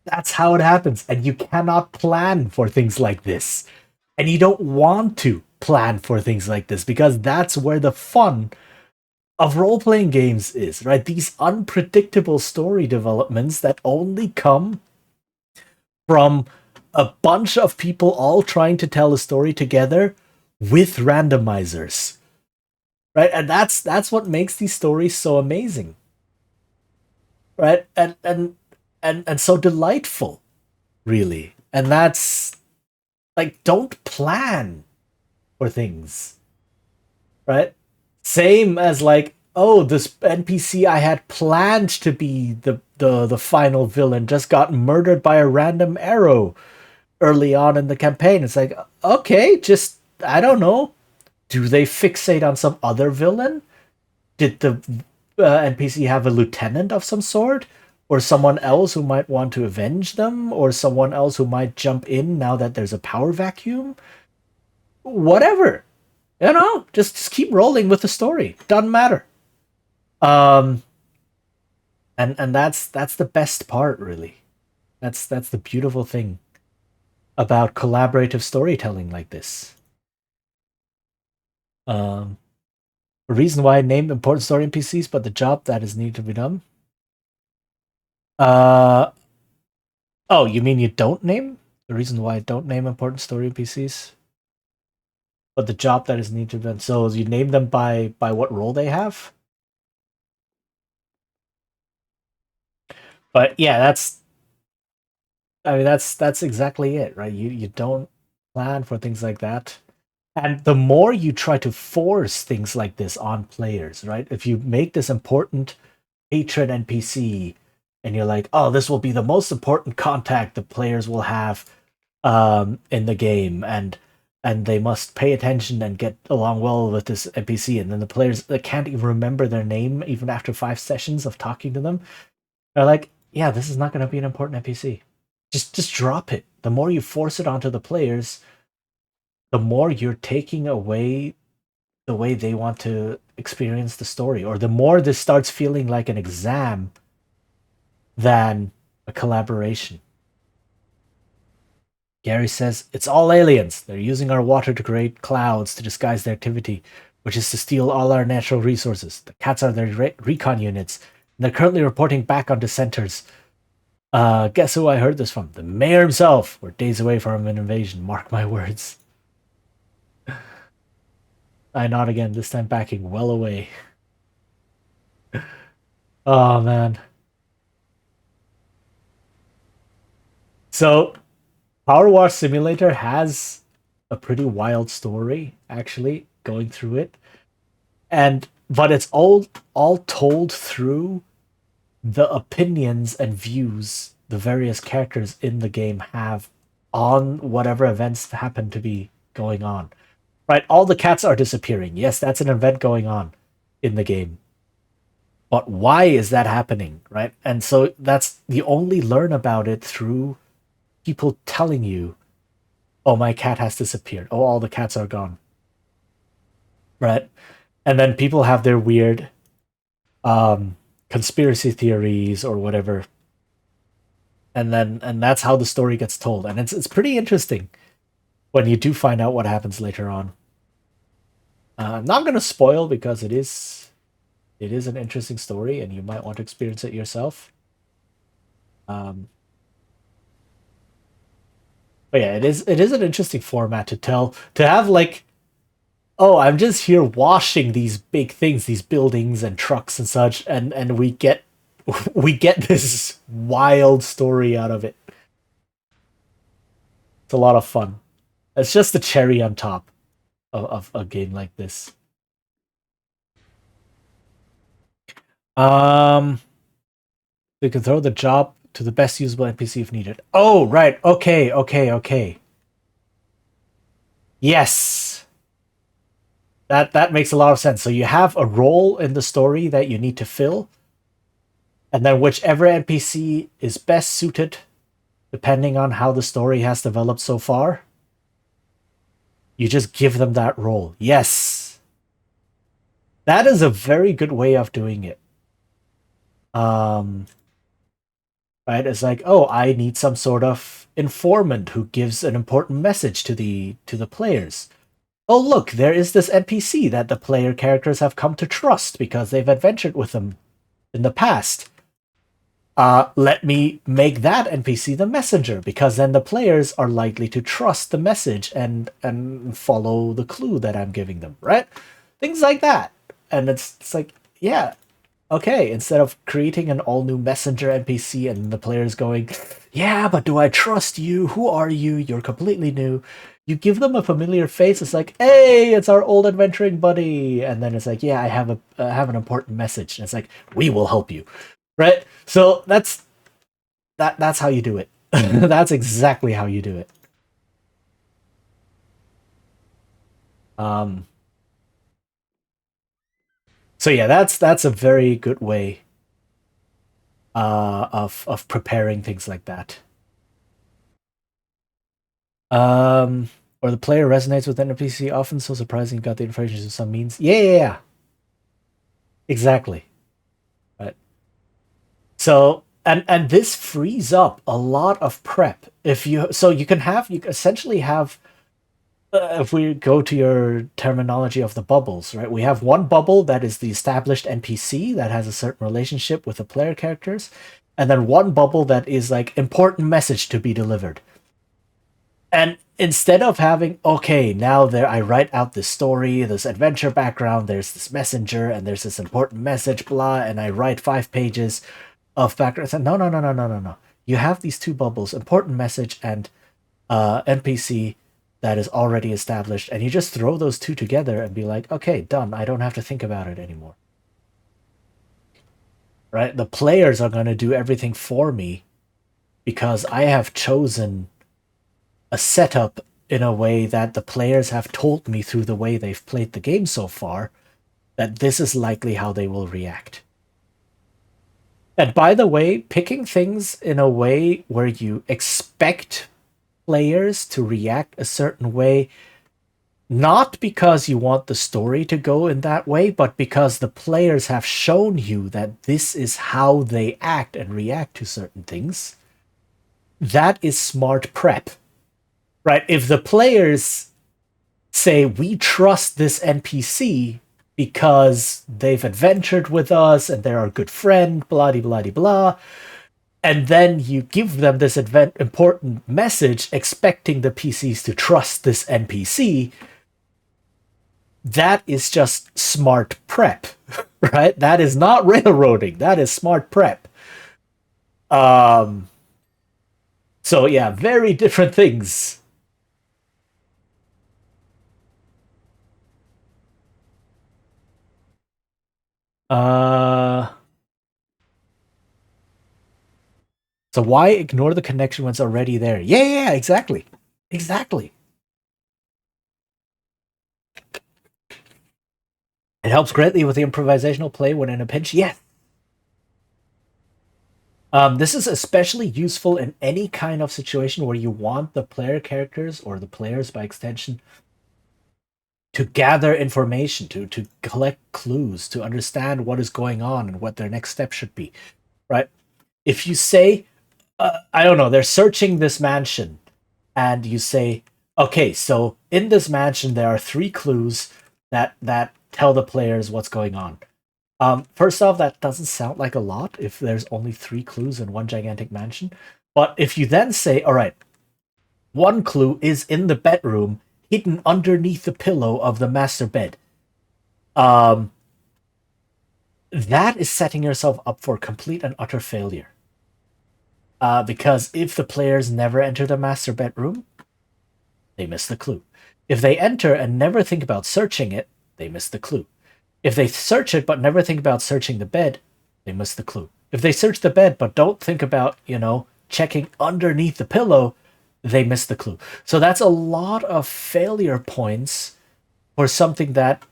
That's how it happens. And you cannot plan for things like this. And you don't want to plan for things like this, because that's where the fun of role-playing games is, right? These unpredictable story developments that only come from a bunch of people all trying to tell a story together with randomizers, right? And that's what makes these stories so amazing, right? And so delightful, really. And that's like, don't plan for things, right? Same as like, oh, this NPC I had planned to be the final villain just got murdered by a random arrow early on in the campaign. It's like, okay, just, I don't know. Do they fixate on some other villain? Did the NPC have a lieutenant of some sort? Or someone else who might want to avenge them? Or someone else who might jump in now that there's a power vacuum? Whatever. Just keep rolling with the story. Doesn't matter. And that's the best part, really. That's the beautiful thing about collaborative storytelling like this. A reason why I named important story NPCs, but the job that is needed to be done. Oh, you mean you don't name? The reason why I don't name important story NPCs? But the job that is needed to be done. So you name them by what role they have? But yeah, that's exactly it, right? You don't plan for things like that. And the more you try to force things like this on players, right? If you make this important patron NPC and you're like, oh, this will be the most important contact the players will have in the game, and they must pay attention and get along well with this NPC, and then the players that can't even remember their name even after 5 sessions of talking to them, they're like, yeah, this is not going to be an important NPC. Just drop it. The more you force it onto the players, the more you're taking away the way they want to experience the story, or the more this starts feeling like an exam than a collaboration. Gary says, it's all aliens. They're using our water to create clouds to disguise their activity, which is to steal all our natural resources. The cats are their recon units, and they're currently reporting back on dissenters. Guess who I heard this from? The mayor himself. We're days away from an invasion, mark my words. I nod again, this time backing well away. Oh, man. So, Power Wash Simulator has a pretty wild story, actually, going through it. But it's all told through the opinions and views the various characters in the game have on whatever events happen to be going on. Right? All the cats are disappearing. Yes, that's an event going on in the game. But why is that happening? Right? And so you only learn about it through people telling you, oh, my cat has disappeared. Oh, all the cats are gone. Right? And then people have their weird conspiracy theories or whatever. And that's how the story gets told. And it's pretty interesting when you do find out what happens later on. I'm not going to spoil because it is an interesting story and you might want to experience it yourself. But yeah, it is an interesting format to have like, oh, I'm just here washing these big things, these buildings and trucks and such, and we get this wild story out of it. It's a lot of fun. It's just the cherry on top of a game like this. You can throw the job to the best usable NPC if needed. Oh, right. Okay. Yes. That makes a lot of sense. So you have a role in the story that you need to fill, and then whichever NPC is best suited, depending on how the story has developed so far, you just give them that role. Yes. That is a very good way of doing it. Right? It's like, oh, I need some sort of informant who gives an important message to the players. Oh, look, there is this NPC that the player characters have come to trust because they've adventured with them in the past. Let me make that NPC the messenger, because then the players are likely to trust the message and follow the clue that I'm giving them, right? Things like that. And it's like, yeah, okay, instead of creating an all-new messenger NPC and the players going, yeah, but do I trust you? Who are you? You're completely new. You give them a familiar face. It's like, hey, it's our old adventuring buddy. And then it's like, yeah, I have an important message. And it's like, we will help you. Right? So that's how you do it. That's exactly how you do it. So yeah, that's a very good way of preparing things like that. Or the player resonates with an NPC, often so surprising you got the information through some means. Yeah. Exactly. Right. So and this frees up a lot of prep. You can essentially have if we go to your terminology of the bubbles, right? We have one bubble that is the established NPC that has a certain relationship with the player characters, and then one bubble that is like important message to be delivered. And instead of having, okay, now I write out this story, this adventure background, there's this messenger, and there's this important message, blah, and I write 5 pages of background. No. You have these two bubbles, important message and NPC that is already established, and you just throw those two together and be like, okay, done. I don't have to think about it anymore. Right? The players are going to do everything for me because I have chosen a setup in a way that the players have told me through the way they've played the game so far that this is likely how they will react. And by the way, picking things in a way where you expect players to react a certain way, not because you want the story to go in that way, but because the players have shown you that this is how they act and react to certain things, that is smart prep. Right? If the players say, we trust this NPC because they've adventured with us and they're our good friend, blah, blah, blah, blah, and then you give them this important message expecting the PCs to trust this NPC, that is just smart prep, right? That is not railroading. That is smart prep. So yeah, very different things. So why ignore the connection when it's already there? Yeah, exactly. Exactly. It helps greatly with the improvisational play when in a pinch. Yes. This is especially useful in any kind of situation where you want the player characters, or the players by extension, to gather information, to collect clues, to understand what is going on and what their next step should be, right? If you say, I don't know, they're searching this mansion, and you say, okay, so in this mansion there are 3 clues that tell the players what's going on. First off, that doesn't sound like a lot if there's only 3 clues in one gigantic mansion. But if you then say, all right, 1 clue is in the bedroom, hidden underneath the pillow of the master bed. That is setting yourself up for complete and utter failure. Because if the players never enter the master bedroom, they miss the clue. If they enter and never think about searching it, they miss the clue. If they search it but never think about searching the bed, they miss the clue. If they search the bed but don't think about, checking underneath the pillow, they miss the clue. So that's a lot of failure points for something that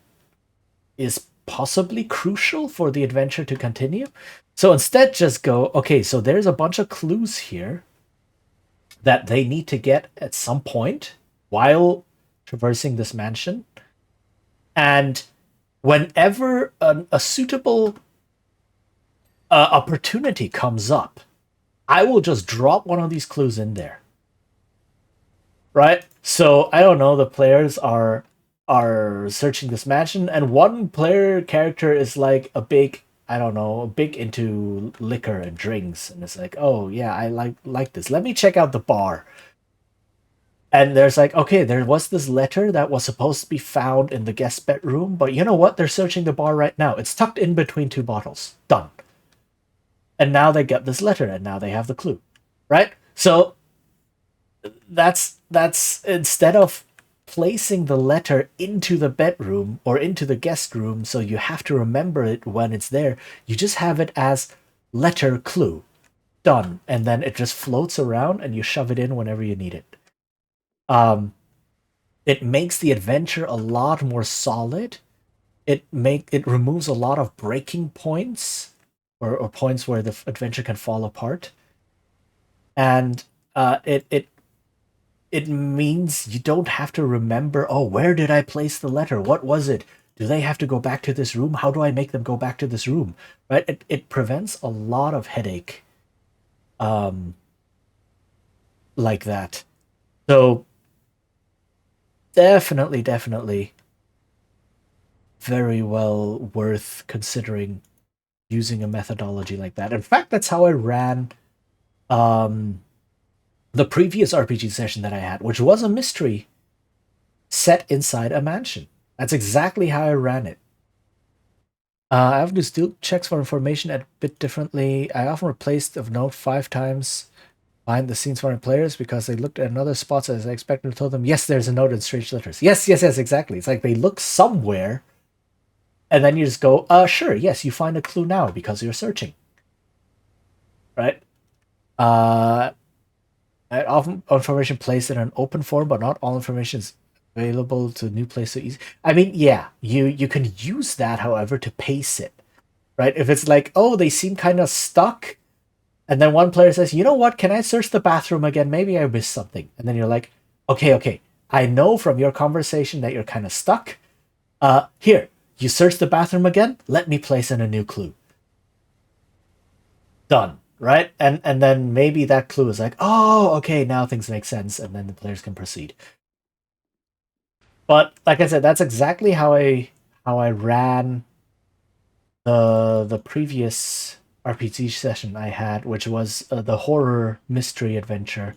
is possibly crucial for the adventure to continue. So instead, just go, okay, so there's a bunch of clues here that they need to get at some point while traversing this mansion. And whenever a suitable opportunity comes up, I will just drop one of these clues in there. Right? So, I don't know, the players are searching this mansion, and one player character is like big into liquor and drinks, and it's like, oh yeah, I like this. Let me check out the bar. And there's like, okay, there was this letter that was supposed to be found in the guest bedroom, but you know what? They're searching the bar right now. It's tucked in between 2 bottles. Done. And now they get this letter, and now they have the clue. Right? So that's instead of placing the letter into the bedroom or into the guest room so you have to remember it when it's there, you just have it as letter clue. Done. And then it just floats around and you shove it in whenever you need it. It makes the adventure a lot more solid. It removes a lot of breaking points or points where the adventure can fall apart. And it means you don't have to remember, oh, where did I place the letter? What was it? Do they have to go back to this room? How do I make them go back to this room? Right? It prevents a lot of headache like that. So definitely very well worth considering using a methodology like that. In fact, that's how I ran the previous RPG session that I had, which was a mystery set inside a mansion. That's exactly how I ran it. I often do checks for information a bit differently. I often replaced a note 5 times behind the scenes for my players because they looked at another spots as I expected and told them, yes, there's a note in strange letters. Yes, exactly. It's like they look somewhere and then you just go, sure, yes, you find a clue now because you're searching. Right? Often information placed in an open form, but not all information is available to new players so easy. I mean, yeah, you can use that, however, to pace it. Right? If it's like, oh, they seem kind of stuck, and then one player says, you know what, can I search the bathroom again? Maybe I missed something. And then you're like, okay, I know from your conversation that you're kind of stuck. Here, you search the bathroom again? Let me place in a new clue. Done. Right? And then maybe that clue is like, oh, okay, now things make sense, and then the players can proceed. But like I said, that's exactly how I ran the previous RPG session I had, which was the horror mystery adventure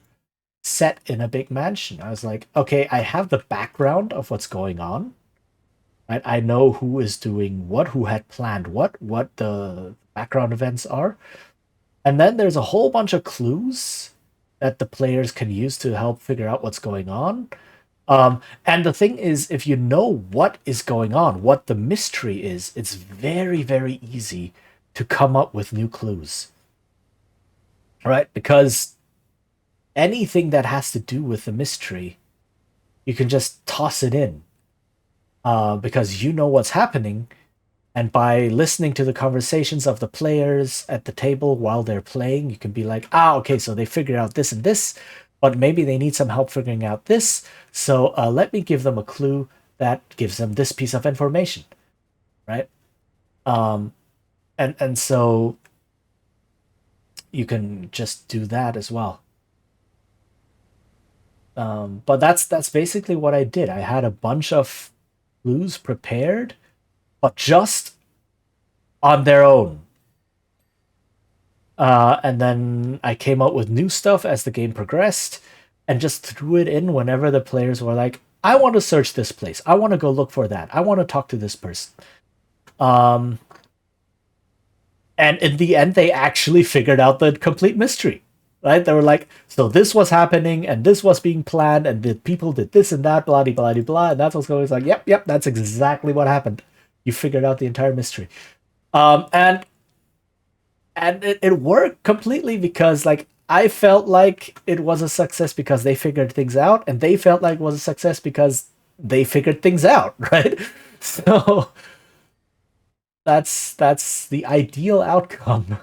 set in a big mansion. I was like, okay, I have the background of what's going on. Right? I know who is doing what, who had planned what the background events are. And then there's a whole bunch of clues that the players can use to help figure out what's going on. And the thing is, if you know what is going on, what the mystery is, it's very, very easy to come up with new clues. Right? Because anything that has to do with the mystery, you can just toss it in. Because you know what's happening, and by listening to the conversations of the players at the table while they're playing, you can be like, okay, so they figured out this and this, but maybe they need some help figuring out this. So let me give them a clue that gives them this piece of information, right? And so you can just do that as well. But that's basically what I did. I had a bunch of clues prepared, but just on their own. And then I came up with new stuff as the game progressed and just threw it in whenever the players were like, I want to search this place. I want to go look for that. I want to talk to this person. And in the end, they actually figured out the complete mystery, right? They were like, so this was happening and this was being planned and the people did this and that, blah, blah, blah, blah. And that's what's going on. It's like, yep, that's exactly what happened. You figured out the entire mystery. And it worked completely because like I felt like it was a success because they figured things out, and they felt like it was a success because they figured things out, right? So that's the ideal outcome.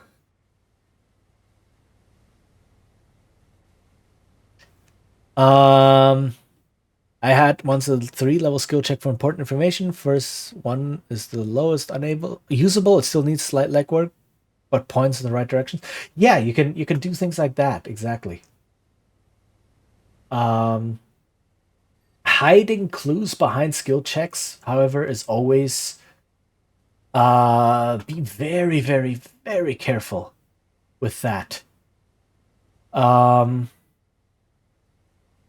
I had once a 3-level skill check for important information. First one is the lowest, unable usable. It still needs slight legwork, but points in the right direction. Yeah, you can do things like that, exactly. Hiding clues behind skill checks, however, is always be very, very, very careful with that.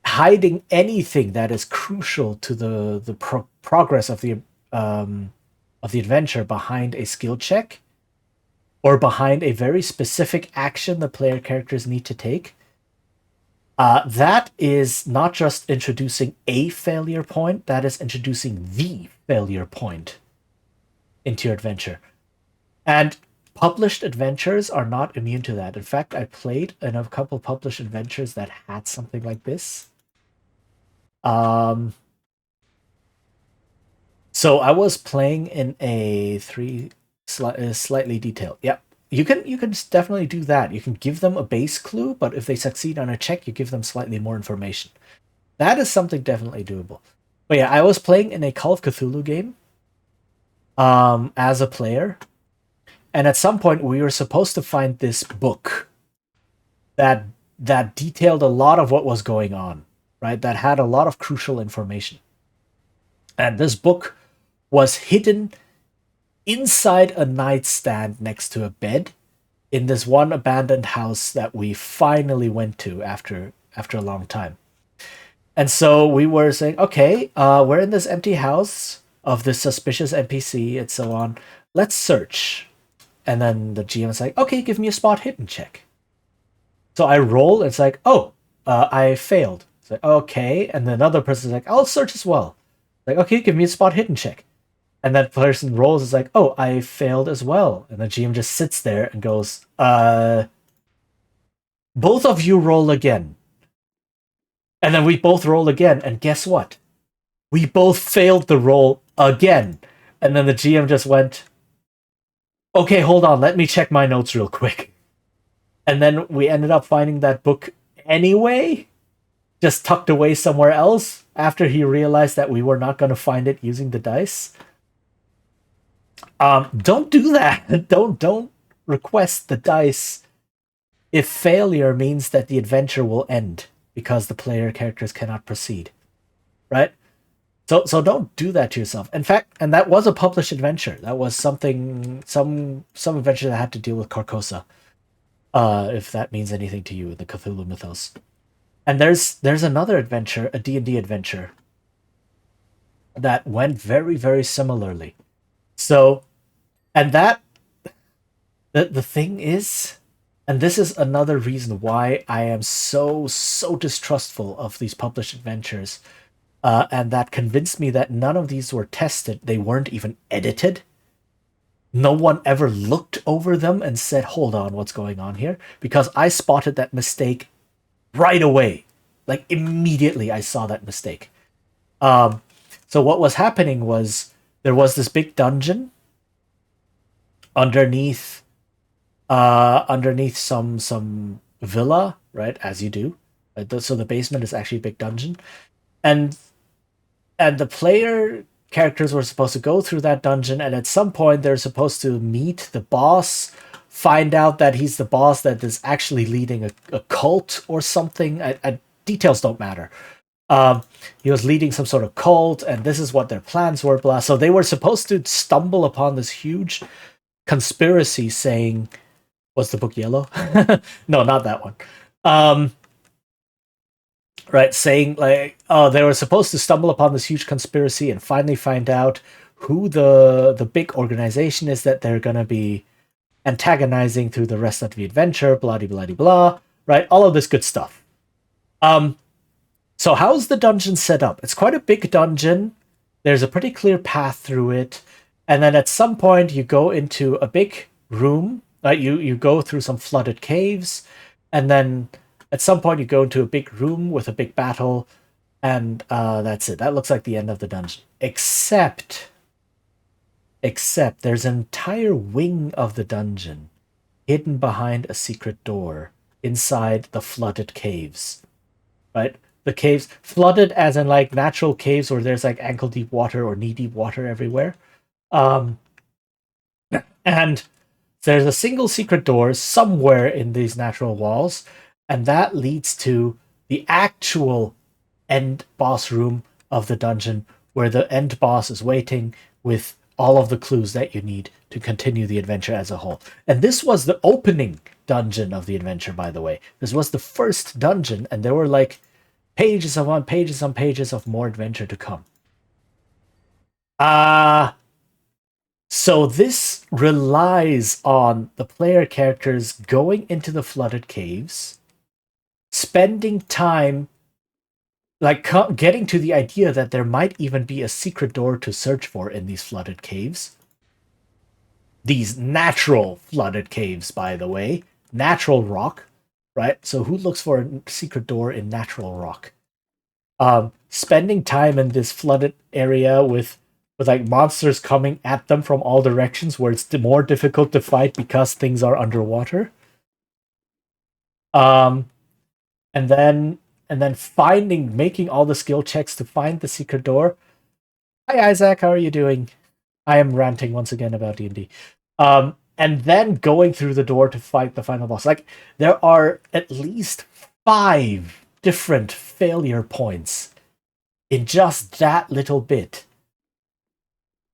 Hiding anything that is crucial to the progress of the adventure behind a skill check or behind a very specific action the player characters need to take, that is not just introducing a failure point, that is introducing the failure point into your adventure. And published adventures are not immune to that. In fact, I played in a couple published adventures that had something like this. So I was playing in a slightly detailed. Yep. You can definitely do that. You can give them a base clue, but if they succeed on a check, you give them slightly more information. That is something definitely doable. But yeah, I was playing in a Call of Cthulhu game as a player, and at some point we were supposed to find this book that detailed a lot of what was going on, right? That had a lot of crucial information. And this book was hidden inside a nightstand next to a bed in this one abandoned house that we finally went to after a long time. And so we were saying, okay, we're in this empty house of this suspicious NPC and so on. Let's search. And then the GM is like, okay, give me a spot hidden check. So I roll, and it's like, I failed. It's like, okay. And then another person's like, I'll search as well. Like, okay, give me a spot hidden check. And that person rolls, is like, oh, I failed as well. And the GM just sits there and goes, both of you roll again. And then we both roll again, and guess what? We both failed the roll again. And then the GM just went, okay, hold on, let me check my notes real quick. And then we ended up finding that book anyway, just tucked away somewhere else after he realized that we were not going to find it using the dice. Don't do that. Don't request the dice if failure means that the adventure will end because the player characters cannot proceed, right? So don't do that to yourself. In fact, and that was a published adventure. That was some adventure that had to deal with Carcosa, if that means anything to you in the Cthulhu mythos. And there's another adventure, a D&D adventure, that went very, very similarly. So, and that the thing is, And this is another reason why I am so distrustful of these published adventures. And that convinced me that none of these were tested. They weren't even edited. No one ever looked over them and said, hold on, what's going on here? Because I spotted that mistake right away. Like, immediately I saw that mistake. So what was happening was there was this big dungeon underneath some villa, right? As you do. So the basement is actually a big dungeon. And the player characters were supposed to go through that dungeon, and at some point they're supposed to meet the boss, find out that he's the boss that is actually leading a cult or something. Details don't matter. He was leading some sort of cult, and this is what their plans were, blah. So they were supposed to stumble upon this huge conspiracy saying, was the book yellow? No, not that one. Right, saying like, oh, they were supposed to stumble upon this huge conspiracy and finally find out who the big organization is that they're gonna be antagonizing through the rest of the adventure, blah blah blah, right? All of this good stuff. So how's the dungeon set up? It's quite a big dungeon. There's a pretty clear path through it, and then at some point you go into a big room. Right, you go through some flooded caves, and then at some point you go into a big room with a big battle, and that's it. That looks like the end of the dungeon. Except there's an entire wing of the dungeon hidden behind a secret door inside the flooded caves. Right? The caves, flooded as in like natural caves where there's like ankle deep water or knee deep water everywhere. And there's a single secret door somewhere in these natural walls, and that leads to the actual end boss room of the dungeon, where the end boss is waiting with all of the clues that you need to continue the adventure as a whole. And this was the opening dungeon of the adventure, by the way. This was the first dungeon, and there were like pages on pages on pages of more adventure to come. So this relies on the player characters going into the flooded caves, spending time, like getting to the idea that there might even be a secret door to search for in these flooded caves. These natural flooded caves, by the way. Natural rock, right? So who looks for a secret door in natural rock? Spending time in this flooded area with like monsters coming at them from all directions, where it's more difficult to fight because things are underwater. And then making all the skill checks to find the secret door. Hi Isaac, how are you doing? I am ranting once again about D&D. And then going through the door to fight the final boss. Like, there are at least 5 different failure points in just that little bit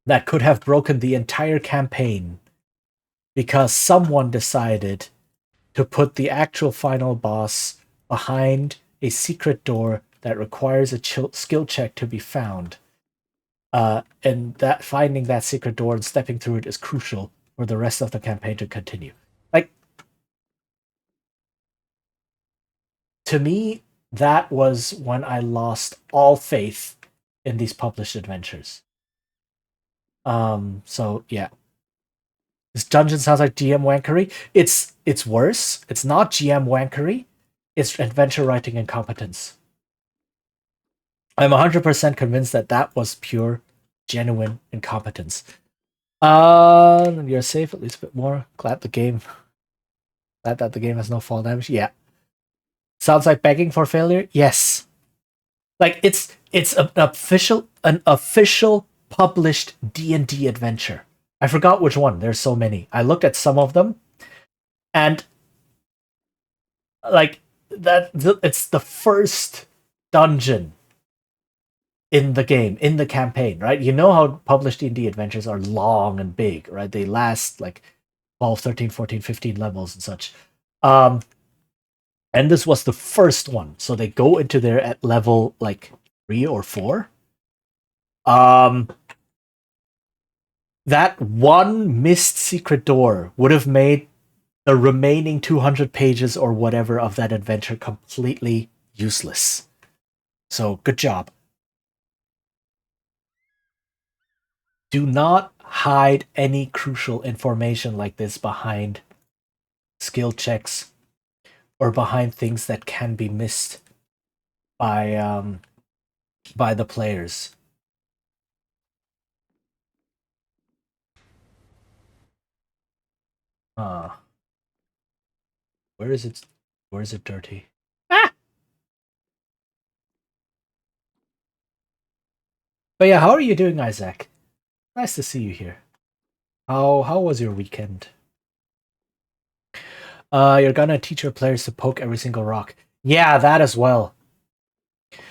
that could have broken the entire campaign, because someone decided to put the actual final boss behind a secret door that requires a skill check to be found. And that finding that secret door and stepping through it is crucial for the rest of the campaign to continue. Like, to me, that was when I lost all faith in these published adventures. So yeah. This dungeon sounds like GM wankery. It's worse. It's not GM wankery. It's adventure writing incompetence. I'm 100% convinced that was pure, genuine incompetence. You're safe at least a bit more. Glad that the game has no fall damage. Yeah. Sounds like begging for failure. Yes. Like, it's an official published D&D adventure. I forgot which one. There's so many. I looked at some of them, and like it's the first dungeon in the game, in the campaign, right? You know how published D&D adventures are long and big, right? They last like 12, 13, 14, 15 levels and such. And this was the first one. So they go into there at level like 3 or 4. That one missed secret door would have made the remaining 200 pages or whatever of that adventure completely useless. So, good job. Do not hide any crucial information like this behind skill checks or behind things that can be missed by the players. Where is it? Where is it dirty? Ah! But yeah, how are you doing, Isaac? Nice to see you here. How was your weekend? You're gonna teach your players to poke every single rock. Yeah, that as well.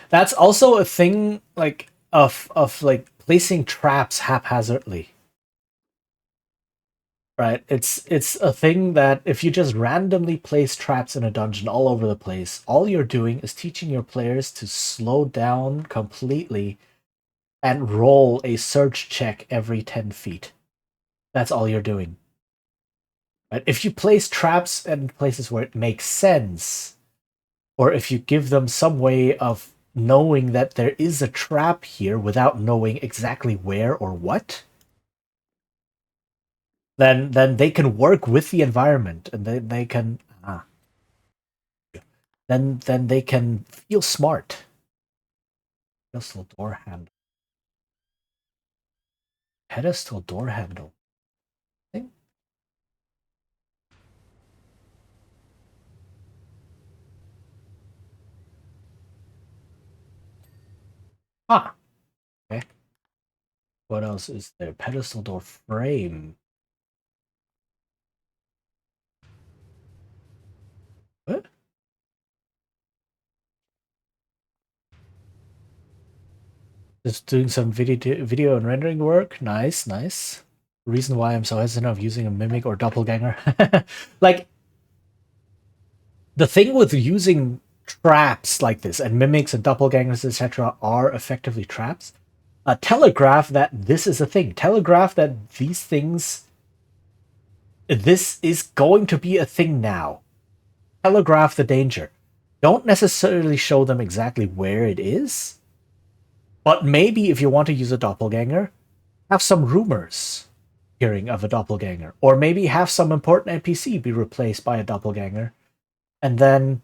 That's also a thing like of like placing traps haphazardly. Right? It's a thing that if you just randomly place traps in a dungeon all over the place, all you're doing is teaching your players to slow down completely and roll a search check every 10 feet. That's all you're doing. Right? If you place traps in places where it makes sense, or if you give them some way of knowing that there is a trap here without knowing exactly where or what, then they can work with the environment and they can then they can feel smart. Pedestal door handle. Pedestal door handle. Ah. Okay. What else is there? Pedestal door frame. What? Just doing some video and rendering work. Nice, nice. Reason why I'm so hesitant of using a mimic or doppelganger. Like, the thing with using traps like this, and mimics and doppelgangers, etc., are effectively traps. Telegraph that this is a thing. Telegraph that these things. This is going to be a thing now. Telegraph the danger. Don't necessarily show them exactly where it is, but maybe if you want to use a doppelganger, have some rumors hearing of a doppelganger, or maybe have some important NPC be replaced by a doppelganger, and then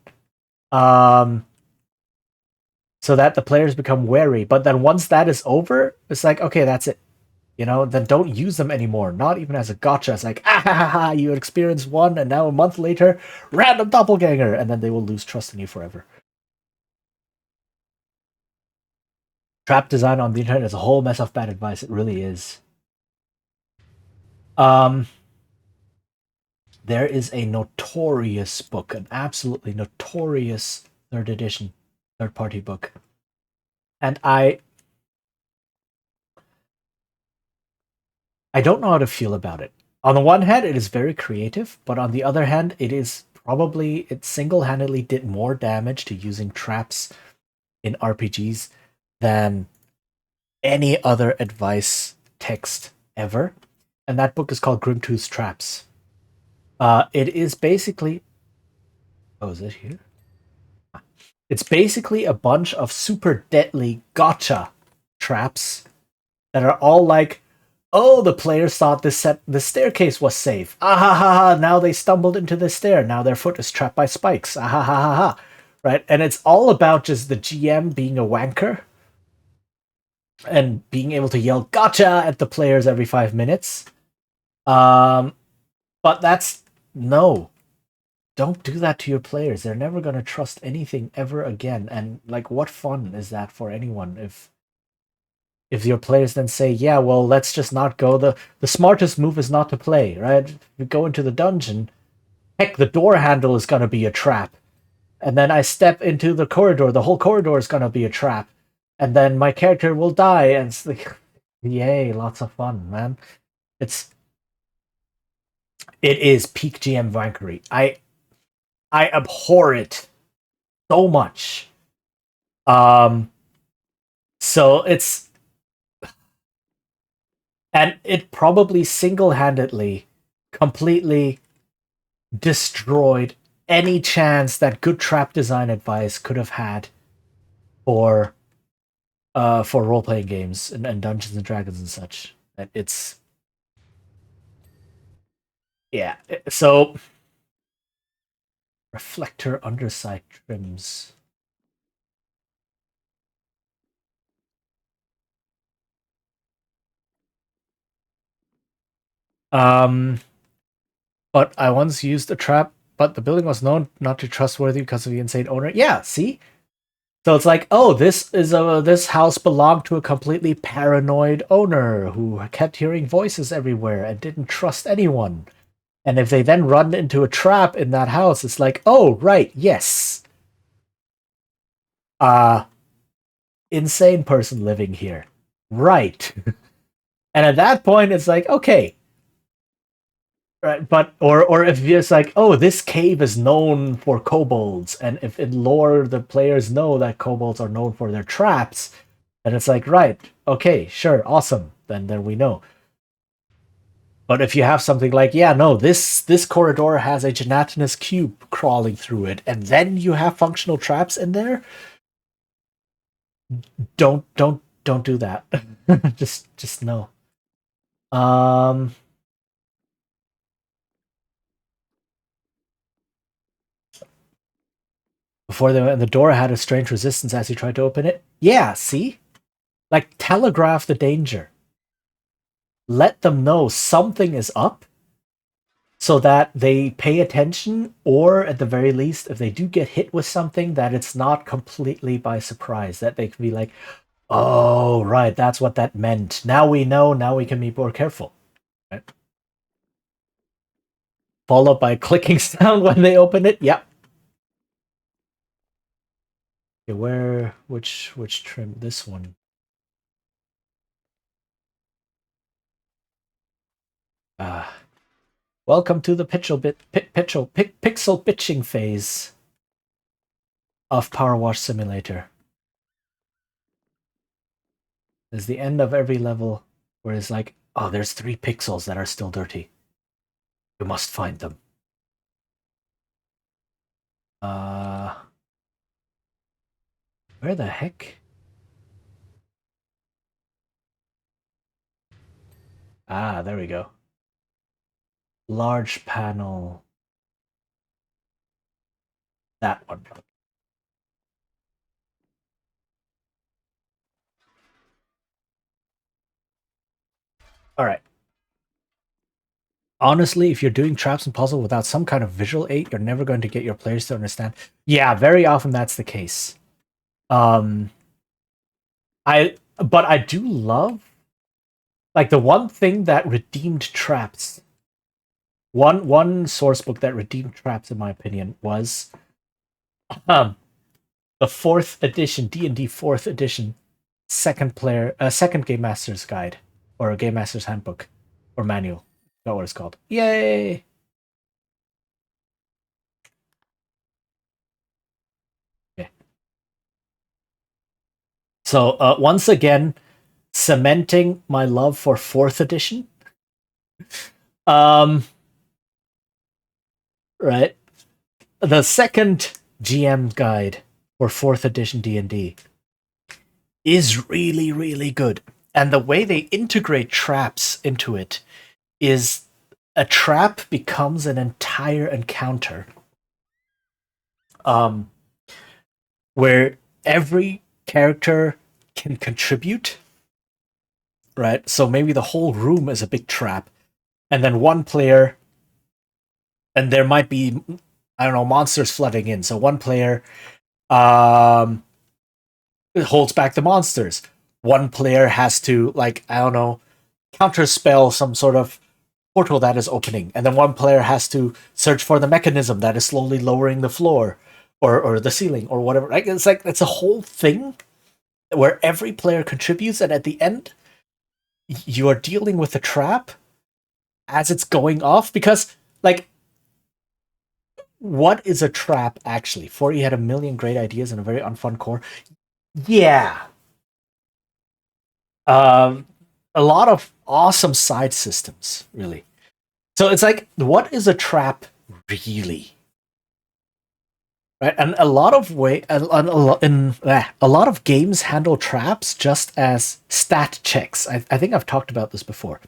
so that the players become wary. But then once that is over, it's like, okay, that's it. You know, then don't use them anymore. Not even as a gotcha. It's like, ah ha ha ha, you experienced one, and now a month later, random doppelganger, and then they will lose trust in you forever. Trap design on the internet is a whole mess of bad advice. It really is. There is a notorious book, an absolutely notorious 3rd edition, third-party book. And I don't know how to feel about it. On the one hand, it is very creative, but on the other hand, it single-handedly did more damage to using traps in RPGs than any other advice text ever. And that book is called Grimtooth's Traps. It is basically... Oh, is it here? It's basically a bunch of super deadly gotcha traps that are all like, oh, the players thought the staircase was safe. Ah ha ha ha, now they stumbled into the stair. Now their foot is trapped by spikes. Ah ha ha ha ha. Right? And it's all about just the GM being a wanker and being able to yell gotcha at the players every 5 minutes. But that's... No. Don't do that to your players. They're never going to trust anything ever again. And, like, what fun is that for anyone if your players then say, yeah, well, let's just not go. The smartest move is not to play, right? If you go into the dungeon, heck, the door handle is going to be a trap. And then I step into the corridor. The whole corridor is going to be a trap. And then my character will die. And it's like, yay, lots of fun, man. It is peak GM wankery. I abhor it so much. So it's... And it probably single-handedly, completely destroyed any chance that good trap design advice could have had for role-playing games and Dungeons and Dragons and such. And it's yeah. So reflector underside trims. But I once used a trap, but the building was known not to be trustworthy because of the insane owner. Yeah, see? So it's like, oh, this house belonged to a completely paranoid owner who kept hearing voices everywhere and didn't trust anyone. And if they then run into a trap in that house, it's like, oh, right, yes. Insane person living here. Right. And at that point, it's like, okay. Right, but or if it's like, oh, this cave is known for kobolds, and if in lore the players know that kobolds are known for their traps, and it's like, right, okay, sure, awesome, then we know. But if you have something like, yeah, no, this corridor has a gelatinous cube crawling through it, and then you have functional traps in there, don't do that. just no. Before the door had a strange resistance as he tried to open it. Yeah, see? Like, telegraph the danger. Let them know something is up so that they pay attention, or at the very least, if they do get hit with something, that it's not completely by surprise. That they can be like, oh, right, that's what that meant. Now we know, now we can be more careful. Right? Followed by a clicking sound when they open it. Yep. Okay, which trim? This one. Welcome to the pixel bitching phase of Power Wash Simulator. There's the end of every level where it's like, oh, there's 3 pixels that are still dirty. You must find them. Where the heck? Ah, there we go. Large panel. That one. All right. Honestly, if you're doing traps and puzzle without some kind of visual aid, you're never going to get your players to understand. Yeah, very often that's the case. But I do love, like, the one thing that redeemed traps. One source book that redeemed traps, in my opinion, was the 4th edition D&D 4th edition second Game Master's Guide, or a Game Master's Handbook or manual. That's what it's called. Yay! Okay. So once again, cementing my love for 4th edition. Right. The second GM guide for 4th edition D&D is really, really good. And the way they integrate traps into it is a trap becomes an entire encounter. Where every character can contribute. Right? So maybe the whole room is a big trap. And then one player, and there might be, I don't know, monsters flooding in. So one player holds back the monsters. One player has to, like, I don't know, counterspell some sort of portal that is opening. And then one player has to search for the mechanism that is slowly lowering the floor or the ceiling or whatever. Right? It's like, it's a whole thing where every player contributes, and at the end, you are dealing with the trap as it's going off, because, like, what is a trap actually? 40 had a million great ideas and a very unfun core. Yeah. A lot of awesome side systems, really. So it's like, what is a trap really. Right, and a lot of a lot of games handle traps just as stat checks. I think I've talked about this before.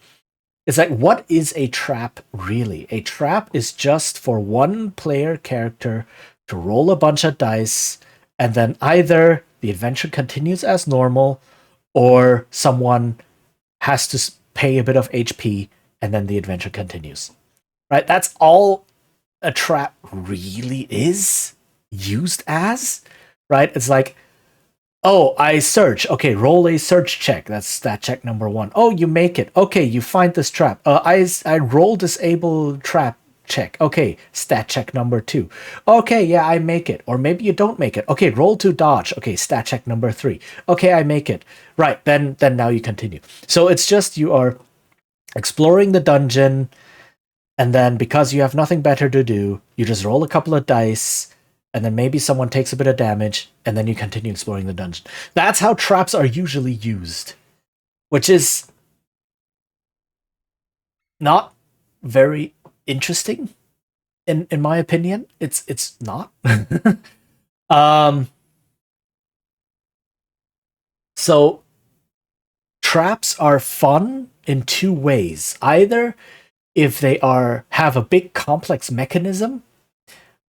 It's like, what is a trap really? A trap is just for one player character to roll a bunch of dice, and then either the adventure continues as normal, or someone has to pay a bit of HP, and then the adventure continues. Right? That's all a trap really is used as, right? It's like, oh, I search. Okay, roll a search check. That's stat check number 1. Oh, you make it. Okay, you find this trap. I roll disable trap check. Okay, stat check number 2. Okay, yeah, I make it. Or maybe you don't make it. Okay, roll to dodge. Okay, stat check number 3. Okay, I make it. Right, then now you continue. So it's just you are exploring the dungeon, and then because you have nothing better to do, you just roll a couple of dice, and then maybe someone takes a bit of damage, and then you continue exploring the dungeon. That's how traps are usually used, which is not very interesting, in my opinion. It's not. So traps are fun in two ways. Either if they have a big complex mechanism,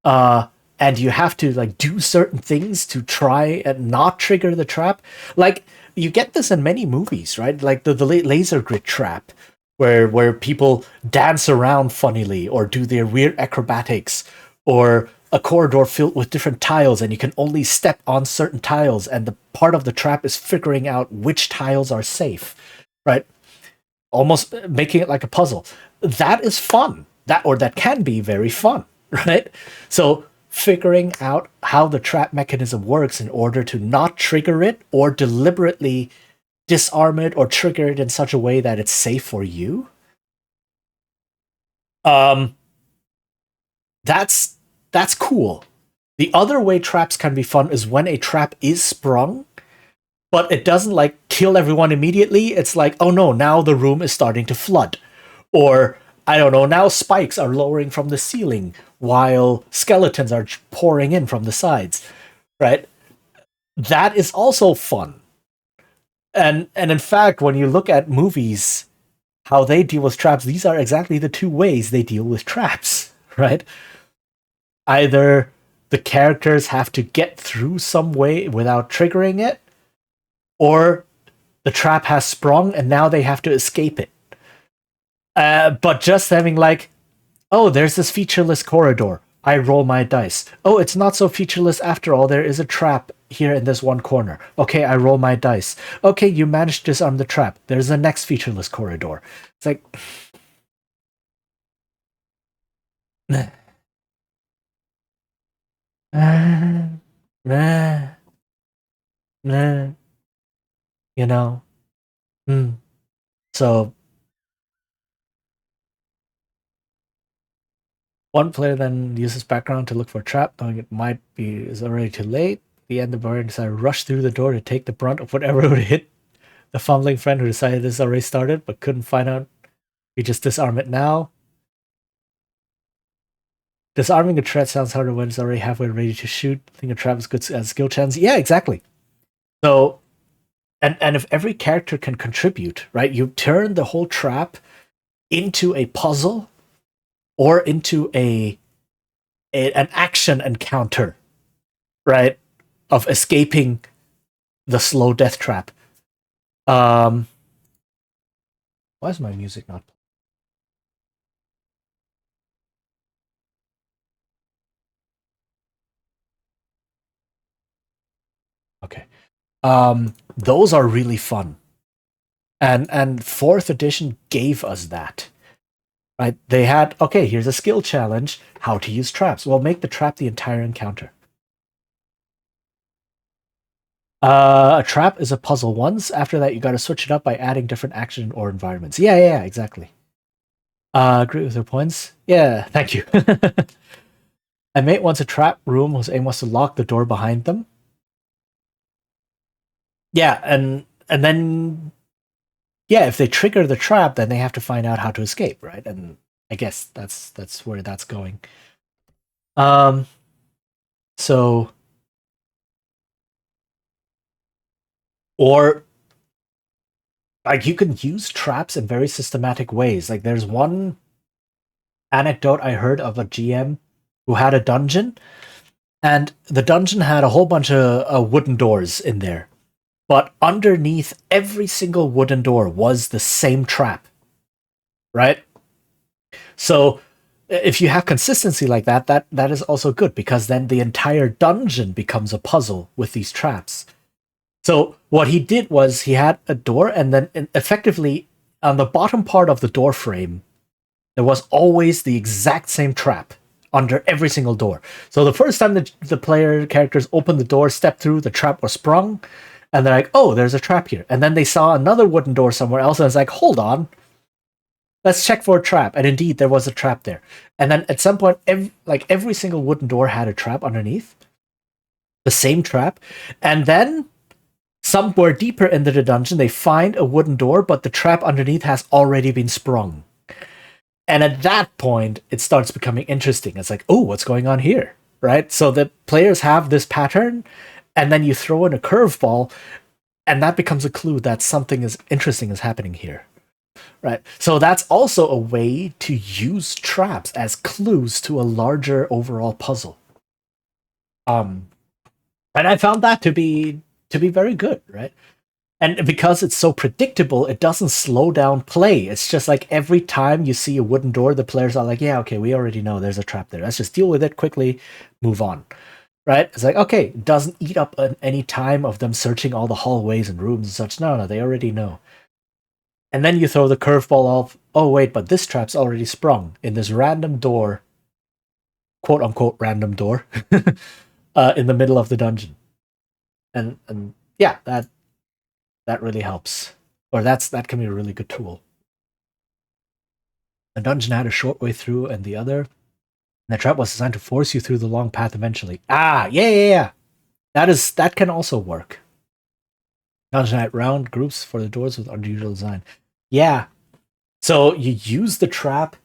and you have to like do certain things to try and not trigger the trap. Like, you get this in many movies, right? Like the laser grid trap, where people dance around funnily or do their weird acrobatics, or a corridor filled with different tiles and you can only step on certain tiles, and the part of the trap is figuring out which tiles are safe, right? Almost making it like a puzzle. That is fun. That can be very fun, right? So figuring out how the trap mechanism works in order to not trigger it or deliberately disarm it or trigger it in such a way that it's safe for you. That's cool. The other way traps can be fun is when a trap is sprung, but it doesn't like kill everyone immediately. It's like, oh no, now the room is starting to flood. Or, I don't know, now spikes are lowering from the ceiling while skeletons are pouring in from the sides, right? That is also fun. And in fact, when you look at movies, how they deal with traps, these are exactly the two ways they deal with traps, right? Either the characters have to get through some way without triggering it, or the trap has sprung and now they have to escape it. But just having like, oh, there's this featureless corridor. I roll my dice. Oh, it's not so featureless after all. There is a trap here in this one corner. Okay, I roll my dice. Okay, you managed to disarm the trap. There's the next featureless corridor. It's like... you know? So... one player then uses background to look for a trap, knowing it might be is already too late. The end, the player decided to rush through the door to take the brunt of whatever would hit the fumbling friend who decided this already started, but couldn't find out. We just disarm it now. Disarming a threat sounds harder when it's already halfway ready to shoot. I think a trap is good as skill chance. Yeah, exactly. So, and if every character can contribute, right, you turn the whole trap into a puzzle or into an action encounter, right, of escaping the slow death trap. Why is my music not? Okay. Those are really fun. And 4th edition gave us that. Right? They had, okay, here's a skill challenge, how to use traps. Well, make the trap the entire encounter. A trap is a puzzle once. After that, you got to switch it up by adding different action or environments. Yeah, exactly. Agree with your points. Yeah, thank you. I made once a trap room whose aim was to lock the door behind them. Yeah, and then, yeah, if they trigger the trap, then they have to find out how to escape, right? And I guess that's where that's going. Um, so or like you can use traps in very systematic ways. Like there's one anecdote I heard of a GM who had a dungeon, and the dungeon had a whole bunch of wooden doors in there. But underneath every single wooden door was the same trap. Right? So if you have consistency like that, that is also good, because then the entire dungeon becomes a puzzle with these traps. So what he did was he had a door, and then effectively on the bottom part of the door frame, there was always the exact same trap under every single door. So the first time the player characters opened the door, stepped through, the trap was sprung, and they're like, oh, there's a trap here. And then they saw another wooden door somewhere else, and it's like, hold on, let's check for a trap. And indeed, there was a trap there. And then at some point, every single wooden door had a trap underneath, the same trap. And then somewhere deeper into the dungeon, they find a wooden door, but the trap underneath has already been sprung. And at that point, it starts becoming interesting. It's like, oh, what's going on here? Right? So the players have this pattern, and then you throw in a curveball, and that becomes a clue that something is interesting is happening here. Right? So that's also a way to use traps as clues to a larger overall puzzle. And I found that to be very good, right? And because it's so predictable, it doesn't slow down play. It's just like every time you see a wooden door, the players are like, yeah, okay, we already know there's a trap there. Let's just deal with it quickly, move on. Right? It's like, okay, it doesn't eat up any time of them searching all the hallways and rooms and such. No, they already know. And then you throw the curveball of, oh, wait, but this trap's already sprung in this random door, quote unquote random door, in the middle of the dungeon. And yeah, that really helps. Or that can be a really good tool. The dungeon had a short way through and the other. And the trap was designed to force you through the long path eventually. Ah, yeah. That can also work. Dungeon had round groups for the doors with unusual design. Yeah. So you use the trap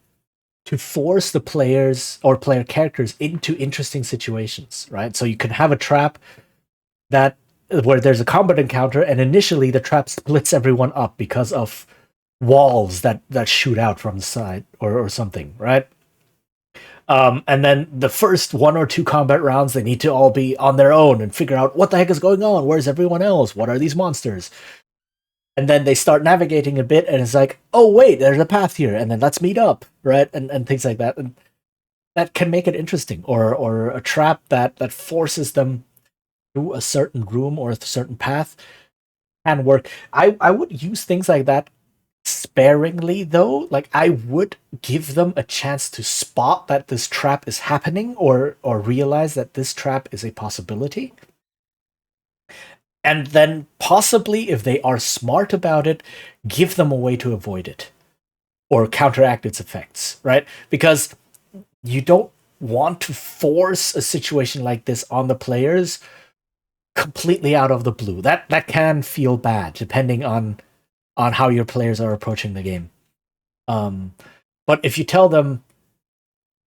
to force the players or player characters into interesting situations, right? So you can have a trap where there's a combat encounter, and initially the trap splits everyone up because of walls that shoot out from the side or something, right? And then the first 1 or 2 combat rounds, they need to all be on their own and figure out what the heck is going on. Where's everyone else? What are these monsters? And then they start navigating a bit, and it's like, oh wait, there's a path here, and then let's meet up, right? And things like that. And that can make it interesting, or a trap that forces them through a certain room or a certain path can work. I would use things like that sparingly, though. Like, I would give them a chance to spot that this trap is happening, or realize that this trap is a possibility. And then possibly, if they are smart about it, give them a way to avoid it or counteract its effects, right? Because you don't want to force a situation like this on the players completely out of the blue. That can feel bad, depending on how your players are approaching the game. But if you tell them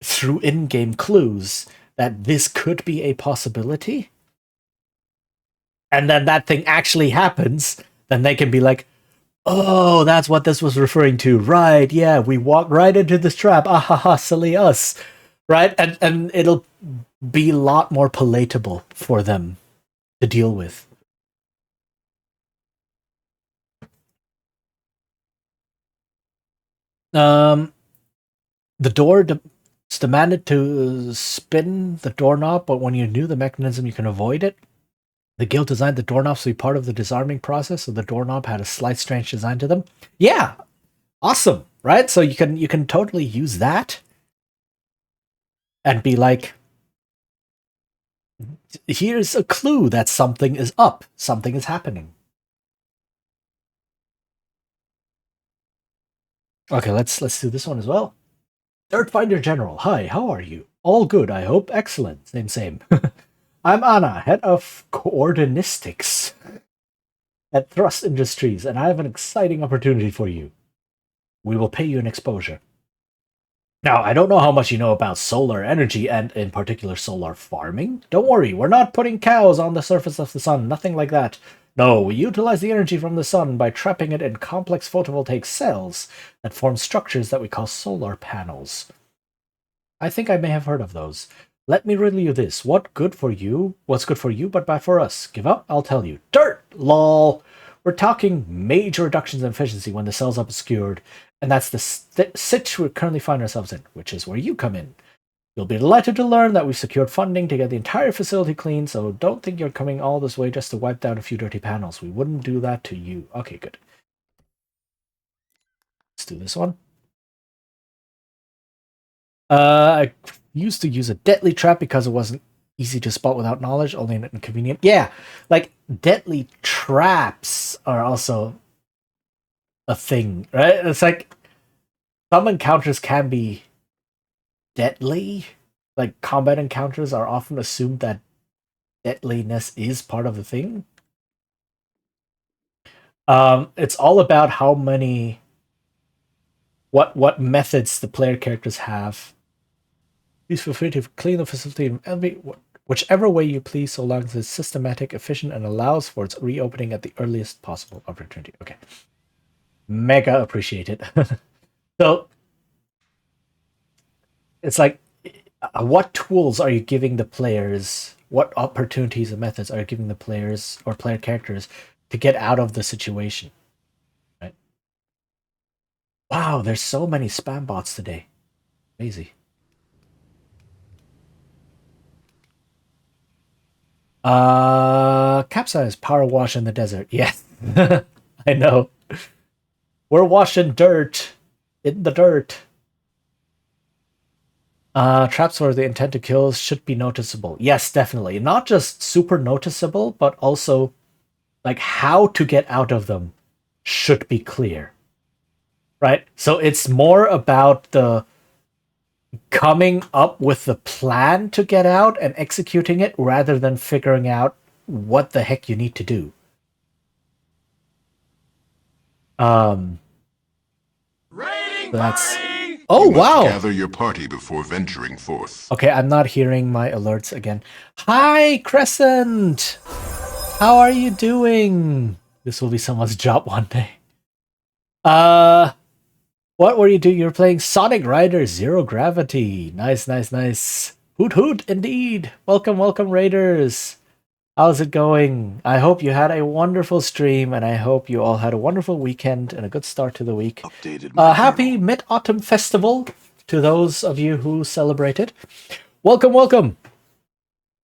through in-game clues that this could be a possibility, and then that thing actually happens, then they can be like, oh, that's what this was referring to. Right, yeah, we walked right into this trap. Ah ha ha, silly us. Right? And it'll be a lot more palatable for them to deal with. The door it's demanded to spin the doorknob, but when you knew the mechanism, you can avoid it. The guild designed the doorknobs to be part of the disarming process, so the doorknob had a slight strange design to them. Yeah, awesome, right? So you can totally use that and be like, here's a clue that something is up, something is happening. Okay, let's do this one as well. Earthfinder General, hi, how are you? All good, I hope. Excellent. Same. I'm Anna, head of coordinistics at Thrust Industries, and I have an exciting opportunity for you. We will pay you an exposure. Now, I don't know how much you know about solar energy and, in particular, solar farming. Don't worry, we're not putting cows on the surface of the sun, nothing like that. No, we utilize the energy from the sun by trapping it in complex photovoltaic cells that form structures that we call solar panels. I think I may have heard of those. Let me riddle you this. What's good for you, but bad for us? Give up? I'll tell you. Dirt! Lol! We're talking major reductions in efficiency when the cells are obscured, and that's the sitch we currently find ourselves in, which is where you come in. You'll be delighted to learn that we've secured funding to get the entire facility clean, so don't think you're coming all this way just to wipe down a few dirty panels. We wouldn't do that to you. Okay, good. Let's do this one. I used to use a deadly trap because it wasn't easy to spot without knowledge, only inconvenient. Yeah, like deadly traps are also a thing, right? It's like some encounters can be deadly. Like combat encounters are often assumed that deadliness is part of the thing. It's all about how many, what methods the player characters have. Please feel free to clean the facility in whichever way you please, so long as it's systematic, efficient, and allows for its reopening at the earliest possible opportunity. Okay. Mega appreciate it. So, it's like, what tools are you giving the players? What opportunities and methods are you giving the players or player characters to get out of the situation? Right? Wow, there's so many spam bots today. Crazy. Capsize power wash in the desert. Yes, I know. We're washing dirt in the dirt. Traps where the intent to kill should be noticeable. Yes, definitely. Not just super noticeable, but also like how to get out of them should be clear. Right? So it's more about the coming up with the plan to get out and executing it rather than figuring out what the heck you need to do. That's oh You must wow. Gather your party before venturing forth. Okay, I'm not hearing my alerts again. Hi, Crescent. How are you doing? This will be someone's job one day. What were you doing? You were playing Sonic Rider Zero Gravity. Nice, nice, nice. Hoot hoot, indeed. Welcome, welcome, Raiders. How's it going? I hope you had a wonderful stream, and I hope you all had a wonderful weekend and a good start to the week. Happy Mid-Autumn Festival to those of you who celebrated. Welcome, welcome.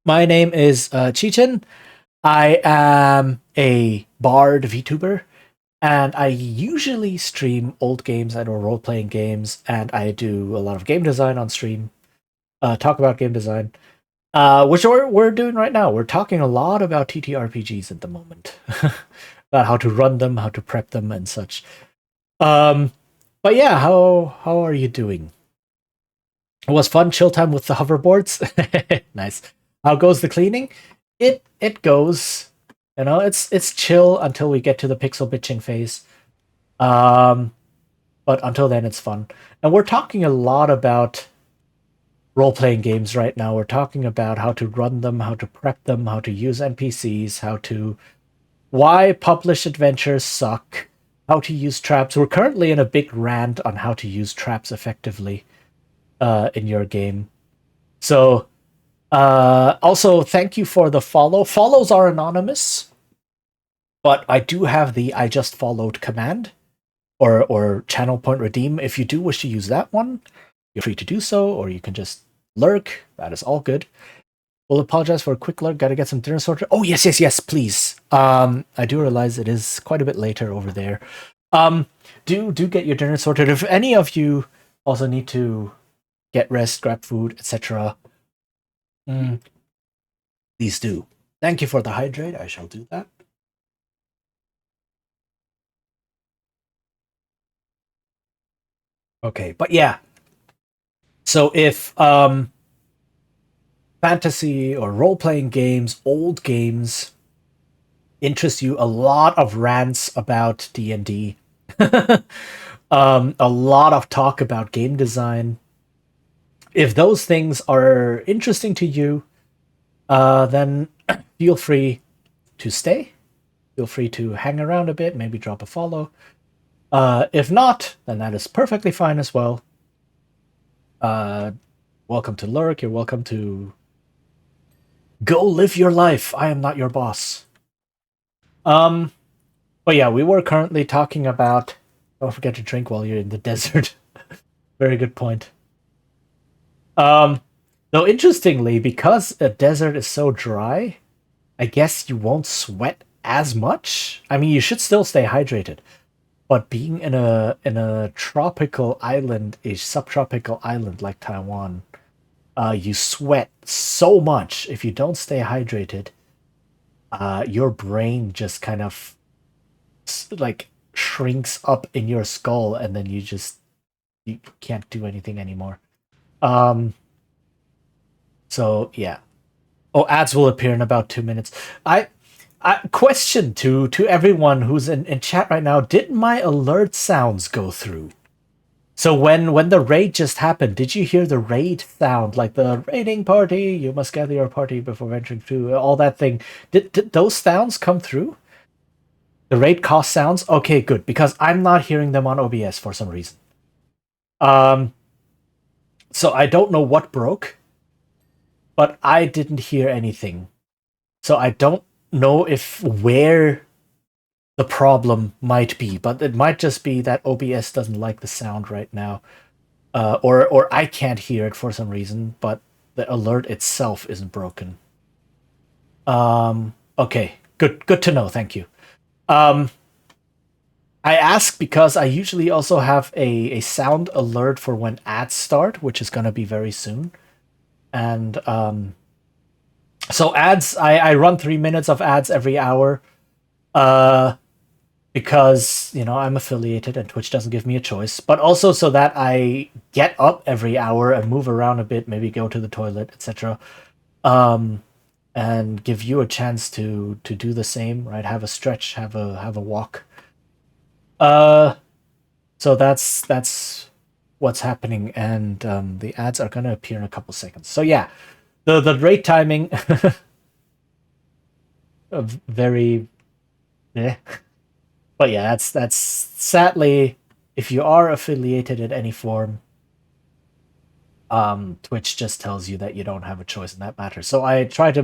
My name is Cheechin. I am a Bard VTuber, and I usually stream old games and or role-playing games, and I do a lot of game design on stream, talk about game design, which we're doing right now. We're talking a lot about TTRPGs at the moment, about how to run them, how to prep them, and such. But yeah, how are you doing? It was fun, chill time with the hoverboards. Nice. How goes the cleaning? It goes. You know, it's chill until we get to the pixel bitching phase. But until then, it's fun. And we're talking a lot about role-playing games right now. We're talking about how to run them, how to prep them, how to use NPCs, why published adventures suck, how to use traps. We're currently in a big rant on how to use traps effectively in your game. So, also, thank you for the follow. Follows are anonymous, but I do have the I just followed command or channel point redeem. If you do wish to use that one, you're free to do so, or you can just lurk. That is all good. We'll apologize for a quick lurk. Gotta get some dinner sorted. Oh, yes, please. I do realize it is quite a bit later over there. Do get your dinner sorted. If any of you also need to get rest, grab food, etc., please do. Thank you for the hydrate. I shall do that. Okay, but yeah. So if fantasy or role-playing games, old games, interest you, a lot of rants about D&D, a lot of talk about game design, if those things are interesting to you, then feel free to stay. Feel free to hang around a bit, maybe drop a follow. If not, then that is perfectly fine as well. Welcome to lurk. You're welcome to go live your life. I am not your boss. But yeah, we were currently talking about. Don't forget to drink while you're in the desert. Very good point. Though interestingly, because a desert is so dry, I guess you won't sweat as much. I mean, you should still stay hydrated, but being in a tropical island, a subtropical island like Taiwan, you sweat so much if you don't stay hydrated. Your brain just kind of like shrinks up in your skull, and then you can't do anything anymore. So yeah. Oh, ads will appear in about 2 minutes. I question to everyone who's in chat right now, did my alert sounds go through? So when the raid just happened, did you hear the raid sound, like the raiding party, you must gather your party before venturing through, all that thing? Did those sounds come through? The raid cost sounds? Okay, good, because I'm not hearing them on OBS for some reason. So I don't know what broke, but I didn't hear anything. So I don't know if where the problem might be, but it might just be that OBS doesn't like the sound right now, or I can't hear it for some reason. But the alert itself isn't broken. Okay, good to know. Thank you. I ask because I usually also have a sound alert for when ads start, which is gonna be very soon, and so ads, I run 3 minutes of ads every hour, because I'm affiliated and Twitch doesn't give me a choice, but also so that I get up every hour and move around a bit, maybe go to the toilet, etc. And give you a chance to do the same, right? Have a stretch, have a walk. So that's what's happening, and the ads are gonna appear in a couple seconds. So yeah. The rate timing very but yeah, that's sadly, if you are affiliated in any form, Twitch just tells you that you don't have a choice in that matter. So I try to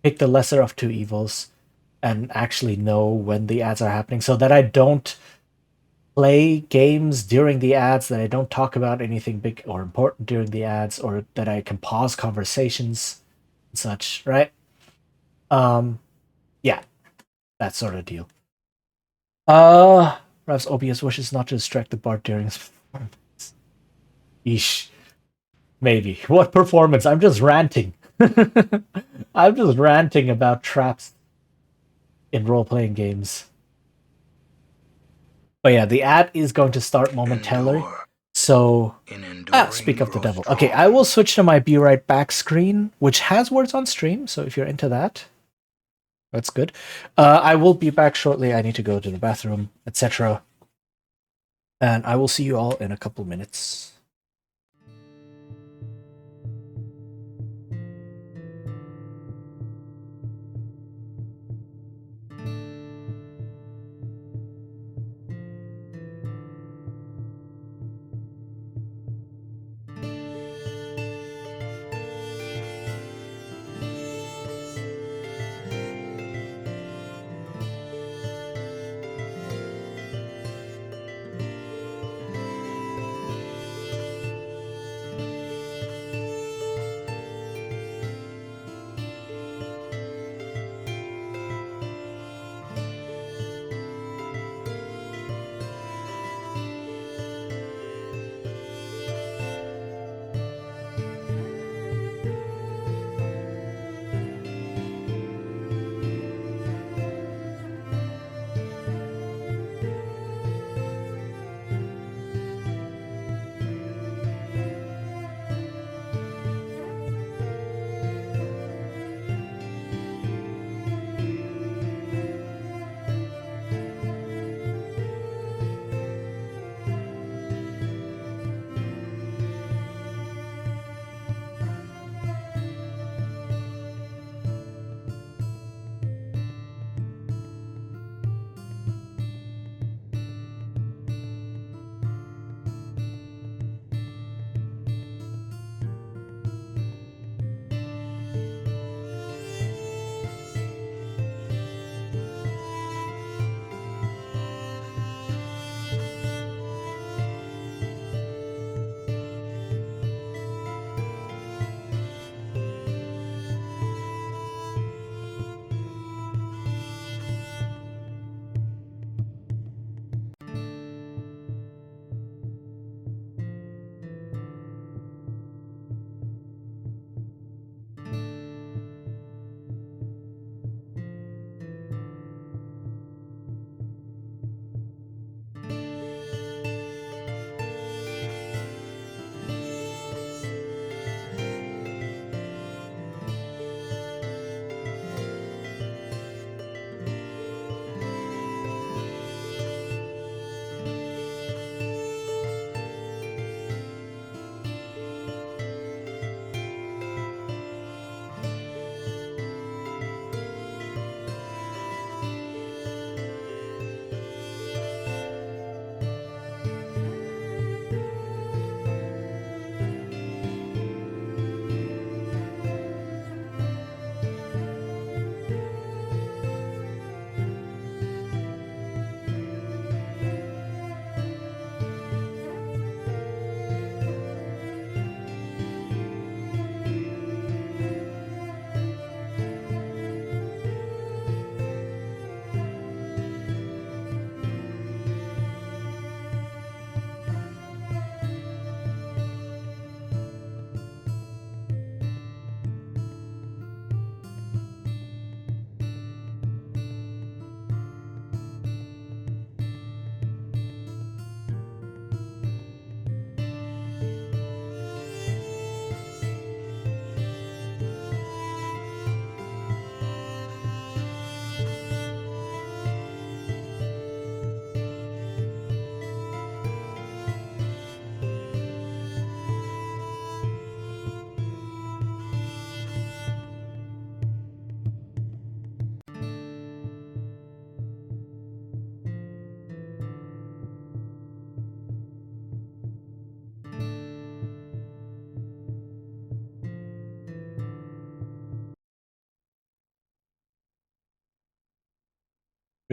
pick the lesser of two evils and actually know when the ads are happening, so that I don't play games during the ads, that I don't talk about anything big or important during the ads, or that I can pause conversations and such, right? Yeah, that sort of deal. Perhaps OBS wishes not to distract the bard during his performance. Yeesh. Maybe. What performance? I'm just ranting. I'm just ranting about traps in role-playing games. But yeah, the ad is going to start momentarily. So, speak of the devil. Okay, I will switch to my Be Right Back screen, which has words on stream, so if you're into that, that's good. I will be back shortly. I need to go to the bathroom, etc. And I will see you all in a couple minutes.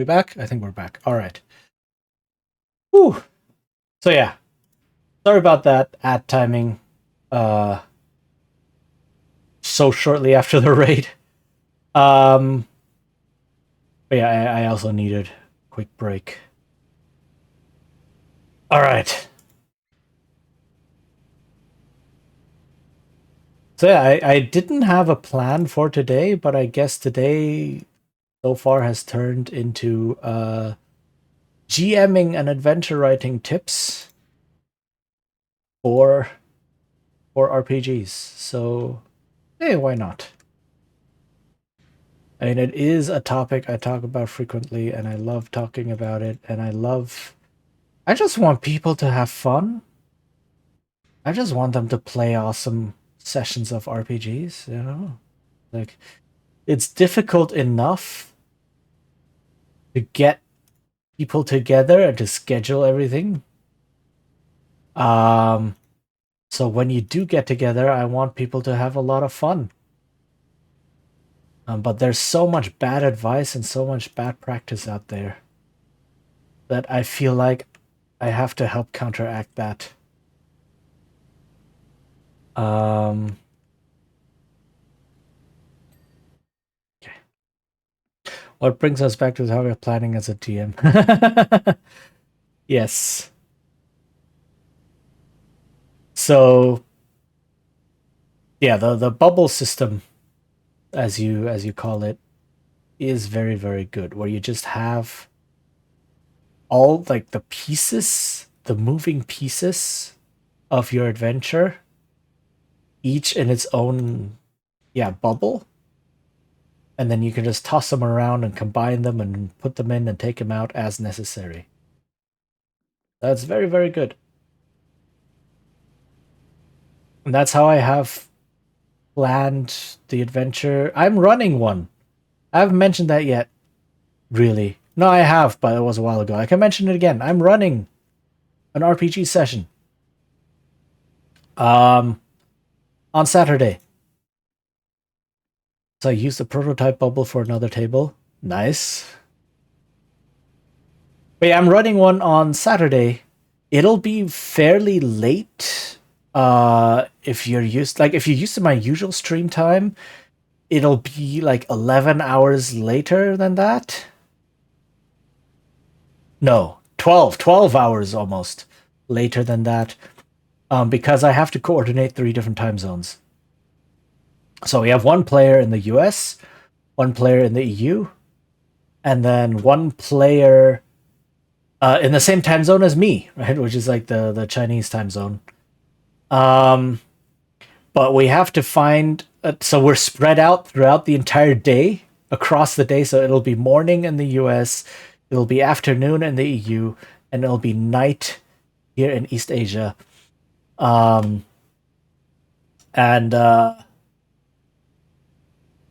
We back? I think we're back. All right. Whew. So yeah, sorry about that ad timing. So shortly after the raid. But yeah, I also needed a quick break. All right. So yeah, I didn't have a plan for today, but I guess today so far has turned into GMing and adventure writing tips for RPGs. So hey, why not? I mean, it is a topic I talk about frequently, and I love talking about it, and I just want people to have fun. I just want them to play awesome sessions of RPGs, you know? Like, it's difficult enough to get people together and to schedule everything. So when you do get together, I want people to have a lot of fun. But there's so much bad advice and so much bad practice out there that I feel like I have to help counteract that. Okay. What brings us back to the topic of planning as a DM? Yes. So yeah, the bubble system, as you call it, is very, very good, where you just have all like the pieces, the moving pieces of your adventure, each in its own bubble, and then you can just toss them around and combine them and put them in and take them out as necessary. That's very, very good. And that's how I have planned the adventure. I'm running one. I haven't mentioned that yet, really. No, I have, but it was a while ago. I can mention it again. I'm running an RPG session. On Saturday. So I used the prototype bubble for another table. Nice. But yeah, I'm running one on Saturday. It'll be fairly late. If you're used to my usual stream time, it'll be like 11 hours later than that. No, 12 hours almost later than that. Because I have to coordinate 3 different time zones. So we have one player in the US, one player in the EU, and then one player in the same time zone as me, right? Which is like the Chinese time zone. But we have to find, so we're spread out throughout the entire day, across the day. So it'll be morning in the US, it'll be afternoon in the EU, and it'll be night here in East Asia.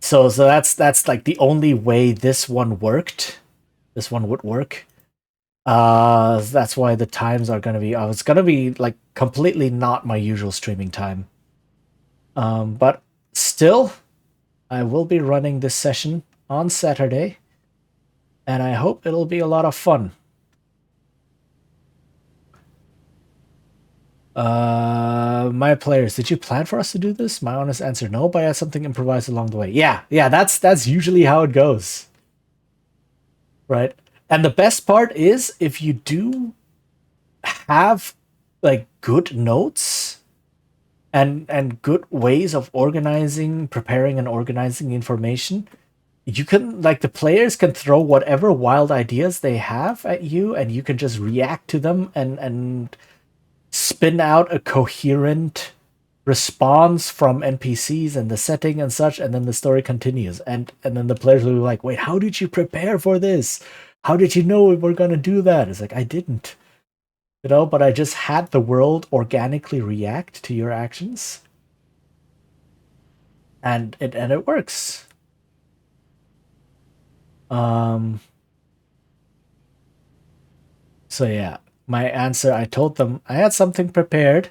So that's like the only way this one worked. This one would work. That's why the times are gonna be. It's gonna be like completely not my usual streaming time. But still, I will be running this session on Saturday, and I hope it'll be a lot of fun. My players, did you plan for us to do this? My honest answer, no, but I had something improvised along the way. Yeah, that's usually how it goes. Right? And the best part is if you do have like good notes and good ways of preparing and organizing information, you can, like, the players can throw whatever wild ideas they have at you, and you can just react to them and spin out a coherent response from NPCs and the setting and such, and then the story continues. And then the players will be like, wait, how did you prepare for this? How did you know we were going to do that? It's like, I didn't. But I just had the world organically react to your actions. And it works. So yeah, my answer, I told them I had something prepared.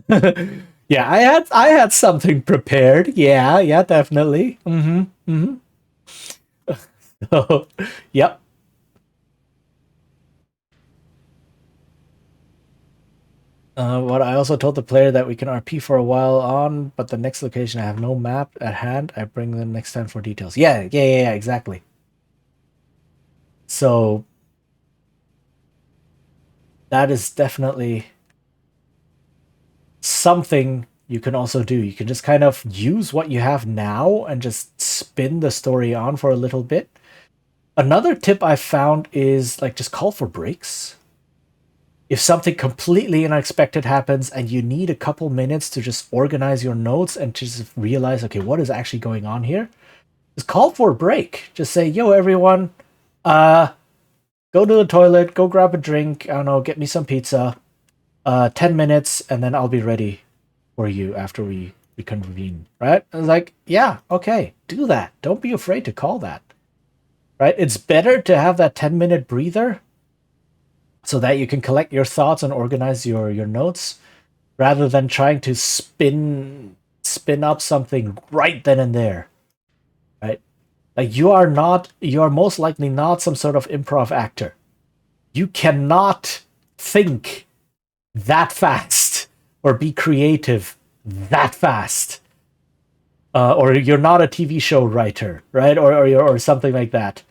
Yeah, I had something prepared. Yeah, definitely. So, yep. What I also told the player that we can RP for a while on, but the next location I have no map at hand. I bring them next time for details. Yeah, exactly. So that is definitely something you can also do. You can just kind of use what you have now and just spin the story on for a little bit. Another tip I found is like just call for breaks. If something completely unexpected happens and you need a couple minutes to just organize your notes and just realize, okay, what is actually going on here? Just call for a break. Just say, yo, everyone, go to the toilet, go grab a drink, I don't know, get me some pizza. 10 minutes, and then I'll be ready for you after we reconvene, right? I was like, yeah, okay, do that. Don't be afraid to call that, right? It's better to have that 10-minute breather so that you can collect your thoughts and organize your notes rather than trying to spin up something right then and there, right? Like you are most likely not some sort of improv actor. You cannot think that fast or be creative that fast. Or you're not a TV show writer, right? Or something like that.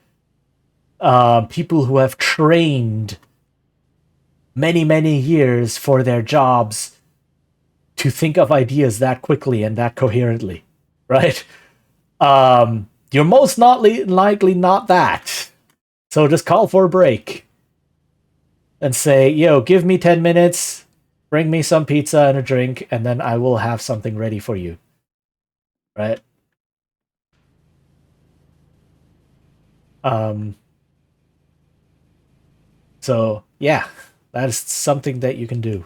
People who have trained many years for their jobs to think of ideas that quickly and that coherently, right? You're most not likely not that. So just call for a break and say, yo, give me 10 minutes, bring me some pizza and a drink, and then I will have something ready for you. Right? So, yeah, that is something that you can do.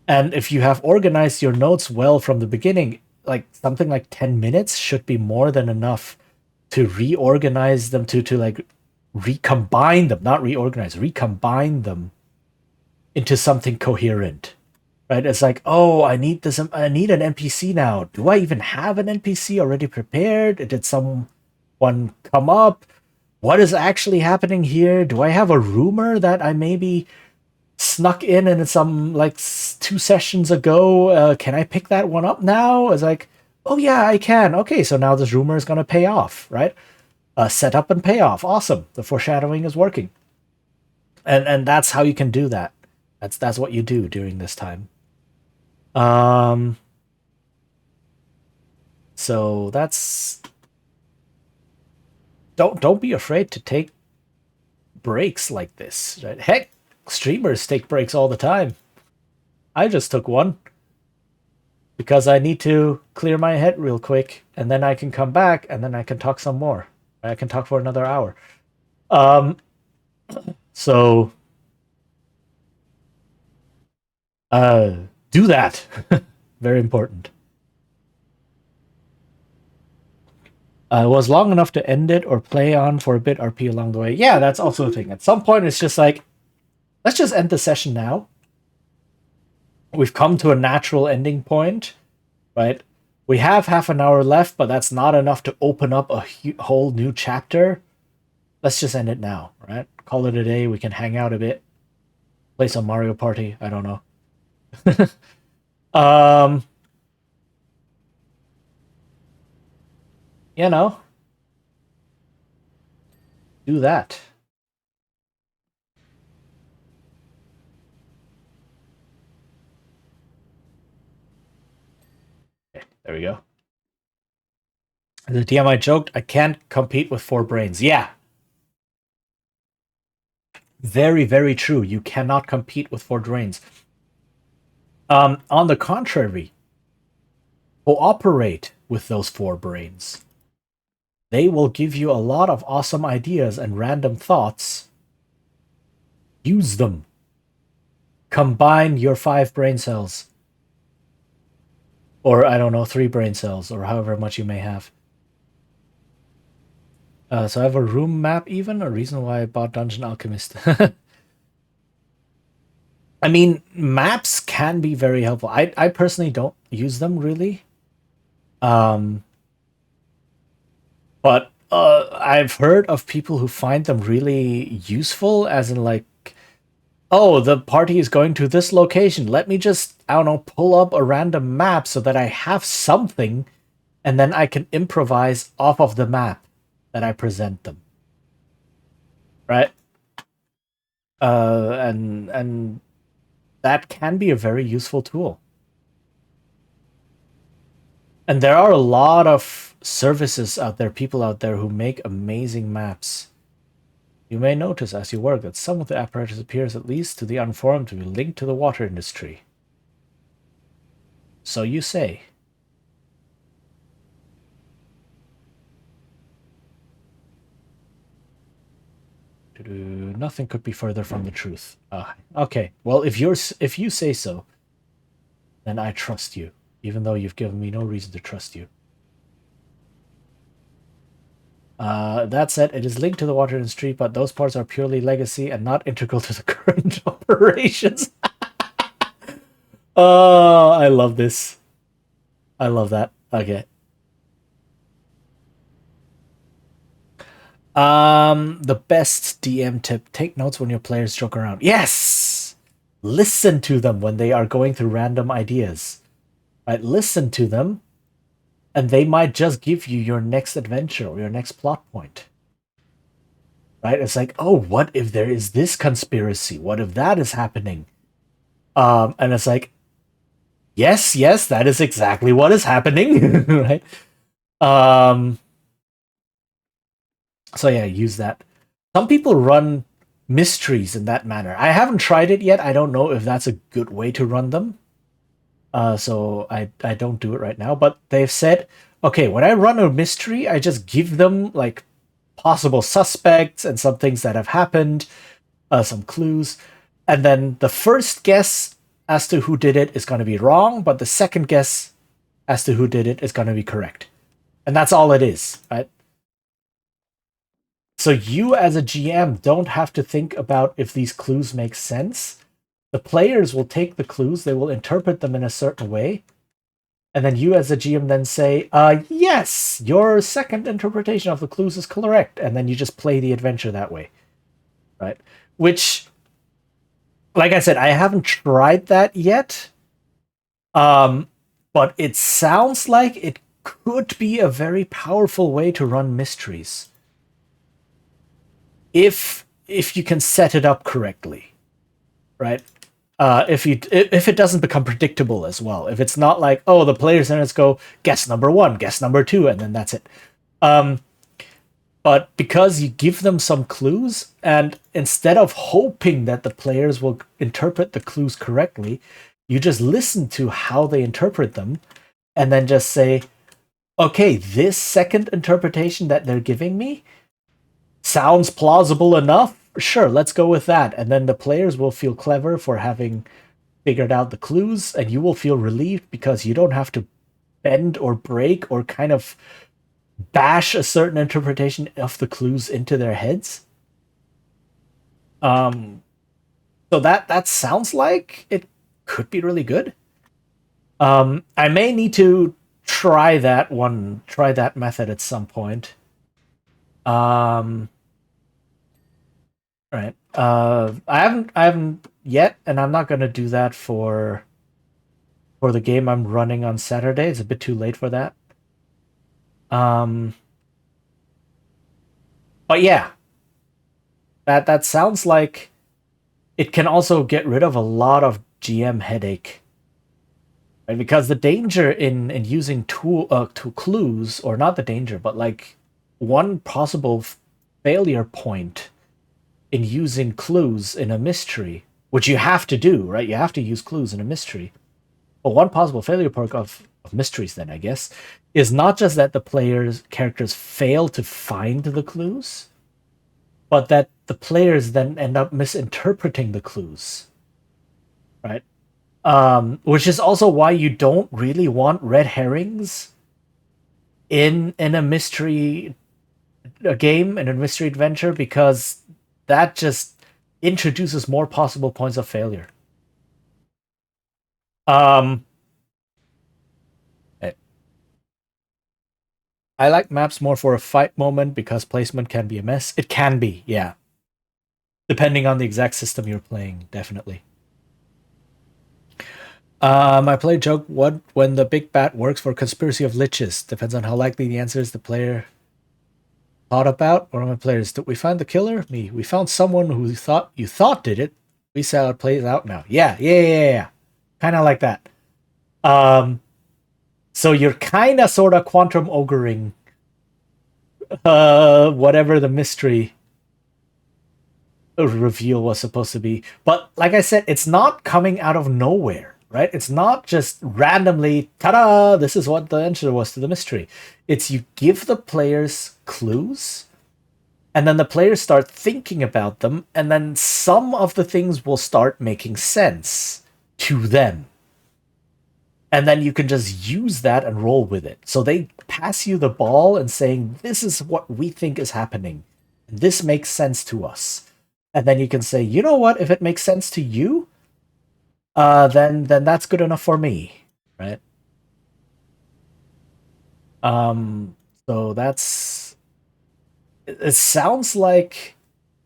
And if you have organized your notes well from the beginning, like something like 10 minutes should be more than enough to reorganize them, to like recombine them, not reorganize, recombine them into something coherent. Right? It's like, oh, I need an NPC now. Do I even have an NPC already prepared? Did someone come up? What is actually happening here? Do I have a rumor that I maybe snuck in some like 2 sessions ago? Can I pick that one up now? It's like, oh yeah, I can. Okay, so now this rumor is gonna pay off, right? Set up and payoff. Awesome. The foreshadowing is working. And that's how you can do that. That's what you do during this time. So that's don't be afraid to take breaks like this. Right? Heck, streamers take breaks all the time. I just took one because I need to clear my head real quick, and then I can come back, and then I can talk some more. I can talk for another hour. So do that. Very important. Was long enough to end it or play on for a bit RP along the way. Yeah, that's also a thing. At some point, it's just like, let's just end the session now. We've come to a natural ending point, right? We have half an hour left, but that's not enough to open up a whole new chapter. Let's just end it now, right? Call it a day. We can hang out a bit, play some Mario Party. I don't know. You know, do that. Okay, there we go. The TMI joked, I can't compete with 4 brains. Yeah. Very true. You cannot compete with 4 brains. On the contrary, cooperate with those 4 brains. They will give you a lot of awesome ideas and random thoughts. Use them. Combine your 5 brain cells. Or, I don't know, 3 brain cells, or however much you may have. So I have a room map even, a reason why I bought Dungeon Alchemist. I mean, maps can be very helpful. I personally don't use them really. But I've heard of people who find them really useful, as in like oh, the party is going to this location. Let me just, I don't know, pull up a random map so that I have something, and then I can improvise off of the map that I present them. Right? And that can be a very useful tool. And there are a lot of services out there, people out there who make amazing maps. You may notice as you work that some of the apparatus appears, at least to the unformed, to be linked to the water industry. So you say. Nothing could be further from the truth. Okay, well, if you say so, then I trust you, even though you've given me no reason to trust you. That said, it is linked to the water industry, but those parts are purely legacy and not integral to the current operations. Oh, I love this. I love that. Okay. The best DM tip: take notes when your players joke around. Yes! Listen to them when they are going through random ideas. Right? Listen to them, and they might just give you your next adventure or your next plot point. Right? It's like, oh, what if there is this conspiracy? What if that is happening? And it's like, yes, that is exactly what is happening, right? So yeah, use that. Some people run mysteries in that manner. I haven't tried it yet. I don't know if that's a good way to run them. So I don't do it right now. But they've said, okay, when I run a mystery, I just give them like possible suspects and some things that have happened, some clues, and then the first guess as to who did it is going to be wrong, but the second guess as to who did it is going to be correct. And that's all it is, right? So you as a GM don't have to think about if these clues make sense. The players will take the clues, they will interpret them in a certain way, and then you as a GM then say, yes, your second interpretation of the clues is correct, and then you just play the adventure that way, right? Which, like I said, I haven't tried that yet, but it sounds like it could be a very powerful way to run mysteries. If you can set it up correctly, right? If it doesn't become predictable as well, if it's not like, oh, the players then let's go guess number 1, guess number 2, and then that's it. But because you give them some clues, and instead of hoping that the players will interpret the clues correctly, you just listen to how they interpret them, and then just say, okay, this second interpretation that they're giving me sounds plausible enough. Sure, let's go with that. And then the players will feel clever for having figured out the clues, and you will feel relieved because you don't have to bend or break or kind of bash a certain interpretation of the clues into their heads. So that sounds like it could be really good. I may need to try that method at some point. Right. I haven't yet, and I'm not gonna do that for the game I'm running on Saturday. It's a bit too late for that. But yeah, that sounds like it can also get rid of a lot of GM headache. Right? Because the danger in using clues, or not the danger, but like one possible failure point in using clues in a mystery, which you have to do, right? You have to use clues in a mystery. But one possible failure point of mysteries, then, I guess, is not just that the characters fail to find the clues, but that the players then end up misinterpreting the clues, right? Which is also why you don't really want red herrings in a mystery game, in a mystery adventure, because that just introduces more possible points of failure. I like maps more for a fight moment because placement can be a mess. It can be, yeah. Depending on the exact system you're playing, definitely. I play joke what when the big bat works for conspiracy of liches. Depends on how likely the answer is the player thought about. Or my players, did we find the killer? Me. We found someone who you thought did it. We saw how it plays out now. Yeah. Kind of like that. So you're kind of sort of quantum ogering whatever the mystery reveal was supposed to be. But like I said, it's not coming out of nowhere, right? It's not just randomly, ta-da, this is what the answer was to the mystery. It's you give the players clues, and then the players start thinking about them, and then some of the things will start making sense to them. And then you can just use that and roll with it. So they pass you the ball and saying, this is what we think is happening. This makes sense to us. And then you can say, you know what? If it makes sense to you, then that's good enough for me, right? So that's... It sounds like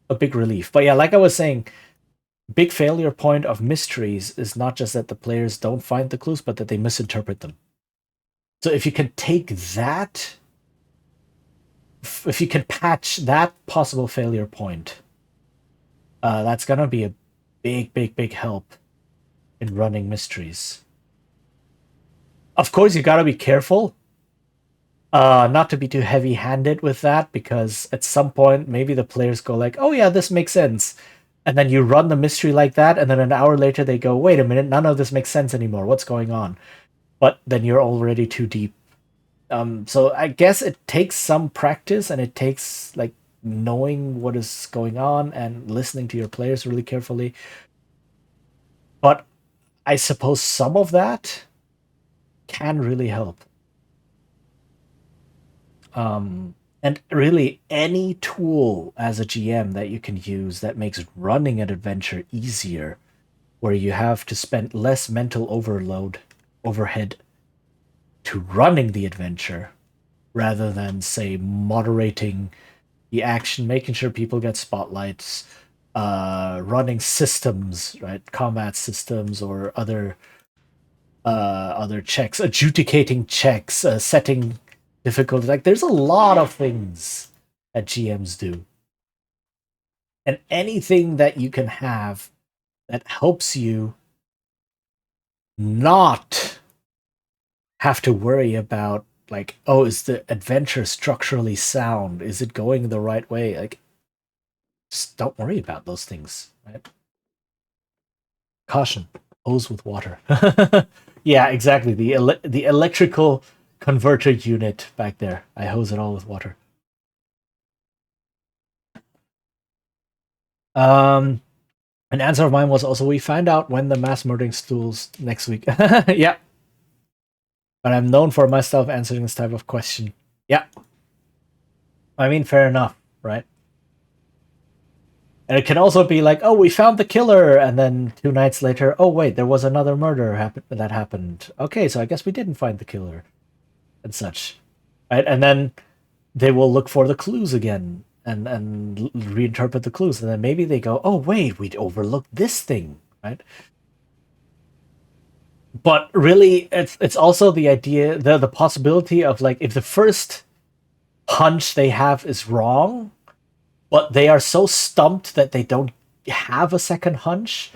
a big relief. But yeah, like I was saying, big failure point of mysteries is not just that the players don't find the clues, but that they misinterpret them. So if you can take that, if you can patch that possible failure point, that's gonna be a big help in running mysteries. Of course, you gotta be careful not to be too heavy-handed with that, because at some point maybe the players go like, oh yeah, this makes sense. And then you run the mystery like that, and then an hour later they go, wait a minute, none of this makes sense anymore. What's going on? But then you're already too deep. So I guess it takes some practice, and it takes like knowing what is going on and listening to your players really carefully. But I suppose some of that can really help. And really, any tool as a GM that you can use that makes running an adventure easier, where you have to spend less mental overhead to running the adventure, rather than, say, moderating the action, making sure people get spotlights, running systems, right, combat systems or other checks, adjudicating checks, setting difficulty. Like, there's a lot of things that GMs do. And anything that you can have that helps you not have to worry about, like, oh, is the adventure structurally sound? Is it going the right way? Like, just don't worry about those things, right? Caution, hose with water. Yeah, exactly. The electrical converter unit back there. I hose it all with water. An answer of mine was also, we find out when the mass murdering stools next week. Yeah. But I'm known for myself answering this type of question. Yeah. I mean, fair enough, right? And it can also be like, oh, we found the killer, and then 2 nights later, oh wait, there was another murder that happened. Okay, so I guess we didn't find the killer, and such, right? And then they will look for the clues again and reinterpret the clues, and then maybe they go, oh wait, we'd overlooked this thing, right? But really, it's also the idea, the possibility of, like, if the first hunch they have is wrong, but they are so stumped that they don't have a second hunch,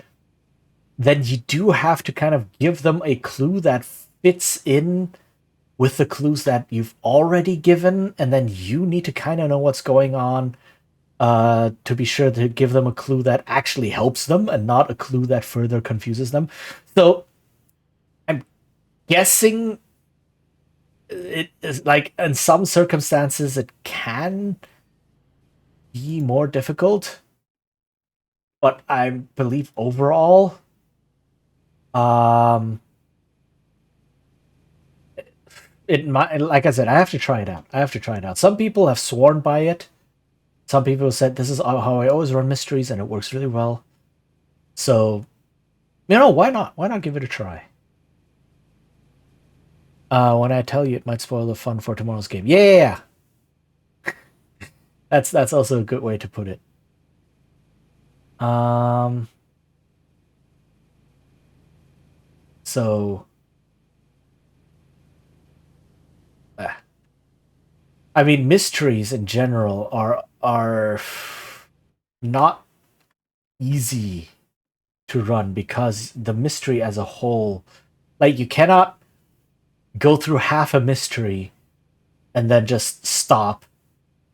then you do have to kind of give them a clue that fits in with the clues that you've already given, and then you need to kind of know what's going on to be sure to give them a clue that actually helps them and not a clue that further confuses them. So I'm guessing it is, like, in some circumstances it can be more difficult, but I believe overall, it might, like I said, I have to try it out. Some people have sworn by it. Some people have said, this is how I always run mysteries, and it works really well. So, why not? Why not give it a try? When I tell you, it might spoil the fun for tomorrow's game. Yeah! That's also a good way to put it. Um. So. I mean, mysteries in general are not easy to run because the mystery as a whole, like you cannot go through half a mystery and then just stop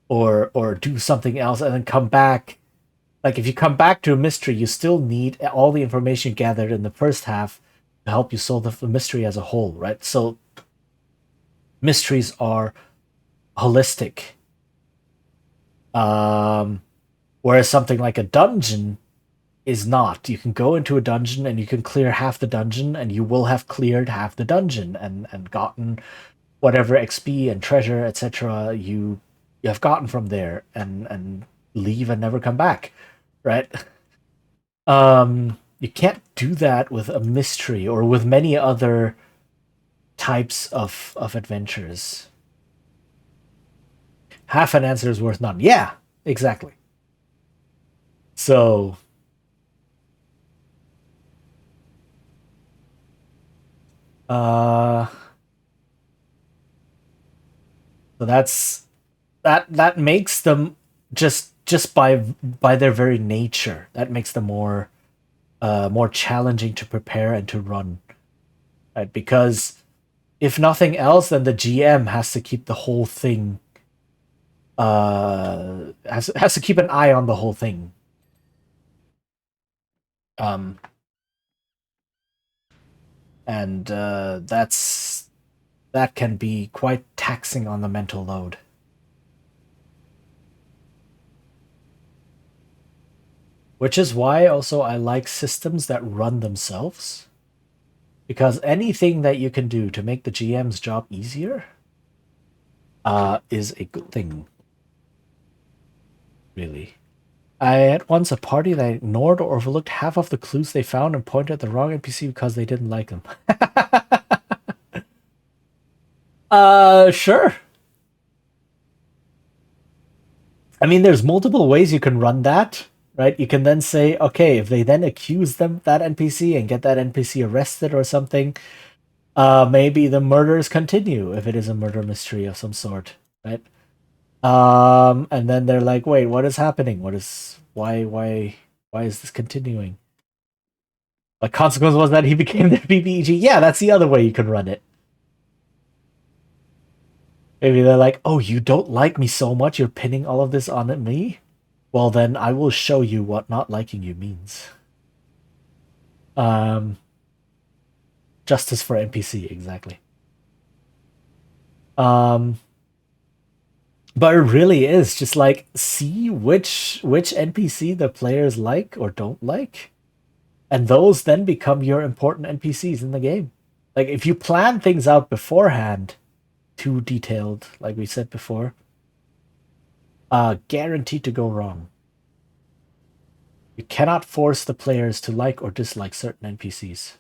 or do something else and then come back. Like if you come back to a mystery, you still need all the information gathered in the first half to help you solve the mystery as a whole, right? So mysteries are holistic. Whereas something like a dungeon is not. You can go into a dungeon and you can clear half the dungeon and you will have cleared half the dungeon and gotten whatever XP and treasure, etc. you have gotten from there and leave and never come back. Right? You can't do that with a mystery or with many other types of adventures. Half an answer is worth none. Yeah, exactly. So so that makes them just by their very nature, that makes them more challenging to prepare and to run. Right? Because if nothing else, then the GM has to keep the whole thing has to keep an eye on the whole thing. And that can be quite taxing on the mental load. Which is why also I like systems that run themselves. Because anything that you can do to make the GM's job easier is a good thing. Really. I had once a party that ignored or overlooked half of the clues they found and pointed at the wrong NPC because they didn't like them. Sure. I mean, there's multiple ways you can run that, right? You can then say, okay, if they then accuse that NPC and get that NPC arrested or something, maybe the murders continue if it is a murder mystery of some sort, right? And then they're like, wait, what is happening? Why is this continuing? The consequence was that he became their BBEG. Yeah, that's the other way you can run it. Maybe they're like, oh, you don't like me so much, you're pinning all of this on me? Well, then I will show you what not liking you means. Justice for NPC, exactly. But it really is just like see which NPC the players like or don't like, and those then become your important NPCs in the game. Like if you plan things out beforehand, too detailed, like we said before, guaranteed to go wrong. You cannot force the players to like or dislike certain NPCs.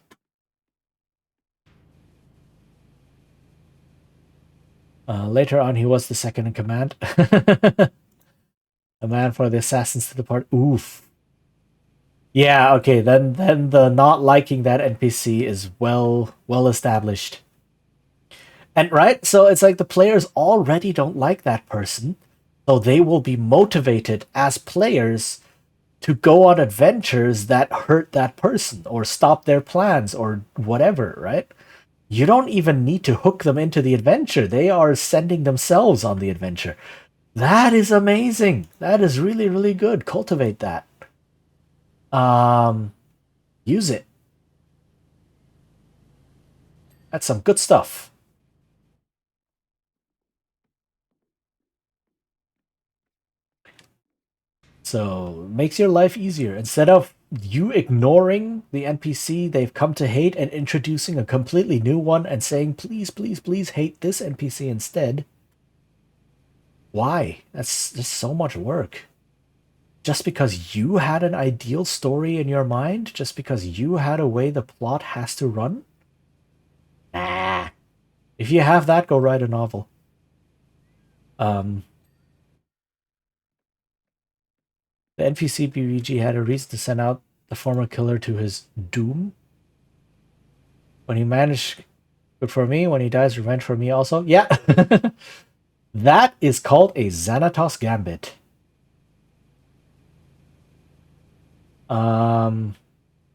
Later on, he was the second in command. A man for the assassins to the party. Oof. Yeah, okay, then the not liking that NPC is well established. And right, so it's like the players already don't like that person, so they will be motivated as players to go on adventures that hurt that person or stop their plans or whatever, right? You don't even need to hook them into the adventure. They are sending themselves on the adventure. That is amazing. That is really, really good. Cultivate that. Use it. That's some good stuff. So makes your life easier. Instead of you ignoring the NPC they've come to hate and introducing a completely new one and saying, please, please, please hate this NPC instead. Why? That's just so much work. Just because you had an ideal story in your mind? Just because you had a way the plot has to run? Nah. If you have that, go write a novel. The NPC BBG had a reason to send out the former killer to his doom. When he managed, good for me. When he dies, revenge for me also. Yeah. That is called a Xanatos Gambit.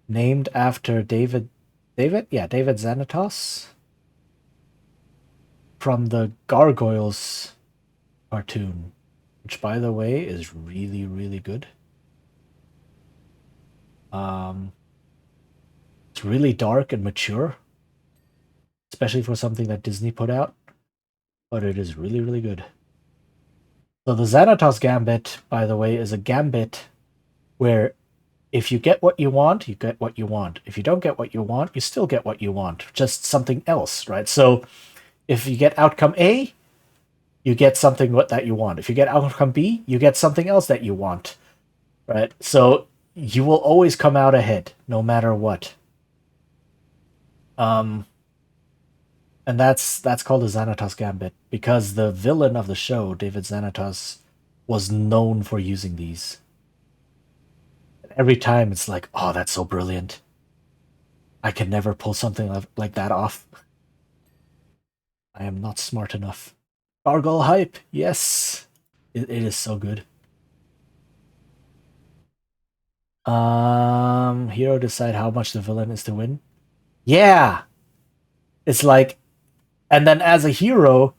Named after David? Yeah, David Xanatos. From the Gargoyles cartoon, which, by the way, is really, really good. It's really dark and mature, especially for something that Disney put out, but it is really, really good. So the Xanatos Gambit, by the way, is a gambit where if you get what you want, you get what you want. If you don't get what you want, you still get what you want, just something else, right? So if you get outcome A, you get something that you want. If you get outcome B, you get something else that you want, right? So you will always come out ahead, no matter what. And that's called the Xanatos Gambit, because the villain of the show, David Xanatos, was known for using these. Every time it's like, oh, that's so brilliant. I can never pull something like that off. I am not smart enough. Gargoyle hype, yes. It is so good. Hero decide how much the villain is to win. Yeah. It's like, and then as a hero,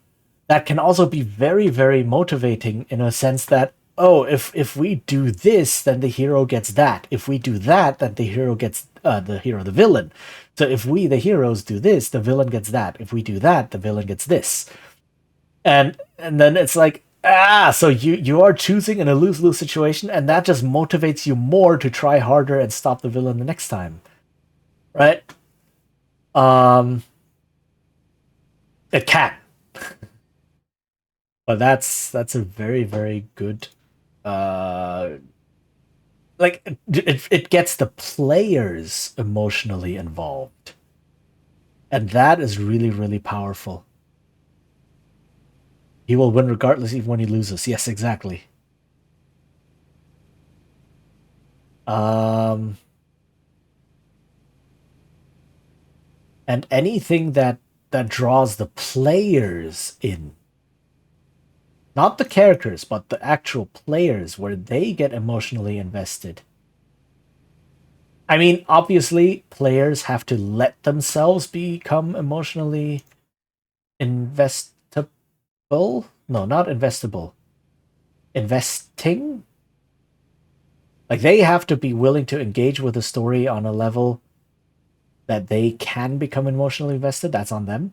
that can also be very, very motivating in a sense that, oh, if we do this, then the hero gets that. If we do that, then the hero gets the villain. So if we, the heroes, do this, the villain gets that. If we do that, the villain gets this. And then it's like, so you are choosing in a lose-lose situation, and that just motivates you more to try harder and stop the villain the next time. Right? It can. But that's a very, very good it gets the players emotionally involved. And that is really, really powerful. He will win regardless, even when he loses. Yes, exactly. And anything that draws the players in, not the characters, but the actual players, where they get emotionally invested. I mean, obviously, players have to let themselves become emotionally investable. No, not investable. Investing? Like, they have to be willing to engage with the story on a level that they can become emotionally invested. That's on them.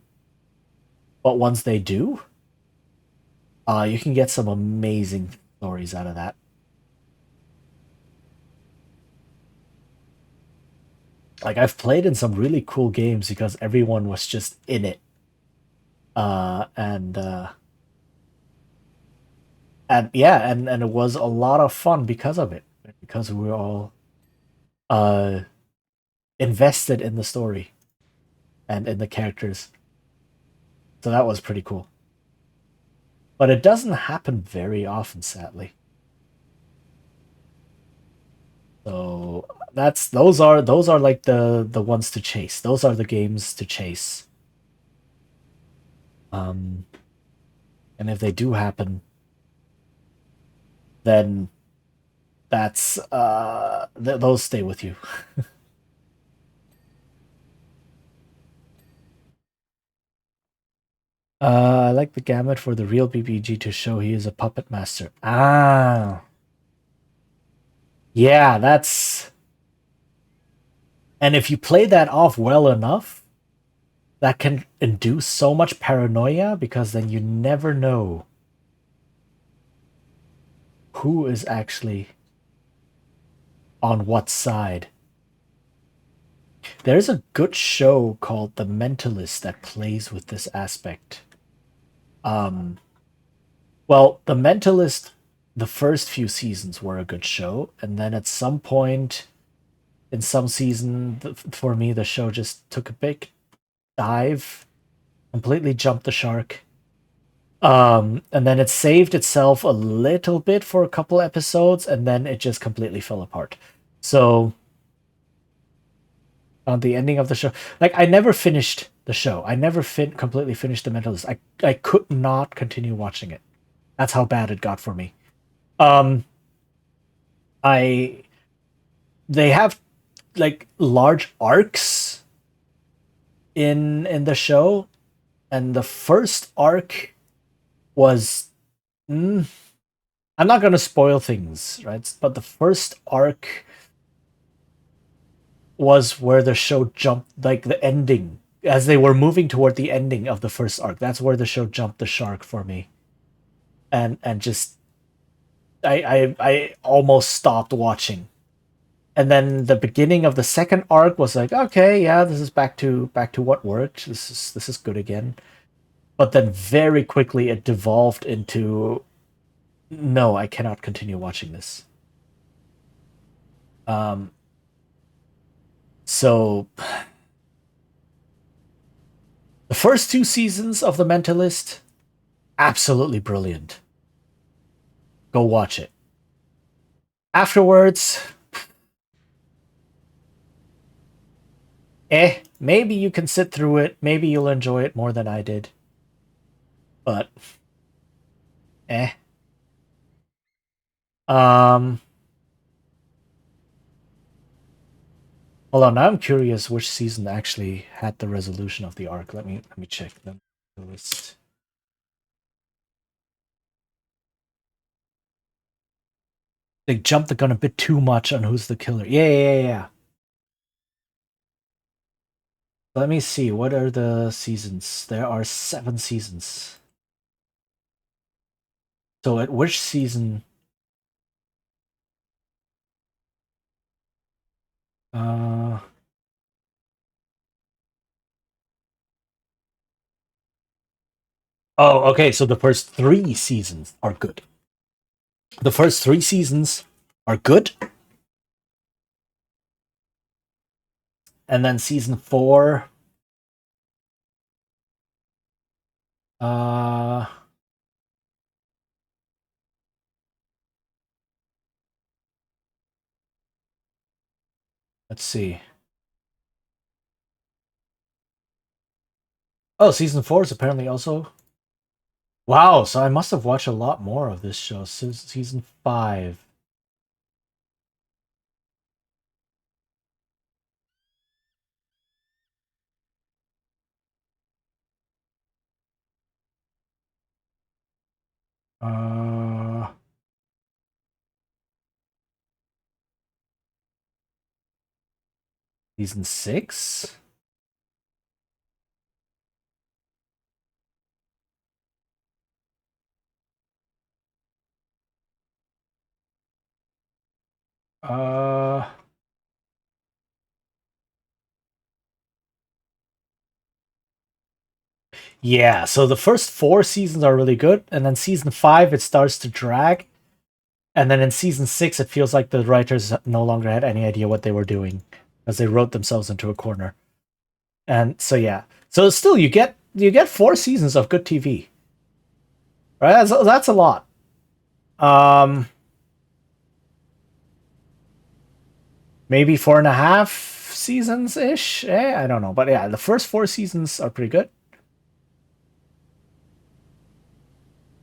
But once they do, you can get some amazing stories out of that. Like, I've played in some really cool games because everyone was just in it. And yeah, and it was a lot of fun because of it. Because we were all invested in the story and in the characters. So that was pretty cool. But it doesn't happen very often, sadly. So those are like the ones to chase. Those are the games to chase. And if they do happen, then that's those stay with you. I like the gamut for the real BBG to show he is a puppet master. Ah. Yeah, that's... And if you play that off well enough, that can induce so much paranoia, because then you never know who is actually on what side. There's a good show called The Mentalist that plays with this aspect. Well, The Mentalist, the first few seasons were a good show, and then at some point in some season, for me, the show just took a big dive, completely jumped the shark, And then it saved itself a little bit for a couple episodes, and then it just completely fell apart. So on the ending of the show, like I never finished the show. I never completely finished The Mentalist. I could not continue watching it. That's how bad it got for me. They have like large arcs in the show, and the first arc was I'm not going to spoil things, right? But the first arc was where the show jumped, like the ending, as they were moving toward the ending of the first arc. That's where the show jumped the shark for me, and just I almost stopped watching. And then the beginning of the second arc was like, okay, yeah, this is back to what worked. This is good again. But then very quickly it devolved into, no, I cannot continue watching this. So the first 2 seasons of The Mentalist, absolutely brilliant. Go watch it. Afterwards, maybe you can sit through it. Maybe you'll enjoy it more than I did. But, Hold on, now I'm curious which season actually had the resolution of the arc. Let me check the list. They jumped the gun a bit too much on who's the killer. Yeah. Let me see, what are the seasons? There are 7 seasons. So at which season? Oh, okay, so the first 3 seasons are good. The first 3 seasons are good. And then season 4... let's see. Oh, season 4 is apparently also... Wow, so I must have watched a lot more of this show since season 5. Season 6? Yeah, so the first 4 seasons are really good, and then season 5 it starts to drag. And then in season 6 it feels like the writers no longer had any idea what they were doing, as they wrote themselves into a corner. And so yeah. So still you get 4 seasons of good TV. Right? That's a lot. Maybe 4.5 seasons ish. I don't know, but yeah, the first 4 seasons are pretty good.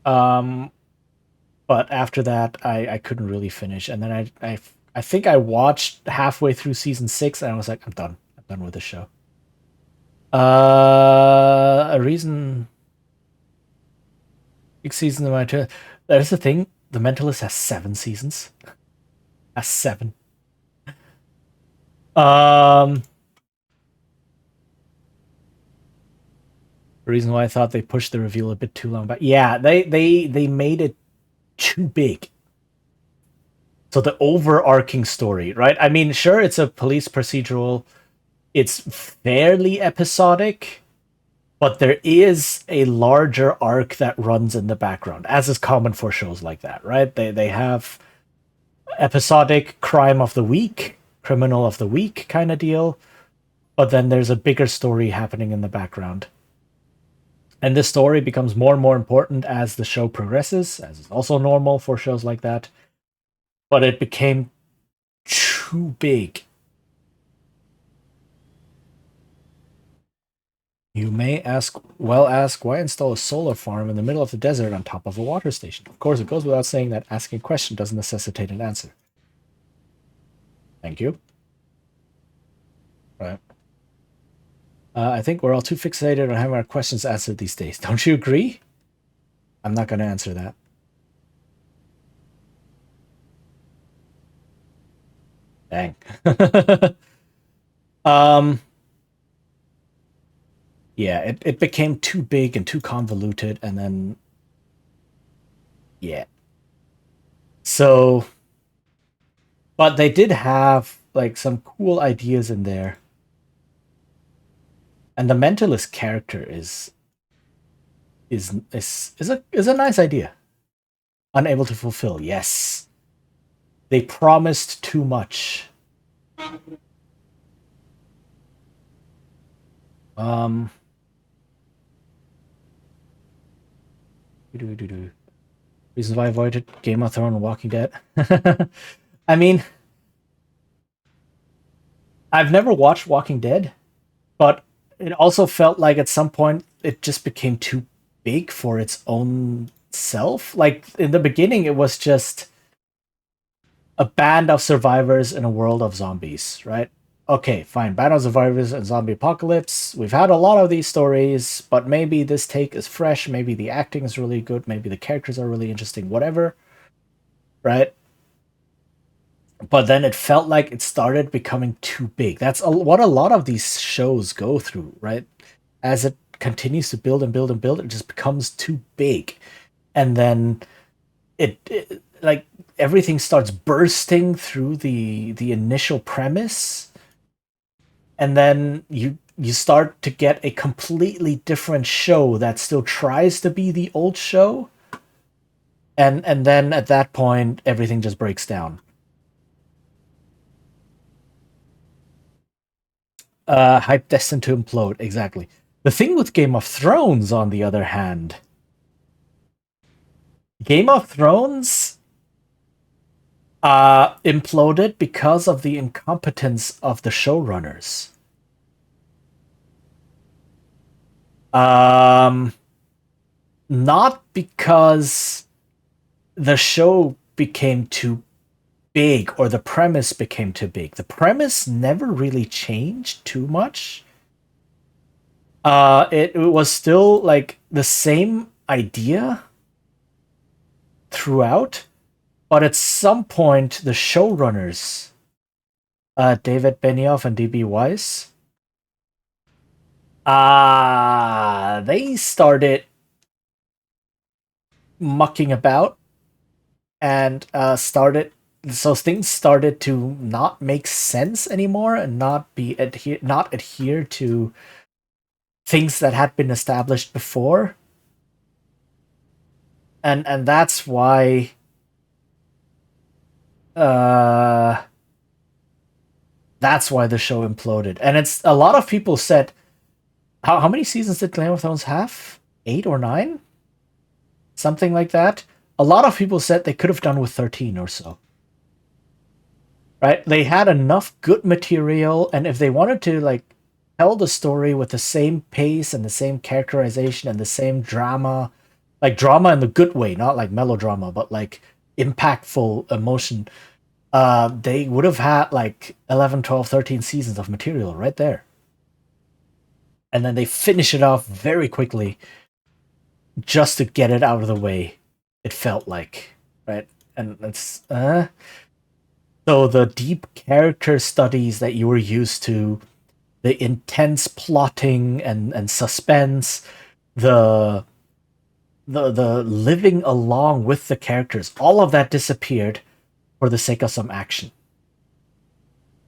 But after that, I couldn't really finish, and then I think I watched halfway through season 6, and I was like, I'm done with the show. A reason. Big season of my turn. There's the thing. The Mentalist has 7 seasons. Has 7. The reason why I thought they pushed the reveal a bit too long, but yeah, they made it too big. So the overarching story, right? I mean, sure, it's a police procedural. It's fairly episodic, but there is a larger arc that runs in the background, as is common for shows like that, right? They have episodic crime of the week, criminal of the week kind of deal, but then there's a bigger story happening in the background. And this story becomes more and more important as the show progresses, as is also normal for shows like that. But it became too big. You may ask, why install a solar farm in the middle of the desert on top of a water station? Of course, it goes without saying that asking a question doesn't necessitate an answer. Thank you. Right. I think we're all too fixated on having our questions answered these days. Don't you agree? I'm not going to answer that. Dang. Yeah, it became too big and too convoluted, and then yeah. So, but they did have like some cool ideas in there. And the mentalist character is a nice idea. Unable to fulfill, yes. They promised too much. Reasons why I avoided Game of Thrones and Walking Dead. I mean, I've never watched Walking Dead, but it also felt like at some point it just became too big for its own self. Like in the beginning, it was just a band of survivors in a world of zombies, right? Okay, fine. Band of survivors and zombie apocalypse. We've had a lot of these stories, but maybe this take is fresh. Maybe the acting is really good. Maybe the characters are really interesting. Whatever, right? But then it felt like it started becoming too big. That's what a lot of these shows go through, right? As it continues to build and build and build, it just becomes too big, and then it like everything starts bursting through the initial premise, and then you start to get a completely different show that still tries to be the old show, and then at that point everything just breaks down. Hype destined to implode, exactly. The thing with Game of Thrones, on the other hand, Game of Thrones imploded because of the incompetence of the showrunners. Not because the show became too big or the premise became too big. The premise never really changed too much. It was still like the same idea throughout, but at some point the showrunners, David Benioff and DB Weiss, they started mucking about and so things started to not make sense anymore and not adhere to things that had been established before, and that's why the show imploded. And it's a lot of people said, how many seasons did Game of Thrones have? 8 or 9, something like that. A lot of people said they could have done with 13 or so. Right? They had enough good material, and if they wanted to like tell the story with the same pace and the same characterization and the same drama, like drama in the good way, not like melodrama, but like impactful emotion, they would have had like 11, 12, 13 seasons of material right there. And then they finish it off very quickly just to get it out of the way, it felt like, right? And it's so the deep character studies that you were used to, the intense plotting and suspense, the living along with the characters, all of that disappeared for the sake of some action.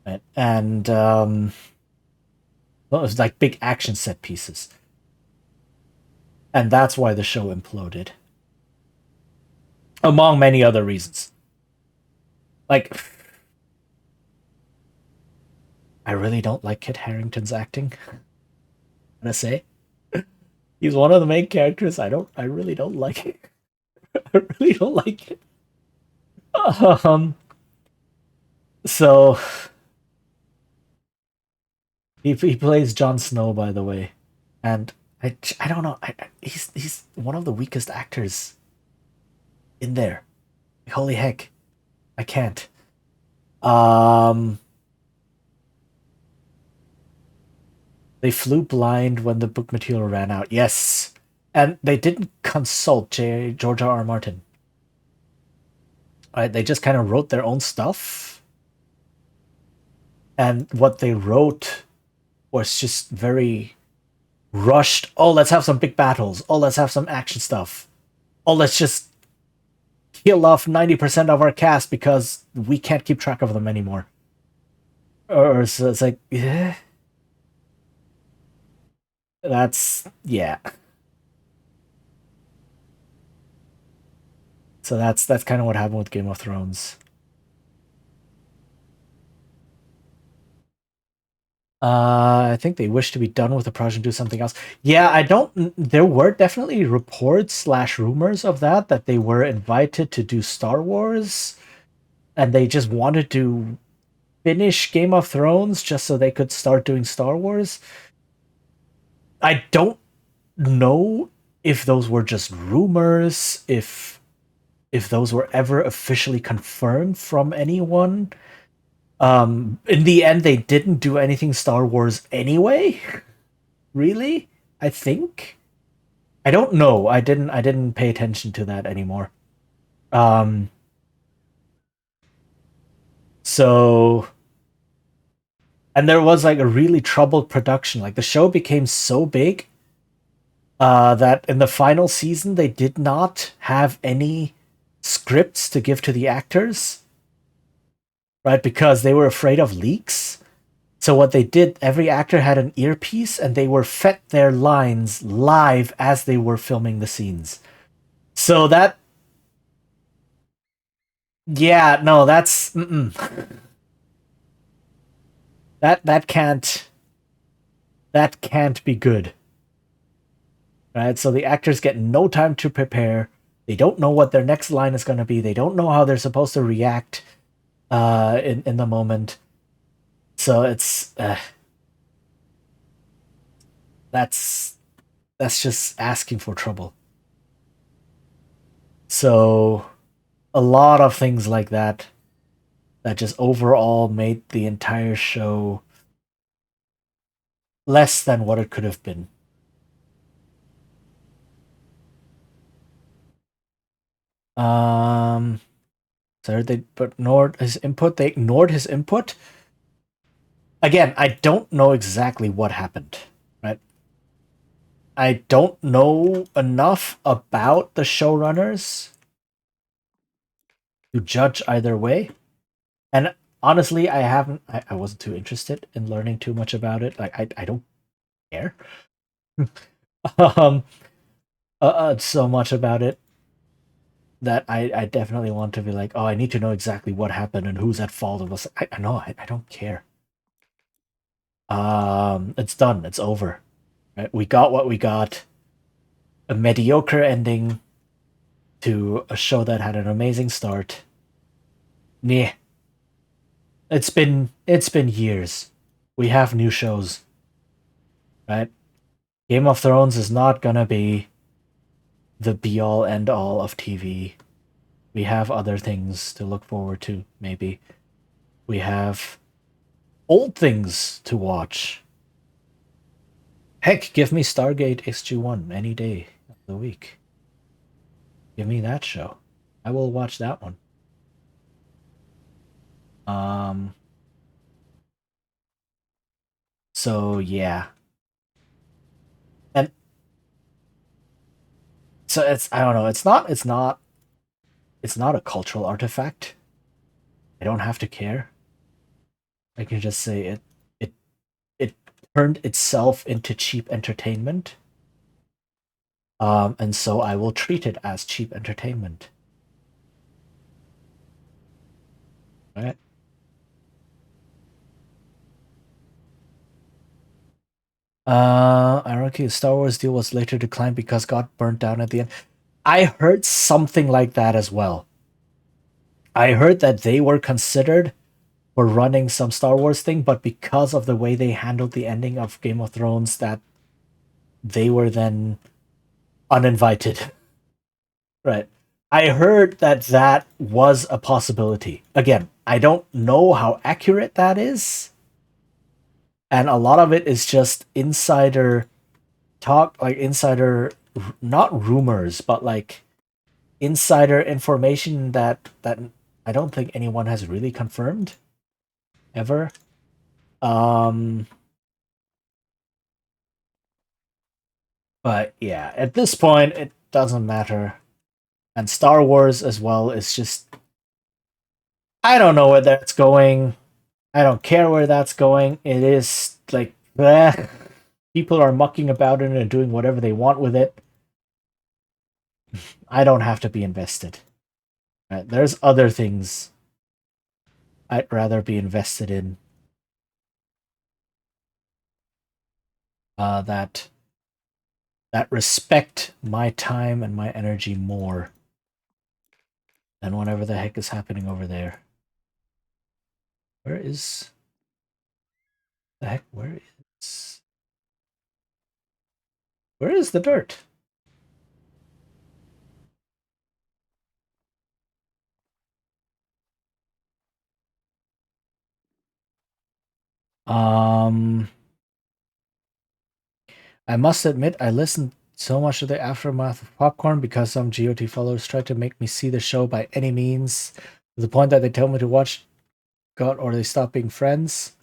Right? And well, it was like big action set pieces. And that's why the show imploded. Among many other reasons. Like, I really don't like Kit Harington's acting. I'm gonna say. He's one of the main characters. I really don't like it. I really don't like it. Um, so he plays Jon Snow, by the way, and I don't know. He's one of the weakest actors in there. Holy heck, I can't. Um, they flew blind when the book material ran out. Yes, and they didn't consult George R. R. Martin. Right, they just kind of wrote their own stuff, and what they wrote was just very rushed. Oh, let's have some big battles. Oh, let's have some action stuff. Oh, let's just kill off 90% of our cast because we can't keep track of them anymore. Or so it's like, yeah. That's, yeah. So that's kind of what happened with Game of Thrones. I think they wish to be done with the project and do something else. Yeah, I don't. There were definitely reports slash rumors of that they were invited to do Star Wars, and they just wanted to finish Game of Thrones just so they could start doing Star Wars. I don't know if those were just rumors, if those were ever officially confirmed from anyone. In the end, they didn't do anything Star Wars anyway. Really? I think. I don't know. I didn't pay attention to that anymore. Um so and there was like a really troubled production. Like the show became so big that in the final season they did not have any scripts to give to the actors, right? Because they were afraid of leaks. So what they did, every actor had an earpiece and they were fed their lines live as they were filming the scenes. So that, yeah, no, that's that can't be good, right? So the actors get no time to prepare. They don't know what their next line is going to be. They don't know how they're supposed to react in the moment. So it's that's just asking for trouble. So a lot of things like that just overall made the entire show less than what it could have been. So they but ignored his input. They ignored his input. Again, I don't know exactly what happened, right? I don't know enough about the showrunners to judge either way. And honestly, I wasn't too interested in learning too much about it. Like I don't care. um so much about it that I definitely want to be like, oh, I need to know exactly what happened and who's at fault. Of us. I know I don't care. It's done. It's over. Right? We got what we got. A mediocre ending to a show that had an amazing start. Nah. It's been years. We have new shows. Right? Game of Thrones is not gonna be the be all end all of TV. We have other things to look forward to, maybe. We have old things to watch. Heck, give me Stargate SG-1 any day of the week. Give me that show. I will watch that one. Um so yeah. And so it's I don't know, it's not a cultural artifact. I don't have to care. I can just say it turned itself into cheap entertainment. And so I will treat it as cheap entertainment. Right? Ironically, the Star Wars deal was later declined because got burnt down at the end. I heard something like that as well. I heard that they were considered for running some Star Wars thing, but because of the way they handled the ending of Game of Thrones, that they were then uninvited. Right. I heard that that was a possibility. Again, I don't know how accurate that is. And a lot of it is just insider talk, like insider, not rumors, but like insider information that I don't think anyone has really confirmed ever. But yeah, at this point, it doesn't matter. And Star Wars as well is just, I don't know where that's going. I don't care where that's going. It is like, bleh. People are mucking about it and doing whatever they want with it. I don't have to be invested. Right? There's other things I'd rather be invested in. That respect my time and my energy more than whatever the heck is happening over there. Where is the heck? Where is the dirt? I must admit, I listened so much to the aftermath of Popcorn because some GOT followers tried to make me see the show by any means, to the point that they tell me to watch God or they stop being friends.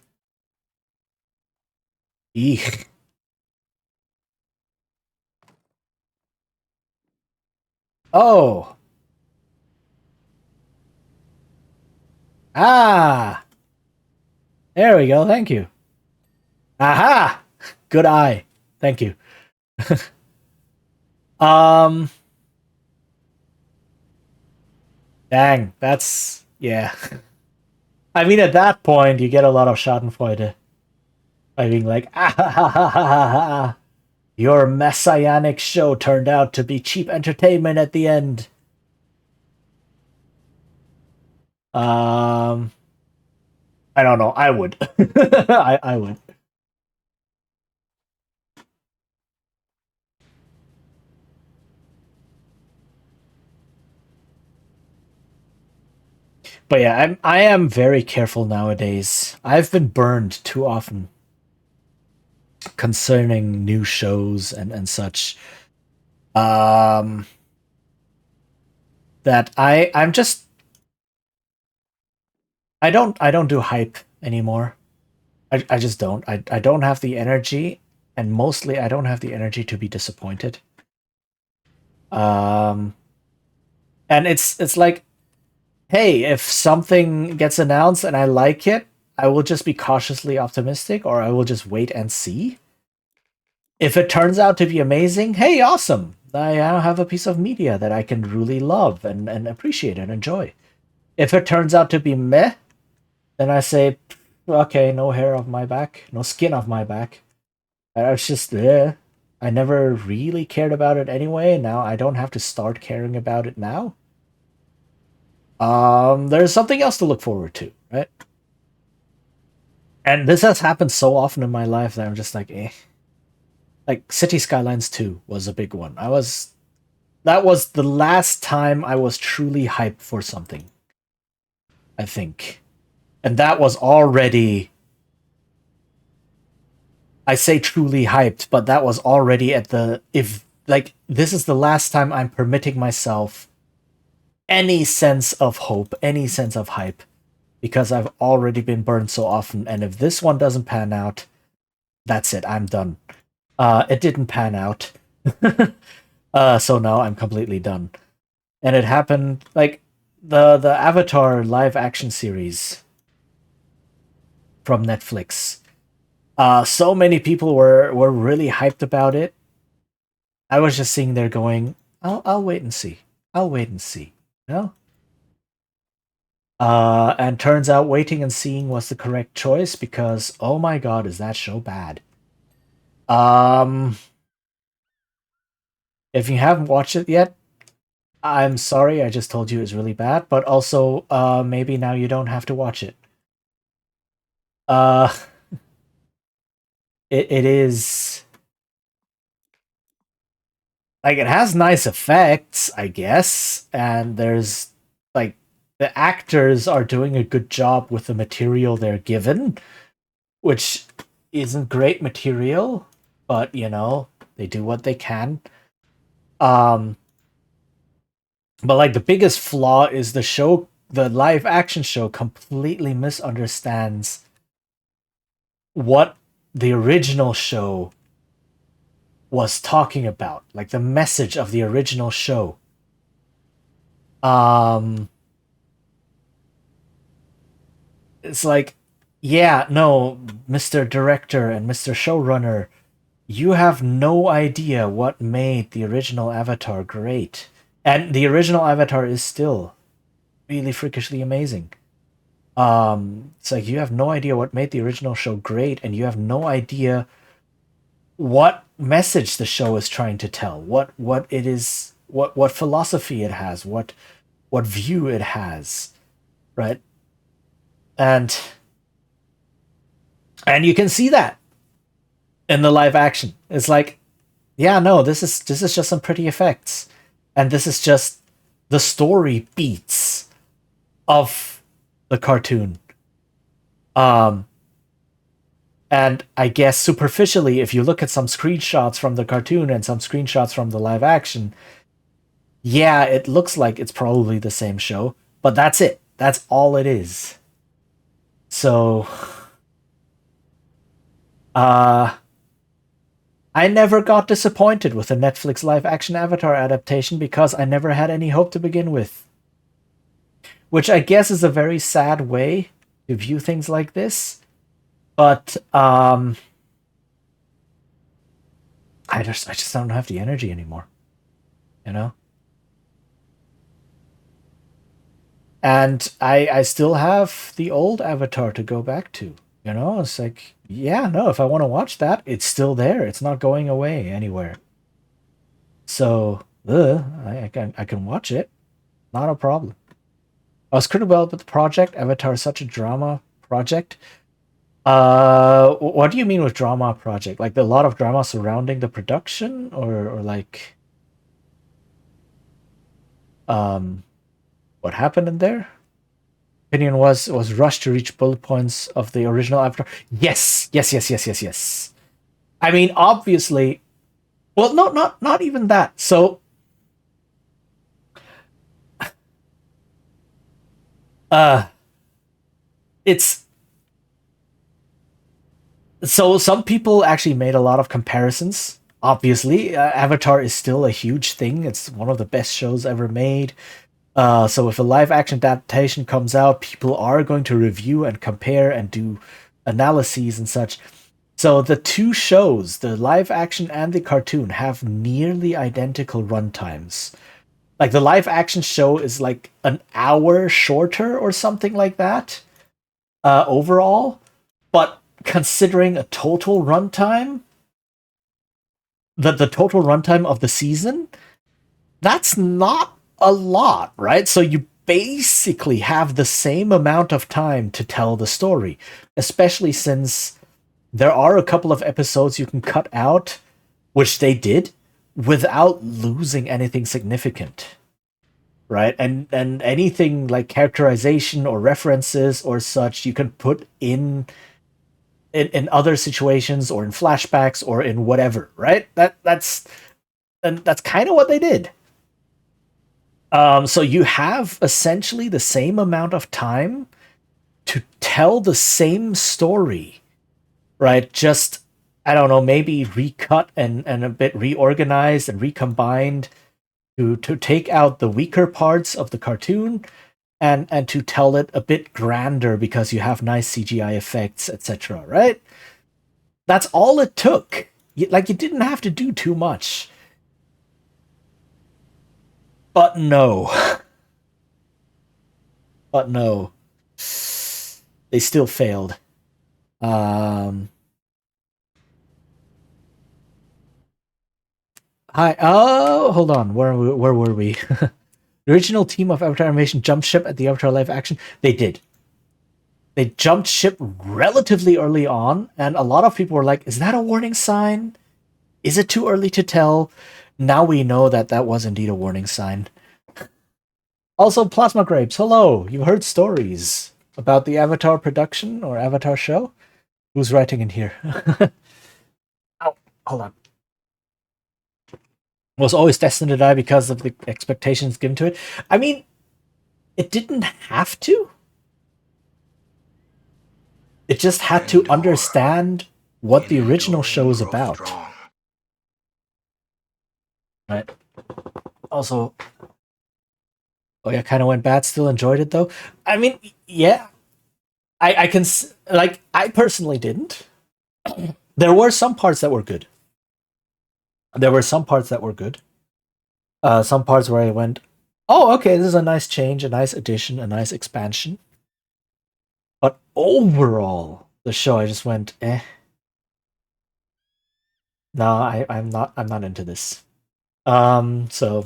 Eek. Oh. Ah. There we go. Thank you. Aha. Good eye. Thank you. Dang, that's yeah. I mean, at that point, you get a lot of Schadenfreude by being like, ah, ha, ha, ha, ha, ha. Your messianic show turned out to be cheap entertainment at the end. I don't know. I would. I would. But yeah, I am very careful nowadays. I've been burned too often concerning new shows and such. That I'm just I don't do hype anymore. I just don't. I don't have the energy, and mostly I don't have the energy to be disappointed. Um and it's like, hey, if something gets announced and I like it, I will just be cautiously optimistic, or I will just wait and see. If it turns out to be amazing, hey, awesome. I now have a piece of media that I can really love and appreciate and enjoy. If it turns out to be meh, then I say, okay, no hair off my back, no skin off my back. I was just, I never really cared about it anyway. Now I don't have to start caring about it now. There's something else to look forward to, right? And this has happened so often in my life that I'm just like, eh. Like City Skylines 2 was a big one. That was the last time I was truly hyped for something, I think. And that was already, I say truly hyped, but that was already at the, if like this is the last time I'm permitting myself any sense of hope, any sense of hype, because I've already been burned so often. And if this one doesn't pan out, that's it. I'm done. It didn't pan out. So now I'm completely done. And it happened like the Avatar live action series from Netflix. So many people were really hyped about it. I was just sitting there going, I'll wait and see. I'll wait and see. You know? And turns out waiting and seeing was the correct choice because oh my god, is that show bad. Um, if you haven't watched it yet, I'm sorry. I just told you it's really bad. But also, maybe now you don't have to watch it. Uh, it is like it has nice effects, I guess, and there's like the actors are doing a good job with the material they're given, which isn't great material, but you know, they do what they can. Um but like the biggest flaw is the live action show completely misunderstands what the original show was talking about, like the message of the original show. Um it's like, yeah, no, Mr. Director and Mr. Showrunner, you have no idea what made the original Avatar great. And the original Avatar is still really freakishly amazing. It's like you have no idea what made the original show great, and you have no idea what message the show is trying to tell, what it is, what philosophy it has, what view it has, right? And you can see that in the live action. It's like, yeah, no, this is just some pretty effects, and this is just the story beats of the cartoon. And I guess superficially, if you look at some screenshots from the cartoon and some screenshots from the live action, yeah, it looks like it's probably the same show, but that's it. That's all it is. So, I never got disappointed with the Netflix live action Avatar adaptation because I never had any hope to begin with. Which I guess is a very sad way to view things like this. But I just don't have the energy anymore. You know? And I still have the old Avatar to go back to. You know, it's like, yeah, no, if I want to watch that, it's still there. It's not going away anywhere. So, I can watch it. Not a problem. I was critical about the project. Avatar is such a drama project. What do you mean with drama project? Like a lot of drama surrounding the production, or like, um, what happened in there? Opinion was rushed to reach bullet points of the original Avatar. Yes, yes, yes, yes, yes, yes. I mean, obviously, well, no, not even that. So, uh, it's so some people actually made a lot of comparisons. Obviously, Avatar is still a huge thing. It's one of the best shows ever made. So if a live action adaptation comes out, people are going to review and compare and do analyses and such. So the two shows, the live action and the cartoon, have nearly identical runtimes. Like the live action show is like an hour shorter or something like that, overall. But considering a total runtime, the total runtime of the season, that's not a lot, right? So you basically have the same amount of time to tell the story, especially since there are a couple of episodes you can cut out, which they did, without losing anything significant. Right? And anything like characterization or references or such you can put in other situations or in flashbacks or in whatever, right? That's kind of what they did. So you have essentially the same amount of time to tell the same story, right? Just, I don't know, maybe recut and a bit reorganized and recombined to take out the weaker parts of the cartoon and to tell it a bit grander because you have nice CGI effects, etc. Right? That's all it took. Like you didn't have to do too much. But no. But no. They still failed. Hi. Oh, hold on. Where were we? The original team of Avatar Animation jumped ship at the Avatar live action. They did. They jumped ship relatively early on, and a lot of people were like, "Is that a warning sign? Is it too early to tell?" Now we know that that was indeed a warning sign. Also, Plasma Grapes, hello. You heard stories about the Avatar production or Avatar show? Who's writing in here? Oh, hold on. Was always destined to die because of the expectations given to it. I mean, it didn't have to. It just had to Endure understand what the in original enduring show was grow about. strong. Right. Also, oh yeah, kind of went bad. Still enjoyed it though. I mean, yeah, I can like I personally didn't. There were some parts that were good. There were some parts that were good. Some parts where I went, oh, okay, this is a nice change, a nice addition, a nice expansion. But overall, the show, I just went, eh. No, I'm not into this. So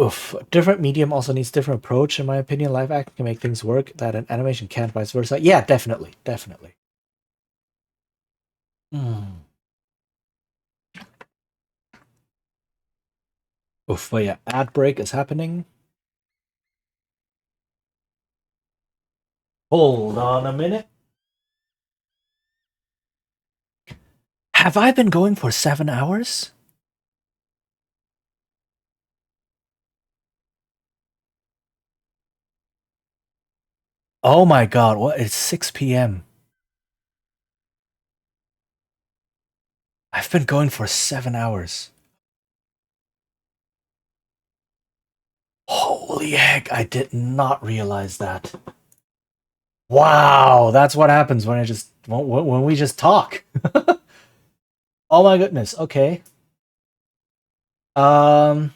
oof. Different medium also needs different approach, in my opinion. Live action can make things work that an animation can't, vice versa. Yeah, definitely. Definitely. Mm. Oof, but yeah, ad break is happening. Hold on a minute. Have I been going for 7 hours? Oh my god, what? It's 6 p.m. I've been going for 7 hours. Holy heck, I did not realize that. Wow, that's what happens when when we just talk. Oh my goodness. Okay. Um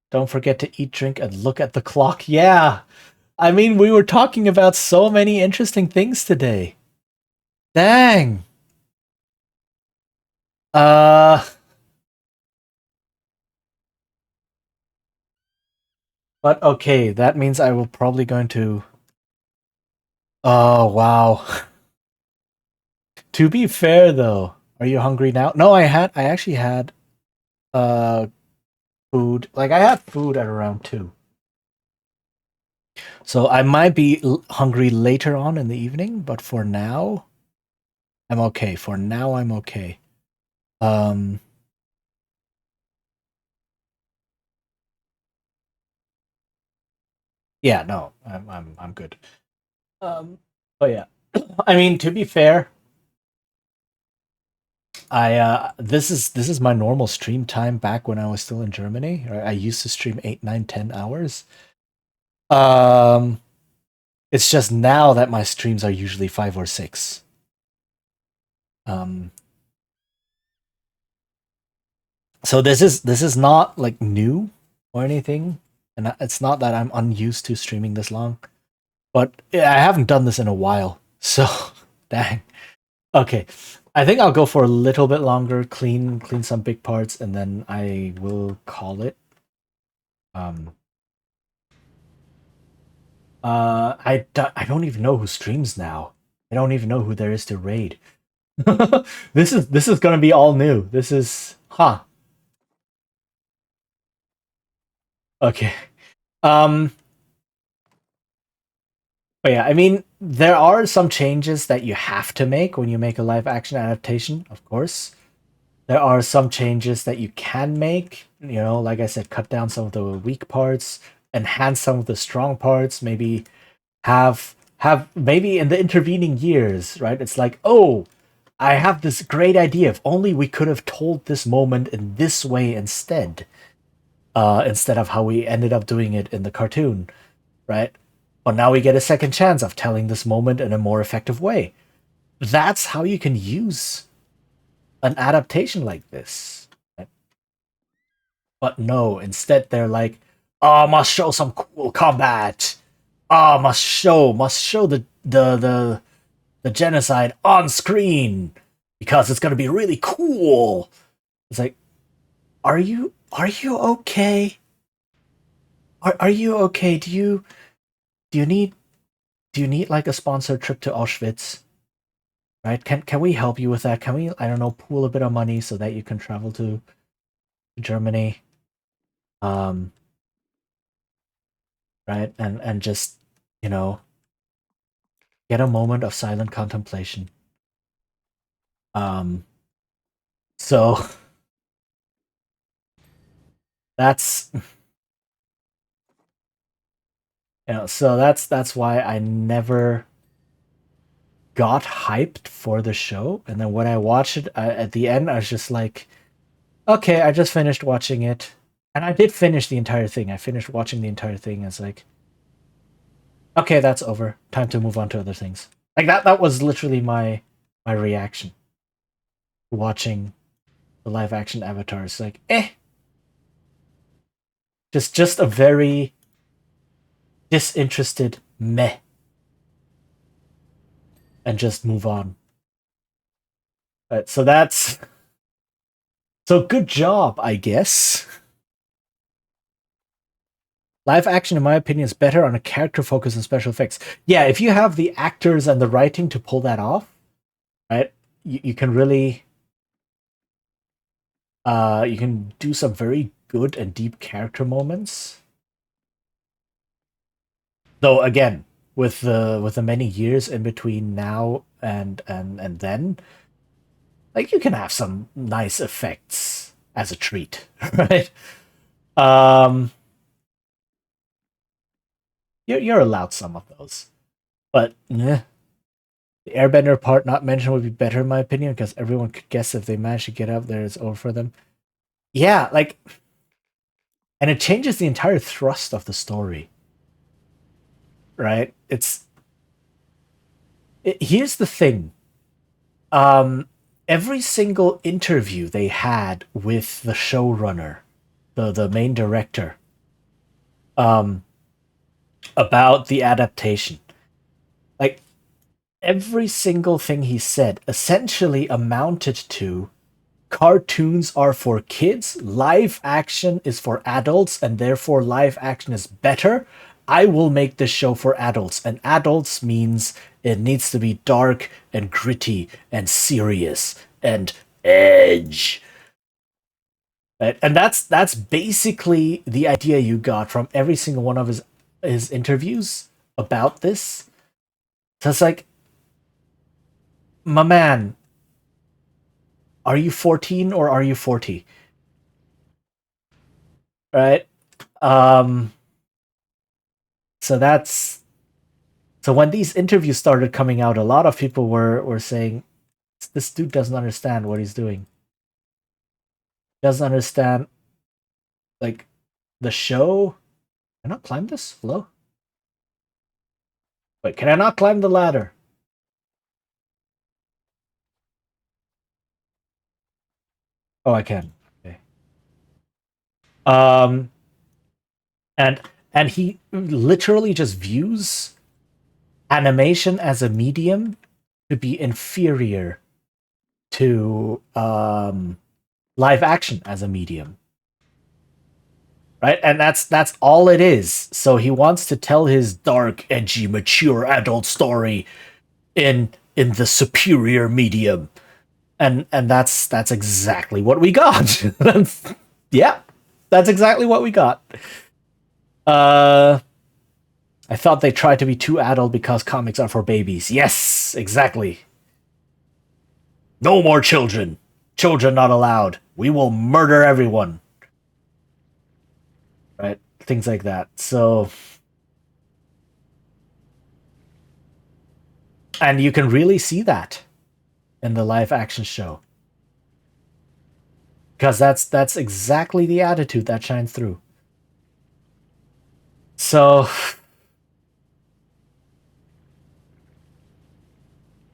don't forget to eat, drink, and look at the clock. Yeah. I mean, we were talking about so many interesting things today. Dang. Uh but okay, that means I will probably going to. Oh wow. To be fair though, are you hungry now? No, I actually had uh food. Like I had food at around 2. So I might be hungry later on in the evening, but for now I'm okay. For now I'm okay. Um yeah, no. I'm good. But yeah. I mean, to be fair, I this is my normal stream time back when I was still in Germany. Right? I used to stream 8, 9, 10 hours. Um it's just now that my streams are usually 5 or 6. Um so this is not like new or anything, and it's not that I'm unused to streaming this long, but yeah, I haven't done this in a while. So dang. Okay. I think I'll go for a little bit longer, clean some big parts, and then I will call it. Um I don't even know who streams now. I don't even know who there is to raid. This is gonna be all new. This is okay. Um but yeah, I mean, there are some changes that you have to make when you make a live action adaptation, of course. There are some changes that you can make, like I said, cut down some of the weak parts, enhance some of the strong parts, maybe have maybe in the intervening years, right? It's like, oh, I have this great idea. If only we could have told this moment in this way instead of how we ended up doing it in the cartoon, right? But now we get a second chance of telling this moment in a more effective way. That's how you can use an adaptation like this. Right? But no, instead they're like, oh, must show some cool combat. Oh, must show the the genocide on screen because it's going to be really cool. It's like, are you okay? Are you okay? Do you need like a sponsored trip to Auschwitz? Right? Can we help you with that? Can we, I don't know, pool a bit of money so that you can travel to Germany? Right? And just, you know, get a moment of silent contemplation. So that's so that's why I never got hyped for the show. And then when I watched it at the end, I was just like, okay, I just finished watching it. And I did finish the entire thing. I finished watching the entire thing. It's like, okay, that's over. Time to move on to other things. Like that was literally my reaction watching the live action Avatar. It's like, just a very disinterested meh. And just move on. Right, so good job, I guess. Live action, in my opinion, is better on a character focus and special effects. Yeah, if you have the actors and the writing to pull that off, right, you can really you can do some very good and deep character moments. Though again, with the many years in between now and then, like, you can have some nice effects as a treat, right? You're allowed some of those, but the airbender part not mentioned would be better in my opinion, because everyone could guess if they manage to get up there, it's over for them. Yeah, like, and it changes the entire thrust of the story, right? Here's the thing. Every single interview they had with the showrunner, the main director, about the adaptation, like, every single thing he said essentially amounted to: cartoons are for kids, live action is for adults, and therefore live action is better. I will make this show for adults, and adults means it needs to be dark and gritty and serious and edge. Right? And that's basically the idea you got from every single one of his interviews about this. So it's like, my man, are you 14 or are you 40? Right? So when these interviews started coming out, a lot of people were saying, this dude doesn't understand what he's doing. Doesn't understand, like, the show. Can I not climb this? Hello? Wait, can I not climb the ladder? Oh, I can. Okay. And he literally just views animation as a medium to be inferior to live action as a medium. Right? And that's all it is. So he wants to tell his dark, edgy, mature adult story in the superior medium. And that's exactly what we got. Yeah, that's exactly what we got. I thought they tried to be too adult because comics are for babies. Yes, exactly. No more children. Children not allowed. We will murder everyone. Right? Things like that. So, and you can really see that in the live action show, because that's exactly the attitude that shines through. So,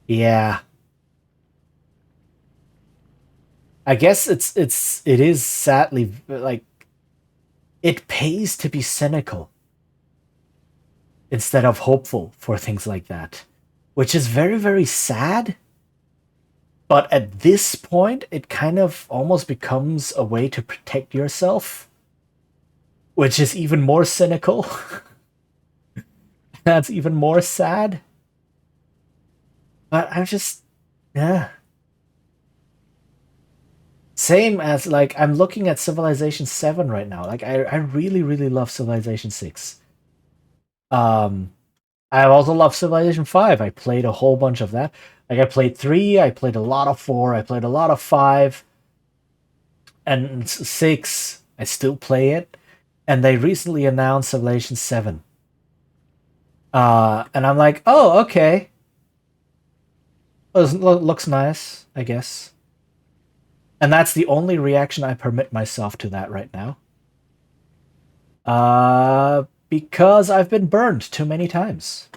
yeah, I guess it is sadly, like, it pays to be cynical instead of hopeful for things like that. which is very, very sad. But at this point, it kind of almost becomes a way to protect yourself, which is even more cynical. That's even more sad. But I'm just, yeah. Same as, like, I'm looking at Civilization 7 right now. Like, I really, really love Civilization 6. I also love Civilization 5. I played a whole bunch of that. Like, I played 3, I played a lot of 4, I played a lot of 5, and 6, I still play it. And they recently announced Civilization 7. And I'm like, oh, okay. Looks nice, I guess. And that's the only reaction I permit myself to that right now. Because I've been burned too many times.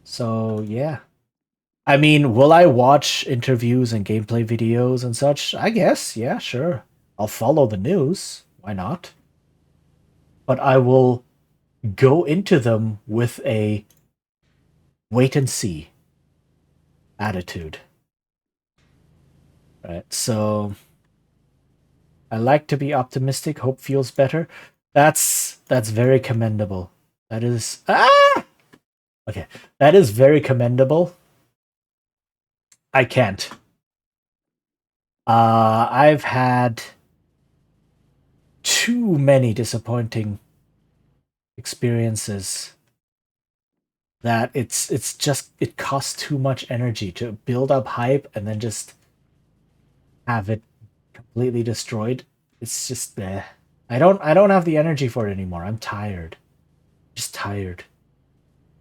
So, yeah. I mean, will I watch interviews and gameplay videos and such? I guess, yeah, sure. I'll follow the news. Why not? But I will go into them with a wait and see attitude. Right, so I like to be optimistic. Hope feels better. That's very commendable. That is okay. That is very commendable. I can't. I've had too many disappointing experiences that it's just, it costs too much energy to build up hype and then just have it completely destroyed. It's just I don't have the energy for it anymore. I'm tired. Just tired.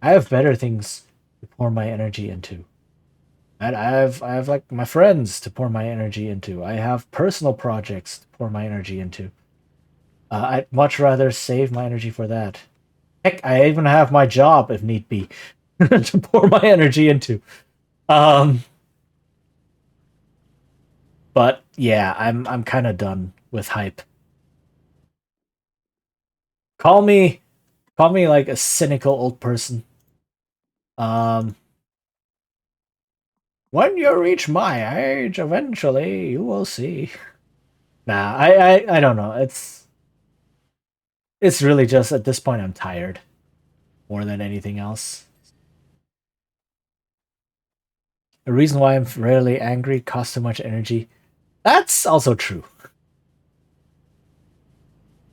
I have better things to pour my energy into. And I have like my friends to pour my energy into. I have personal projects to pour my energy into. I'd much rather save my energy for that. Heck, I even have my job if need be to pour my energy into. But yeah, I'm kind of done with hype. Call me like a cynical old person. When you reach my age, eventually you will see. Nah, I don't know. It's really just at this point I'm tired more than anything else. The reason why I'm rarely angry costs too much energy. That's also true.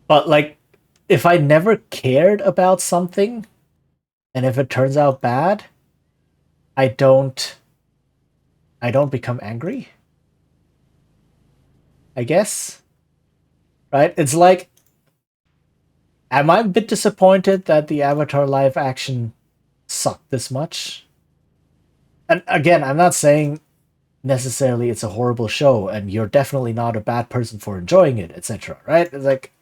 But like, if I never cared about something, and if it turns out bad, I don't become angry. I guess. Right? It's like, am I a bit disappointed that the Avatar live action sucked this much? And again, I'm not saying necessarily it's a horrible show, and you're definitely not a bad person for enjoying it, etc. Right? It's like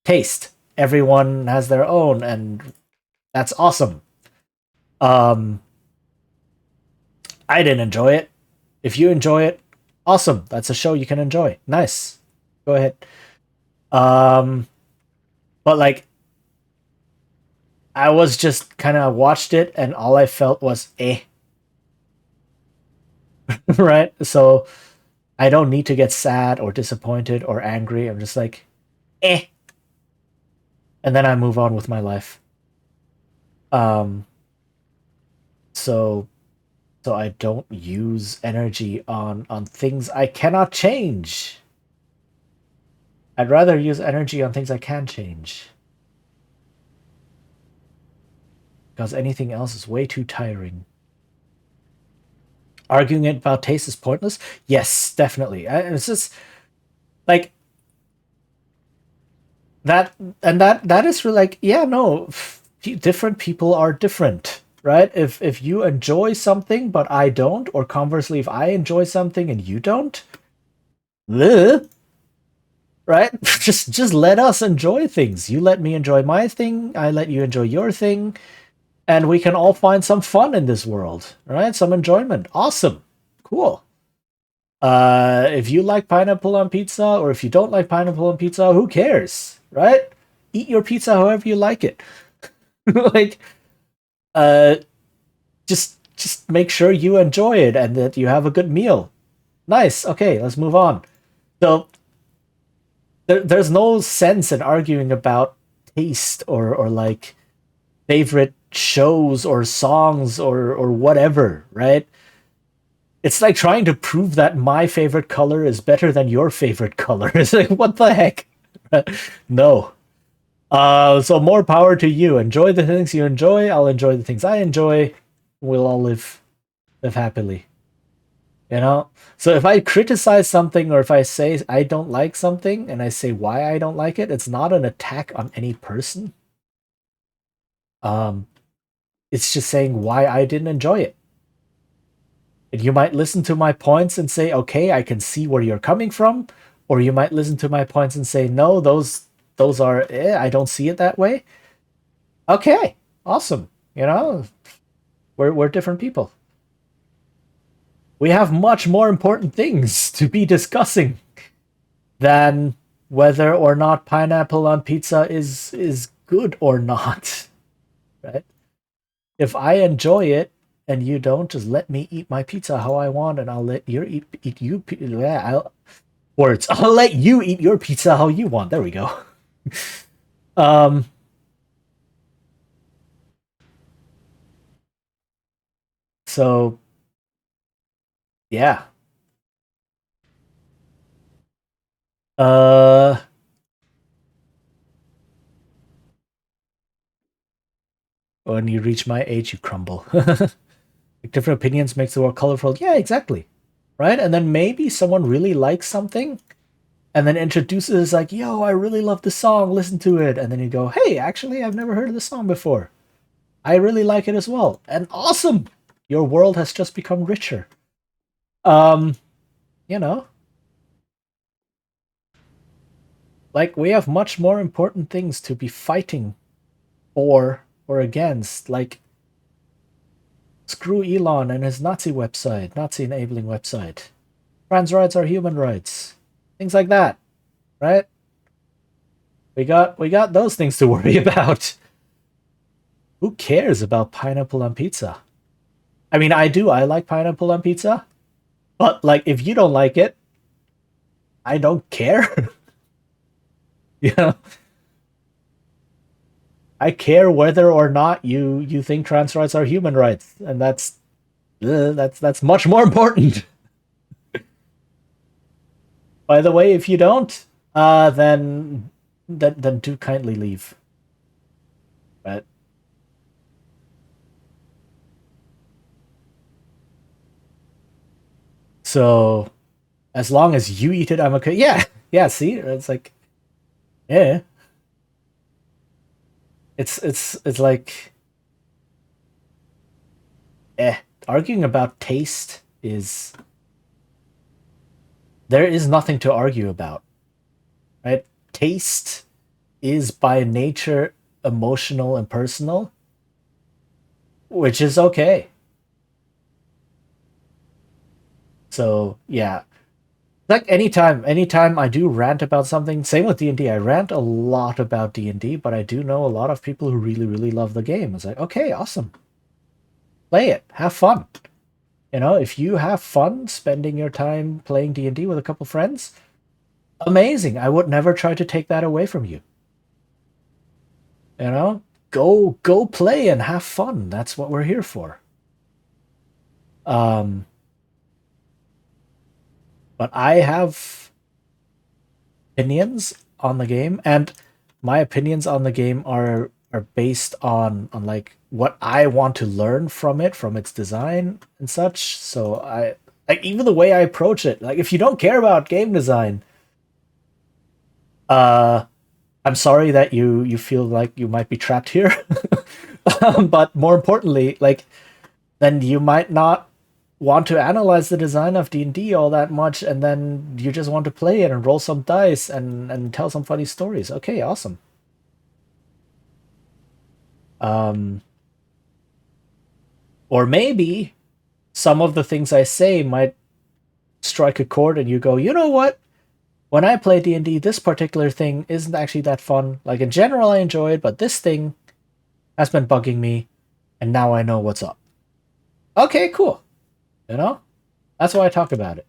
taste. Everyone has their own, and that's awesome. I didn't enjoy it. If you enjoy it, awesome. That's a show you can enjoy. Nice. Go ahead. But like, I was just kind of watched it, and all I felt was right? So I don't need to get sad or disappointed or angry. I'm just like, and then I move on with my life. So I don't use energy on things I cannot change. I'd rather use energy on things I can change. Because anything else is way too tiring. Arguing about taste is pointless? Yes, definitely. It's just like that, and that is really like, yeah, no, different people are different, right? If you enjoy something but I don't, or conversely, if I enjoy something and you don't, right? Just let us enjoy things. You let me enjoy my thing, I let you enjoy your thing, and we can all find some fun in this world, right? Some enjoyment. Awesome. Cool. If you like pineapple on pizza, or if you don't like pineapple on pizza, who cares, right? Eat your pizza however you like it. Like, Just make sure you enjoy it and that you have a good meal. Nice. Okay, let's move on. So there's no sense in arguing about taste or like favorite shows or songs or whatever, right? It's like trying to prove that my favorite color is better than your favorite color. It's like, what the heck? No. So more power to you. Enjoy the things you enjoy. I'll enjoy the things I enjoy. We'll all live happily. You know? So if I criticize something or if I say I don't like something and I say why I don't like it, it's not an attack on any person. It's just saying why I didn't enjoy it. And you might listen to my points and say, okay, I can see where you're coming from. Or you might listen to my points and say, no, those are, I don't see it that way. Okay, awesome. You know, we're different people. We have much more important things to be discussing than whether or not pineapple on pizza is good or not. Right? If I enjoy it and you don't, just let me eat my pizza how I want, and I'll let you eat you. Yeah, I'll let you eat your pizza how you want. There we go. So yeah. When you reach my age, you crumble. Like, different opinions makes the world colorful. Yeah, exactly. Right? And then maybe someone really likes something and then introduces like, yo, I really love the song, listen to it. And then you go, hey, actually, I've never heard of this song before. I really like it as well. And awesome! Your world has just become richer. You know. Like, we have much more important things to be fighting for or against. Like, screw Elon and his Nazi website, Nazi enabling website. Trans rights are human rights. Things like that, right? We got those things to worry about. Who cares about pineapple on pizza? I mean, I do. I like pineapple on pizza. But, like, if you don't like it, I don't care. You know? I care whether or not you think trans rights are human rights, and that's much more important. By the way, if you don't, then do kindly leave. Right? So, as long as you eat it, I'm okay. Yeah, yeah. See, it's like, yeah. It's like, arguing about taste is, there is nothing to argue about, right? Taste is by nature emotional and personal, which is okay. So yeah, like anytime I do rant about something, same with D&D. I rant a lot about D&D, but I do know a lot of people who really, really love the game. It's like, okay, awesome. Play it. Have fun. You know, if you have fun spending your time playing D&D with a couple friends, amazing. I would never try to take that away from you. You know, go play and have fun. That's what we're here for. But I have opinions on the game, and my opinions on the game are based on like what I want to learn from it, from its design and such. So I like, even the way I approach it. Like, if you don't care about game design, I'm sorry that you feel like you might be trapped here. But more importantly, like, then you might not want to analyze the design of D&D all that much, and then you just want to play it and roll some dice and tell some funny stories. Okay, awesome. Or maybe some of the things I say might strike a chord and you go, you know what? When I play D&D, this particular thing isn't actually that fun. Like, in general, I enjoy it, but this thing has been bugging me. and now I know what's up. Okay, cool. You know? That's why I talk about it.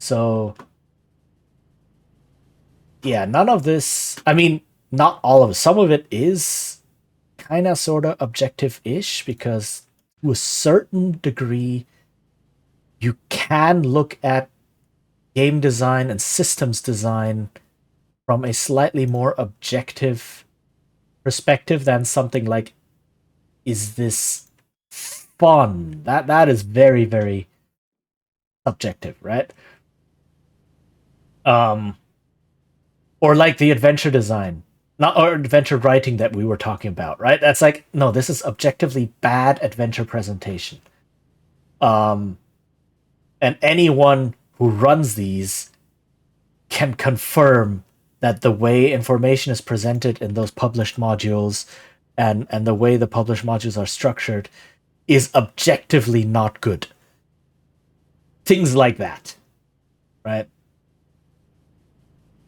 So yeah, none of this, I mean, not all of it. Some of it is kind of sort of objective-ish because to a certain degree you can look at game design and systems design from a slightly more objective perspective than something like, is this fun? That is very, very subjective, right? Or like the adventure design, not or adventure writing that we were talking about, right? That's like, no, this is objectively bad adventure presentation. And anyone who runs these can confirm that the way information is presented in those published modules and the way the published modules are structured is objectively not good. Things like that, right?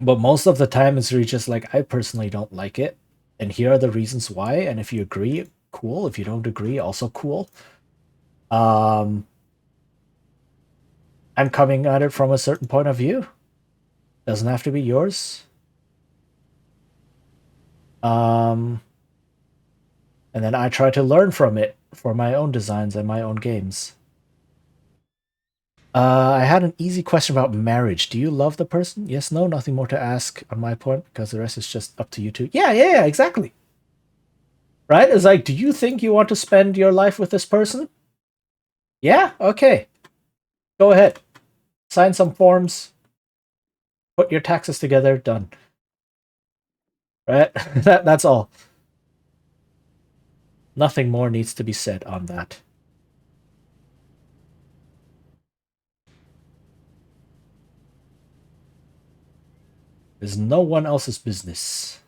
But most of the time it's really just like, I personally don't like it, and here are the reasons why, and if you agree, cool. If you don't agree, also cool. I'm coming at it from a certain point of view. Doesn't have to be yours. And then I try to learn from it for my own designs and my own games. I had an easy question about marriage. Do you love the person? Yes, no, nothing more to ask on my point, because the rest is just up to you two. Yeah, exactly. Right? It's like, do you think you want to spend your life with this person? Yeah? Okay. Go ahead. Sign some forms. Put your taxes together. Done. Right? That's all. Nothing more needs to be said on that. It's no one else's business.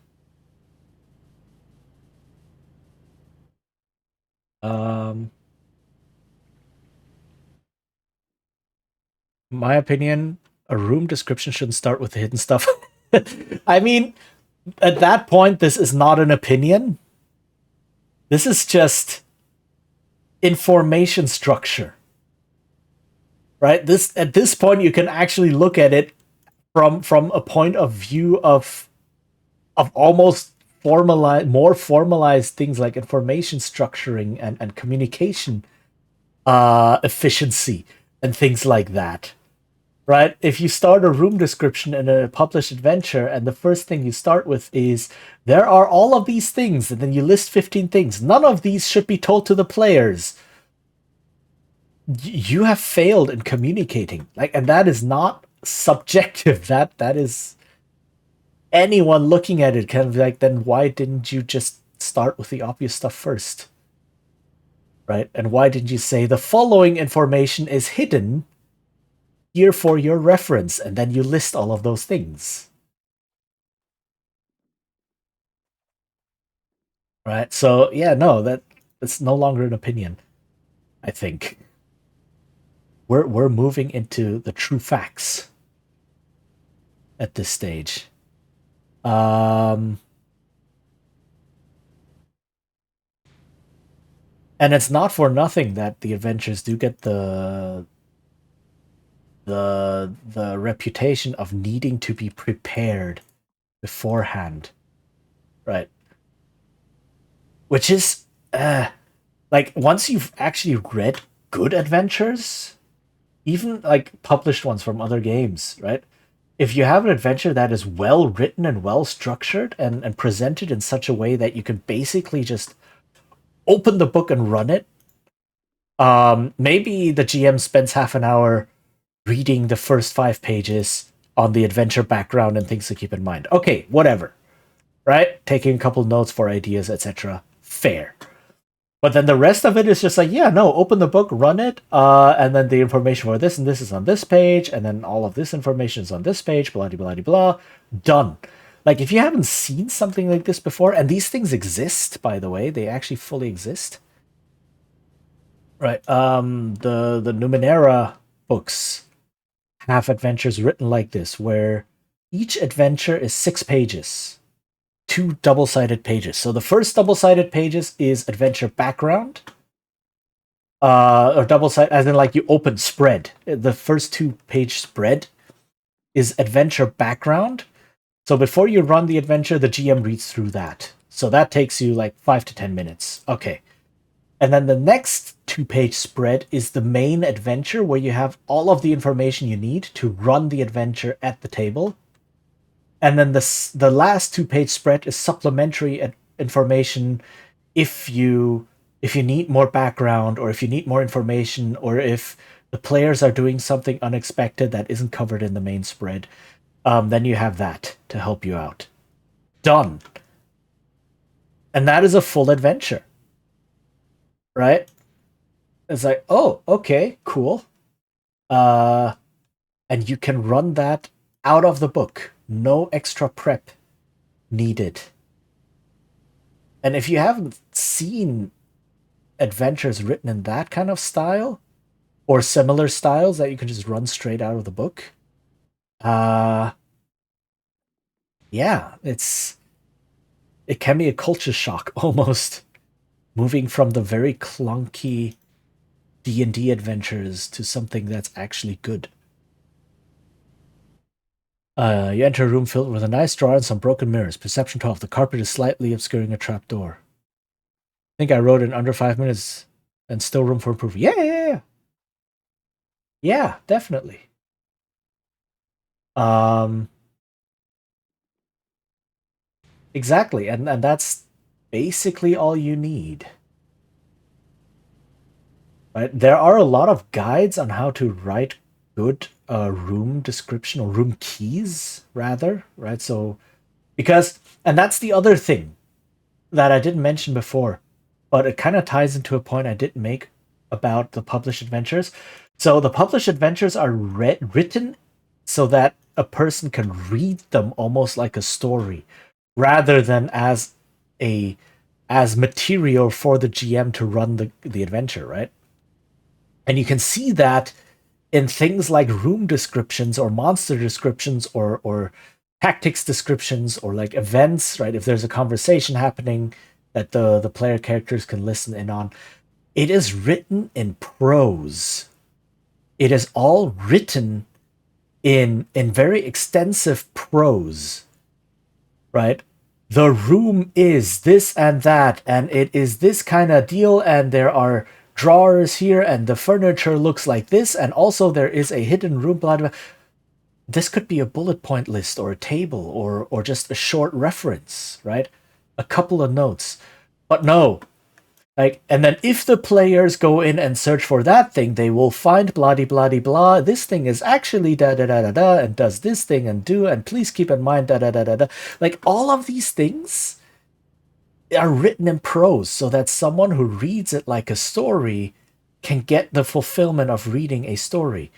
My opinion, a room description shouldn't start with the hidden stuff. I mean, at that point, this is not an opinion. This is just information structure. Right? This at this point you can actually look at it from a point of view of almost more formalized things like information structuring and communication efficiency and things like that. Right? If you start a room description in a published adventure and the first thing you start with is, there are all of these things, and then you list 15 things. None of these should be told to the players. You have failed in communicating. And that is not subjective. That is anyone looking at it kind of like, then why didn't you just start with the obvious stuff first? Right? And why didn't you say the following information is hidden here for your reference, and then you list all of those things. Right? So yeah, no, that's no longer an opinion, I think. We're moving into the true facts at this stage. And it's not for nothing that the adventures do get the reputation of needing to be prepared beforehand, right? Which is like, once you've actually read good adventures, even like published ones from other games, right? If you have an adventure that is well written and well structured and presented in such a way that you can basically just open the book and run it, maybe the GM spends half an hour reading the first 5 pages on the adventure background and things to keep in mind. Okay, whatever. Right? Taking a couple notes for ideas, etc. Fair. But then the rest of it is just like, yeah, no, open the book, run it, and then the information for this and this is on this page, and then all of this information is on this page, blah, blah, blah, blah, done. Like, if you haven't seen something like this before, and these things exist, by the way, they actually fully exist. Right. The Numenera books have adventures written like this, where each adventure is 6 pages, 2 double-sided pages. So the first double-sided pages is adventure background, or double-sided, as in like you open spread. The first 2-page spread is adventure background. So before you run the adventure, the GM reads through that. So that takes you like 5 to 10 minutes. Okay. And then the next 2-page spread is the main adventure, where you have all of the information you need to run the adventure at the table. And then the last 2-page spread is supplementary information if you need more background, or if you need more information, or if the players are doing something unexpected that isn't covered in the main spread. Then you have that to help you out. Done. And that is a full adventure. Right? It's like, oh, okay, cool. And you can run that out of the book. No extra prep needed. And if you haven't seen adventures written in that kind of style, or similar styles that you can just run straight out of the book, yeah, it can be a culture shock almost, moving from the very clunky D&D adventures to something that's actually good. You enter a room filled with a nice drawer and some broken mirrors. Perception 12. The carpet is slightly obscuring a trapdoor. I think I wrote in under 5 minutes and still room for improvement. Yeah. Yeah, definitely. Exactly, and that's basically all you need. Right? There are a lot of guides on how to write good room description, or room keys, rather, right? So, and that's the other thing that I didn't mention before, but it kind of ties into a point I didn't make about the published adventures. So the published adventures are written so that a person can read them almost like a story, rather than as material for the GM to run the adventure, right? And you can see that in things like room descriptions, or monster descriptions, or tactics descriptions, or like events, right? If there's a conversation happening that the player characters can listen in on, it is written in prose. It is all written in very extensive prose, right? The room is this and that, and it is this kind of deal, and there are drawers here, and the furniture looks like this, and also there is a hidden room, blah, blah. This could be a bullet point list, or a table, or just a short reference, right? A couple of notes. But no. And then if the players go in and search for that thing, they will find blah blah blah. This thing is actually da da da da da, and does this thing and do, and please keep in mind da da da da da. Like, all of these things are written in prose, so that someone who reads it like a story can get the fulfillment of reading a story.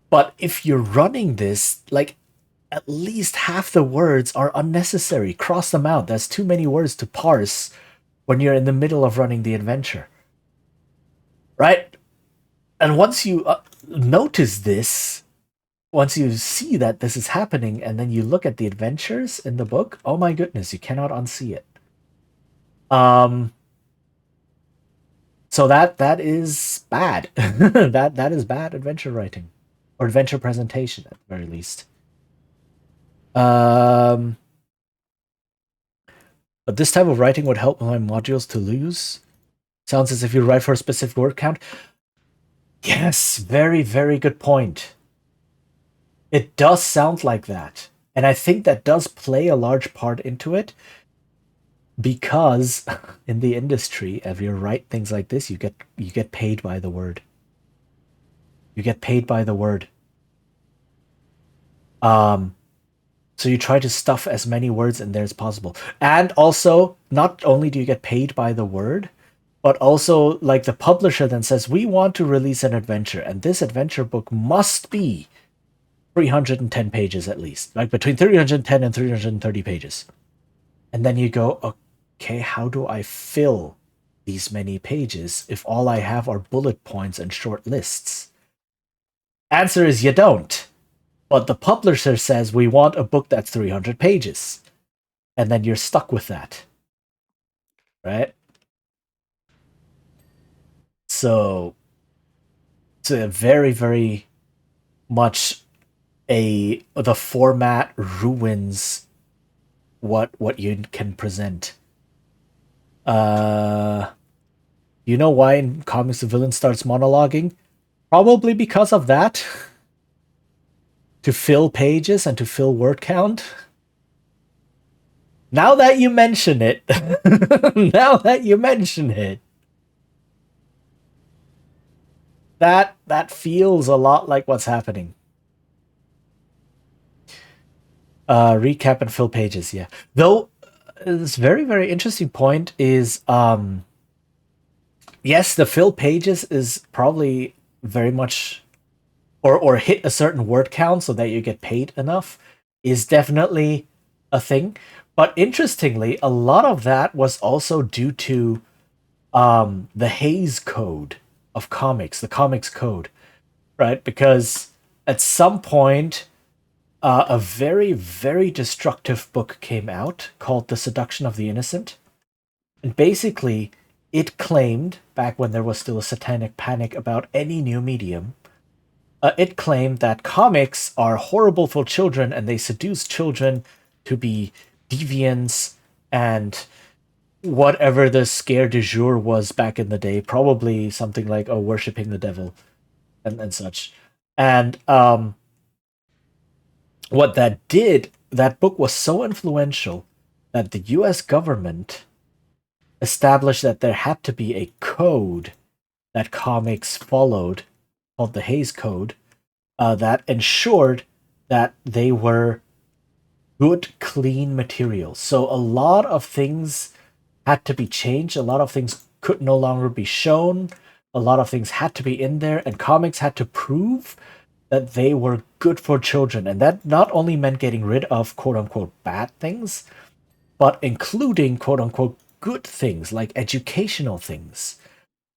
But if you're running this, like, at least half the words are unnecessary. Cross them out. That's too many words to parse when you're in the middle of running the adventure, right? And once you notice this, once you see that this is happening, and then you look at the adventures in the book, oh my goodness, you cannot unsee it. So that is bad. that is bad adventure writing, or adventure presentation at the very least. But this type of writing would help my modules to lose. Sounds as if you write for a specific word count. Yes, very, very good point. It does sound like that. And I think that does play a large part into it, because in the industry, if you write things like this, you get paid by the word. You get paid by the word. So you try to stuff as many words in there as possible. And also, not only do you get paid by the word, but also, like, the publisher then says, we want to release an adventure, and this adventure book must be 310 pages at least, like between 310 and 330 pages. And then you go, okay, how do I fill these many pages if all I have are bullet points and short lists? Answer is you don't. But the publisher says we want a book that's 300 pages. And then you're stuck with that. Right? So it's a very, very much the format ruins what you can present. You know why in comics the villain starts monologuing? Probably because of that. To fill pages and to fill word count. Now that you mention it. That feels a lot like what's happening. Recap and fill pages, yeah. Though, this very, very interesting point is, yes, the fill pages is probably very much, or hit a certain word count so that you get paid enough, is definitely a thing. But interestingly, a lot of that was also due to the Hays Code of comics, the Comics Code, right? Because at some point, a very, very destructive book came out called The Seduction of the Innocent. And basically, it claimed, back when there was still a satanic panic about any new medium, it claimed that comics are horrible for children and they seduce children to be deviants and whatever the scare du jour was back in the day, probably something like worshipping the devil and such. And what that did, that book was so influential that the US government established that there had to be a code that comics followed called the Hays Code that ensured that they were good, clean materials. So a lot of things had to be changed. A lot of things could no longer be shown. A lot of things had to be in there, and comics had to prove that they were good for children. And that not only meant getting rid of quote-unquote bad things, but including quote-unquote good things, like educational things.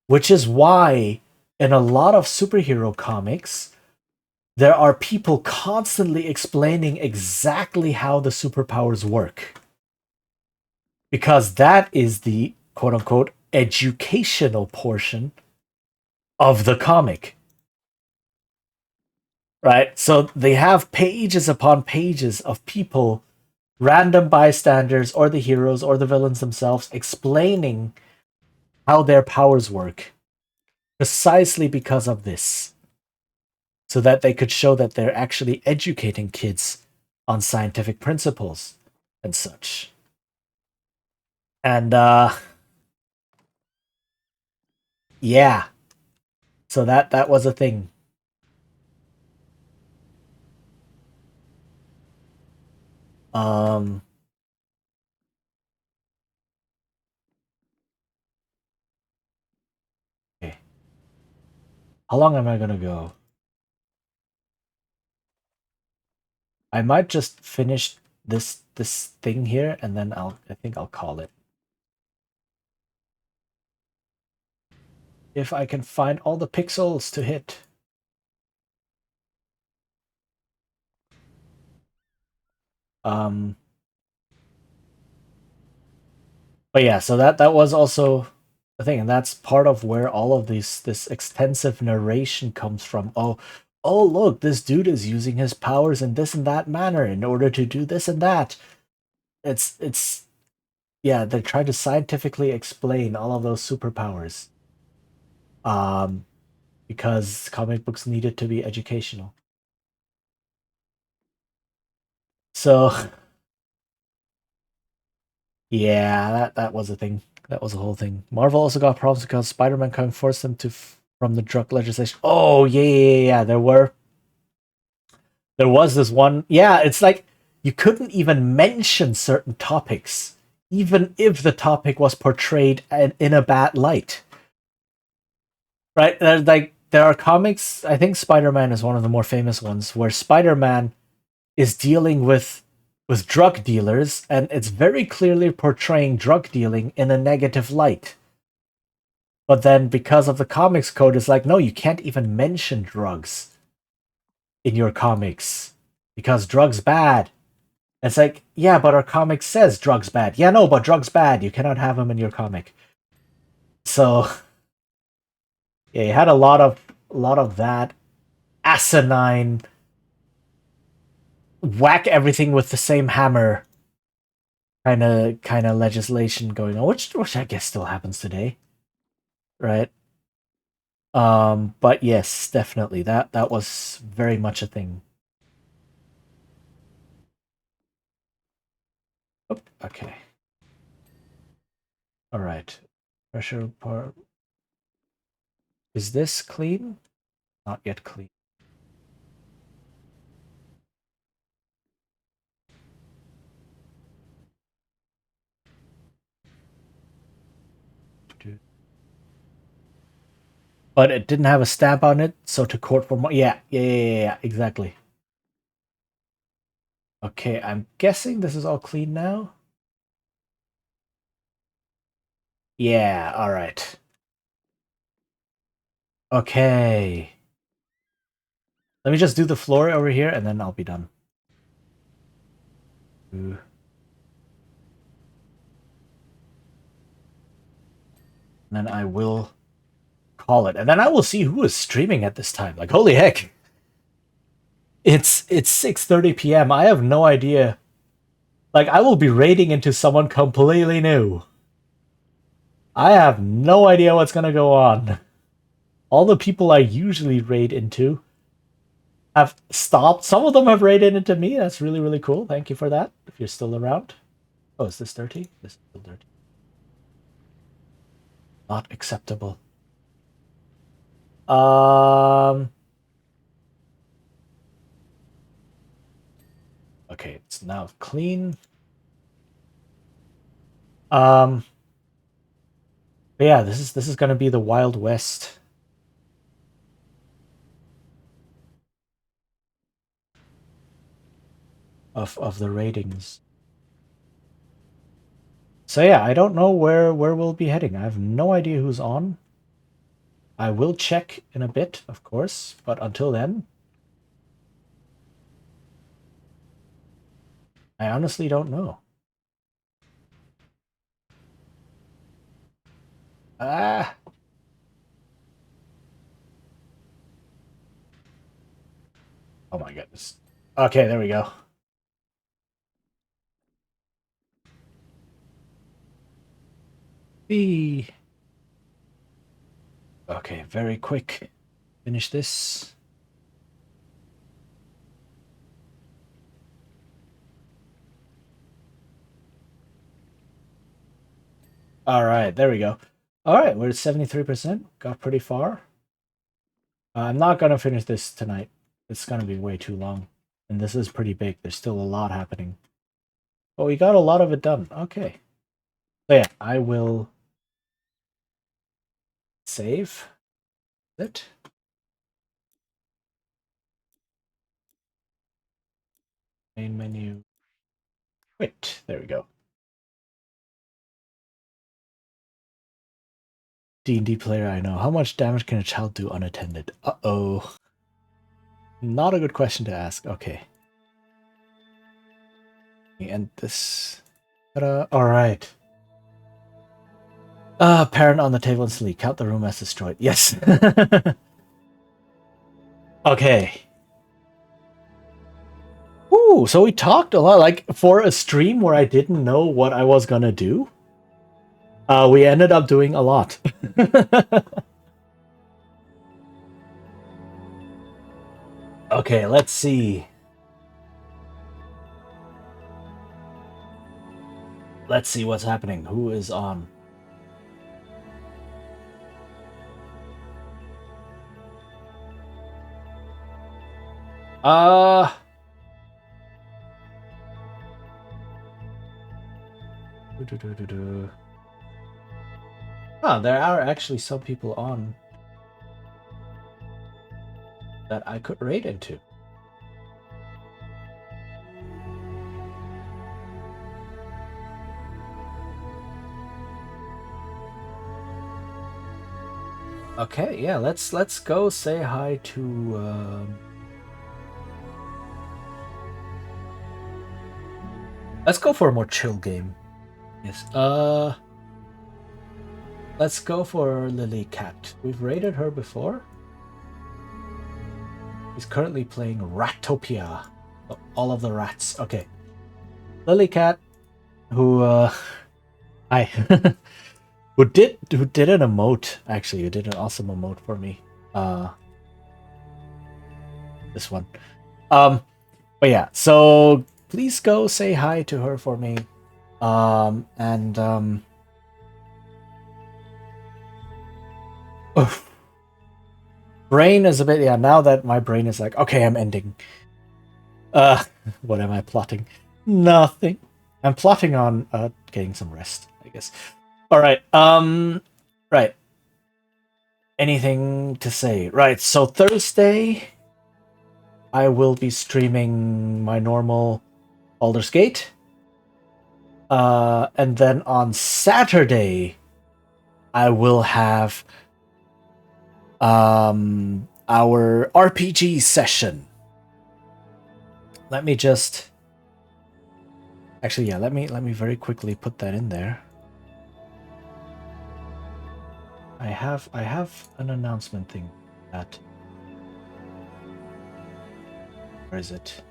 Which is why in a lot of superhero comics, there are people constantly explaining exactly how the superpowers work. Because that is the quote-unquote educational portion of the comic. Right? So they have pages upon pages of people, random bystanders, or the heroes, or the villains themselves, explaining how their powers work. Precisely because of this. So that they could show that they're actually educating kids on scientific principles and such. And, yeah. So that was a thing. Okay. How long am I gonna go? I might just finish this thing here, and then I think I'll call it. If I can find all the pixels to hit. But yeah, so that was also the thing, and that's part of where all of this extensive narration comes from. Oh, look, this dude is using his powers in this and that manner in order to do this and that. It's yeah, they're trying to scientifically explain all of those superpowers. Because comic books needed to be educational. So yeah, that was a thing. That was a whole thing. Marvel also got problems because Spider-Man couldn't force them to from the drug legislation. Oh yeah. There was this one. Yeah, it's like you couldn't even mention certain topics, even if the topic was portrayed in a bad light. Right? There are comics. I think Spider-Man is one of the more famous ones, where Spider-Man is dealing with drug dealers, and it's very clearly portraying drug dealing in a negative light. But then, because of the comics code, it's like, no, you can't even mention drugs in your comics because drugs bad. It's like, yeah, but our comic says drugs bad. Yeah, no, but drugs bad. You cannot have them in your comic. So, yeah, you had a lot of that asinine whack everything with the same hammer kind of legislation going on, which I guess still happens today, right? But yes, definitely that was very much a thing. Oh, okay. All right. Pressure part. Is this clean? Not yet clean. But it didn't have a stamp on it, so to court for more. Yeah, exactly. Okay, I'm guessing this is all clean now. Yeah, all right. Okay. Let me just do the floor over here, and then I'll be done. Ooh. And then I will call it, and then I will see who is streaming at this time. Like, holy heck! It's 6:30 p.m. I have no idea. Like, I will be raiding into someone completely new. I have no idea what's gonna go on. All the people I usually raid into have stopped. Some of them have raided into me. That's really, really cool. Thank you for that. If you're still around. Oh, is this dirty? This is still dirty. Not acceptable. Okay, it's now clean. But yeah, this is gonna be the Wild West. Of the ratings. So yeah, I don't know where we'll be heading. I have no idea who's on. I will check in a bit, of course, but until then, I honestly don't know. Ah. Oh my goodness. Okay, there we go. B. Okay, very quick. Finish this. All right, there we go. All right, we're at 73%. Got pretty far. I'm not going to finish this tonight. It's going to be way too long. And this is pretty big. There's still a lot happening. But we got a lot of it done. Okay. So yeah, I will save it. Main menu. Quit. There we go. D&D player I know. How much damage can a child do unattended? Uh-oh. Not a good question to ask. Okay. And this. Alright. Parent on the table and sleep. Count the room as destroyed. Yes. Okay. Ooh, so we talked a lot. Like, for a stream where I didn't know what I was gonna do, we ended up doing a lot. Okay, let's see. Let's see what's happening. Who is on? Oh, there are actually some people on that I could raid into. Okay, yeah, let's go say hi to Let's go for a more chill game. Yes. Let's go for Lily Cat. We've raided her before. He's currently playing Ratopia. All of the rats. Okay. Lily Cat, who hi. who did an emote, actually, who did an awesome emote for me. This one. But yeah, so please go say hi to her for me. Brain is a bit, yeah, now that my brain is like, okay, I'm ending. What am I plotting? Nothing. I'm plotting on getting some rest, I guess. Alright, right. Anything to say? Right, so Thursday I will be streaming my normal Baldur's Gate. And then on Saturday I will have our RPG session. Let me just actually, yeah, let me very quickly put that in there. I have an announcement thing that, where is it?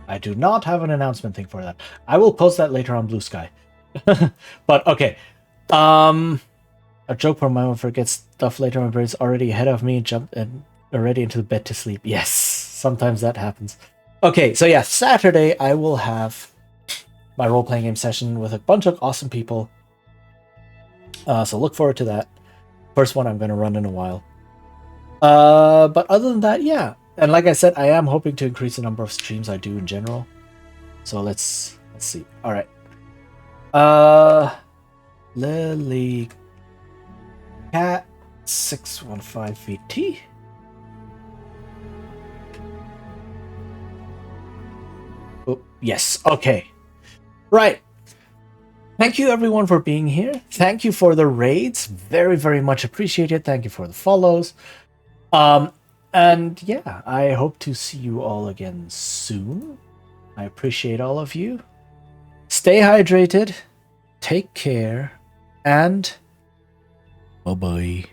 I do not have an announcement thing for that. I will post that later on Blue Sky. But okay. A joke for my own forgets stuff later. My brain's already ahead of me, jumped and already into the bed to sleep. Yes, sometimes that happens. Okay, so yeah, Saturday I will have my role-playing game session with a bunch of awesome people. So look forward to that. First one I'm going to run in a while. But other than that, yeah. And like I said, I am hoping to increase the number of streams I do in general. So let's see. All right. Lily Cat 615 VT. Oh, yes. Okay. Right. Thank you everyone for being here. Thank you for the raids. Very, very much appreciated. Thank you for the follows. And yeah, I hope to see you all again soon. I appreciate all of you. Stay hydrated, take care, and bye-bye.